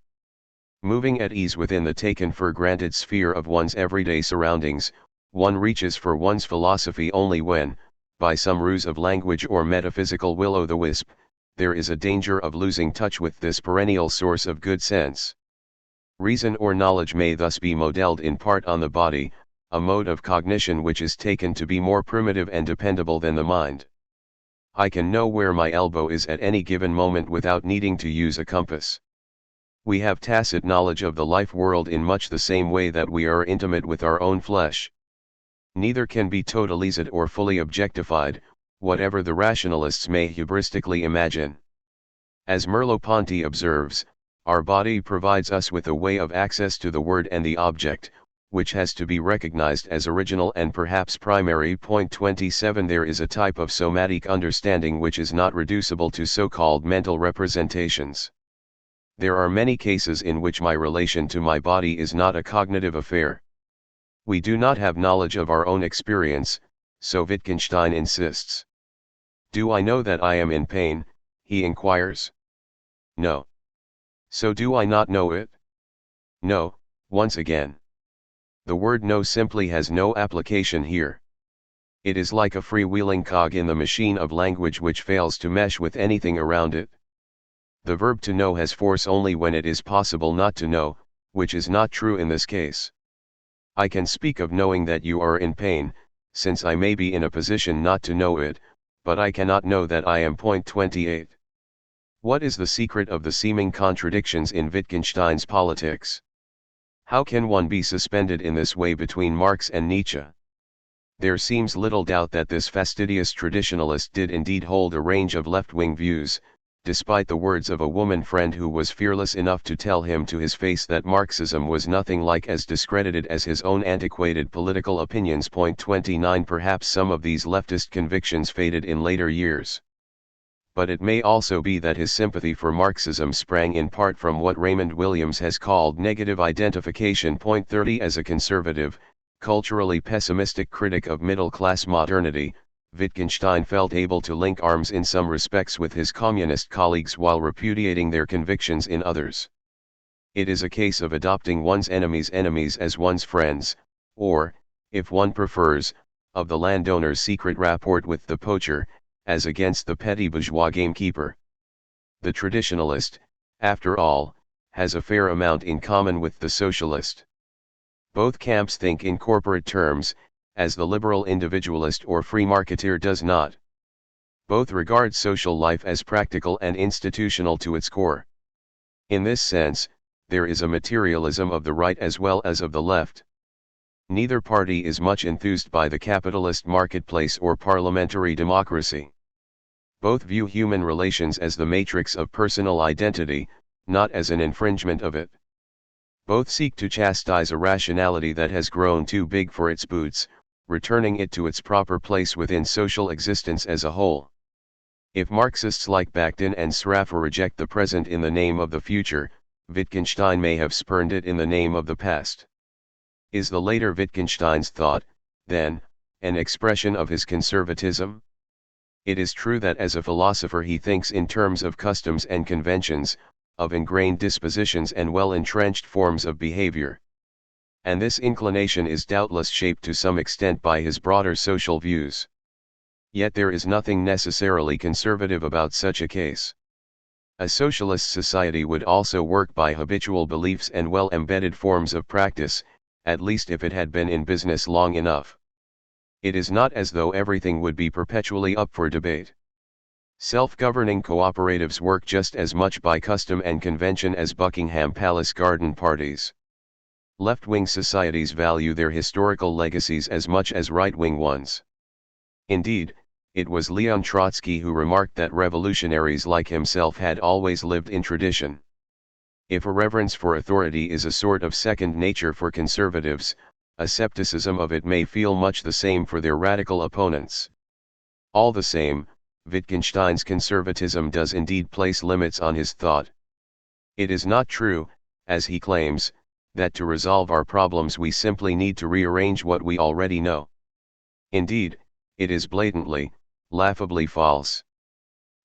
Moving at ease within the taken-for-granted sphere of one's everyday surroundings, one reaches for one's philosophy only when, by some ruse of language or metaphysical will-o'-the-wisp, there is a danger of losing touch with this perennial source of good sense. Reason or knowledge may thus be modeled in part on the body, a mode of cognition which is taken to be more primitive and dependable than the mind. I can know where my elbow is at any given moment without needing to use a compass. We have tacit knowledge of the life world in much the same way that we are intimate with our own flesh. Neither can be totalized or fully objectified, whatever the rationalists may hubristically imagine. As Merleau-Ponty observes, our body provides us with a way of access to the word and the object, which has to be recognized as original and perhaps primary. Point 27 There is a type of somatic understanding which is not reducible to so-called mental representations. There are many cases in which my relation to my body is not a cognitive affair. We do not have knowledge of our own experience, so Wittgenstein insists. Do I know that I am in pain, he inquires. No. So do I not know it? No, once again. The word know simply has no application here. It is like a freewheeling cog in the machine of language which fails to mesh with anything around it. The verb to know has force only when it is possible not to know, which is not true in this case. I can speak of knowing that you are in pain, since I may be in a position not to know it, but I cannot know that I am. Point 28. What is the secret of the seeming contradictions in Wittgenstein's politics? How can one be suspended in this way between Marx and Nietzsche? There seems little doubt that this fastidious traditionalist did indeed hold a range of left-wing views, despite the words of a woman friend who was fearless enough to tell him to his face that Marxism was nothing like as discredited as his own antiquated political opinions. Point 29 Perhaps some of these leftist convictions faded in later years. But it may also be that his sympathy for Marxism sprang in part from what Raymond Williams has called negative identification. Point 30 As a conservative, culturally pessimistic critic of middle-class modernity, Wittgenstein felt able to link arms in some respects with his communist colleagues while repudiating their convictions in others. It is a case of adopting one's enemies' enemies as one's friends, or, if one prefers, of the landowner's secret rapport with the poacher, as against the petty bourgeois gamekeeper. The traditionalist, after all, has a fair amount in common with the socialist. Both camps think in corporate terms, as the liberal individualist or free marketeer does not. Both regard social life as practical and institutional to its core. In this sense, there is a materialism of the right as well as of the left. Neither party is much enthused by the capitalist marketplace or parliamentary democracy. Both view human relations as the matrix of personal identity, not as an infringement of it. Both seek to chastise a rationality that has grown too big for its boots, returning it to its proper place within social existence as a whole. If Marxists like Bakhtin and Sraffa reject the present in the name of the future, Wittgenstein may have spurned it in the name of the past. Is the later Wittgenstein's thought, then, an expression of his conservatism? It is true that as a philosopher he thinks in terms of customs and conventions, of ingrained dispositions and well-entrenched forms of behavior. And this inclination is doubtless shaped to some extent by his broader social views. Yet there is nothing necessarily conservative about such a case. A socialist society would also work by habitual beliefs and well-embedded forms of practice, at least if it had been in business long enough. It is not as though everything would be perpetually up for debate. Self-governing cooperatives work just as much by custom and convention as Buckingham Palace garden parties. Left-wing societies value their historical legacies as much as right-wing ones. Indeed, it was Leon Trotsky who remarked that revolutionaries like himself had always lived in tradition. If a reverence for authority is a sort of second nature for conservatives, a skepticism of it may feel much the same for their radical opponents. All the same, Wittgenstein's conservatism does indeed place limits on his thought. It is not true, as he claims, that to resolve our problems we simply need to rearrange what we already know. Indeed, it is blatantly, laughably false.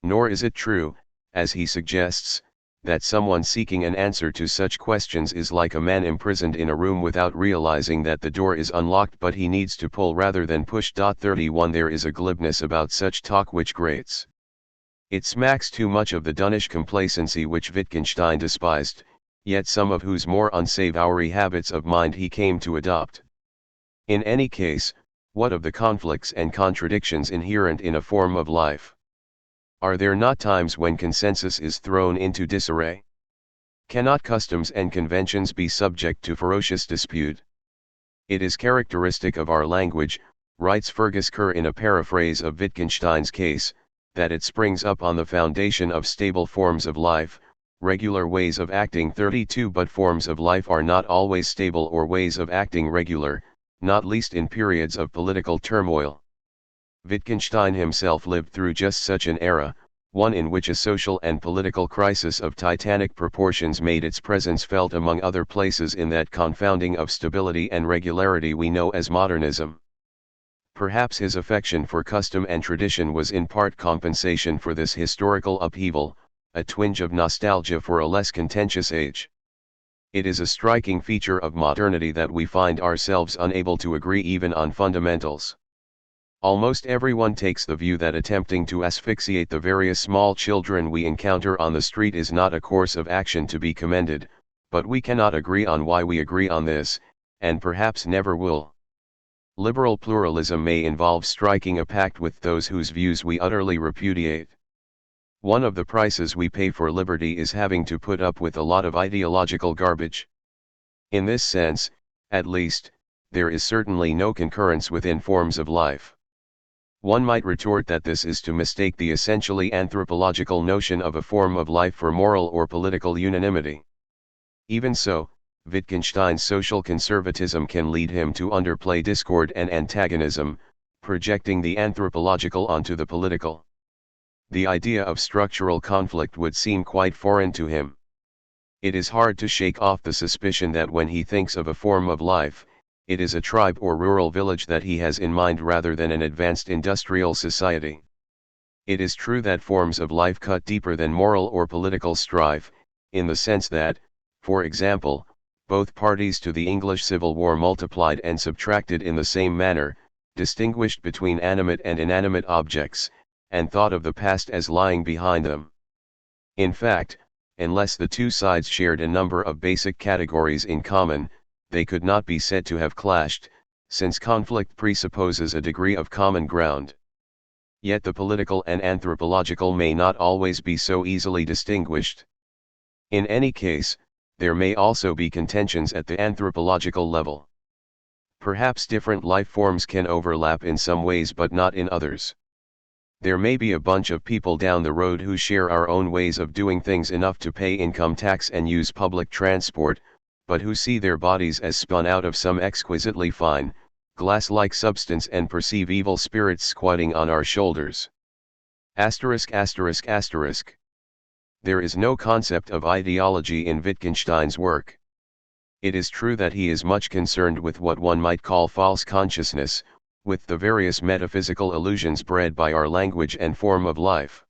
Nor is it true, as he suggests, that someone seeking an answer to such questions is like a man imprisoned in a room without realizing that the door is unlocked but he needs to pull rather than push. 31 There is a glibness about such talk which grates. It smacks too much of the Dunnish complacency which Wittgenstein despised, yet some of whose more unsavory habits of mind he came to adopt. In any case, what of the conflicts and contradictions inherent in a form of life? Are there not times when consensus is thrown into disarray? Cannot customs and conventions be subject to ferocious dispute? It is characteristic of our language, writes Fergus Kerr in a paraphrase of Wittgenstein's case, that it springs up on the foundation of stable forms of life, regular ways of acting. 32 But forms of life are not always stable or ways of acting regular, not least in periods of political turmoil. Wittgenstein himself lived through just such an era, one in which a social and political crisis of titanic proportions made its presence felt among other places in that confounding of stability and regularity we know as modernism. Perhaps his affection for custom and tradition was in part compensation for this historical upheaval, a twinge of nostalgia for a less contentious age. It is a striking feature of modernity that we find ourselves unable to agree even on fundamentals. Almost everyone takes the view that attempting to asphyxiate the various small children we encounter on the street is not a course of action to be commended, but we cannot agree on why we agree on this, and perhaps never will. Liberal pluralism may involve striking a pact with those whose views we utterly repudiate. One of the prices we pay for liberty is having to put up with a lot of ideological garbage. In this sense, at least, there is certainly no concurrence within forms of life. One might retort that this is to mistake the essentially anthropological notion of a form of life for moral or political unanimity. Even so, Wittgenstein's social conservatism can lead him to underplay discord and antagonism, projecting the anthropological onto the political. The idea of structural conflict would seem quite foreign to him. It is hard to shake off the suspicion that when he thinks of a form of life, it is a tribe or rural village that he has in mind rather than an advanced industrial society. It is true that forms of life cut deeper than moral or political strife, in the sense that, for example, both parties to the English Civil War multiplied and subtracted in the same manner, distinguished between animate and inanimate objects, and thought of the past as lying behind them. In fact, unless the two sides shared a number of basic categories in common, they could not be said to have clashed, since conflict presupposes a degree of common ground. Yet the political and anthropological may not always be so easily distinguished. In any case, there may also be contentions at the anthropological level. Perhaps different life forms can overlap in some ways but not in others. There may be a bunch of people down the road who share our own ways of doing things enough to pay income tax and use public transport, but who see their bodies as spun out of some exquisitely fine, glass-like substance and perceive evil spirits squatting on our shoulders. Asterisk asterisk asterisk. There is no concept of ideology in Wittgenstein's work. It is true that he is much concerned with what one might call false consciousness, with the various metaphysical illusions bred by our language and form of life.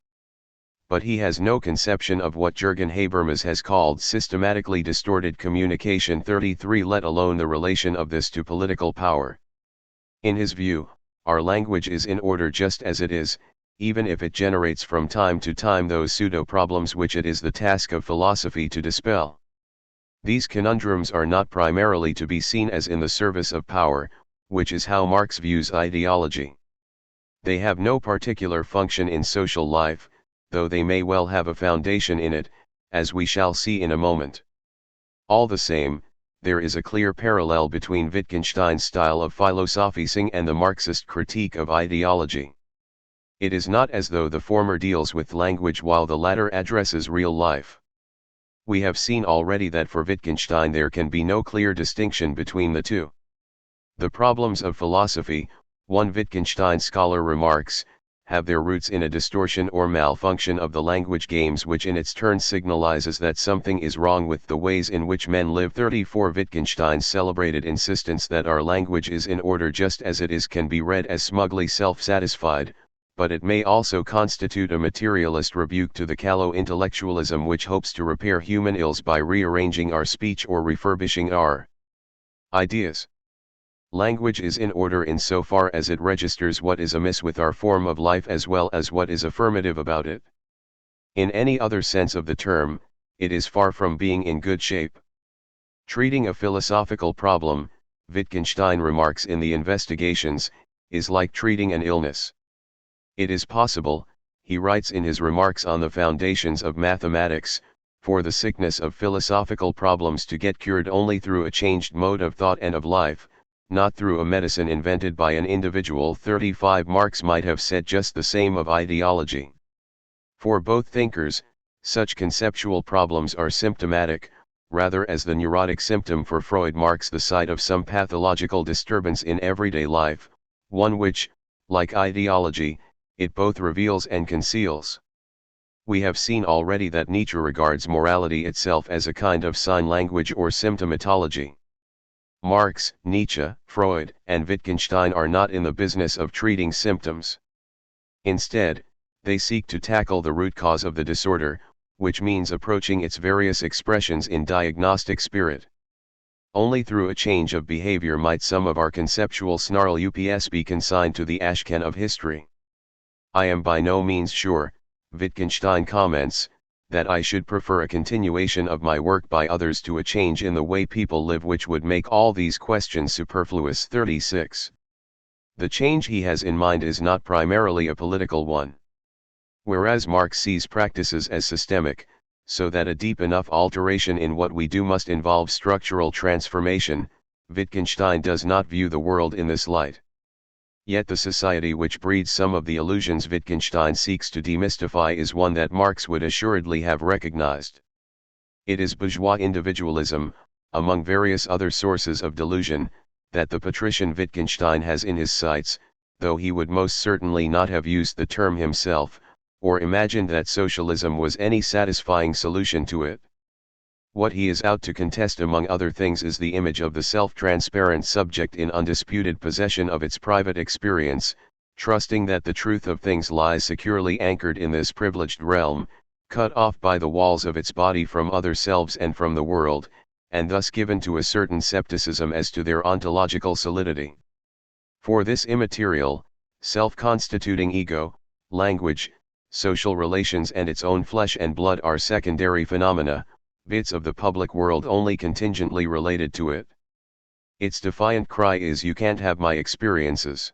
But he has no conception of what Jürgen Habermas has called systematically distorted communication. 33 Let alone the relation of this to political power. In his view, our language is in order just as it is, even if it generates from time to time those pseudo-problems which it is the task of philosophy to dispel. These conundrums are not primarily to be seen as in the service of power, which is how Marx views ideology. They have no particular function in social life, though they may well have a foundation in it, as we shall see in a moment. All the same, there is a clear parallel between Wittgenstein's style of philosophizing and the Marxist critique of ideology. It is not as though the former deals with language while the latter addresses real life. We have seen already that for Wittgenstein there can be no clear distinction between the two. The problems of philosophy, one Wittgenstein scholar remarks, have their roots in a distortion or malfunction of the language games which in its turn signalizes that something is wrong with the ways in which men live. 34 Wittgenstein's celebrated insistence that our language is in order just as it is can be read as smugly self-satisfied, but it may also constitute a materialist rebuke to the callow intellectualism which hopes to repair human ills by rearranging our speech or refurbishing our ideas. Language is in order insofar as it registers what is amiss with our form of life as well as what is affirmative about it. In any other sense of the term, it is far from being in good shape. Treating a philosophical problem, Wittgenstein remarks in the Investigations, is like treating an illness. It is possible, he writes in his remarks on the foundations of mathematics, for the sickness of philosophical problems to get cured only through a changed mode of thought and of life, not through a medicine invented by an individual. 35 Marx might have said just the same of ideology. For both thinkers, such conceptual problems are symptomatic, rather as the neurotic symptom for Freud marks the site of some pathological disturbance in everyday life, one which, like ideology, it both reveals and conceals. We have seen already that Nietzsche regards morality itself as a kind of sign language or symptomatology. Marx, Nietzsche, Freud, and Wittgenstein are not in the business of treating symptoms. Instead, they seek to tackle the root cause of the disorder, which means approaching its various expressions in diagnostic spirit. Only through a change of behavior might some of our conceptual snarl be consigned to the ashcan of history. I am by no means sure, Wittgenstein comments, that I should prefer a continuation of my work by others to a change in the way people live which would make all these questions superfluous. 36. The change he has in mind is not primarily a political one. Whereas Marx sees practices as systemic, so that a deep enough alteration in what we do must involve structural transformation, Wittgenstein does not view the world in this light. Yet the society which breeds some of the illusions Wittgenstein seeks to demystify is one that Marx would assuredly have recognized. It is bourgeois individualism, among various other sources of delusion, that the patrician Wittgenstein has in his sights, though he would most certainly not have used the term himself, or imagined that socialism was any satisfying solution to it. What he is out to contest among other things is the image of the self-transparent subject in undisputed possession of its private experience, trusting that the truth of things lies securely anchored in this privileged realm, cut off by the walls of its body from other selves and from the world, and thus given to a certain scepticism as to their ontological solidity. For this immaterial, self-constituting ego, language, social relations and its own flesh and blood are secondary phenomena, bits of the public world only contingently related to it. Its defiant cry is, "You can't have my experiences."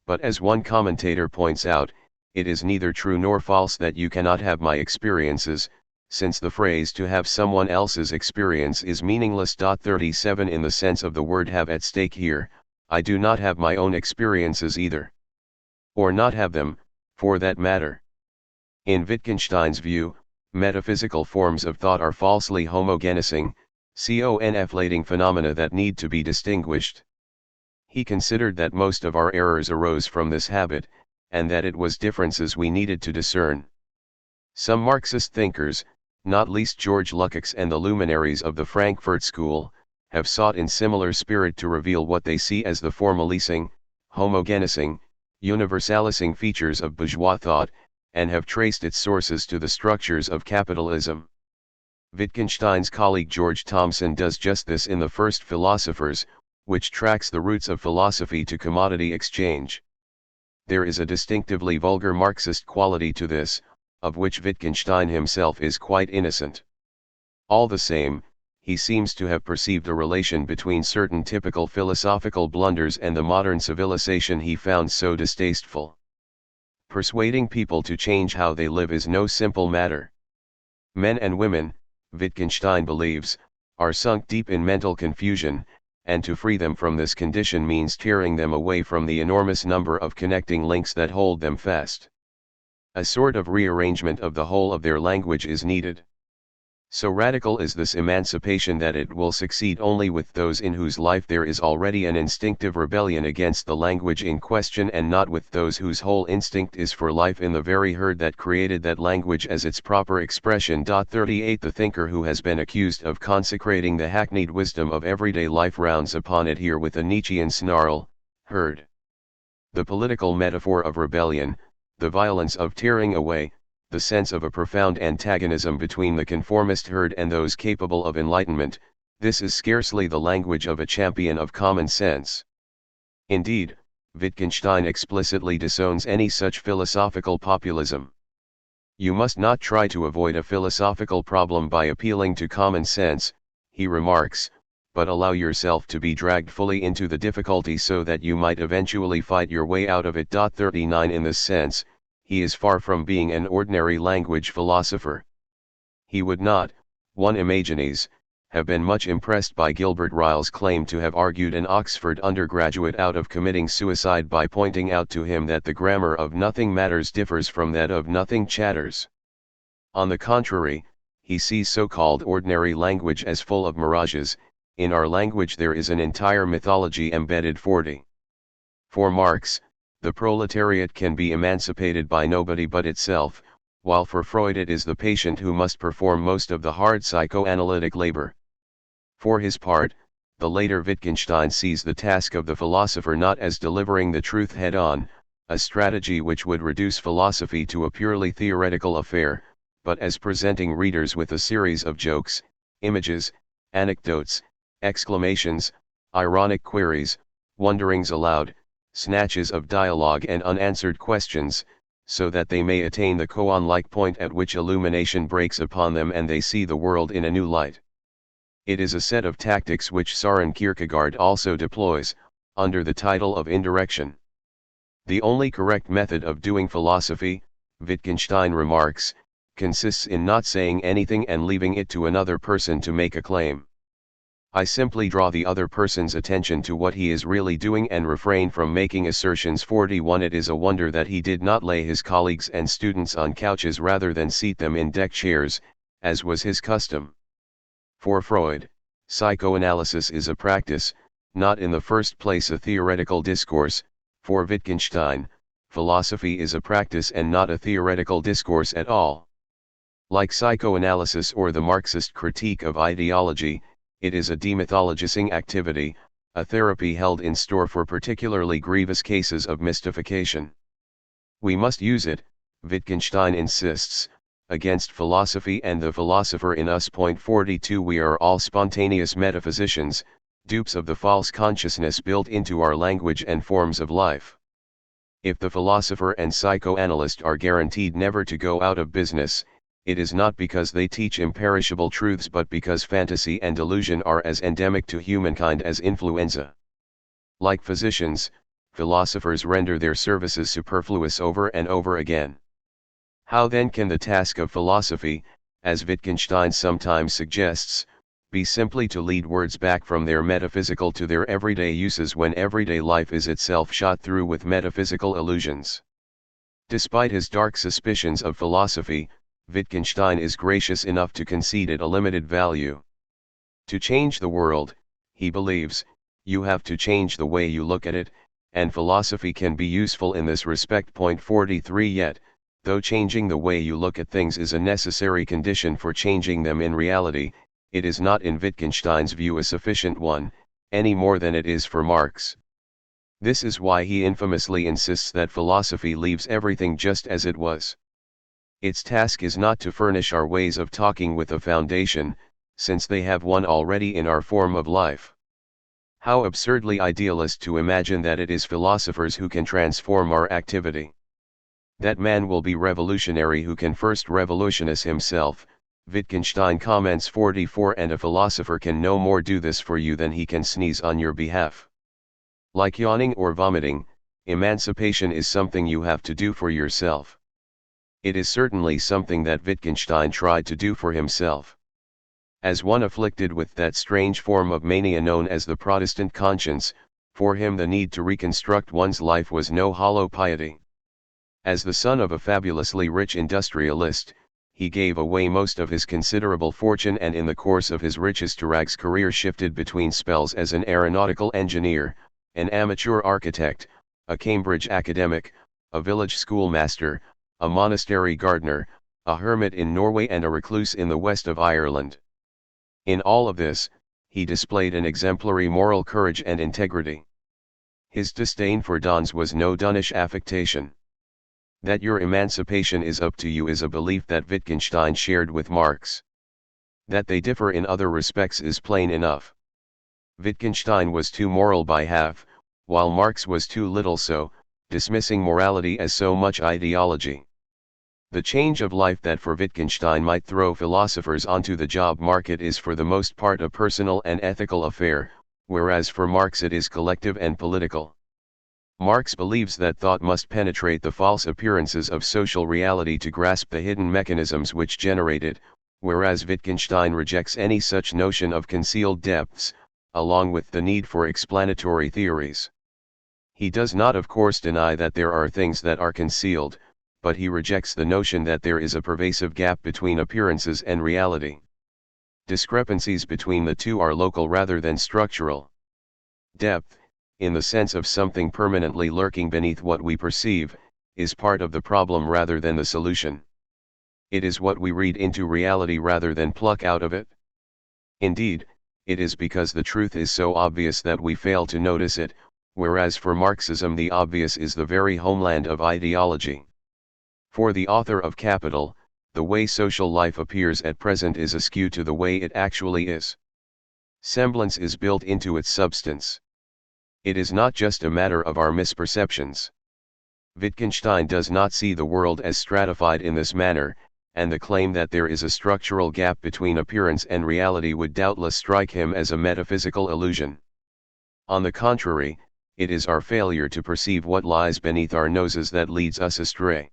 But as one commentator points out, it is neither true nor false that you cannot have my experiences, since the phrase "to have someone else's experience" is meaningless. 37 In the sense of the word have at stake here, I do not have my own experiences either. Or not have them, for that matter. In Wittgenstein's view, metaphysical forms of thought are falsely homogenizing, conflating phenomena that need to be distinguished. He considered that most of our errors arose from this habit, and that it was differences we needed to discern. Some Marxist thinkers, not least George Lukács and the luminaries of the Frankfurt School, have sought in similar spirit to reveal what they see as the formalizing, homogenizing, universalizing features of bourgeois thought, and have traced its sources to the structures of capitalism. Wittgenstein's colleague George Thomson does just this in The First Philosophers, which tracks the roots of philosophy to commodity exchange. There is a distinctively vulgar Marxist quality to this, of which Wittgenstein himself is quite innocent. All the same, he seems to have perceived a relation between certain typical philosophical blunders and the modern civilization he found so distasteful. Persuading people to change how they live is no simple matter. Men and women, Wittgenstein believes, are sunk deep in mental confusion, and to free them from this condition means tearing them away from the enormous number of connecting links that hold them fast. A sort of rearrangement of the whole of their language is needed. So radical is this emancipation that it will succeed only with those in whose life there is already an instinctive rebellion against the language in question, and not with those whose whole instinct is for life in the very herd that created that language as its proper expression. 38 The thinker who has been accused of consecrating the hackneyed wisdom of everyday life rounds upon it here with a Nietzschean snarl, herd. The political metaphor of rebellion, the violence of tearing away, the sense of a profound antagonism between the conformist herd and those capable of enlightenment, this is scarcely the language of a champion of common sense. Indeed, Wittgenstein explicitly disowns any such philosophical populism. You must not try to avoid a philosophical problem by appealing to common sense, he remarks, but allow yourself to be dragged fully into the difficulty so that you might eventually fight your way out of it. 39 In this sense, he is far from being an ordinary language philosopher. He would not, one imagines, have been much impressed by Gilbert Ryle's claim to have argued an Oxford undergraduate out of committing suicide by pointing out to him that the grammar of nothing matters differs from that of nothing chatters. On the contrary, he sees so-called ordinary language as full of mirages. In our language there is an entire mythology embedded. 40. For Marx, the proletariat can be emancipated by nobody but itself, while for Freud it is the patient who must perform most of the hard psychoanalytic labor. For his part, the later Wittgenstein sees the task of the philosopher not as delivering the truth head-on, a strategy which would reduce philosophy to a purely theoretical affair, but as presenting readers with a series of jokes, images, anecdotes, exclamations, ironic queries, wonderings aloud, snatches of dialogue and unanswered questions, so that they may attain the koan-like point at which illumination breaks upon them and they see the world in a new light. It is a set of tactics which Søren Kierkegaard also deploys, under the title of indirection. The only correct method of doing philosophy, Wittgenstein remarks, consists in not saying anything and leaving it to another person to make a claim. I simply draw the other person's attention to what he is really doing and refrain from making assertions. 41 It is a wonder that he did not lay his colleagues and students on couches rather than seat them in deck chairs, as was his custom. For Freud, psychoanalysis is a practice, not in the first place a theoretical discourse. For Wittgenstein, philosophy is a practice and not a theoretical discourse at all. Like psychoanalysis or the Marxist critique of ideology, it is a demythologizing activity, a therapy held in store for particularly grievous cases of mystification. We must use it, Wittgenstein insists, against philosophy and the philosopher in us. 42 We are all spontaneous metaphysicians, dupes of the false consciousness built into our language and forms of life. If the philosopher and psychoanalyst are guaranteed never to go out of business, it is not because they teach imperishable truths but because fantasy and delusion are as endemic to humankind as influenza. Like physicians, philosophers render their services superfluous over and over again. How then can the task of philosophy, as Wittgenstein sometimes suggests, be simply to lead words back from their metaphysical to their everyday uses when everyday life is itself shot through with metaphysical illusions? Despite his dark suspicions of philosophy, Wittgenstein is gracious enough to concede it a limited value. To change the world, he believes, you have to change the way you look at it, and philosophy can be useful in this respect. 43 Yet, though changing the way you look at things is a necessary condition for changing them in reality, it is not in Wittgenstein's view a sufficient one, any more than it is for Marx. This is why he infamously insists that philosophy leaves everything just as it was. Its task is not to furnish our ways of talking with a foundation, since they have one already in our form of life. How absurdly idealist to imagine that it is philosophers who can transform our activity. That man will be revolutionary who can first revolutionize himself, Wittgenstein comments. 44 And a philosopher can no more do this for you than he can sneeze on your behalf. Like yawning or vomiting, emancipation is something you have to do for yourself. It is certainly something that Wittgenstein tried to do for himself. As one afflicted with that strange form of mania known as the Protestant conscience, for him the need to reconstruct one's life was no hollow piety. As the son of a fabulously rich industrialist, he gave away most of his considerable fortune and in the course of his riches-to-rags career shifted between spells as an aeronautical engineer, an amateur architect, a Cambridge academic, a village schoolmaster, a monastery gardener, a hermit in Norway and a recluse in the west of Ireland. In all of this, he displayed an exemplary moral courage and integrity. His disdain for dons was no dunnish affectation. That your emancipation is up to you is a belief that Wittgenstein shared with Marx. That they differ in other respects is plain enough. Wittgenstein was too moral by half, while Marx was too little so, dismissing morality as so much ideology. The change of life that for Wittgenstein might throw philosophers onto the job market is for the most part a personal and ethical affair, whereas for Marx it is collective and political. Marx believes that thought must penetrate the false appearances of social reality to grasp the hidden mechanisms which generate it, whereas Wittgenstein rejects any such notion of concealed depths, along with the need for explanatory theories. He does not of course deny that there are things that are concealed, but he rejects the notion that there is a pervasive gap between appearances and reality. Discrepancies between the two are local rather than structural. Depth, in the sense of something permanently lurking beneath what we perceive, is part of the problem rather than the solution. It is what we read into reality rather than pluck out of it. Indeed, it is because the truth is so obvious that we fail to notice it, whereas for Marxism the obvious is the very homeland of ideology. For the author of Capital, the way social life appears at present is askew to the way it actually is. Semblance is built into its substance. It is not just a matter of our misperceptions. Wittgenstein does not see the world as stratified in this manner, and the claim that there is a structural gap between appearance and reality would doubtless strike him as a metaphysical illusion. On the contrary, it is our failure to perceive what lies beneath our noses that leads us astray.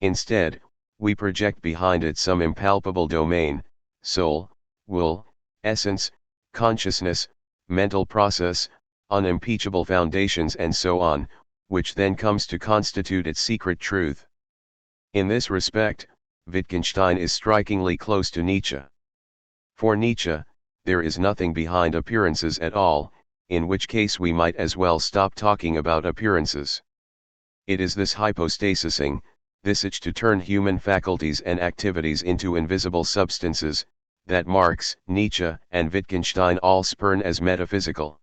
Instead, we project behind it some impalpable domain, soul, will, essence, consciousness, mental process, unimpeachable foundations and so on, which then comes to constitute its secret truth. In this respect, Wittgenstein is strikingly close to Nietzsche. For Nietzsche, there is nothing behind appearances at all, in which case we might as well stop talking about appearances. It is this hypostasising, this itch to turn human faculties and activities into invisible substances, that Marx, Nietzsche, and Wittgenstein all spurn as metaphysical.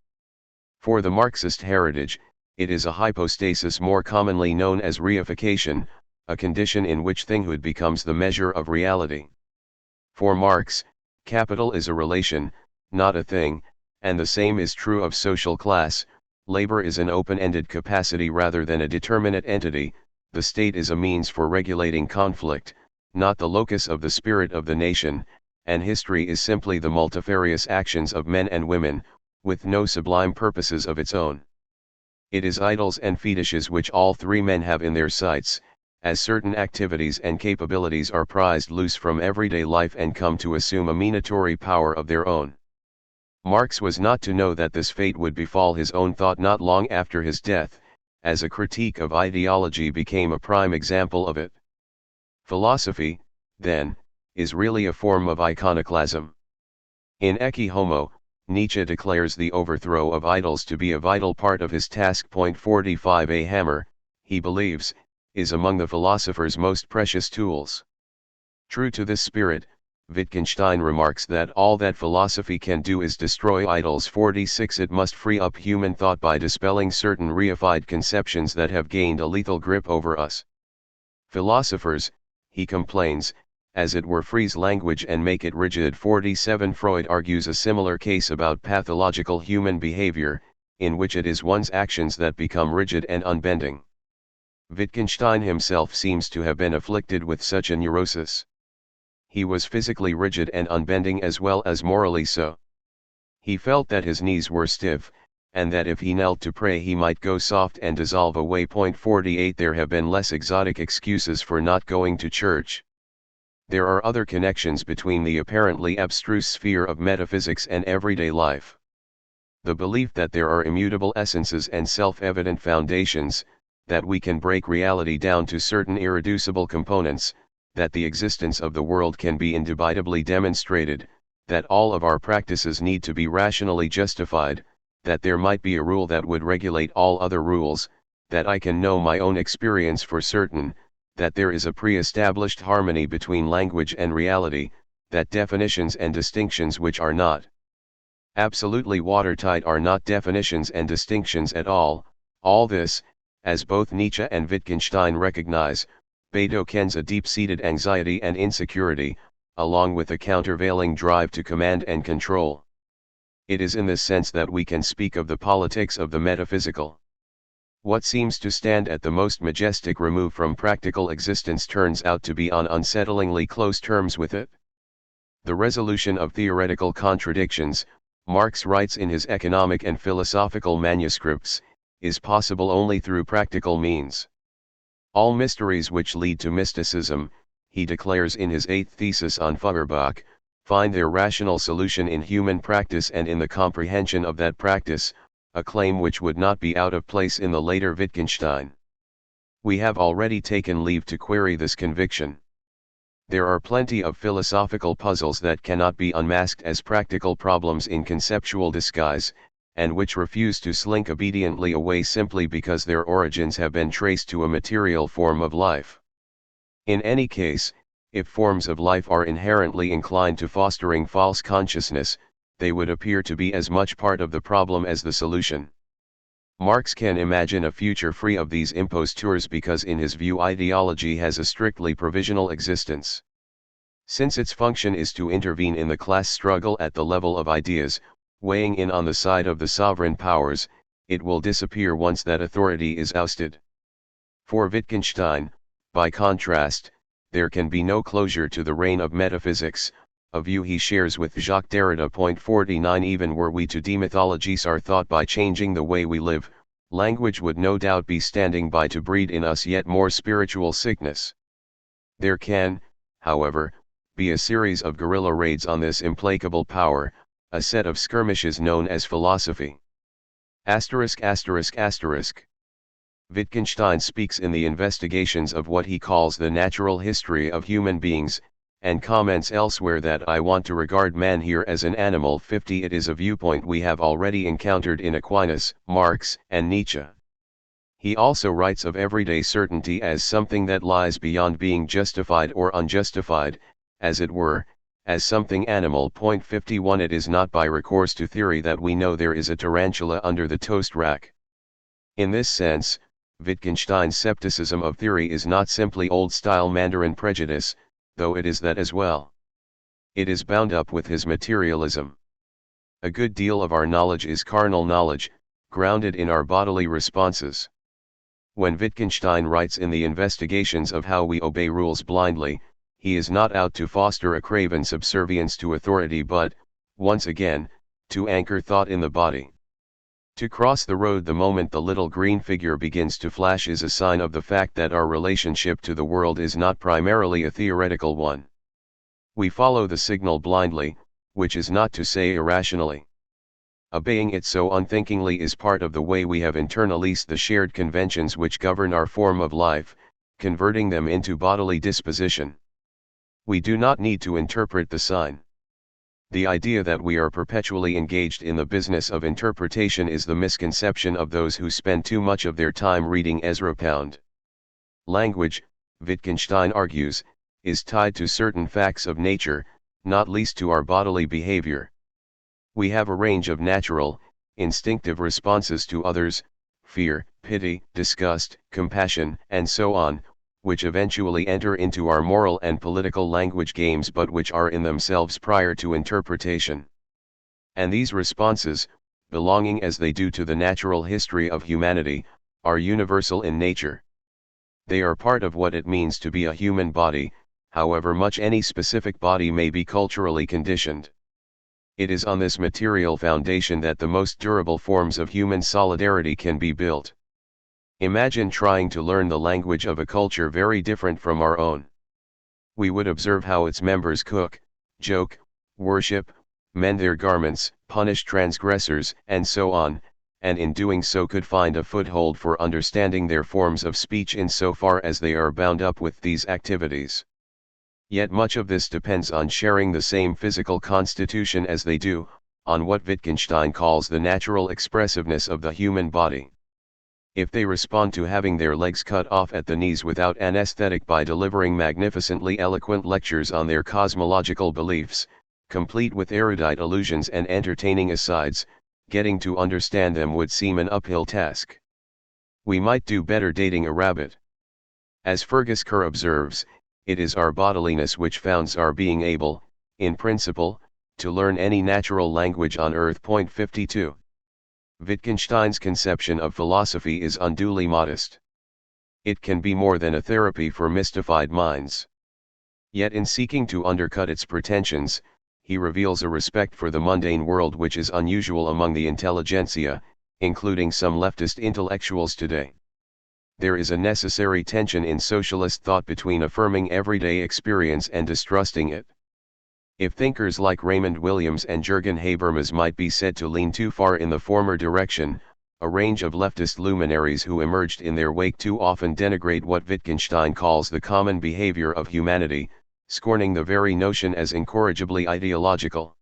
For the Marxist heritage, it is a hypostasis more commonly known as reification, a condition in which thinghood becomes the measure of reality. For Marx, capital is a relation, not a thing, and the same is true of social class. Labor is an open-ended capacity rather than a determinate entity. The state is a means for regulating conflict, not the locus of the spirit of the nation, and history is simply the multifarious actions of men and women, with no sublime purposes of its own. It is idols and fetishes which all three men have in their sights, as certain activities and capabilities are prized loose from everyday life and come to assume a minatory power of their own. Marx was not to know that this fate would befall his own thought not long after his death, as a critique of ideology became a prime example of it. Philosophy, then, is really a form of iconoclasm. In Ecce Homo, Nietzsche declares the overthrow of idols to be a vital part of his task. 45. A hammer, he believes, is among the philosopher's most precious tools. True to this spirit, Wittgenstein remarks that all that philosophy can do is destroy idols. 46. It must free up human thought by dispelling certain reified conceptions that have gained a lethal grip over us. Philosophers, he complains, as it were freeze language and make it rigid. 47. Freud argues a similar case about pathological human behavior, in which it is one's actions that become rigid and unbending. Wittgenstein himself seems to have been afflicted with such a neurosis. He was physically rigid and unbending as well as morally so. He felt that his knees were stiff, and that if he knelt to pray he might go soft and dissolve away. 48. There have been less exotic excuses for not going to church. There are other connections between the apparently abstruse sphere of metaphysics and everyday life. The belief that there are immutable essences and self-evident foundations, that we can break reality down to certain irreducible components, that the existence of the world can be indubitably demonstrated, that all of our practices need to be rationally justified, that there might be a rule that would regulate all other rules, that I can know my own experience for certain, that there is a pre-established harmony between language and reality, that definitions and distinctions which are not absolutely watertight are not definitions and distinctions at all this, As both Nietzsche and Wittgenstein recognize, Beethoven kens a deep-seated anxiety and insecurity, along with a countervailing drive to command and control. It is in this sense that we can speak of the politics of the metaphysical. What seems to stand at the most majestic remove from practical existence turns out to be on unsettlingly close terms with it. The resolution of theoretical contradictions, Marx writes in his economic and philosophical manuscripts, is possible only through practical means. All mysteries which lead to mysticism, he declares in his 8th thesis on Feuerbach, find their rational solution in human practice and in the comprehension of that practice, a claim which would not be out of place in the later Wittgenstein. We have already taken leave to query this conviction. There are plenty of philosophical puzzles that cannot be unmasked as practical problems in conceptual disguise, and which refuse to slink obediently away simply because their origins have been traced to a material form of life. In any case, if forms of life are inherently inclined to fostering false consciousness, they would appear to be as much part of the problem as the solution. Marx can imagine a future free of these impostures because in his view ideology has a strictly provisional existence. Since its function is to intervene in the class struggle at the level of ideas, weighing in on the side of the sovereign powers, it will disappear once that authority is ousted. For Wittgenstein, by contrast, there can be no closure to the reign of metaphysics, a view he shares with Jacques Derrida. 49 Even were we to demythologize our thought by changing the way we live, language would no doubt be standing by to breed in us yet more spiritual sickness. There can, however, be a series of guerrilla raids on this implacable power, a set of skirmishes known as philosophy. Wittgenstein speaks in the investigations of what he calls the natural history of human beings, and comments elsewhere that I want to regard man here as an animal. 50 It is a viewpoint we have already encountered in Aquinas, Marx, and Nietzsche. He also writes of everyday certainty as something that lies beyond being justified or unjustified, as it were, as something animal. 51 It is not by recourse to theory that we know there is a tarantula under the toast rack. In this sense, Wittgenstein's skepticism of theory is not simply old-style Mandarin prejudice, though it is that as well. It is bound up with his materialism. A good deal of our knowledge is carnal knowledge, grounded in our bodily responses. When Wittgenstein writes in the investigations of how we obey rules blindly, he is not out to foster a craven subservience to authority but, once again, to anchor thought in the body. To cross the road the moment the little green figure begins to flash is a sign of the fact that our relationship to the world is not primarily a theoretical one. We follow the signal blindly, which is not to say irrationally. Obeying it so unthinkingly is part of the way we have internalized the shared conventions which govern our form of life, converting them into bodily disposition. We do not need to interpret the sign. The idea that we are perpetually engaged in the business of interpretation is the misconception of those who spend too much of their time reading Ezra Pound. Language, Wittgenstein argues, is tied to certain facts of nature, not least to our bodily behavior. We have a range of natural, instinctive responses to others, fear, pity, disgust, compassion, and so on, which eventually enter into our moral and political language games but which are in themselves prior to interpretation. And these responses, belonging as they do to the natural history of humanity, are universal in nature. They are part of what it means to be a human body, however much any specific body may be culturally conditioned. It is on this material foundation that the most durable forms of human solidarity can be built. Imagine trying to learn the language of a culture very different from our own. We would observe how its members cook, joke, worship, mend their garments, punish transgressors, and so on, and in doing so could find a foothold for understanding their forms of speech insofar as they are bound up with these activities. Yet much of this depends on sharing the same physical constitution as they do, on what Wittgenstein calls the natural expressiveness of the human body. If they respond to having their legs cut off at the knees without anesthetic by delivering magnificently eloquent lectures on their cosmological beliefs, complete with erudite allusions and entertaining asides, getting to understand them would seem an uphill task. We might do better dating a rabbit. As Fergus Kerr observes, it is our bodiliness which founds our being able, in principle, to learn any natural language on earth. Point 52. Wittgenstein's conception of philosophy is unduly modest. It can be more than a therapy for mystified minds. Yet in seeking to undercut its pretensions, he reveals a respect for the mundane world which is unusual among the intelligentsia, including some leftist intellectuals today. There is a necessary tension in socialist thought between affirming everyday experience and distrusting it. If thinkers like Raymond Williams and Jürgen Habermas might be said to lean too far in the former direction, a range of leftist luminaries who emerged in their wake too often denigrate what Wittgenstein calls the common behavior of humanity, scorning the very notion as incorrigibly ideological.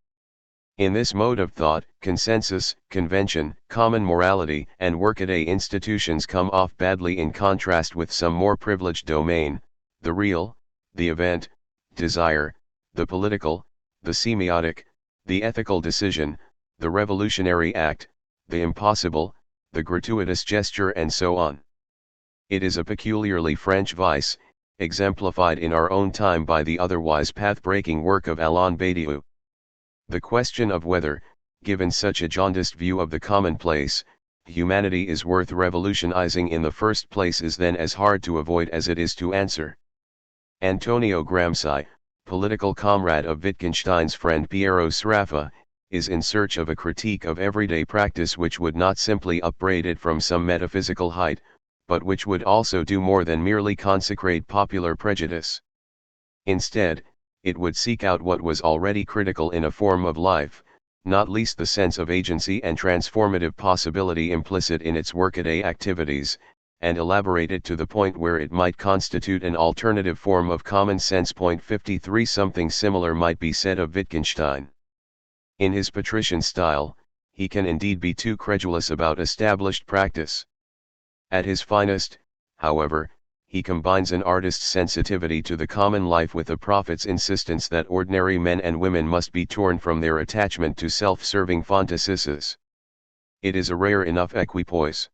In this mode of thought, consensus, convention, common morality, and workaday institutions come off badly in contrast with some more privileged domain: the real, the event, desire, the political, the semiotic, the ethical decision, the revolutionary act, the impossible, the gratuitous gesture, and so on. It is a peculiarly French vice, exemplified in our own time by the otherwise path-breaking work of Alain Badiou. The question of whether, given such a jaundiced view of the commonplace, humanity is worth revolutionizing in the first place is then as hard to avoid as it is to answer. Antonio Gramsci, political comrade of Wittgenstein's friend Piero Sraffa, is in search of a critique of everyday practice which would not simply upbraid it from some metaphysical height, but which would also do more than merely consecrate popular prejudice. Instead, it would seek out what was already critical in a form of life, not least the sense of agency and transformative possibility implicit in its workaday activities, and elaborate it to the point where it might constitute an alternative form of common sense. Point 53. Something similar might be said of Wittgenstein. In his patrician style, he can indeed be too credulous about established practice. At his finest, however, he combines an artist's sensitivity to the common life with a prophet's insistence that ordinary men and women must be torn from their attachment to self-serving fantasies. It is a rare enough equipoise.